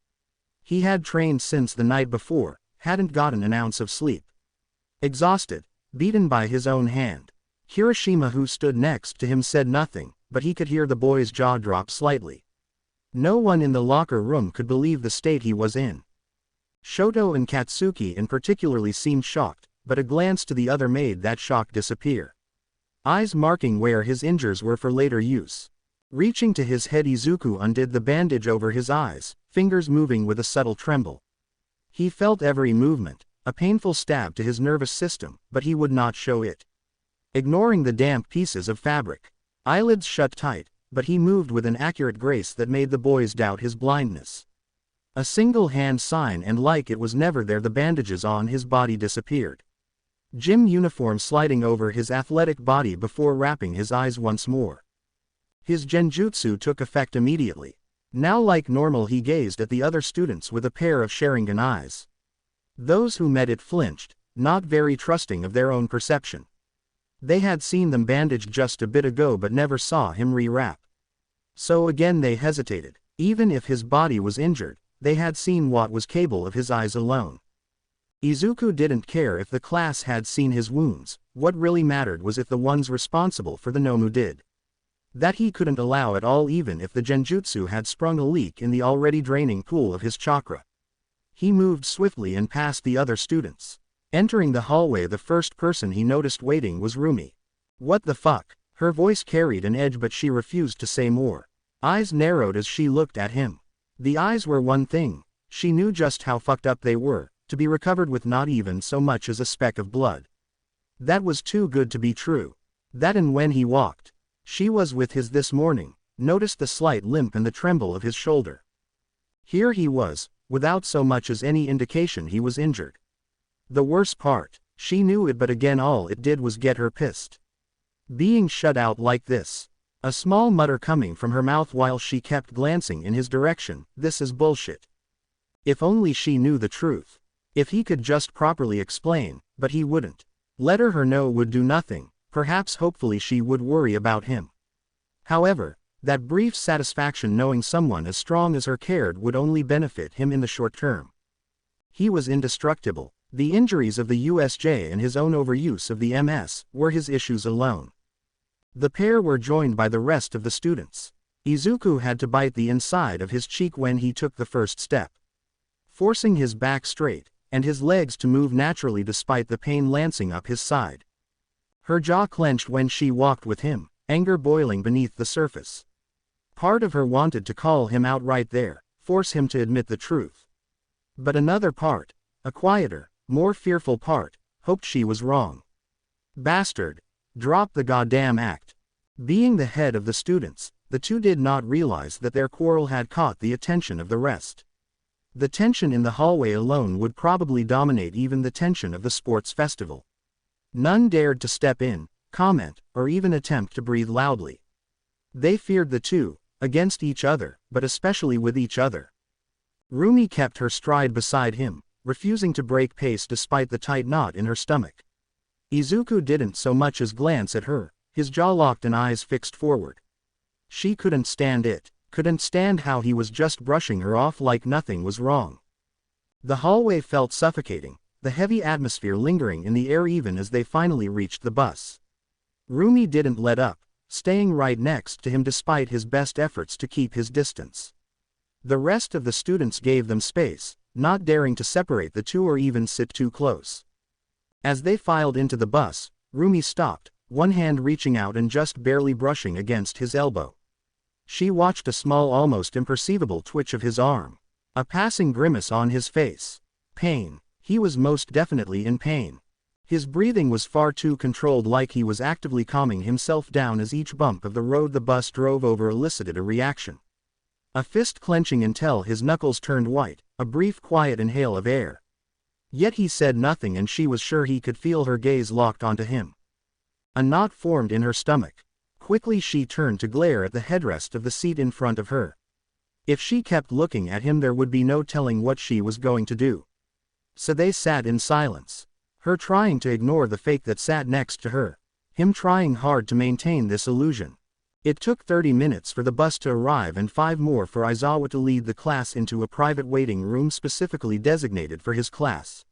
Speaker 1: He had trained since the night before, hadn't gotten an ounce of sleep. Exhausted, beaten by his own hand. Kirishima, who stood next to him, said nothing, but he could hear the boy's jaw drop slightly. No one in the locker room could believe the state he was in. Shoto and Katsuki in particularly seemed shocked, but a glance to the other made that shock disappear. Eyes marking where his injuries were for later use. Reaching to his head, Izuku undid the bandage over his eyes, fingers moving with a subtle tremble. He felt every movement, a painful stab to his nervous system, but he would not show it. Ignoring the damp pieces of fabric. Eyelids shut tight, but he moved with an accurate grace that made the boys doubt his blindness. A single hand sign, and like it was never there, the bandages on his body disappeared. Gym uniform sliding over his athletic body before wrapping his eyes once more. His genjutsu took effect immediately. Now, like normal, he gazed at the other students with a pair of Sharingan eyes. Those who met it flinched, not very trusting of their own perception. They had seen them bandaged just a bit ago but never saw him rewrap. So again they hesitated. Even if his body was injured, they had seen what was capable of his eyes alone. Izuku didn't care if the class had seen his wounds. What really mattered was if the ones responsible for the Nomu did. That he couldn't allow at all, even if the genjutsu had sprung a leak in the already draining pool of his chakra. He moved swiftly and past the other students. Entering the hallway, the first person he noticed waiting was Roomie. What the fuck? Her voice carried an edge, but she refused to say more. Eyes narrowed as she looked at him. The eyes were one thing. She knew just how fucked up they were, to be recovered with not even so much as a speck of blood. That was too good to be true. That, and when he walked, she was with his this morning, noticed the slight limp and the tremble of his shoulder. Here he was, without so much as any indication he was injured. The worst part, she knew it, but again all it did was get her pissed. Being shut out like this. A small mutter coming from her mouth while she kept glancing in his direction. This is bullshit. If only she knew the truth. If he could just properly explain, but he wouldn't. Let her know would do nothing. Perhaps hopefully she would worry about him. However, that brief satisfaction knowing someone as strong as her cared would only benefit him in the short term. He was indestructible. The injuries of the USJ and his own overuse of the MS were his issues alone. The pair were joined by the rest of the students. Izuku had to bite the inside of his cheek when he took the first step. Forcing his back straight, and his legs to move naturally despite the pain lancing up his side. Her jaw clenched when she walked with him, anger boiling beneath the surface. Part of her wanted to call him out right there, force him to admit the truth. But another part, a quieter, more fearful part, hoped she was wrong. Bastard. Drop the goddamn act. Being the head of the students, the two did not realize that their quarrel had caught the attention of the rest. The tension in the hallway alone would probably dominate even the tension of the sports festival. None dared to step in, comment, or even attempt to breathe loudly. They feared the two, against each other, but especially with each other. Roomie kept her stride beside him, refusing to break pace despite the tight knot in her stomach. Izuku didn't so much as glance at her, his jaw locked and eyes fixed forward. She couldn't stand it, couldn't stand how he was just brushing her off like nothing was wrong. The hallway felt suffocating, the heavy atmosphere lingering in the air even as they finally reached the bus. Roomie didn't let up, staying right next to him despite his best efforts to keep his distance. The rest of the students gave them space, not daring to separate the two or even sit too close. As they filed into the bus, Roomie stopped, one hand reaching out and just barely brushing against his elbow. She watched a small, almost imperceivable twitch of his arm. A passing grimace on his face. Pain. He was most definitely in pain. His breathing was far too controlled, like he was actively calming himself down as each bump of the road the bus drove over elicited a reaction. A fist clenching until his knuckles turned white, a brief quiet inhale of air. Yet he said nothing, and she was sure he could feel her gaze locked onto him. A knot formed in her stomach. Quickly she turned to glare at the headrest of the seat in front of her. If she kept looking at him, there would be no telling what she was going to do. So they sat in silence. Her trying to ignore the fake that sat next to her. Him trying hard to maintain this illusion. It took 30 minutes for the bus to arrive and 5 more for Aizawa to lead the class into a private waiting room specifically designated for his class.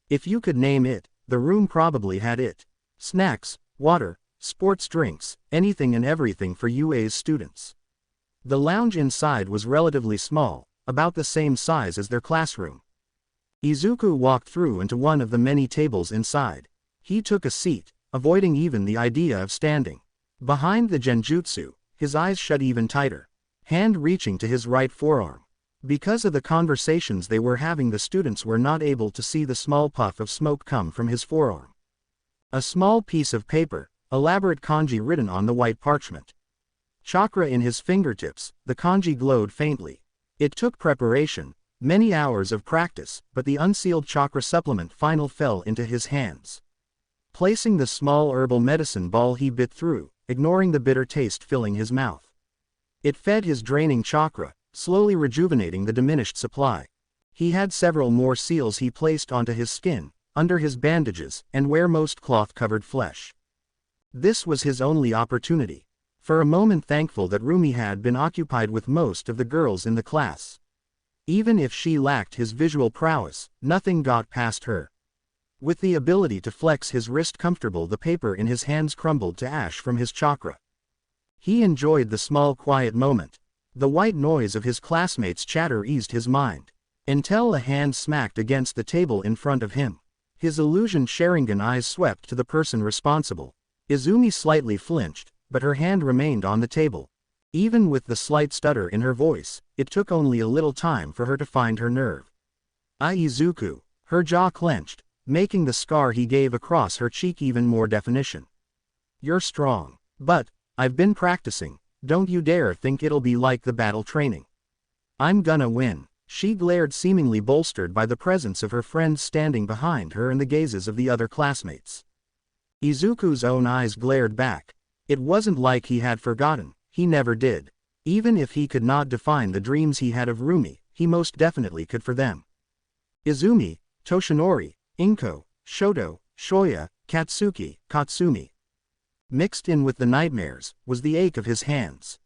Speaker 1: If you could name it, the room probably had it. Snacks, water, sports drinks, anything and everything for UA's students. The lounge inside was relatively small, about the same size as their classroom. Izuku walked through into one of the many tables inside. He took a seat, avoiding even the idea of standing. Behind the genjutsu, his eyes shut even tighter, hand reaching to his right forearm. Because of the conversations they were having, the students were not able to see the small puff of smoke come from his forearm. A small piece of paper, elaborate kanji written on the white parchment. Chakra in his fingertips, the kanji glowed faintly. It took preparation, many hours of practice, but the unsealed chakra supplement finally fell into his hands. Placing the small herbal medicine ball, he bit through, ignoring the bitter taste filling his mouth. It fed his draining chakra, slowly rejuvenating the diminished supply. He had several more seals he placed onto his skin, under his bandages, and where most cloth-covered flesh. This was his only opportunity. For a moment thankful that Roomie had been occupied with most of the girls in the class. Even if she lacked his visual prowess, nothing got past her. With the ability to flex his wrist comfortable, the paper in his hands crumbled to ash from his chakra. He enjoyed the small quiet moment. The white noise of his classmates' chatter eased his mind. Until a hand smacked against the table in front of him. His illusion Sharingan eyes swept to the person responsible. Izumi slightly flinched, but her hand remained on the table. Even with the slight stutter in her voice, it took only a little time for her to find her nerve. Izuku, her jaw clenched, making the scar he gave across her cheek even more definition. You're strong. But, I've been practicing, don't you dare think it'll be like the battle training. I'm gonna win. She glared, seemingly bolstered by the presence of her friends standing behind her and the gazes of the other classmates. Izuku's own eyes glared back. It wasn't like he had forgotten, he never did. Even if he could not define the dreams he had of Roomie, he most definitely could for them. Izumi, Toshinori, Inko, Shoto, Shoya, Katsuki, Katsumi. Mixed in with the nightmares, was the ache of his hands.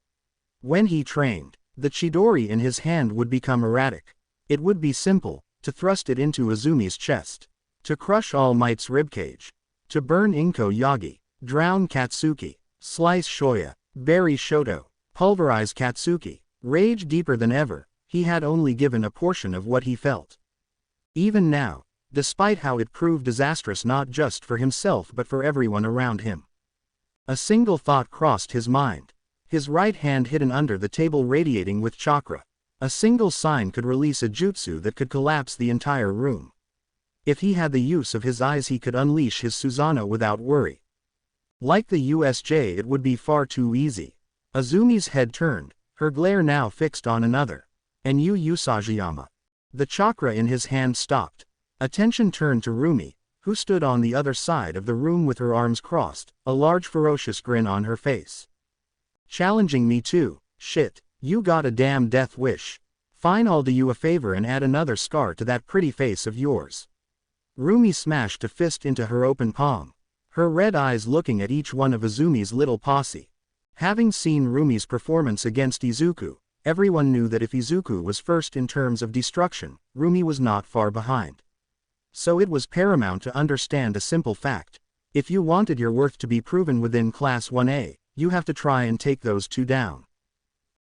Speaker 1: When he trained, the chidori in his hand would become erratic. It would be simple, to thrust it into Izumi's chest. To crush All Might's ribcage. To burn Inko Yagi, drown Katsuki, slice Shoya, bury Shoto, pulverize Katsuki. Rage deeper than ever, he had only given a portion of what he felt. Even now, despite how it proved disastrous not just for himself but for everyone around him. A single thought crossed his mind. His right hand hidden under the table radiating with chakra. A single sign could release a jutsu that could collapse the entire room. If he had the use of his eyes, he could unleash his Susanoo without worry. Like the USJ, it would be far too easy. Izumi's head turned, her glare now fixed on another. And Usajiyama. The chakra in his hand stopped. Attention turned to Roomie, who stood on the other side of the room with her arms crossed, a large ferocious grin on her face. Challenging me too? Shit, you got a damn death wish. Fine, I'll do you a favor and add another scar to that pretty face of yours. Roomie smashed a fist into her open palm, her red eyes looking at each one of Izumi's little posse. Having seen Roomie's performance against Izuku, everyone knew that if Izuku was first in terms of destruction, Roomie was not far behind. So it was paramount to understand a simple fact. If you wanted your worth to be proven within Class 1A, you have to try and take those two down.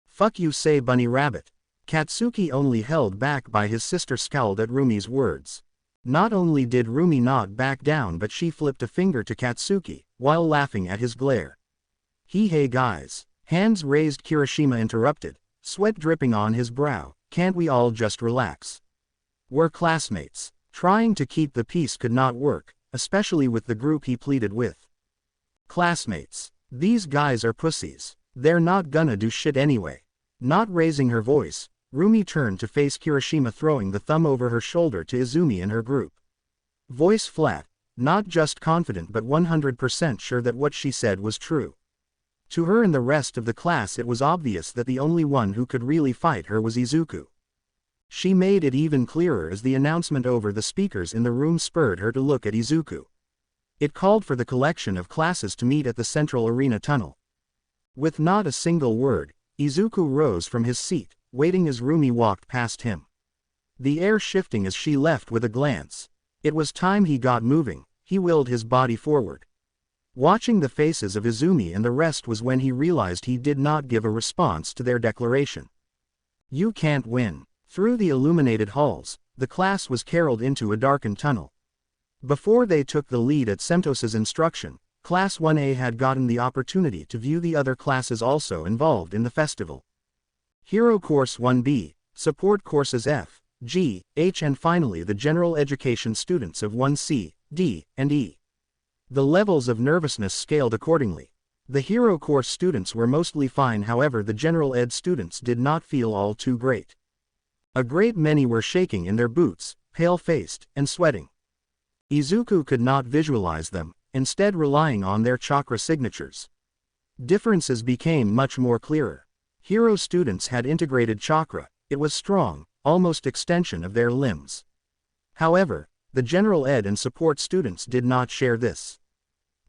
Speaker 1: Fuck you, say bunny rabbit. Katsuki, only held back by his sister, scowled at Roomie's words. Not only did Roomie not back down, but she flipped a finger to Katsuki, while laughing at his glare. Hey guys. Hands raised, Kirishima interrupted, sweat dripping on his brow. Can't we all just relax? We're classmates. Trying to keep the peace could not work, especially with the group he pleaded with. "Classmates, these guys are pussies. They're not gonna do shit anyway." Not raising her voice, Roomie turned to face Kirishima, throwing the thumb over her shoulder to Izumi and her group. Voice flat, not just confident but 100% sure that what she said was true. To her and the rest of the class it was obvious that the only one who could really fight her was Izuku. She made it even clearer as the announcement over the speakers in the room spurred her to look at Izuku. It called for the collection of classes to meet at the central arena tunnel. With not a single word, Izuku rose from his seat, waiting as Roomie walked past him. The air shifting as she left with a glance. It was time he got moving. He willed his body forward. Watching the faces of Izumi and the rest was when he realized he did not give a response to their declaration. "You can't win." Through the illuminated halls, the class was caroled into a darkened tunnel. Before they took the lead at Semtos's instruction, Class 1A had gotten the opportunity to view the other classes also involved in the festival. Hero Course 1B, Support Courses F, G, H, and finally the General Education students of 1C, D, and E. The levels of nervousness scaled accordingly. The Hero Course students were mostly fine, however the General Ed students did not feel all too great. A great many were shaking in their boots, pale-faced, and sweating. Izuku could not visualize them, instead relying on their chakra signatures. Differences became much more clearer. Hero students had integrated chakra. It was strong, almost extension of their limbs. However, the General Ed and support students did not share this.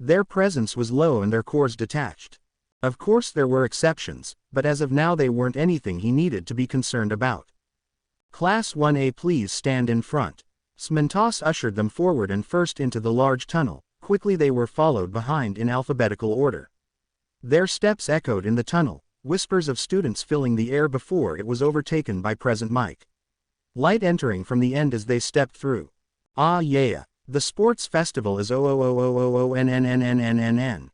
Speaker 1: Their presence was low and their cores detached. Of course there were exceptions, but as of now they weren't anything he needed to be concerned about. "Class 1A, please stand in front." Smentos ushered them forward and first into the large tunnel. Quickly they were followed behind in alphabetical order. Their steps echoed in the tunnel, whispers of students filling the air before it was overtaken by Present Mike. Light entering from the end as they stepped through. "Ah yeah, the sports festival is OOOOOONNNNNNN."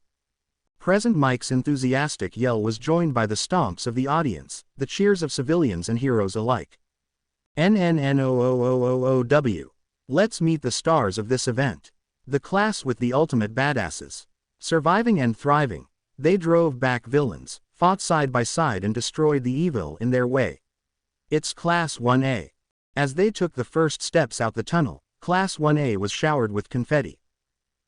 Speaker 1: Present Mike's enthusiastic yell was joined by the stomps of the audience, the cheers of civilians and heroes alike. NNNOOOOOW. Let's meet the stars of this event. The class with the ultimate badasses. Surviving and thriving, they drove back villains, fought side by side and destroyed the evil in their way. It's Class 1A. As they took the first steps out the tunnel, Class 1A was showered with confetti.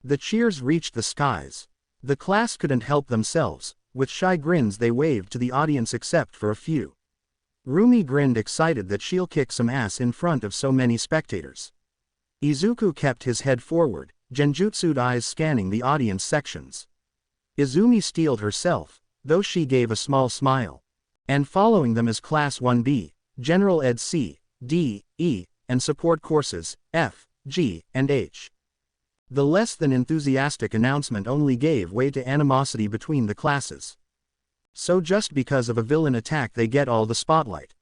Speaker 1: The cheers reached the skies. The class couldn't help themselves, with shy grins they waved to the audience except for a few. Roomie grinned excited that she'll kick some ass in front of so many spectators. Izuku kept his head forward, genjutsu'd eyes scanning the audience sections. Izumi steeled herself, though she gave a small smile. And following them is Class 1B, General Ed C, D, E, and support courses, F, G, and H. The less than enthusiastic announcement only gave way to animosity between the classes. So just because of a villain attack they get all the spotlight.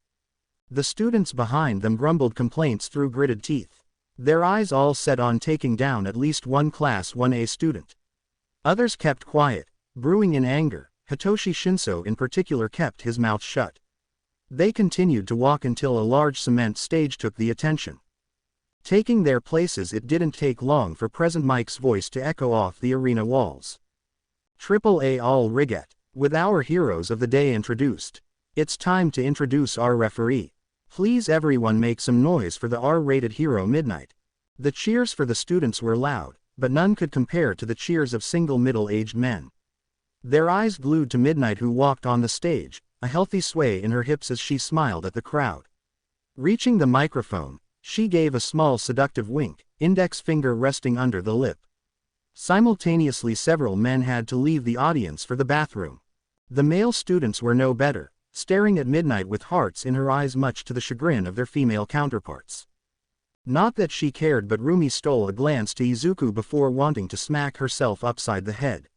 Speaker 1: The students behind them grumbled complaints through gritted teeth. Their eyes all set on taking down at least one Class 1A student. Others kept quiet, brewing in anger. Hitoshi Shinso in particular kept his mouth shut. They continued to walk until a large cement stage took the attention. Taking their places, it didn't take long for Present Mike's voice to echo off the arena walls. "AAA all riget. With our heroes of the day introduced, it's time to introduce our referee. Please everyone make some noise for the R-rated hero Midnight." The cheers for the students were loud, but none could compare to the cheers of single middle-aged men. Their eyes glued to Midnight, who walked on the stage, a healthy sway in her hips as she smiled at the crowd. Reaching the microphone, she gave a small seductive wink, index finger resting under the lip. Simultaneously several men had to leave the audience for the bathroom. The male students were no better, staring at Midnight with hearts in her eyes, much to the chagrin of their female counterparts. Not that she cared, but Roomie stole a glance to Izuku before wanting to smack herself upside the head.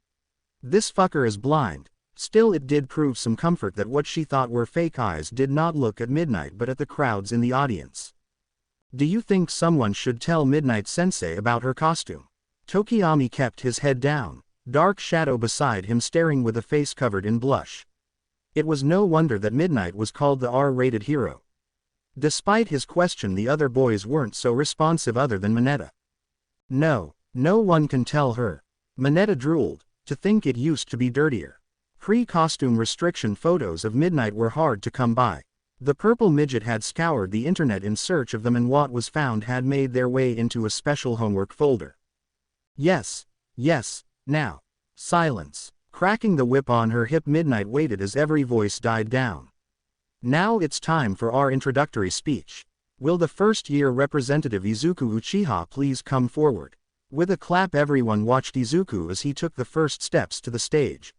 Speaker 1: This fucker is blind. Still, it did prove some comfort that what she thought were fake eyes did not look at Midnight but at the crowds in the audience. "Do you think someone should tell Midnight Sensei about her costume?" Tokiyami kept his head down, dark shadow beside him staring with a face covered in blush. It was no wonder that Midnight was called the R-rated hero. Despite his question, the other boys weren't so responsive other than Mineta. "No, No one can tell her. Mineta drooled, to think it used to be dirtier. Pre-costume restriction photos of Midnight were hard to come by. The purple midget had scoured the internet in search of them, and what was found had made their way into a special homework folder. Yes, now. Silence. Cracking the whip on her hip, Midnight waited as every voice died down. Now it's time for our introductory speech. Will the first-year representative Izuku Uchiha please come forward? With a clap, everyone watched Izuku as he took the first steps to the stage.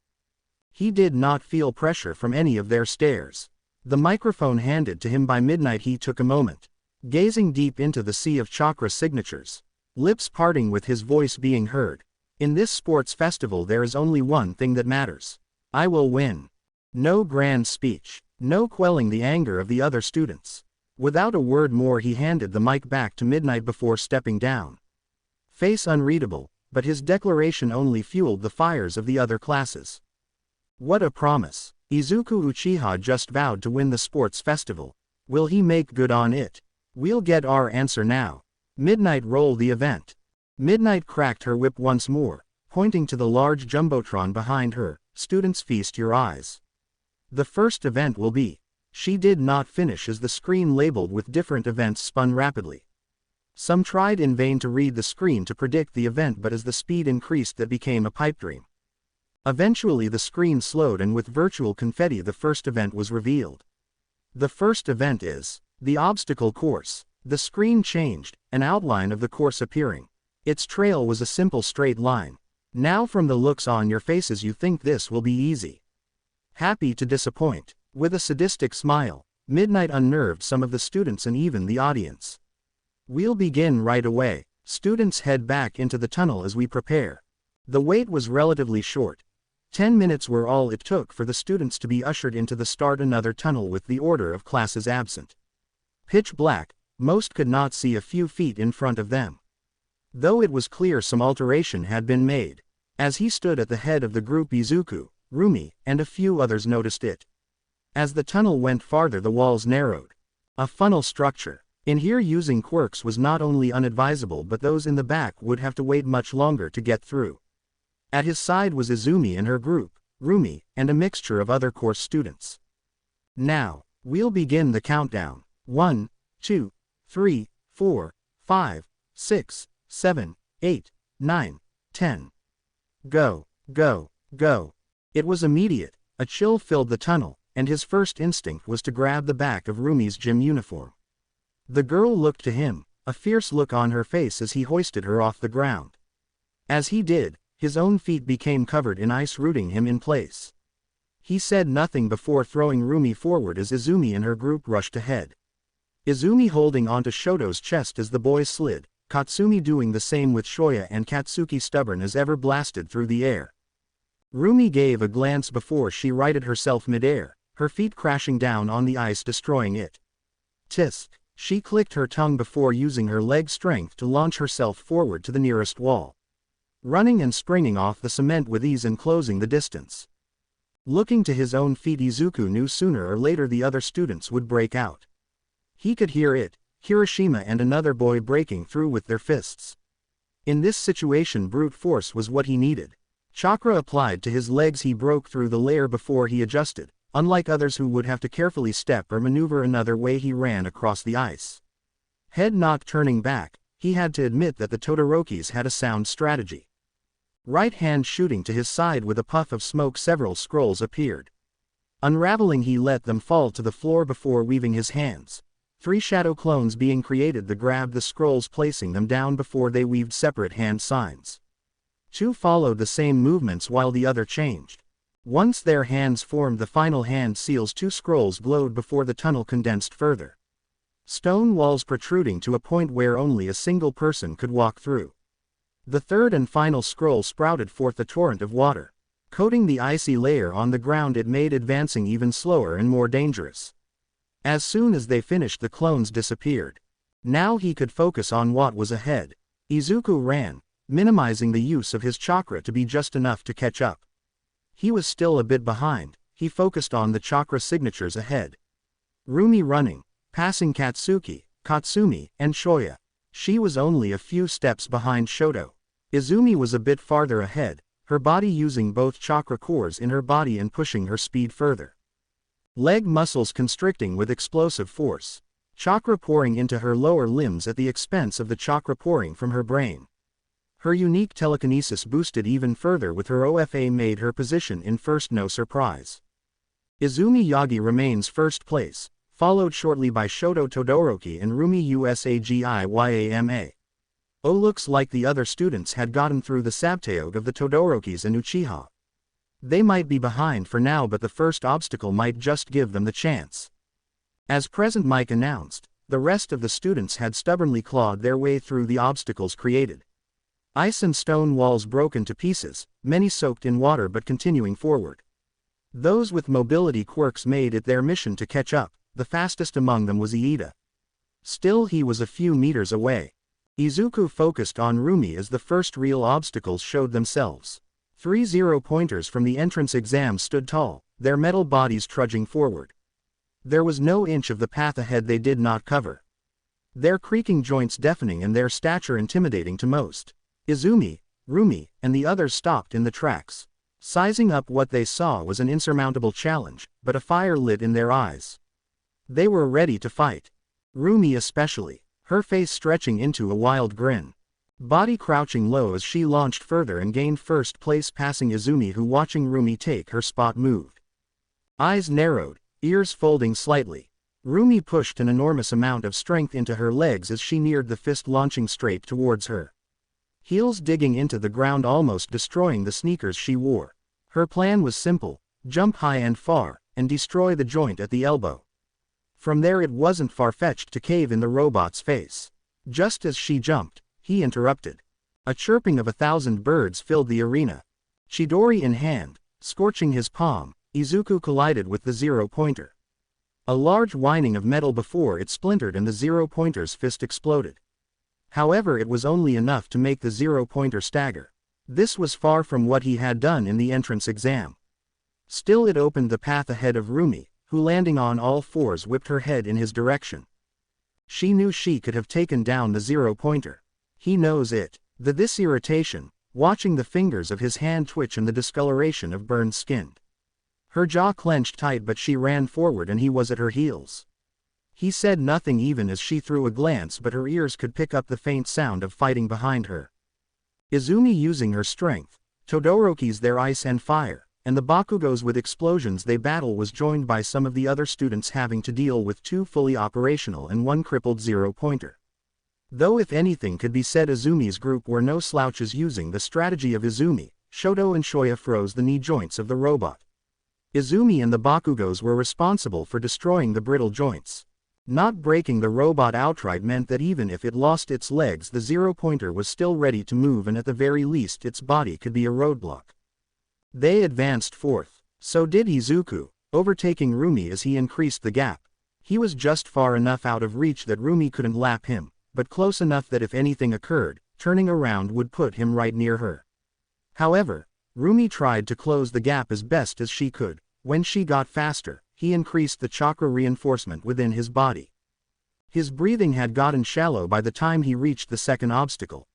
Speaker 1: He did not feel pressure from any of their stares. The microphone handed to him by Midnight, he took a moment, gazing deep into the sea of chakra signatures, lips parting with his voice being heard. In this sports festival there is only one thing that matters. I will win. No grand speech, no quelling the anger of the other students. Without a word more, he handed the mic back to Midnight before stepping down. Face unreadable, but his declaration only fueled the fires of the other classes. What a promise. Izuku Uchiha just vowed to win the sports festival. Will he make good on it? We'll get our answer now. Midnight, roll the event. Midnight cracked her whip once more, pointing to the large jumbotron behind her. Students, feast your eyes. The first event will be. She did not finish as the screen labeled with different events spun rapidly. Some tried in vain to read the screen to predict the event, but as the speed increased that became a pipe dream. Eventually the screen slowed, and with virtual confetti the first event was revealed. The first event is the obstacle course. The screen changed, an outline of the course appearing. Its trail was a simple straight line. Now from the looks on your faces you think this will be easy. Happy to disappoint. With a sadistic smile, Midnight unnerved some of the students and even the audience. We'll begin right away. Students, head back into the tunnel as we prepare. The wait was relatively short. 10 minutes were all it took for the students to be ushered into the start another tunnel with the order of classes absent. Pitch black, most could not see a few feet in front of them. Though it was clear some alteration had been made. As he stood at the head of the group, Izuku, Roomie, and a few others noticed it. As the tunnel went farther, the walls narrowed. A funnel structure. In here, using quirks was not only unadvisable, but those in the back would have to wait much longer to get through. At his side was Izumi and her group, Roomie, and a mixture of other course students. Now, we'll begin the countdown. 1, 2, 3, 4, 5, 6, 7, 8, 9, 10. Go, go, go. It was immediate. A chill filled the tunnel, and his first instinct was to grab the back of Roomie's gym uniform. The girl looked to him, a fierce look on her face as he hoisted her off the ground. As he did, his own feet became covered in ice, rooting him in place. He said nothing before throwing Roomie forward as Izumi and her group rushed ahead. Izumi holding onto Shoto's chest as the boy slid, Katsumi doing the same with Shoya, and Katsuki stubborn as ever blasted through the air. Roomie gave a glance before she righted herself midair, her feet crashing down on the ice, destroying it. Tisk. She clicked her tongue before using her leg strength to launch herself forward to the nearest wall. Running and springing off the cement with ease and closing the distance. Looking to his own feet, Izuku knew sooner or later the other students would break out. He could hear it, Kirishima and another boy breaking through with their fists. In this situation, brute force was what he needed. Chakra applied to his legs, he broke through the layer before he adjusted. Unlike others who would have to carefully step or maneuver another way, he ran across the ice. Head not turning back, he had to admit that the Todorokis had a sound strategy. Right hand shooting to his side with a puff of smoke, several scrolls appeared. Unraveling, he let them fall to the floor before weaving his hands. 3 shadow clones being created, the grabbed the scrolls, placing them down before they weaved separate hand signs. 2 followed the same movements while the other changed. Once their hands formed the final hand seals, 2 scrolls glowed before the tunnel condensed further. Stone walls protruding to a point where only a single person could walk through. The third and final scroll sprouted forth a torrent of water. Coating the icy layer on the ground, it made advancing even slower and more dangerous. As soon as they finished, the clones disappeared. Now he could focus on what was ahead. Izuku ran, minimizing the use of his chakra to be just enough to catch up. He was still a bit behind. He focused on the chakra signatures ahead. Roomie running, passing Katsuki, Katsumi, and Shoya. She was only a few steps behind Shoto. Izumi was a bit farther ahead, her body using both chakra cores in her body and pushing her speed further. Leg muscles constricting with explosive force. Chakra pouring into her lower limbs at the expense of the chakra pouring from her brain. Her unique telekinesis boosted even further with her OFA made her position in first no surprise. Izumi Yagi remains first place, followed shortly by Shoto Todoroki and Roomie Usagiyama. Oh, looks like the other students had gotten through the sabtaog of the Todorokis and Uchiha. They might be behind for now, but the first obstacle might just give them the chance. As Present Mike announced, the rest of the students had stubbornly clawed their way through the obstacles created. Ice and stone walls broken to pieces, many soaked in water but continuing forward. Those with mobility quirks made it their mission to catch up. The fastest among them was Iida. Still, he was a few meters away. Izuku focused on Roomie as the first real obstacles showed themselves. 3 0-pointers from the entrance exam stood tall, their metal bodies trudging forward. There was no inch of the path ahead they did not cover. Their creaking joints deafening and their stature intimidating to most. Izumi, Roomie, and the others stopped in the tracks. Sizing up what they saw was an insurmountable challenge, but a fire lit in their eyes. They were ready to fight. Roomie especially, her face stretching into a wild grin. Body crouching low as she launched further and gained first place, passing Izumi, who watching Roomie take her spot moved. Eyes narrowed, ears folding slightly. Roomie pushed an enormous amount of strength into her legs as she neared the fist, launching straight towards her. Heels digging into the ground, almost destroying the sneakers she wore. Her plan was simple: jump high and far, and destroy the joint at the elbow. From there it wasn't far-fetched to cave in the robot's face. Just as she jumped, he interrupted. A chirping of 1,000 birds filled the arena. Chidori in hand, scorching his palm, Izuku collided with the 0-pointer. A large whining of metal before it splintered and the 0-pointer's fist exploded. However, it was only enough to make the 0-pointer stagger. This was far from what he had done in the entrance exam. Still, it opened the path ahead of Roomie, who landing on all fours whipped her head in his direction. She knew she could have taken down the 0-pointer. He knows it. This irritation, watching the fingers of his hand twitch and the discoloration of burned skin. Her jaw clenched tight, but she ran forward and he was at her heels. He said nothing even as she threw a glance, but her ears could pick up the faint sound of fighting behind her. Izumi using her strength, Todoroki's their ice and fire, and the Bakugos with explosions they battle was joined by some of the other students having to deal with 2 fully operational and 1 crippled 0-pointer. Though if anything could be said, Izumi's group were no slouches. Using the strategy of Izumi, Shoto and Shoya froze the knee joints of the robot. Izumi and the Bakugos were responsible for destroying the brittle joints. Not breaking the robot outright meant that even if it lost its legs, the 0-pointer was still ready to move, and at the very least its body could be a roadblock. They advanced forth. So did Izuku, overtaking Roomie as he increased the gap. He was just far enough out of reach that Roomie couldn't lap him, but close enough that if anything occurred, turning around would put him right near her. However, Roomie tried to close the gap as best as she could. When she got faster, he increased the chakra reinforcement within his body. His breathing had gotten shallow by the time he reached the second obstacle.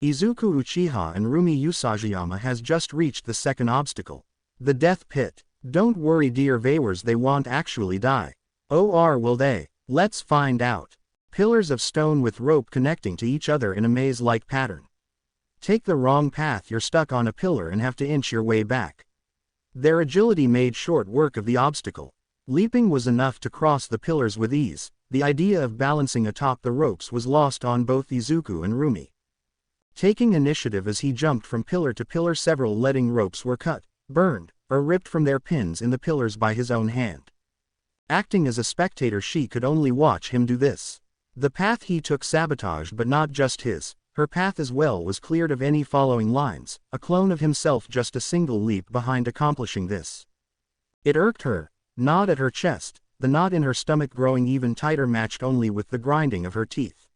Speaker 1: Izuku Uchiha and Roomie Usagiyama has just reached the second obstacle. The death pit. Don't worry dear viewers, they won't actually die. Or will they? Let's find out. Pillars of stone with rope connecting to each other in a maze-like pattern. Take the wrong path, you're stuck on a pillar and have to inch your way back. Their agility made short work of the obstacle. Leaping was enough to cross the pillars with ease. The idea of balancing atop the ropes was lost on both Izuku and Roomie. Taking initiative as he jumped from pillar to pillar, several leading ropes were cut, burned, or ripped from their pins in the pillars by his own hand. Acting as a spectator, she could only watch him do this. The path he took sabotaged, but not just his. Her path as well was cleared of any following lines, a clone of himself, just a single leap behind accomplishing this. It irked her. Knot at her chest, the knot in her stomach growing even tighter, matched only with the grinding of her teeth.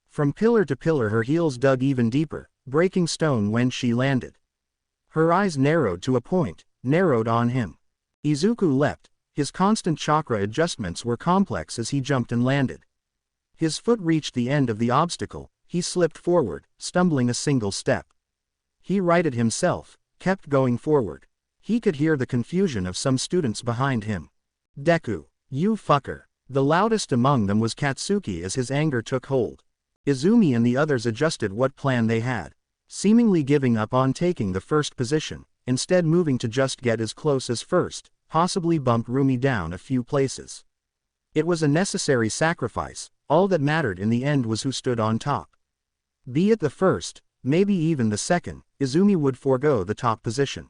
Speaker 1: From pillar to pillar her heels dug even deeper, breaking stone when she landed. Her eyes narrowed to a point, narrowed on him. Izuku leapt. His constant chakra adjustments were complex as he jumped and landed. His foot reached the end of the obstacle, He slipped forward, stumbling a single step. He righted himself, kept going forward. He could hear the confusion of some students behind him. Deku, you fucker. The loudest among them was Katsuki as his anger took hold. Izumi and the others adjusted what plan they had, seemingly giving up on taking the first position, instead moving to just get as close as first, possibly bump Roomie down a few places. It was a necessary sacrifice, all that mattered in the end was who stood on top. Be it the first, maybe even the second, Izumi would forego the top position.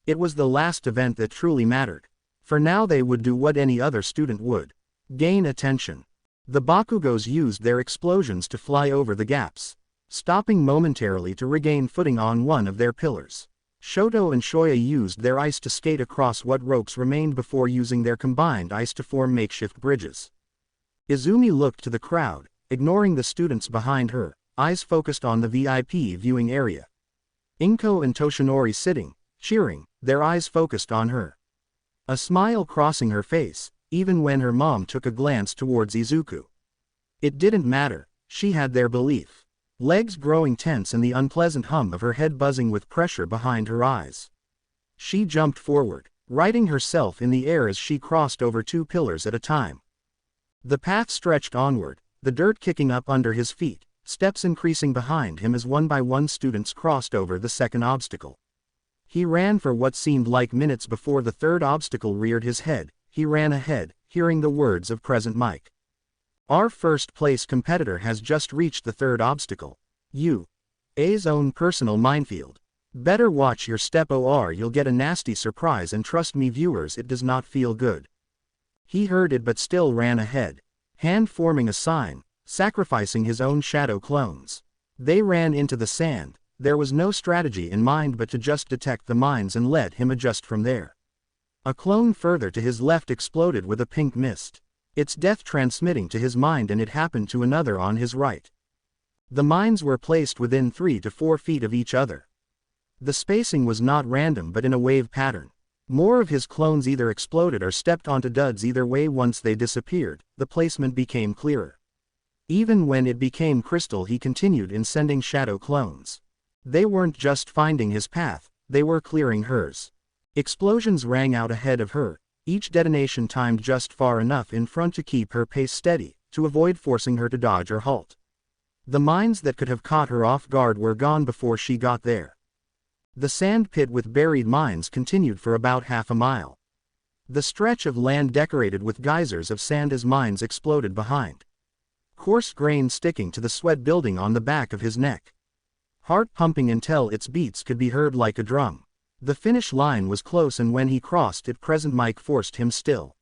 Speaker 1: It was the last event that truly mattered. For now they would do what any other student would. Gain attention. The Bakugos used their explosions to fly over the gaps, stopping momentarily to regain footing on one of their pillars. Shoto and Shoya used their ice to skate across what ropes remained before using their combined ice to form makeshift bridges. Izumi looked to the crowd, ignoring the students behind her, eyes focused on the VIP viewing area. Inko and Toshinori sitting, cheering, their eyes focused on her. A smile crossing her face, even when her mom took a glance towards Izuku. It didn't matter, she had their belief. Legs growing tense and the unpleasant hum of her head buzzing with pressure behind her eyes. She jumped forward, righting herself in the air as she crossed over two pillars at a time. The path stretched onward, the dirt kicking up under his feet, steps increasing behind him as one by one students crossed over the second obstacle. He ran for what seemed like minutes before the third obstacle reared his head. He ran ahead, hearing the words of Present Mike. Our first place competitor has just reached the third obstacle. A's own personal minefield. Better watch your step or you'll get a nasty surprise, and trust me viewers, it does not feel good. He heard it but still ran ahead, hand forming a sign, sacrificing his own shadow clones. They ran into the sand. There was no strategy in mind but to just detect the mines and let him adjust from there. A clone further to his left exploded with a pink mist, its death transmitting to his mind, and it happened to another on his right. The mines were placed within 3 to 4 feet of each other. The spacing was not random but in a wave pattern. More of his clones either exploded or stepped onto duds. Either way, once they disappeared, the placement became clearer. Even when it became crystal, he continued in sending shadow clones. They weren't just finding his path, they were clearing hers. Explosions rang out ahead of her, each detonation timed just far enough in front to keep her pace steady, to avoid forcing her to dodge or halt. The mines that could have caught her off guard were gone before she got there. The sand pit with buried mines continued for about half a mile. The stretch of land decorated with geysers of sand as mines exploded behind. Coarse grain sticking to the sweat building on the back of his neck. Heart pumping until its beats could be heard like a drum. The finish line was close, and when he crossed it, Present Mike forced him still.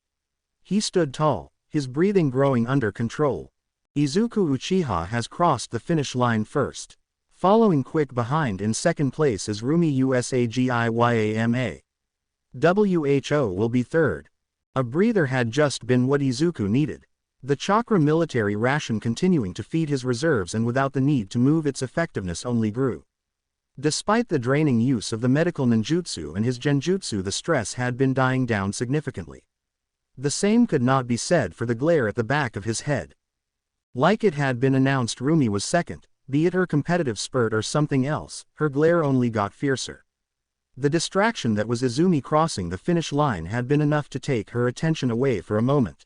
Speaker 1: He stood tall, his breathing growing under control. Izuku Uchiha has crossed the finish line first. Following quick behind in second place is Roomie Usagiyama. WHO will be third. A breather had just been what Izuku needed. The chakra military ration continuing to feed his reserves, and without the need to move, its effectiveness only grew. Despite the draining use of the medical ninjutsu and his genjutsu, the stress had been dying down significantly. The same could not be said for the glare at the back of his head. Like it had been announced Roomie was second, be it her competitive spurt or something else, her glare only got fiercer. The distraction that was Izumi crossing the finish line had been enough to take her attention away for a moment.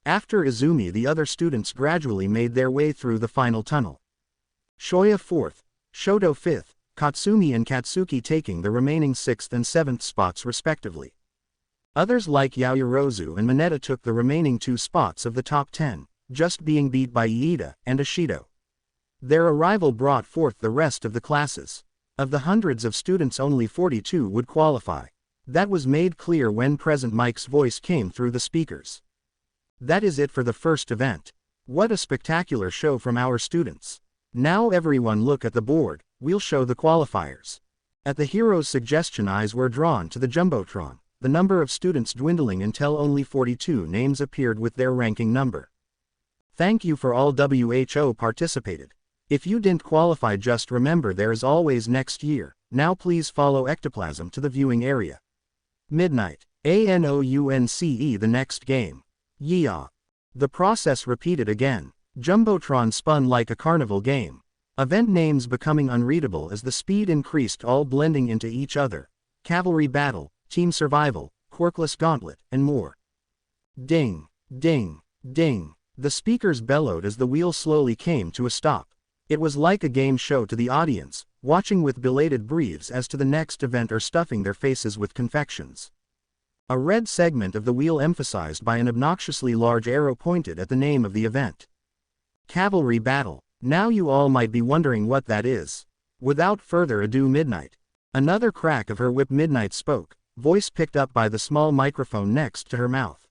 Speaker 1: After Izumi, the other students gradually made their way through the final tunnel. Shoya 4th, Shoto 5th, Katsumi and Katsuki taking the remaining 6th and 7th spots respectively. Others like Yaoyorozu and Mineta took the remaining 2 spots of the top 10, just being beat by Iida and Ashido. Their arrival brought forth the rest of the classes. Of the hundreds of students, only 42 would qualify. That was made clear when Present Mike's voice came through the speakers. That is it for the first event. What a spectacular show from our students. Now everyone look at the board, we'll show the qualifiers. At the hero's suggestion, eyes were drawn to the Jumbotron, the number of students dwindling until only 42 names appeared with their ranking number. Thank you for all WHO participated. If you didn't qualify, just remember there is always next year. Now please follow Ectoplasm to the viewing area. Midnight. ANOUNCE the next game. Yeah. The process repeated again. Jumbotron spun like a carnival game. Event names becoming unreadable as the speed increased, all blending into each other. Cavalry battle, team survival, quirkless gauntlet, and more. Ding, ding, ding. The speakers bellowed as the wheel slowly came to a stop. It was like a game show to the audience, watching with belated breaths as to the next event or stuffing their faces with confections. A red segment of the wheel emphasized by an obnoxiously large arrow pointed at the name of the event. Cavalry battle. Now you all might be wondering what that is. Without further ado, Midnight. Another crack of her whip. Midnight spoke, voice picked up by the small microphone next to her mouth.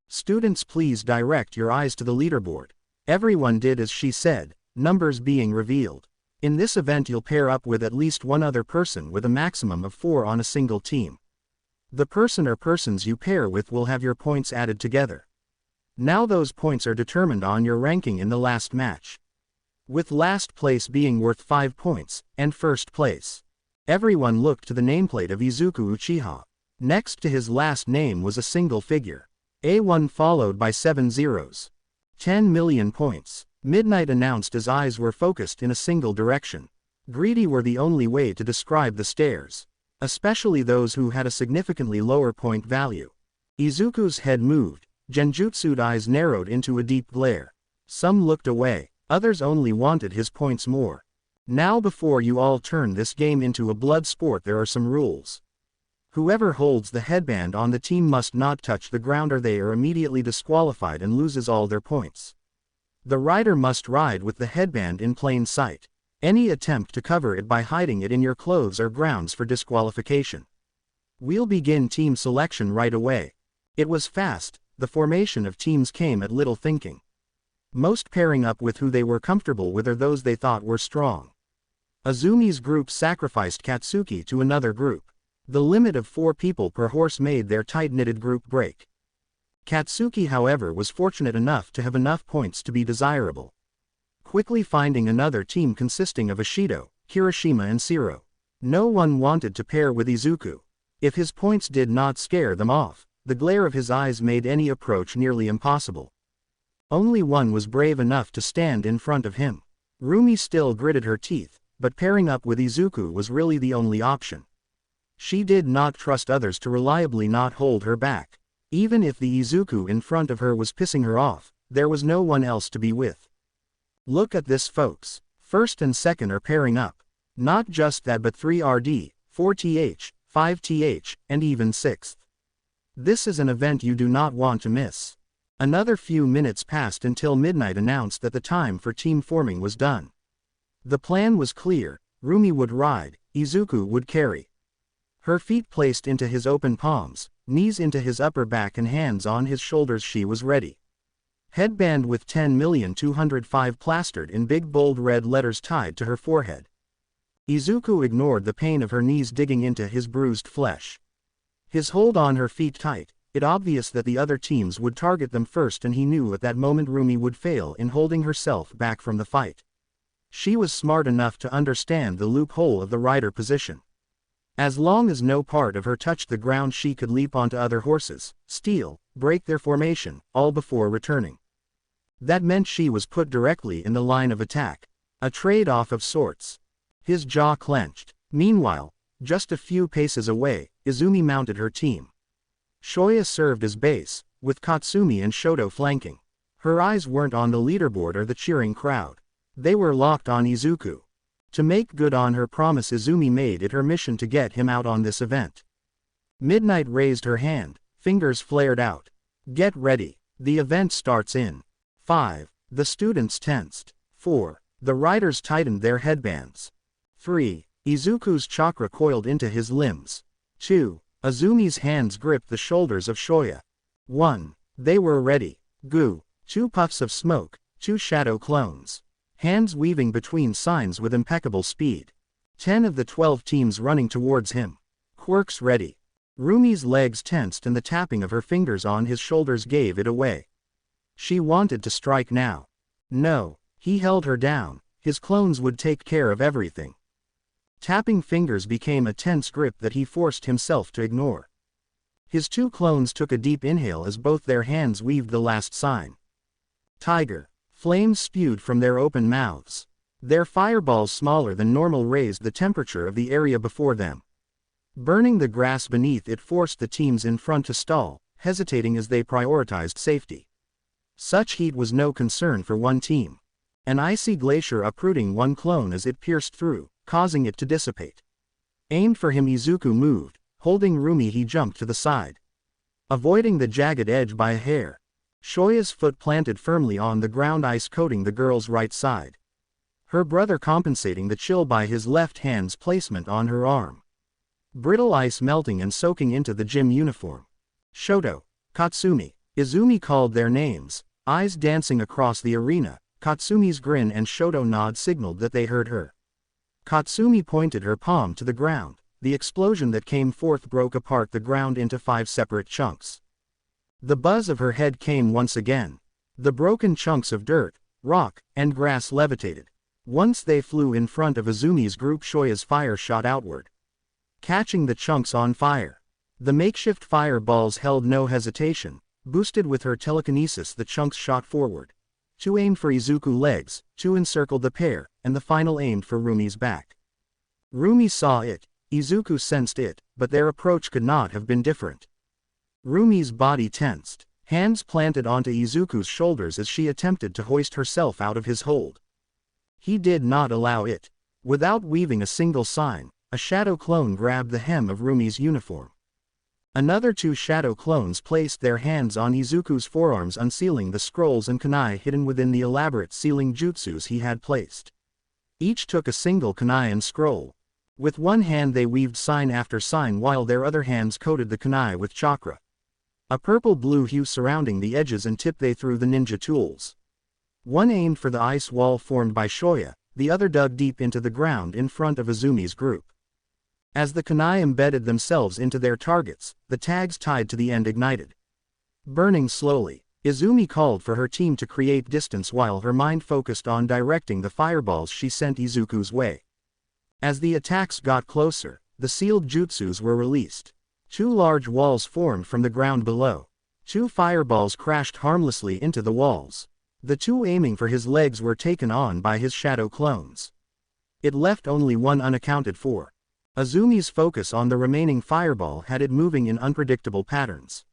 Speaker 1: Students, please direct your eyes to the leaderboard. Everyone did as she said, numbers being revealed. In this event you'll pair up with at least one other person with a maximum of 4 on a single team. The person or persons you pair with will have your points added together. Now those points are determined on your ranking in the last match, with last place being worth 5 points, and first place. Everyone looked to the nameplate of Izuku Uchiha. Next to his last name was a single figure. A1 followed by 7 zeros. 10 million points. Midnight announced as eyes were focused in a single direction. Greedy were the only way to describe the stares, especially those who had a significantly lower point value. Izuku's head moved, Genjutsu'd eyes narrowed into a deep glare. Some looked away. Others only wanted his points more. Now before you all turn this game into a blood sport, there are some rules. Whoever holds the headband on the team must not touch the ground or they are immediately disqualified and loses all their points. The rider must ride with the headband in plain sight. Any attempt to cover it by hiding it in your clothes are grounds for disqualification. We'll begin team selection right away. It was fast, the formation of teams came at little thinking. Most pairing up with who they were comfortable with or those they thought were strong. Izumi's group sacrificed Katsuki to another group. The limit of 4 people per horse made their tight-knitted group break. Katsuki, however, was fortunate enough to have enough points to be desirable. Quickly finding another team consisting of Ishido, Kirishima and Shiro. No one wanted to pair with Izuku. If his points did not scare them off, the glare of his eyes made any approach nearly impossible. Only one was brave enough to stand in front of him. Roomie still gritted her teeth, but pairing up with Izuku was really the only option. She did not trust others to reliably not hold her back. Even if the Izuku in front of her was pissing her off, there was no one else to be with. Look at this, folks. First and second are pairing up. Not just that, but 3RD, 4TH, 5TH, and even 6th. This is an event you do not want to miss. Another few minutes passed until Midnight announced that the time for team forming was done. The plan was clear. Roomie would ride, Izuku would carry. Her feet placed into his open palms, knees into his upper back and hands on his shoulders, she was ready. Headband with 10,205 plastered in big bold red letters tied to her forehead. Izuku ignored the pain of her knees digging into his bruised flesh. His hold on her feet tight. It obvious that the other teams would target them first, and he knew at that moment Roomie would fail in holding herself back from the fight. She was smart enough to understand the loophole of the rider position. As long as no part of her touched the ground, she could leap onto other horses, steal, break their formation, all before returning. That meant she was put directly in the line of attack. A trade-off of sorts. His jaw clenched. Meanwhile, just a few paces away, Izumi mounted her team. Shoya served as base, with Katsumi and Shoto flanking. Her eyes weren't on the leaderboard or the cheering crowd. They were locked on Izuku. To make good on her promise, Izumi made it her mission to get him out on this event. Midnight raised her hand, fingers flared out. Get ready. The event starts in 5. The students tensed. 4. The riders tightened their headbands. 3. Izuku's chakra coiled into his limbs. 2. Izumi's hands gripped the shoulders of Shoya. 1. They were ready. Goo. 2 puffs of smoke, 2 shadow clones. Hands weaving between signs with impeccable speed. 10 of the 12 teams running towards him. Quirks ready. Roomie's legs tensed and the tapping of her fingers on his shoulders gave it away. She wanted to strike now. No, he held her down. His clones would take care of everything. Tapping fingers became a tense grip that he forced himself to ignore. His 2 clones took a deep inhale as both their hands weaved the last sign. Tiger. Flames spewed from their open mouths. Their fireballs smaller than normal raised the temperature of the area before them. Burning the grass beneath it forced the teams in front to stall, hesitating as they prioritized safety. Such heat was no concern for one team. An icy glacier uprooting one clone as it pierced through, causing it to dissipate. Aimed for him, Izuku moved. Holding Roomie, he jumped to the side, avoiding the jagged edge by a hair. Shoya's foot planted firmly on the ground, ice coating the girl's right side. Her brother compensating the chill by his left hand's placement on her arm. Brittle ice melting and soaking into the gym uniform. Shoto, Katsumi, Izumi called their names, eyes dancing across the arena. Katsumi's grin and Shoto nod signaled that they heard her. Katsumi pointed her palm to the ground. The explosion that came forth broke apart the ground into 5 separate chunks. The buzz of her head came once again. The broken chunks of dirt, rock, and grass levitated. Once they flew in front of Izumi's group, Shoya's fire shot outward, catching the chunks on fire. The makeshift fireballs held no hesitation. Boosted with her telekinesis, the chunks shot forward. 2 aimed for Izuku's legs, 2 encircled the pair, and the final aimed for Rumie's back. Roomie saw it, Izuku sensed it, but their approach could not have been different. Rumie's body tensed, hands planted onto Izuku's shoulders as she attempted to hoist herself out of his hold. He did not allow it. Without weaving a single sign, a shadow clone grabbed the hem of Rumie's uniform. Another 2 shadow clones placed their hands on Izuku's forearms, unsealing the scrolls and kunai hidden within the elaborate sealing jutsus he had placed. Each took a single kunai and scroll. With one hand they weaved sign after sign while their other hands coated the kunai with chakra. A purple-blue hue surrounding the edges and tip they threw the ninja tools. One aimed for the ice wall formed by Shoya, the other dug deep into the ground in front of Izumi's group. As the kunai embedded themselves into their targets, the tags tied to the end ignited. Burning slowly, Izumi called for her team to create distance while her mind focused on directing the fireballs she sent Izuku's way. As the attacks got closer, the sealed jutsus were released. 2 large walls formed from the ground below. 2 fireballs crashed harmlessly into the walls. The 2 aiming for his legs were taken on by his shadow clones. It left only one unaccounted for. Izumi's focus on the remaining fireball had it moving in unpredictable patterns.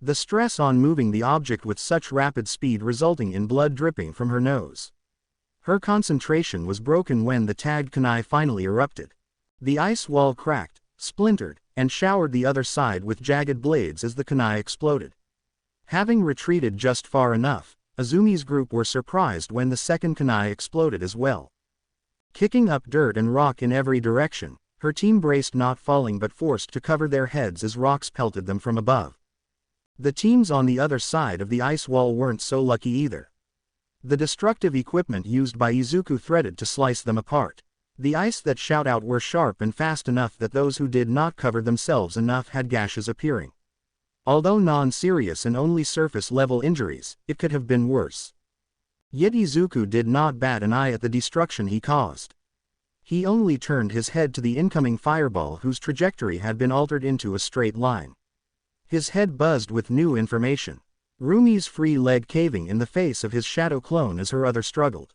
Speaker 1: The stress on moving the object with such rapid speed resulting in blood dripping from her nose. Her concentration was broken when the tagged kunai finally erupted. The ice wall cracked, splintered, and showered the other side with jagged blades as the kunai exploded. Having retreated just far enough, Izumi's group were surprised when the second kunai exploded as well. Kicking up dirt and rock in every direction, her team braced, not falling but forced to cover their heads as rocks pelted them from above. The teams on the other side of the ice wall weren't so lucky either. The destructive equipment used by Izuku threaded to slice them apart. The ice that shot out were sharp and fast enough that those who did not cover themselves enough had gashes appearing. Although non-serious and only surface-level injuries, it could have been worse. Yet Izuku did not bat an eye at the destruction he caused. He only turned his head to the incoming fireball whose trajectory had been altered into a straight line. His head buzzed with new information. Rumie's free leg caving in the face of his shadow clone as her other struggled.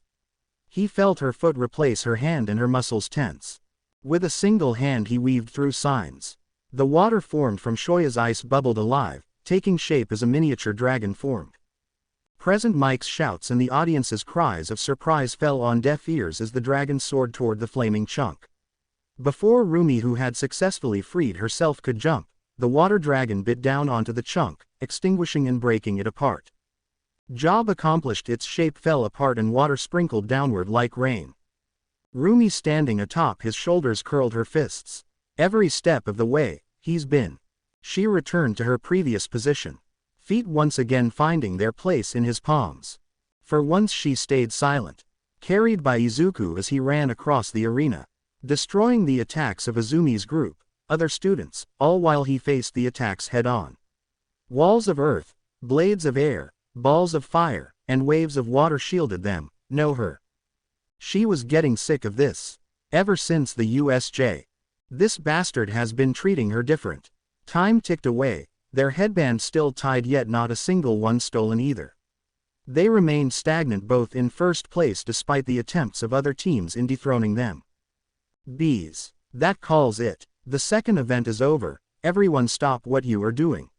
Speaker 1: He felt her foot replace her hand and her muscles tense. With a single hand he weaved through signs. The water formed from Shoya's ice bubbled alive, taking shape as a miniature dragon formed. Present Mike's shouts and the audience's cries of surprise fell on deaf ears as the dragon soared toward the flaming chunk. Before Roomie, who had successfully freed herself, could jump, the water dragon bit down onto the chunk, extinguishing and breaking it apart. Job accomplished, its shape fell apart and water sprinkled downward like rain. Roomie, standing atop his shoulders, curled her fists. Every step of the way, he's been. She returned to her previous position. Feet once again finding their place in his palms. For once she stayed silent, carried by Izuku as he ran across the arena, destroying the attacks of Izumi's group, other students, all while he faced the attacks head-on. Walls of earth, blades of air, balls of fire, and waves of water shielded them. Know her. She was getting sick of this. Ever since the USJ. This bastard has been treating her different. Time ticked away. Their headbands still tied, yet not a single one stolen either. They remained stagnant both in first place despite the attempts of other teams in dethroning them. Bees. That calls it. The second event is over, everyone stop what you are doing.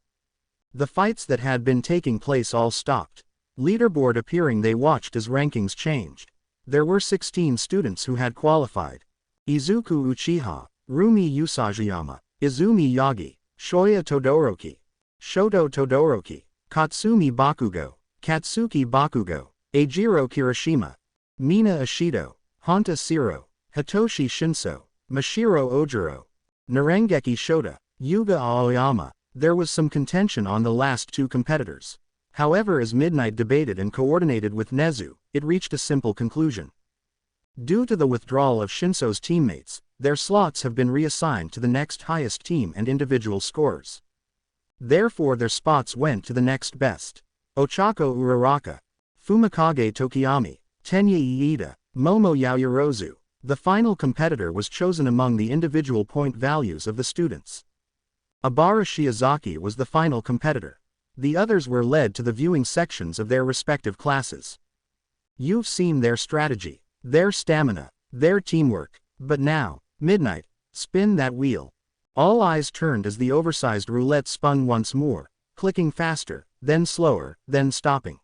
Speaker 1: The fights that had been taking place all stopped. Leaderboard appearing, they watched as rankings changed. There were 16 students who had qualified. Izuku Uchiha, Roomie Usajiyama, Izumi Yagi, Shoya Todoroki, Shoto Todoroki, Katsumi Bakugo, Katsuki Bakugo, Eijiro Kirishima, Mina Ishido, Honta Siro, Hitoshi Shinso, Mashiro Ojiro, Narengeki Shota, Yuga Aoyama. There was some contention on the last two competitors. However, as Midnight debated and coordinated with Nezu, it reached a simple conclusion. Due to the withdrawal of Shinso's teammates, their slots have been reassigned to the next highest team and individual scores. Therefore their spots went to the next best. Ochako Uraraka, Fumikage Tokiyami, Tenya Iida, Momo Yaoyorozu. The final competitor was chosen among the individual point values of the students. Abara Shiozaki was the final competitor. The others were led to the viewing sections of their respective classes. You've seen their strategy, their stamina, their teamwork, but now, Midnight, spin that wheel. All eyes turned as the oversized roulette spun once more, clicking faster, then slower, then stopping.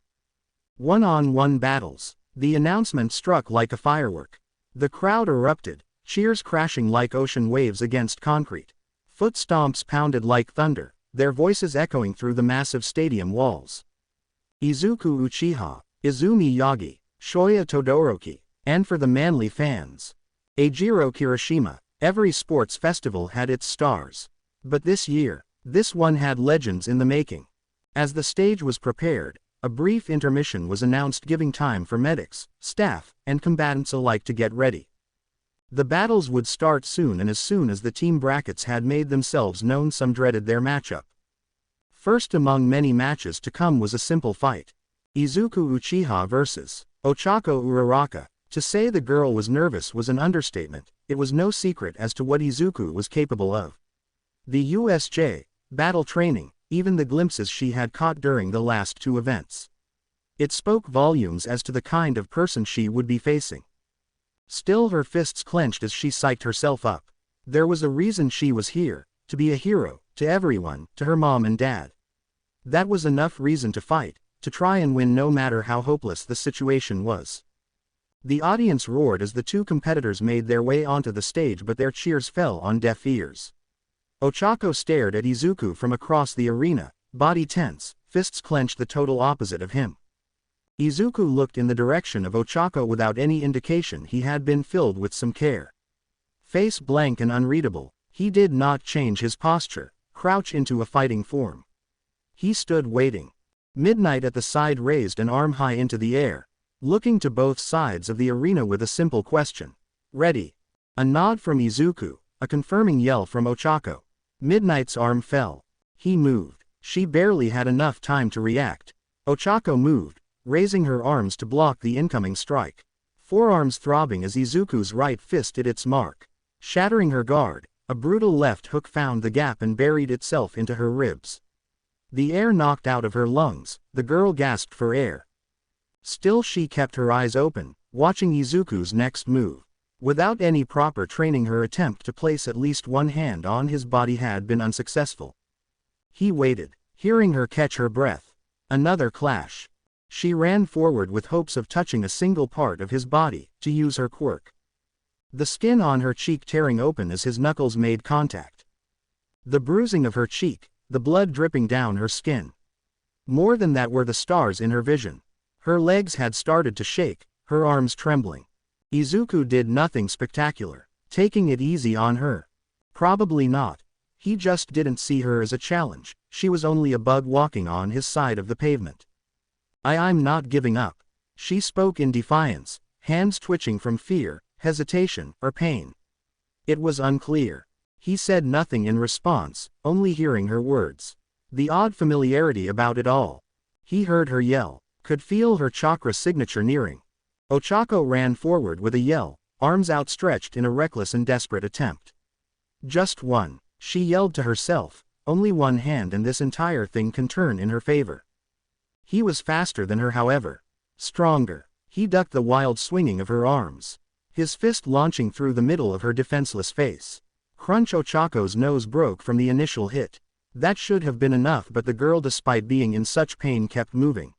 Speaker 1: One-on-one battles. The announcement struck like a firework. The crowd erupted, cheers crashing like ocean waves against concrete. Foot stomps pounded like thunder, their voices echoing through the massive stadium walls. Izuku Uchiha, Izumi Yagi, Shoya Todoroki, and for the manly fans, Eijiro Kirishima. Every sports festival had its stars. But this year, this one had legends in the making. As the stage was prepared, a brief intermission was announced, giving time for medics, staff, and combatants alike to get ready. The battles would start soon, and as soon as the team brackets had made themselves known, some dreaded their matchup. First among many matches to come was a simple fight. Izuku Uchiha vs. Ochako Uraraka. To say the girl was nervous was an understatement. It was no secret as to what Izuku was capable of. The USJ, battle training, even the glimpses she had caught during the last two events. It spoke volumes as to the kind of person she would be facing. Still, her fists clenched as she psyched herself up. There was a reason she was here, to be a hero, to everyone, to her mom and dad. That was enough reason to fight, to try and win no matter how hopeless the situation was. The audience roared as the two competitors made their way onto the stage, but their cheers fell on deaf ears. Ochako stared at Izuku from across the arena, body tense, fists clenched, the total opposite of him. Izuku looked in the direction of Ochako without any indication he had been filled with some care. Face blank and unreadable, he did not change his posture, crouch into a fighting form. He stood waiting. Midnight at the side raised an arm high into the air, looking to both sides of the arena with a simple question. Ready. A nod from Izuku, a confirming yell from Ochako. Midnight's arm fell. He moved. She barely had enough time to react. Ochako moved, raising her arms to block the incoming strike. Forearms throbbing as Izuku's right fist hit its mark. Shattering her guard, a brutal left hook found the gap and buried itself into her ribs. The air knocked out of her lungs, the girl gasped for air. Still she kept her eyes open, watching Izuku's next move. Without any proper training, her attempt to place at least one hand on his body had been unsuccessful. He waited, hearing her catch her breath. Another clash. She ran forward with hopes of touching a single part of his body, to use her quirk. The skin on her cheek tearing open as his knuckles made contact. The bruising of her cheek, the blood dripping down her skin. More than that were the stars in her vision. Her legs had started to shake, her arms trembling. Izuku did nothing spectacular, taking it easy on her. Probably not. He just didn't see her as a challenge, she was only a bug walking on his side of the pavement. I'm not giving up. She spoke in defiance, hands twitching from fear, hesitation, or pain. It was unclear. He said nothing in response, only hearing her words. The odd familiarity about it all. He heard her yell, could feel her chakra signature nearing. Ochako ran forward with a yell, arms outstretched in a reckless and desperate attempt. Just one, she yelled to herself, only one hand and this entire thing can turn in her favor. He was faster than her however. Stronger. He ducked the wild swinging of her arms. His fist launching through the middle of her defenseless face. Crunch. Ochako's nose broke from the initial hit. That should have been enough, but the girl, despite being in such pain, kept moving.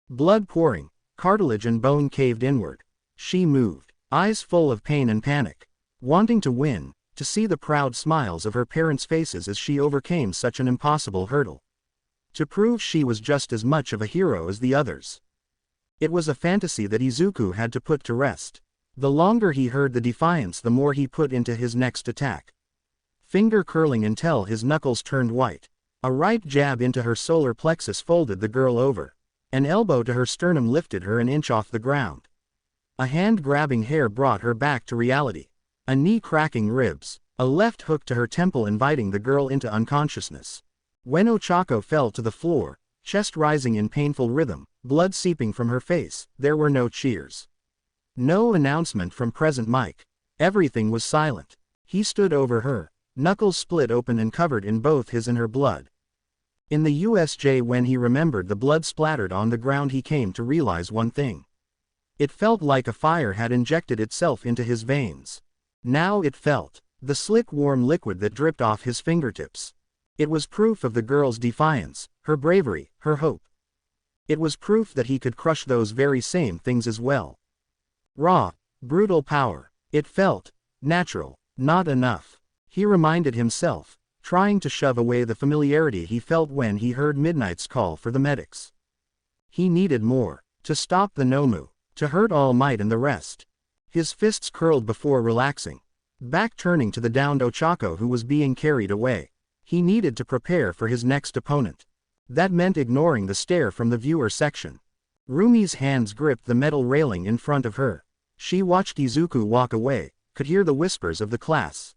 Speaker 1: Blood pouring, cartilage and bone caved inward. She moved, eyes full of pain and panic. Wanting to win, to see the proud smiles of her parents' faces as she overcame such an impossible hurdle. To prove she was just as much of a hero as the others. It was a fantasy that Izuku had to put to rest. The longer he heard the defiance, the more he put into his next attack. Finger curling until his knuckles turned white. A right jab into her solar plexus folded the girl over. An elbow to her sternum lifted her an inch off the ground. A hand grabbing hair brought her back to reality. A knee cracking ribs. A left hook to her temple inviting the girl into unconsciousness. When Ochako fell to the floor, chest rising in painful rhythm, blood seeping from her face, there were no cheers. No announcement from present Mike. Everything was silent. He stood over her, knuckles split open and covered in both his and her blood. In the USJ, when he remembered the blood splattered on the ground, he came to realize one thing. It felt like a fire had injected itself into his veins. Now it felt the slick warm liquid that dripped off his fingertips. It was proof of the girl's defiance, her bravery, her hope. It was proof that he could crush those very same things as well. Raw, brutal power. It felt natural, not enough. He reminded himself, trying to shove away the familiarity he felt when he heard Midnight's call for the medics. He needed more, to stop the Nomu, to hurt All Might and the rest. His fists curled before relaxing, back turning to the downed Ochako who was being carried away. He needed to prepare for his next opponent. That meant ignoring the stare from the viewer section. Roomie's hands gripped the metal railing in front of her. She watched Izuku walk away, could hear the whispers of the class.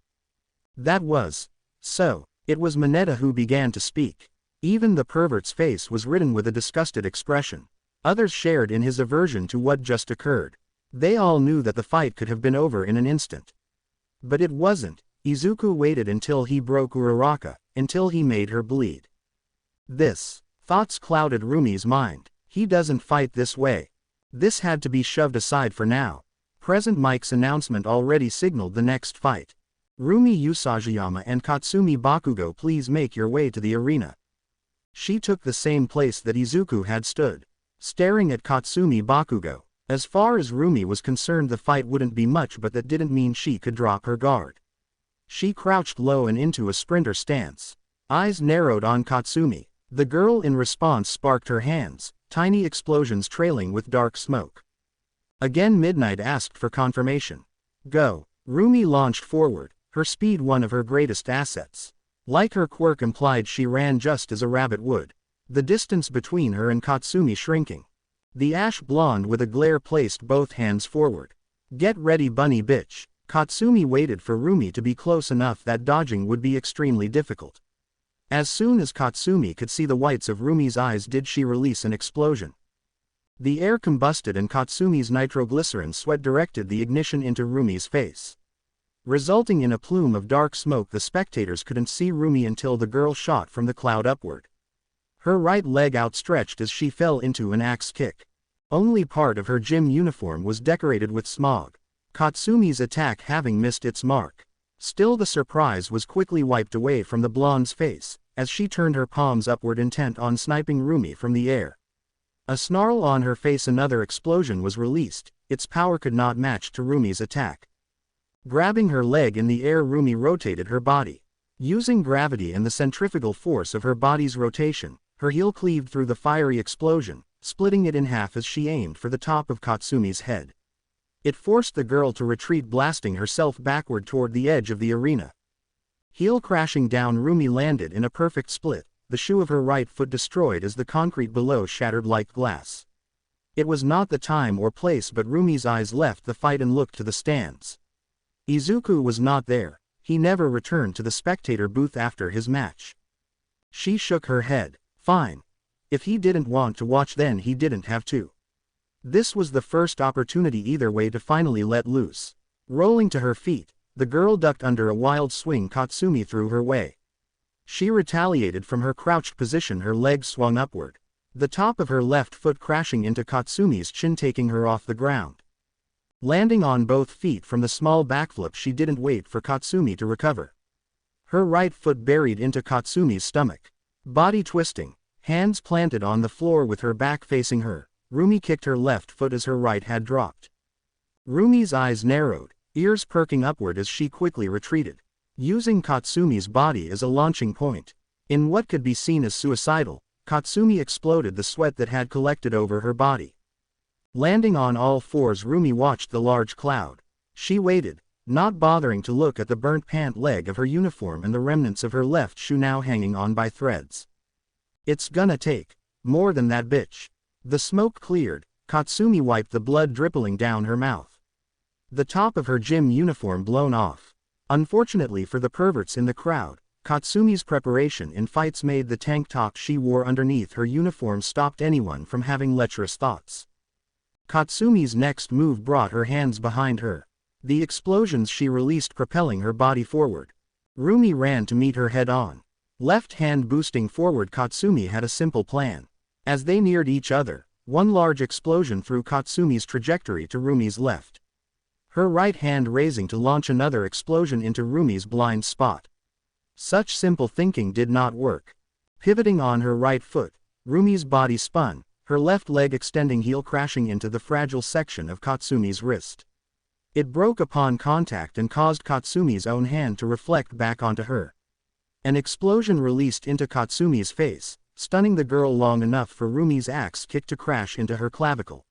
Speaker 1: That was so. It was Mineta who began to speak. Even the pervert's face was written with a disgusted expression. Others shared in his aversion to what just occurred. They all knew that the fight could have been over in an instant. But it wasn't. Izuku waited until he broke Uraraka, until he made her bleed. Thoughts clouded Roomie's mind. He doesn't fight this way. This had to be shoved aside for now. Present Mike's announcement already signaled the next fight. Roomie Usajiyama and Katsumi Bakugo, please make your way to the arena. She took the same place that Izuku had stood, staring at Katsumi Bakugo. As far as Roomie was concerned, the fight wouldn't be much, but that didn't mean she could drop her guard. She crouched low and into a sprinter stance. Eyes narrowed on Katsumi. The girl in response sparked her hands, tiny explosions trailing with dark smoke. Again Midnight asked for confirmation. Go. Roomie launched forward, her speed one of her greatest assets. Like her quirk implied, she ran just as a rabbit would. The distance between her and Katsumi shrinking. The ash blonde with a glare placed both hands forward. Get ready, bunny bitch. Katsumi waited for Roomie to be close enough that dodging would be extremely difficult. As soon as Katsumi could see the whites of Roomie's eyes did she release an explosion. The air combusted and Katsumi's nitroglycerin sweat directed the ignition into Roomie's face, resulting in a plume of dark smoke. The spectators couldn't see Roomie until the girl shot from the cloud upward. Her right leg outstretched as she fell into an axe kick. Only part of her gym uniform was decorated with smog, Katsumi's attack having missed its mark. Still, the surprise was quickly wiped away from the blonde's face, as she turned her palms upward intent on sniping Roomie from the air. A snarl on her face, another explosion was released. Its power could not match to Roomie's attack. Grabbing her leg in the air, Roomie rotated her body. Using gravity and the centrifugal force of her body's rotation, her heel cleaved through the fiery explosion, splitting it in half as she aimed for the top of Katsumi's head. It forced the girl to retreat, blasting herself backward toward the edge of the arena. Heel crashing down, Roomie landed in a perfect split, the shoe of her right foot destroyed as the concrete below shattered like glass. It was not the time or place, but Roomie's eyes left the fight and looked to the stands. Izuku was not there. He never returned to the spectator booth after his match. She shook her head. Fine. If he didn't want to watch, then he didn't have to. This was the first opportunity either way to finally let loose. Rolling to her feet, the girl ducked under a wild swing Katsumi threw her way. She retaliated from her crouched position, her legs swung upward. the top of her left foot crashing into Katsumi's chin, taking her off the ground. Landing on both feet from the small backflip, she didn't wait for Katsumi to recover. Her right foot buried into Katsumi's stomach. Body twisting, hands planted on the floor with her back facing her, Roomie kicked her left foot as her right had dropped. Roomie's eyes narrowed, ears perking upward as she quickly retreated, using Katsumi's body as a launching point. In what could be seen as suicidal, Katsumi exploded the sweat that had collected over her body. Landing on all fours, Roomie watched the large cloud. She waited, not bothering to look at the burnt pant leg of her uniform and the remnants of her left shoe now hanging on by threads. It's gonna take more than that, bitch. The smoke cleared, Katsumi wiped the blood dripping down her mouth. The top of her gym uniform blown off. Unfortunately for the perverts in the crowd, Katsumi's preparation in fights made the tank top she wore underneath her uniform stopped anyone from having lecherous thoughts. Katsumi's next move brought her hands behind her. The explosions she released propelling her body forward. Roomie ran to meet her head-on. Left hand boosting forward, Katsumi had a simple plan. As they neared each other, one large explosion threw Katsumi's trajectory to Roomie's left. Her right hand raising to launch another explosion into Roomie's blind spot. Such simple thinking did not work. Pivoting on her right foot, Roomie's body spun, her left leg extending, heel crashing into the fragile section of Katsumi's wrist. It broke upon contact and caused Katsumi's own hand to reflect back onto her. An explosion released into Katsumi's face, stunning the girl long enough for Roomie's axe kick to crash into her clavicle.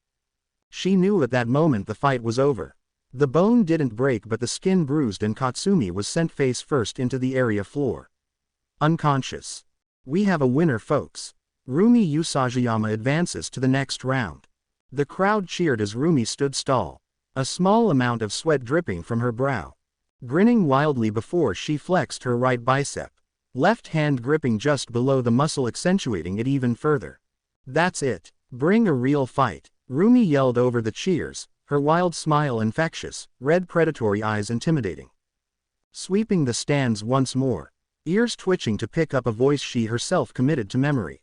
Speaker 1: She knew at that moment the fight was over. The bone didn't break but the skin bruised and Katsumi was sent face first into the area floor. Unconscious. We have a winner, folks. Roomie Usajiyama advances to the next round. The crowd cheered as Roomie stood stall, a small amount of sweat dripping from her brow. Grinning wildly before she flexed her right bicep, left hand gripping just below the muscle, accentuating it even further. That's it. Bring a real fight. Roomie yelled over the cheers, her wild smile infectious, red predatory eyes intimidating. Sweeping the stands once more, ears twitching to pick up a voice she herself committed to memory.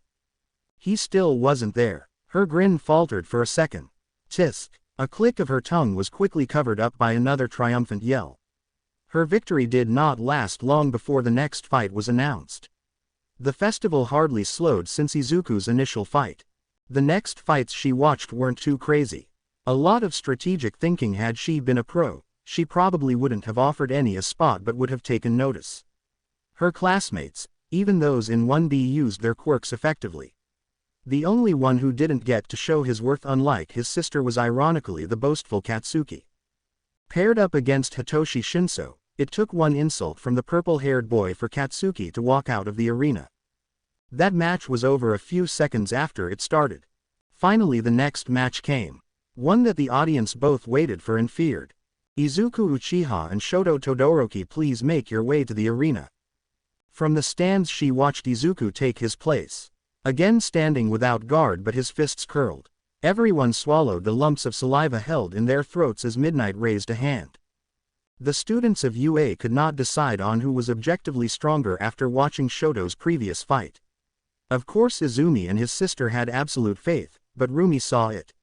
Speaker 1: He still wasn't there. Her grin faltered for a second. Tisk. A click of her tongue was quickly covered up by another triumphant yell. Her victory did not last long before the next fight was announced. The festival hardly slowed since Izuku's initial fight. The next fights she watched weren't too crazy. A lot of strategic thinking. Had she been a pro, she probably wouldn't have offered any a spot but would have taken notice. Her classmates, even those in 1B, used their quirks effectively. The only one who didn't get to show his worth, unlike his sister, was ironically the boastful Katsuki. Paired up against Hitoshi Shinso, it took one insult from the purple-haired boy for Katsuki to walk out of the arena. That match was over a few seconds after it started. Finally the next match came. One that the audience both waited for and feared. Izuku Uchiha and Shoto Todoroki, please make your way to the arena. From the stands she watched Izuku take his place. Again standing without guard but his fists curled. Everyone swallowed the lumps of saliva held in their throats as Midnight raised a hand. The students of UA could not decide on who was objectively stronger after watching Shoto's previous fight. Of course Izumi and his sister had absolute faith, but Roomie saw it.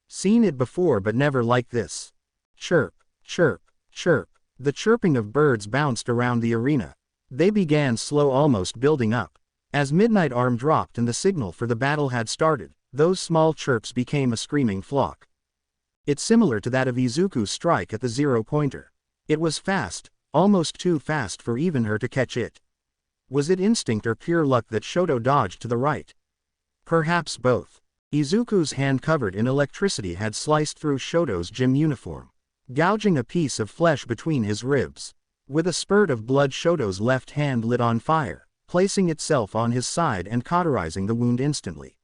Speaker 1: Seen it before but never like this. Chirp, chirp, chirp. The chirping of birds bounced around the arena. They began slow, almost building up. As Midnight arm dropped and the signal for the battle had started, those small chirps became a screaming flock. It's similar to that of Izuku's strike at the zero-pointer. It was fast, almost too fast for even her to catch it. Was it instinct or pure luck that Shoto dodged to the right? Perhaps both. Izuku's hand covered in electricity had sliced through Shoto's gym uniform, gouging a piece of flesh between his ribs. With a spurt of blood, Shoto's left hand lit on fire, placing itself on his side and cauterizing the wound instantly.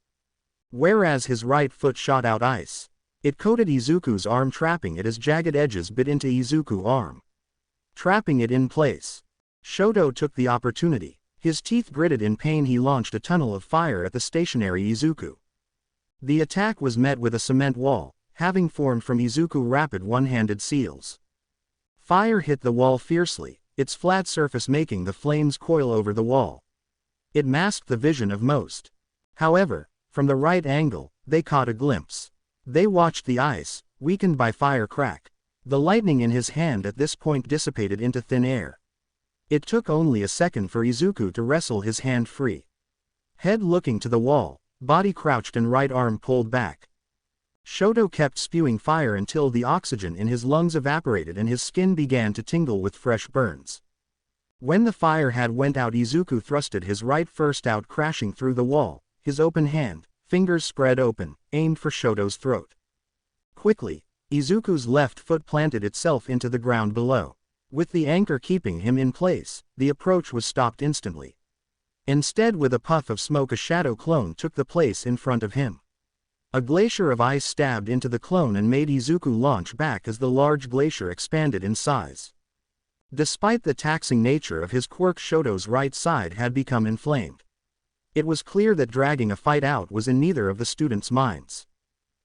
Speaker 1: Whereas his right foot shot out ice. It coated Izuku's arm, trapping it as jagged edges bit into Izuku's arm, trapping it in place. Shoto took the opportunity. His teeth gritted in pain. He launched a tunnel of fire at the stationary Izuku. The attack was met with a cement wall, having formed from Izuku rapid one-handed seals. Fire hit the wall fiercely, its flat surface making the flames coil over the wall. It masked the vision of most. However, From the right angle, they caught a glimpse. They watched the ice, weakened by fire, crack. The lightning in his hand at this point dissipated into thin air. It took only a second for Izuku to wrestle his hand free. Head looking to the wall, body crouched and right arm pulled back. Shoto kept spewing fire until the oxygen in his lungs evaporated and his skin began to tingle with fresh burns. When the fire had went out, Izuku thrusted his right fist out, crashing through the wall, his open hand, fingers spread open, aimed for Shoto's throat. Quickly, Izuku's left foot planted itself into the ground below. With the anchor keeping him in place, the approach was stopped instantly. Instead, with a puff of smoke, a shadow clone took the place in front of him. A glacier of ice stabbed into the clone and made Izuku launch back as the large glacier expanded in size. Despite the taxing nature of his quirk, Shoto's right side had become inflamed. It was clear that dragging a fight out was in neither of the students' minds.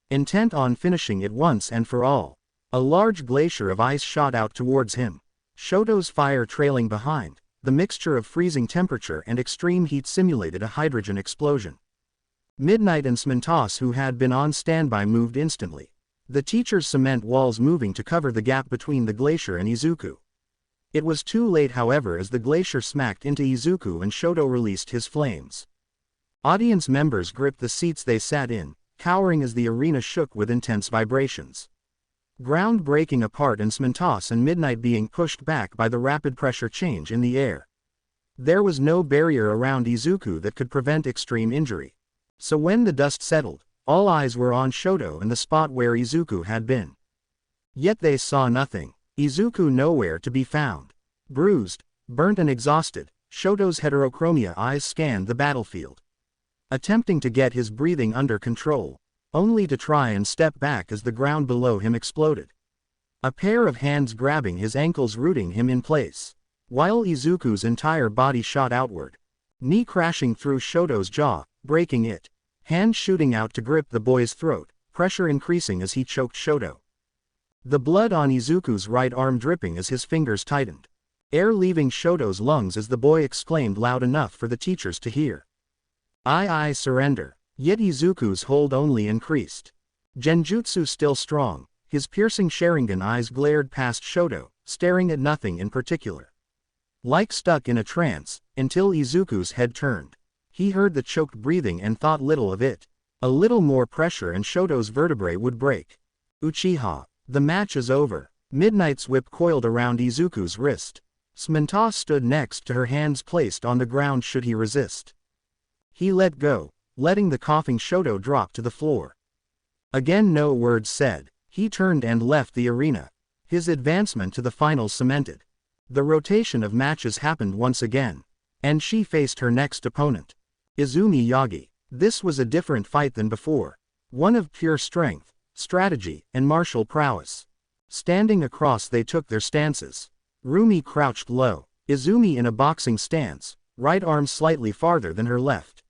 Speaker 1: Intent on finishing it once and for all, a large glacier of ice shot out towards him. Shoto's fire trailing behind, the mixture of freezing temperature and extreme heat simulated a hydrogen explosion. Midnight and Smintos, who had been on standby, moved instantly. The teacher's cement walls moving to cover the gap between the glacier and Izuku. It was too late, however, as the glacier smacked into Izuku and Shoto released his flames. Audience members gripped the seats they sat in, cowering as the arena shook with intense vibrations. Ground breaking apart and Smintos and Midnight being pushed back by the rapid pressure change in the air. There was no barrier around Izuku that could prevent extreme injury. So when the dust settled, all eyes were on Shoto and the spot where Izuku had been. Yet they saw nothing. Izuku nowhere to be found. Bruised, burnt and exhausted, Shoto's heterochromia eyes scanned the battlefield. Attempting to get his breathing under control, only to try and step back as the ground below him exploded. A pair of hands grabbing his ankles, rooting him in place, while Izuku's entire body shot outward. Knee crashing through Shoto's jaw, breaking it. Hand shooting out to grip the boy's throat, pressure increasing as he choked Shoto. The blood on Izuku's right arm dripping as his fingers tightened. Air leaving Shoto's lungs as the boy exclaimed loud enough for the teachers to hear. I surrender. Yet Izuku's hold only increased. Genjutsu still strong, his piercing Sharingan eyes glared past Shoto, staring at nothing in particular. Like stuck in a trance, until Izuku's head turned. He heard the choked breathing and thought little of it. A little more pressure and Shoto's vertebrae would break. Uchiha, the match is over. Midnight's whip coiled around Izuku's wrist. Smintos stood next to her, hands placed on the ground should he resist. He let go, letting the coughing Shoto drop to the floor. Again no words said, he turned and left the arena. His advancement to the finals cemented. The rotation of matches happened once again, and she faced her next opponent. Izumi Yagi. This was a different fight than before. One of pure strength, strategy, and martial prowess. Standing across they took their stances. Roomie crouched low, Izumi in a boxing stance, right arm slightly farther than her left.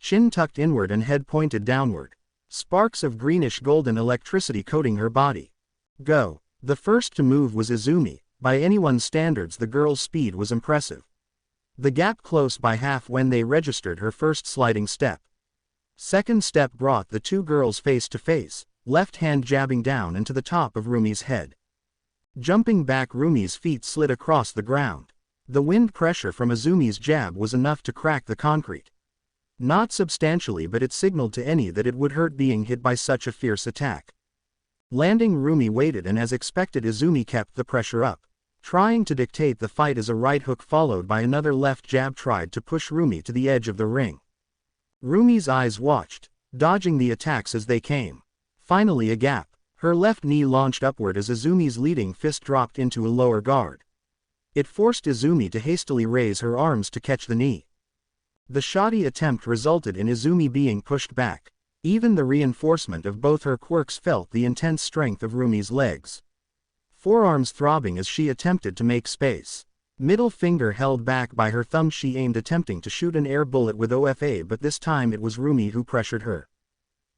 Speaker 1: Chin tucked inward and head pointed downward. Sparks of greenish-golden electricity coating her body. Go. The first to move was Izumi. By anyone's standards the girl's speed was impressive. The gap close by half when they registered her first sliding step. Second step brought the two girls face to face, left hand jabbing down into the top of Roomie's head. Jumping back, Roomie's feet slid across the ground. The wind pressure from Izumi's jab was enough to crack the concrete. Not substantially, but it signaled to any that it would hurt being hit by such a fierce attack. Landing, Roomie waited and as expected Izumi kept the pressure up. Trying to dictate the fight as a right hook followed by another left jab tried to push Roomie to the edge of the ring. Roomie's eyes watched, dodging the attacks as they came. Finally a gap. Her left knee launched upward as Izumi's leading fist dropped into a lower guard. It forced Izumi to hastily raise her arms to catch the knee. The shoddy attempt resulted in Izumi being pushed back. Even the reinforcement of both her quirks felt the intense strength of Roomie's legs. Forearms throbbing as she attempted to make space. Middle finger held back by her thumb, she aimed attempting to shoot an air bullet with OFA, but this time it was Roomie who pressured her.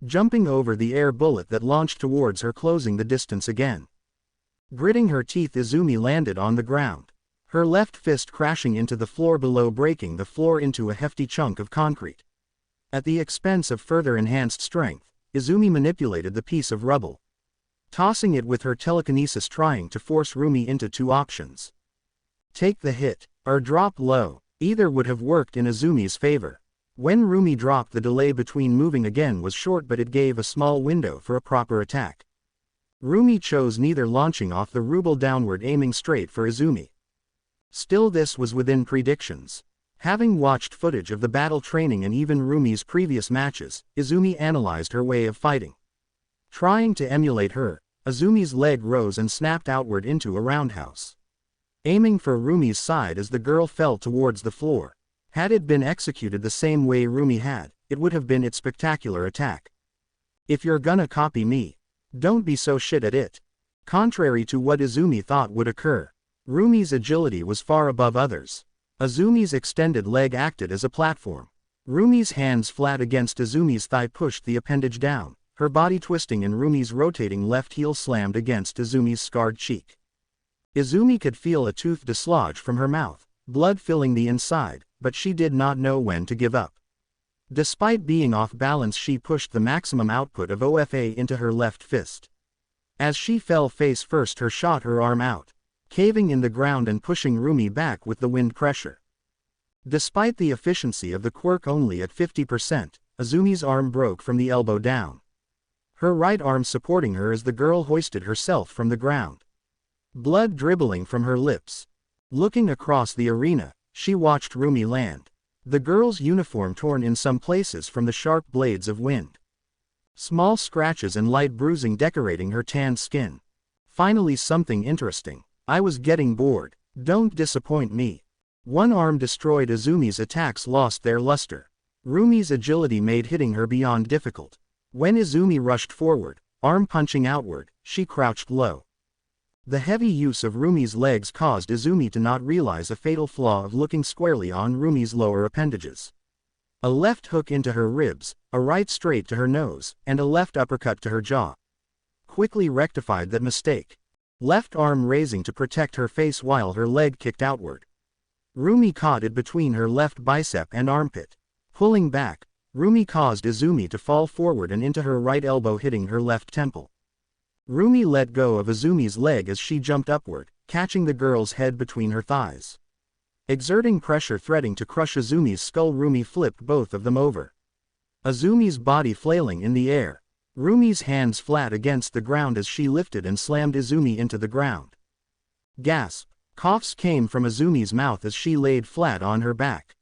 Speaker 1: Jumping over the air bullet that launched towards her, closing the distance again. Gritting her teeth, Izumi landed on the ground. Her left fist crashing into the floor below, breaking the floor into a hefty chunk of concrete. At the expense of further enhanced strength, Izumi manipulated the piece of rubble, tossing it with her telekinesis, trying to force Roomie into two options. Take the hit, or drop low. Either would have worked in Izumi's favor. When Roomie dropped, the delay between moving again was short, but it gave a small window for a proper attack. Roomie chose neither, launching off the rubble downward, aiming straight for Izumi. Still, this was within predictions. Having watched footage of the battle training and even Roomie's previous matches, Izumi analyzed her way of fighting. Trying to emulate her, Izumi's leg rose and snapped outward into a roundhouse, aiming for Roomie's side as the girl fell towards the floor. Had it been executed the same way Roomie had, it would have been its spectacular attack. If you're gonna copy me, don't be so shit at it. Contrary to what Izumi thought would occur, Roomie's agility was far above others. Izumi's extended leg acted as a platform. Roomie's hands flat against Izumi's thigh pushed the appendage down, her body twisting, and Roomie's rotating left heel slammed against Izumi's scarred cheek. Izumi could feel a tooth dislodge from her mouth, blood filling the inside, but she did not know when to give up. Despite being off balance, she pushed the maximum output of OFA into her left fist. As she fell face first, her shot her arm out, caving in the ground and pushing Roomie back with the wind pressure. Despite the efficiency of the quirk only at 50%, Izumi's arm broke from the elbow down, her right arm supporting her as the girl hoisted herself from the ground, blood dribbling from her lips. Looking across the arena, she watched Roomie land, the girl's uniform torn in some places from the sharp blades of wind, small scratches and light bruising decorating her tanned skin. Finally, something interesting. I was getting bored. Don't disappoint me. One arm destroyed. Izumi's attacks lost their luster. Roomie's agility made hitting her beyond difficult. When Izumi rushed forward, arm punching outward, she crouched low. The heavy use of Roomie's legs caused Izumi to not realize a fatal flaw of looking squarely on Roomie's lower appendages. A left hook into her ribs, a right straight to her nose, and a left uppercut to her jaw. Quickly rectified that mistake. Left arm raising to protect her face while her leg kicked outward. Roomie caught it between her left bicep and armpit. Pulling back, Roomie caused Izumi to fall forward and into her right elbow, hitting her left temple. Roomie let go of Izumi's leg as she jumped upward, catching the girl's head between her thighs. Exerting pressure threatening to crush Izumi's skull, Roomie flipped both of them over, Izumi's body flailing in the air. Roomie's hands flat against the ground as she lifted and slammed Izumi into the ground. Gasp. Coughs came from Izumi's mouth as she laid flat on her back,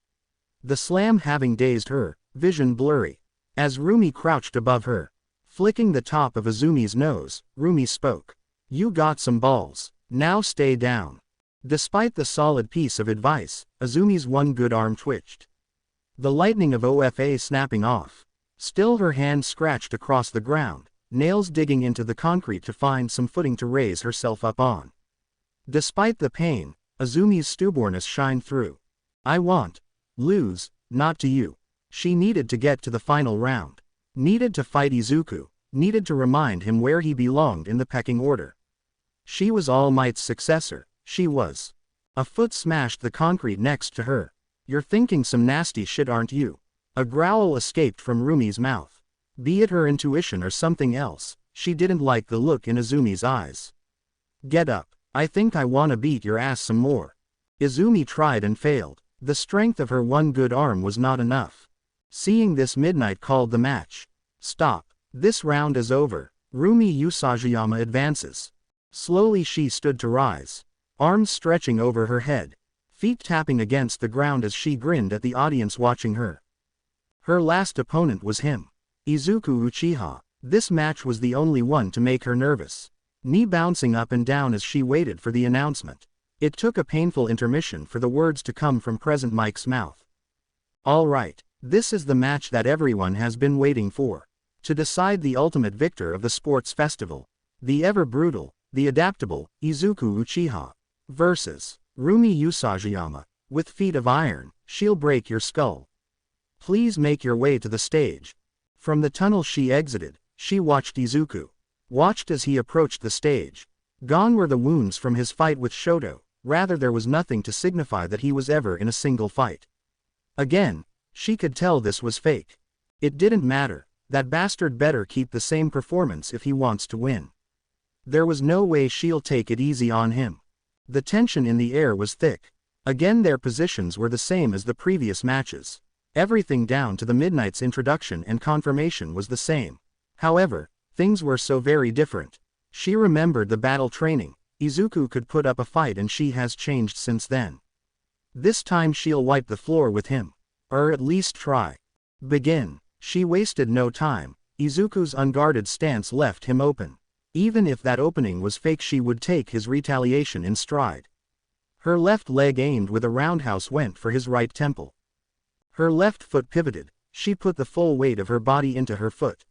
Speaker 1: the slam having dazed her, vision blurry. As Roomie crouched above her, flicking the top of Izumi's nose, Roomie spoke. You got some balls. Now stay down. Despite the solid piece of advice, Izumi's one good arm twitched, the lightning of OFA snapping off. Still, her hand scratched across the ground, nails digging into the concrete to find some footing to raise herself up on. Despite the pain, Izumi's stubbornness shined through. I want lose, not to you. She needed to get to the final round. Needed to fight Izuku, needed to remind him where he belonged in the pecking order. She was All Might's successor, she was. A foot smashed the concrete next to her. You're thinking some nasty shit, aren't you? A growl escaped from Roomie's mouth. Be it her intuition or something else, she didn't like the look in Izumi's eyes. Get up. I think I wanna beat your ass some more. Izumi tried and failed. The strength of her one good arm was not enough. Seeing this, Midnight called the match. Stop. This round is over. Roomie Usajiyama advances. Slowly she stood to rise, arms stretching over her head, feet tapping against the ground as she grinned at the audience watching her. Her last opponent was him, Izuku Uchiha. This match was the only one to make her nervous, knee bouncing up and down as she waited for the announcement. It took a painful intermission for the words to come from present Mike's mouth. All right, this is the match that everyone has been waiting for. To decide the ultimate victor of the sports festival, the ever brutal, the adaptable, Izuku Uchiha versus Roomie Usajiyama. With feet of iron, she'll break your skull. Please make your way to the stage. From the tunnel she exited, she watched Izuku. Watched as he approached the stage. Gone were the wounds from his fight with Shoto, rather there was nothing to signify that he was ever in a single fight. Again, she could tell this was fake. It didn't matter, that bastard better keep the same performance if he wants to win. There was no way she'll take it easy on him. The tension in the air was thick. Again their positions were the same as the previous matches. Everything down to the Midnight's introduction and confirmation was the same. However, things were so very different. She remembered the battle training. Izuku could put up a fight and she has changed since then. This time she'll wipe the floor with him. Or at least try. Begin. She wasted no time. Izuku's unguarded stance left him open. Even if that opening was fake, she would take his retaliation in stride. Her left leg aimed with a roundhouse went for his right temple. Her left foot pivoted. She put the full weight of her body into her foot.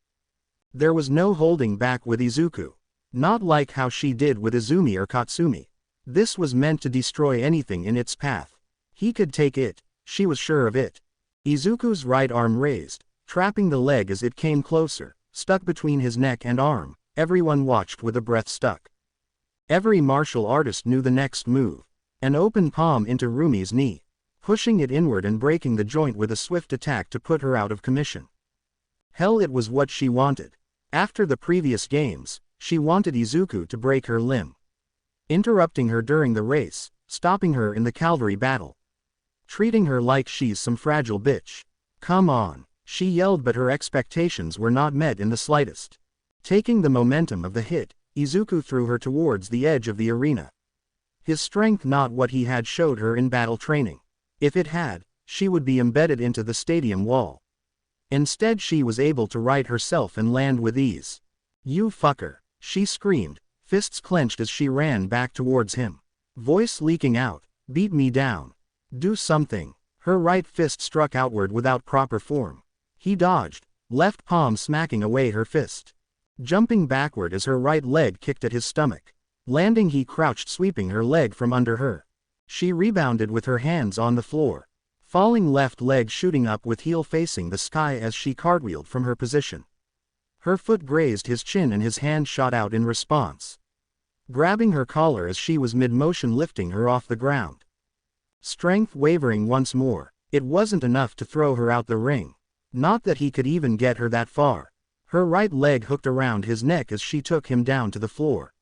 Speaker 1: There was no holding back with Izuku. Not like how she did with Izumi or Katsumi. This was meant to destroy anything in its path. He could take it, she was sure of it. Izuku's right arm raised, trapping the leg as it came closer, stuck between his neck and arm. Everyone watched with a breath stuck. Every martial artist knew the next move. An open palm into Roomie's knee, pushing it inward and breaking the joint with a swift attack to put her out of commission. Hell, it was what she wanted. After the previous games, she wanted Izuku to break her limb. Interrupting her during the race, stopping her in the cavalry battle. Treating her like she's some fragile bitch. Come on, she yelled, but her expectations were not met in the slightest. Taking the momentum of the hit, Izuku threw her towards the edge of the arena. His strength not what he had showed her in battle training. If it had, she would be embedded into the stadium wall. Instead she was able to right herself and land with ease. You fucker, she screamed, fists clenched as she ran back towards him. Voice leaking out, beat me down. Do something. Her right fist struck outward without proper form. He dodged, left palm smacking away her fist. Jumping backward as her right leg kicked at his stomach. Landing, he crouched, sweeping her leg from under her. She rebounded with her hands on the floor. Falling left leg shooting up with heel facing the sky as she cartwheeled from her position. Her foot grazed his chin and his hand shot out in response. Grabbing her collar as she was mid-motion, lifting her off the ground. Strength wavering once more, it wasn't enough to throw her out the ring. Not that he could even get her that far. Her right leg hooked around his neck as she took him down to the floor.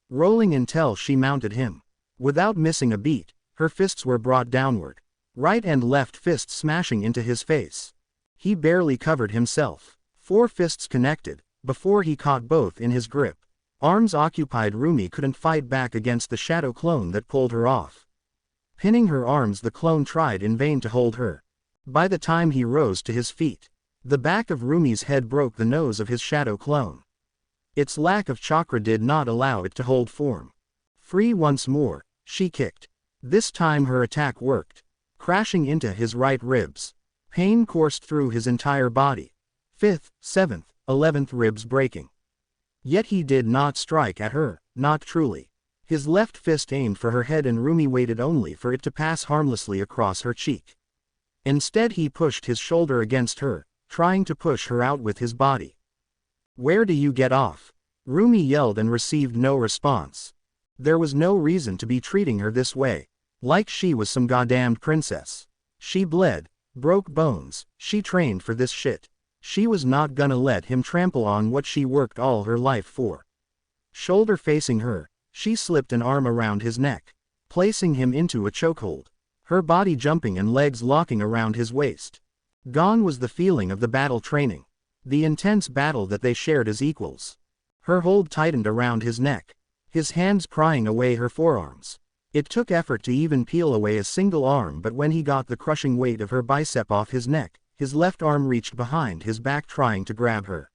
Speaker 1: Rolling until she mounted him. Without missing a beat, her fists were brought downward. Right and left fists smashing into his face. He barely covered himself. 4 fists connected, before he caught both in his grip. Arms occupied, Roomie couldn't fight back against the shadow clone that pulled her off. Pinning her arms, the clone tried in vain to hold her. By the time he rose to his feet, the back of Roomie's head broke the nose of his shadow clone. Its lack of chakra did not allow it to hold form. Free once more, she kicked. This time her attack worked. Crashing into his right ribs. Pain coursed through his entire body. 5th, 7th, 11th ribs breaking. Yet he did not strike at her, not truly. His left fist aimed for her head and Roomie waited only for it to pass harmlessly across her cheek. Instead he pushed his shoulder against her, trying to push her out with his body. Where do you get off? Roomie yelled and received no response. There was no reason to be treating her this way. Like she was some goddamned princess. She bled, broke bones, she trained for this shit. She was not gonna let him trample on what she worked all her life for. Shoulder facing her, she slipped an arm around his neck, placing him into a chokehold. Her body jumping and legs locking around his waist. Gone was the feeling of the battle training. The intense battle that they shared as equals. Her hold tightened around his neck. His hands prying away her forearms. It took effort to even peel away a single arm, but when he got the crushing weight of her bicep off his neck, his left arm reached behind his back trying to grab her.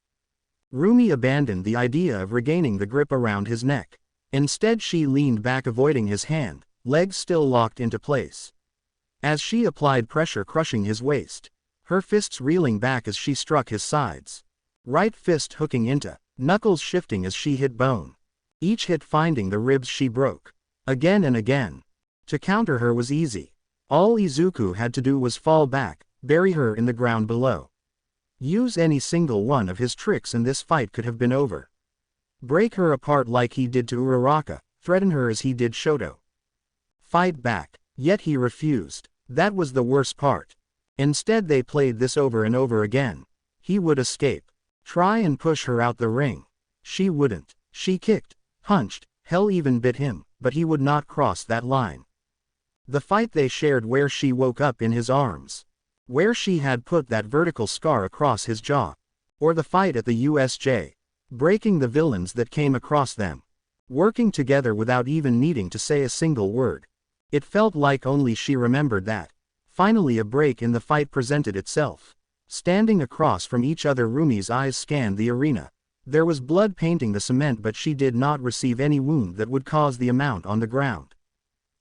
Speaker 1: Roomie abandoned the idea of regaining the grip around his neck. Instead she leaned back avoiding his hand, legs still locked into place. As she applied pressure crushing his waist, her fists reeling back as she struck his sides. Right fist hooking into, knuckles shifting as she hit bone. Each hit finding the ribs she broke. Again and again. To counter her was easy. All Izuku had to do was fall back, bury her in the ground below. Use any single one of his tricks and this fight could have been over. Break her apart like he did to Uraraka, threaten her as he did Shoto. Fight back, yet he refused. That was the worst part. Instead they played this over and over again. He would escape. Try and push her out the ring. She wouldn't. She kicked, punched, hell even bit him, but he would not cross that line. The fight they shared where she woke up in his arms. Where she had put that vertical scar across his jaw. Or the fight at the USJ. Breaking the villains that came across them. Working together without even needing to say a single word. It felt like only she remembered that. Finally a break in the fight presented itself. Standing across from each other, Roomie's eyes scanned the arena. There was blood painting the cement, but she did not receive any wound that would cause the amount on the ground.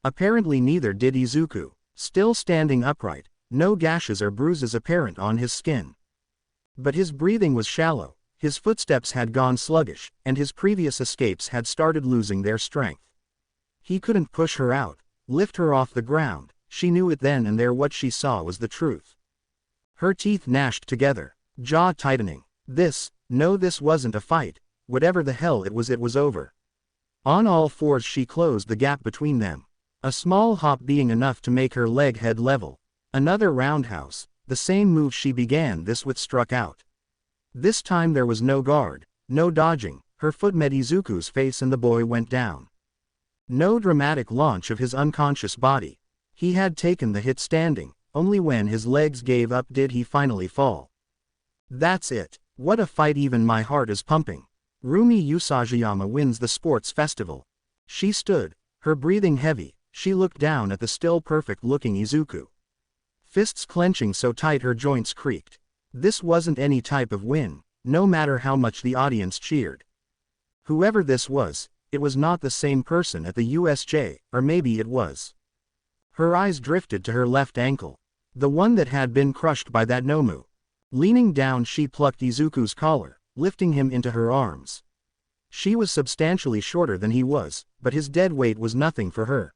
Speaker 1: Apparently neither did Izuku, still standing upright, no gashes or bruises apparent on his skin. But his breathing was shallow, his footsteps had gone sluggish, and his previous escapes had started losing their strength. He couldn't push her out, lift her off the ground. She knew it then and there. What she saw was the truth. Her teeth gnashed together, jaw tightening. This wasn't a fight. Whatever the hell it was over. On all fours she closed the gap between them. A small hop being enough to make her leg head level. Another roundhouse, the same move she began this with, struck out. This time there was no guard, no dodging. Her foot met Izuku's face and the boy went down. No dramatic launch of his unconscious body. He had taken the hit standing. Only when his legs gave up did he finally fall. That's it. What a fight, even my heart is pumping. Roomie Usajiyama wins the sports festival. She stood, her breathing heavy. She looked down at the still perfect-looking Izuku. Fists clenching so tight her joints creaked. This wasn't any type of win, no matter how much the audience cheered. Whoever this was, it was not the same person at the USJ, or maybe it was. Her eyes drifted to her left ankle. The one that had been crushed by that Nomu. Leaning down she plucked Izuku's collar, lifting him into her arms. She was substantially shorter than he was, but his dead weight was nothing for her.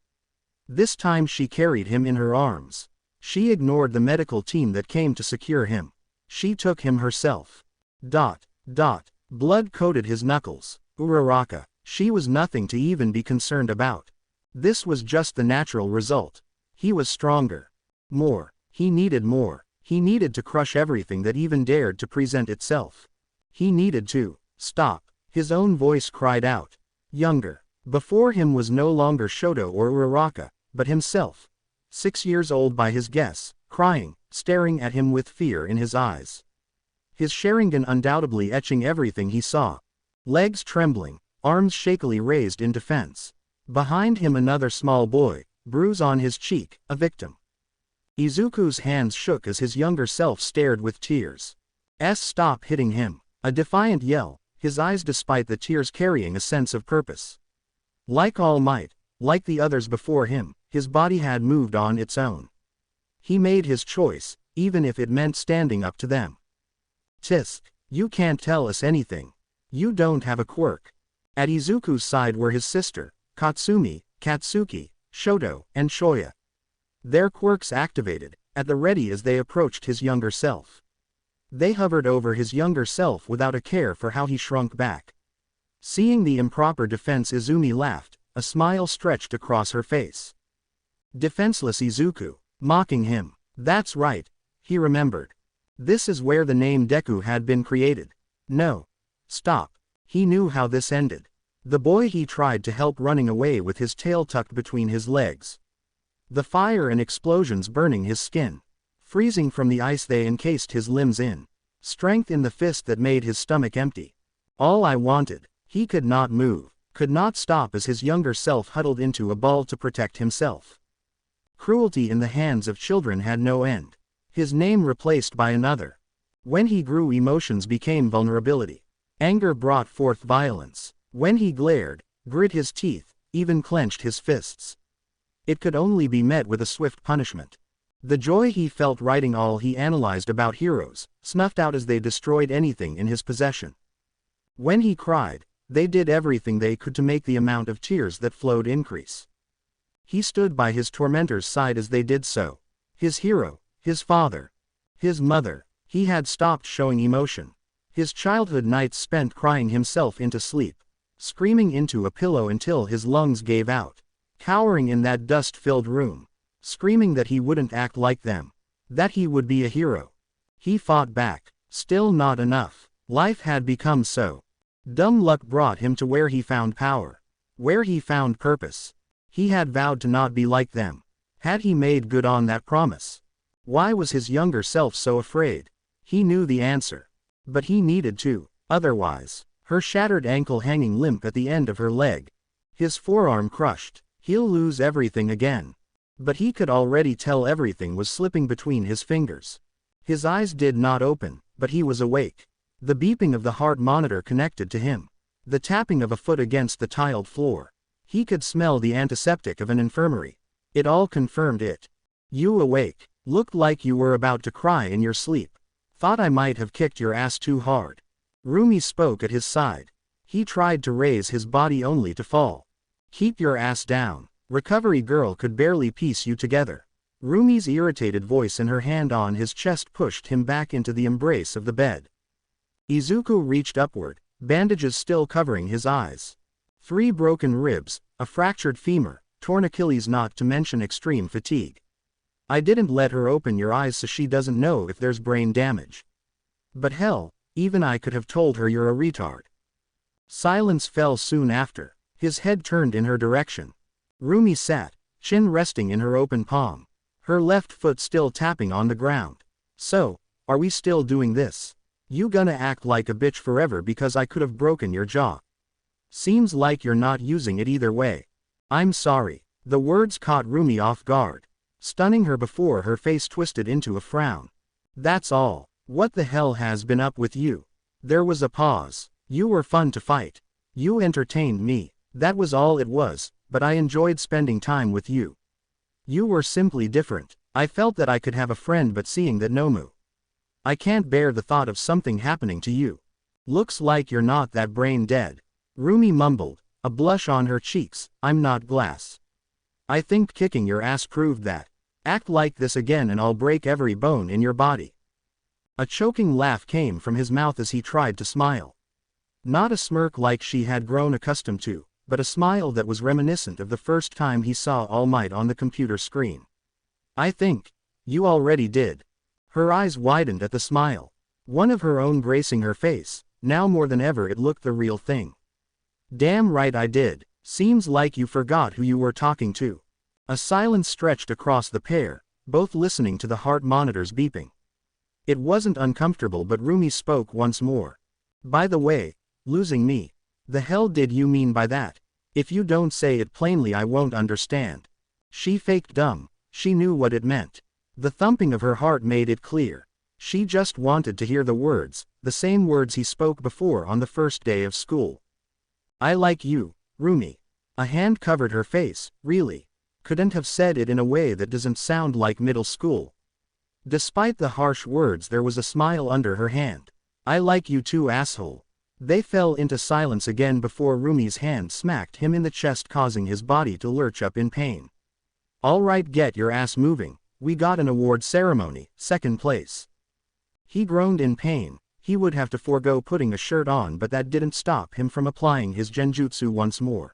Speaker 1: This time she carried him in her arms. She ignored the medical team that came to secure him. She took him herself. Blood coated his knuckles. Uraraka. She was nothing to even be concerned about. This was just the natural result. He was stronger. More. He needed more. He needed to crush everything that even dared to present itself. He needed to stop. His own voice cried out. Younger. Before him was no longer Shoto or Uraraka, but himself. 6 years old by his guess, crying, staring at him with fear in his eyes. His Sharingan undoubtedly etching everything he saw. Legs trembling, arms shakily raised in defense. Behind him another small boy, bruise on his cheek, a victim. Izuku's hands shook as his younger self stared with tears. Stop hitting him. A defiant yell, his eyes despite the tears carrying a sense of purpose. Like All Might, like the others before him, his body had moved on its own. He made his choice, even if it meant standing up to them. Tisk, you can't tell us anything. You don't have a quirk. At Izuku's side were his sister, Katsumi, Katsuki, Shoto, and Shoya. Their quirks activated, at the ready as they approached his younger self. They hovered over his younger self without a care for how he shrunk back. Seeing the improper defense, Izumi laughed, a smile stretched across her face. Defenseless Izuku, mocking him. That's right, he remembered. This is where the name Deku had been created. No. Stop. He knew how this ended. The boy he tried to help running away with his tail tucked between his legs. The fire and explosions burning his skin. Freezing from the ice they encased his limbs in. Strength in the fist that made his stomach empty. All I wanted. He could not move, could not stop as his younger self huddled into a ball to protect himself. Cruelty in the hands of children had no end. His name replaced by another. When he grew, emotions became vulnerability. Anger brought forth violence. When he glared, grit his teeth, even clenched his fists. It could only be met with a swift punishment. The joy he felt writing all he analyzed about heroes, snuffed out as they destroyed anything in his possession. When he cried, they did everything they could to make the amount of tears that flowed increase. He stood by his tormentor's side as they did so. His hero, his father, his mother. He had stopped showing emotion. His childhood nights spent crying himself into sleep, screaming into a pillow until his lungs gave out, cowering in that dust-filled room, screaming that he wouldn't act like them, that he would be a hero. He fought back. Still not enough. Life had become so. Dumb luck brought him to where he found power. Where he found purpose. He had vowed to not be like them. Had he made good on that promise? Why was his younger self so afraid? He knew the answer. But he needed to. Otherwise. Her shattered ankle hanging limp at the end of her leg. His forearm crushed. He'll lose everything again. But he could already tell everything was slipping between his fingers. His eyes did not open, but he was awake. The beeping of the heart monitor connected to him. The tapping of a foot against the tiled floor. He could smell the antiseptic of an infirmary. It all confirmed it. You awake. Looked like you were about to cry in your sleep. Thought I might have kicked your ass too hard. Roomie spoke at his side. He tried to raise his body only to fall. Keep your ass down. Recovery girl could barely piece you together. Roomie's irritated voice and her hand on his chest pushed him back into the embrace of the bed. Izuku reached upward, bandages still covering his eyes. 3 broken ribs, a fractured femur, torn Achilles, not to mention extreme fatigue. I didn't let her open your eyes so she doesn't know if there's brain damage. But hell, even I could have told her you're a retard. Silence fell soon after. His head turned in her direction. Roomie sat, chin resting in her open palm. Her left foot still tapping on the ground. So, are we still doing this? You gonna act like a bitch forever because I could have broken your jaw? Seems like you're not using it either way. I'm sorry. The words caught Roomie off guard, stunning her before her face twisted into a frown. That's all. What the hell has been up with you? There was a pause. You were fun to fight. You entertained me. That was all it was, but I enjoyed spending time with you. You were simply different. I felt that I could have a friend, but seeing that Nomu. I can't bear the thought of something happening to you. Looks like you're not that brain dead. Roomie mumbled, a blush on her cheeks. I'm not glass. I think kicking your ass proved that. Act like this again and I'll break every bone in your body. A choking laugh came from his mouth as he tried to smile. Not a smirk like she had grown accustomed to, but a smile that was reminiscent of the first time he saw All Might on the computer screen. I think you already did. Her eyes widened at the smile. One of her own bracing her face. Now more than ever it looked the real thing. Damn right I did. Seems like you forgot who you were talking to. A silence stretched across the pair, both listening to the heart monitors beeping. It wasn't uncomfortable, but Roomie spoke once more. By the way, losing me. The hell did you mean by that? If you don't say it plainly I won't understand. She faked dumb. She knew what it meant. The thumping of her heart made it clear. She just wanted to hear the words, the same words he spoke before on the first day of school. I like you, Roomie. A hand covered her face. Really? Couldn't have said it in a way that doesn't sound like middle school. Despite the harsh words there was a smile under her hand. I like you too, asshole. They fell into silence again before Roomie's hand smacked him in the chest, causing his body to lurch up in pain. Alright, get your ass moving. We got an award ceremony, 2nd place. He groaned in pain. He would have to forego putting a shirt on, but that didn't stop him from applying his genjutsu once more.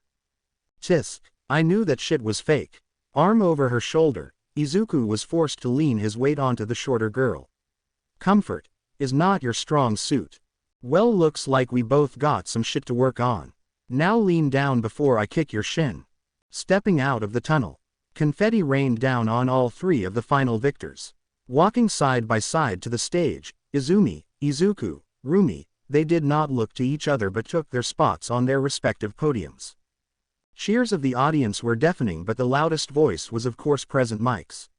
Speaker 1: Tisk. I knew that shit was fake. Arm over her shoulder, Izuku was forced to lean his weight onto the shorter girl. Comfort is not your strong suit. Well, looks like we both got some shit to work on. Now lean down before I kick your shin. Stepping out of the tunnel. Confetti rained down on all 3 of the final victors. Walking side by side to the stage, Izumi, Izuku, Roomie, they did not look to each other but took their spots on their respective podiums. Cheers of the audience were deafening, but the loudest voice was of course Present Mike's.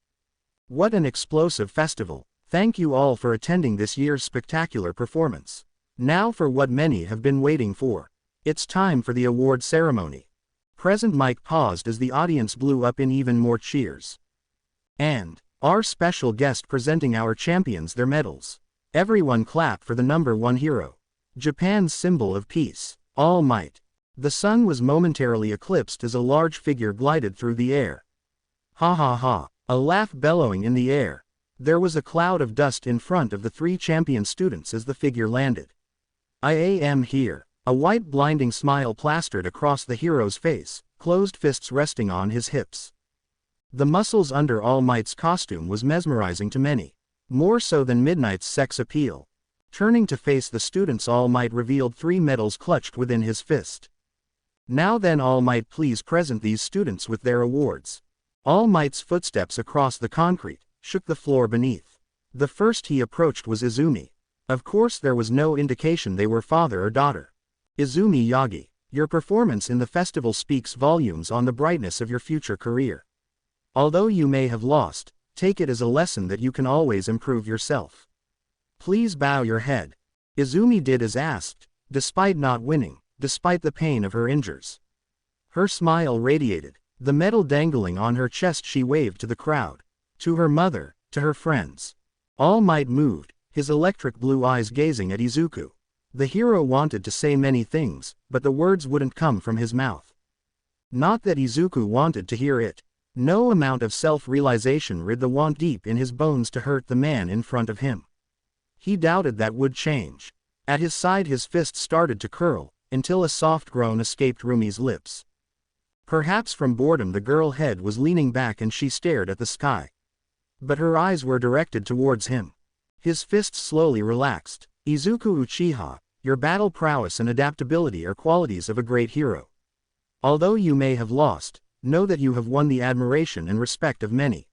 Speaker 1: What an explosive festival. Thank you all for attending this year's spectacular performance. Now for what many have been waiting for. It's time for the award ceremony. Present Mike paused as the audience blew up in even more cheers. And our special guest presenting our champions their medals. Everyone clap for the #1 hero. Japan's symbol of peace, All Might. The sun was momentarily eclipsed as a large figure glided through the air. Ha ha ha, a laugh bellowing in the air. There was a cloud of dust in front of the 3 champion students as the figure landed. I am here. A white blinding smile plastered across the hero's face, closed fists resting on his hips. The muscles under All Might's costume was mesmerizing to many. More so than Midnight's sex appeal. Turning to face the students, All Might revealed 3 medals clutched within his fist. Now then, All Might, please present these students with their awards. All Might's footsteps across the concrete shook the floor beneath. The first he approached was Izumi. Of course, there was no indication they were father or daughter. Izumi Yagi, your performance in the festival speaks volumes on the brightness of your future career. Although you may have lost, take it as a lesson that you can always improve yourself. Please bow your head. Izumi did as asked, despite not winning, despite the pain of her injuries. Her smile radiated. The medal dangling on her chest, she waved to the crowd, to her mother, to her friends. All Might moved, his electric blue eyes gazing at Izuku. The hero wanted to say many things, but the words wouldn't come from his mouth. Not that Izuku wanted to hear it. No amount of self-realization rid the want deep in his bones to hurt the man in front of him. He doubted that would change. At his side his fist started to curl, until a soft groan escaped Roomie's lips. Perhaps from boredom the girl head was leaning back and she stared at the sky. But her eyes were directed towards him. His fists slowly relaxed. Izuku Uchiha, your battle prowess and adaptability are qualities of a great hero. Although you may have lost, know that you have won the admiration and respect of many.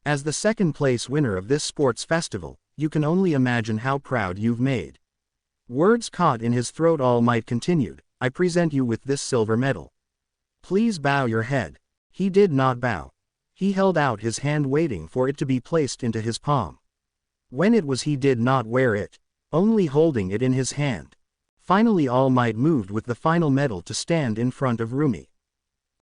Speaker 1: As the second-place winner of this sports festival, you can only imagine how proud you've made. Words caught in his throat. All Might continued, I present you with this silver medal. Please bow your head. He did not bow. He held out his hand waiting for it to be placed into his palm. When it was, he did not wear it, only holding it in his hand. Finally All Might moved with the final medal to stand in front of Roomie.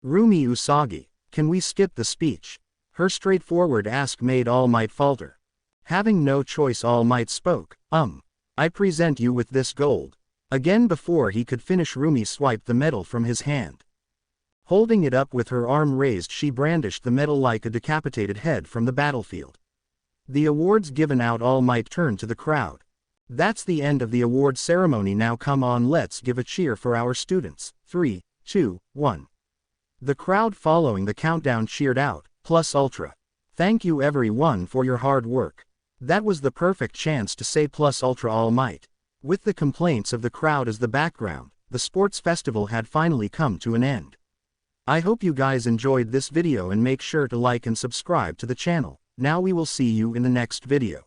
Speaker 1: Roomie Usagi, can we skip the speech? Her straightforward ask made All Might falter. Having no choice, All Might spoke, I present you with this gold. Again before he could finish, Roomie swiped the medal from his hand. Holding it up with her arm raised, she brandished the medal like a decapitated head from the battlefield. The awards given out. All Might turned to the crowd. That's the end of the award ceremony. Now come on, let's give a cheer for our students. 3, 2, 1. The crowd following the countdown cheered out, plus ultra. Thank you everyone for your hard work. That was the perfect chance to say plus ultra All Might. With the complaints of the crowd as the background, the sports festival had finally come to an end. I hope you guys enjoyed this video and make sure to like and subscribe to the channel. Now we will see you in the next video.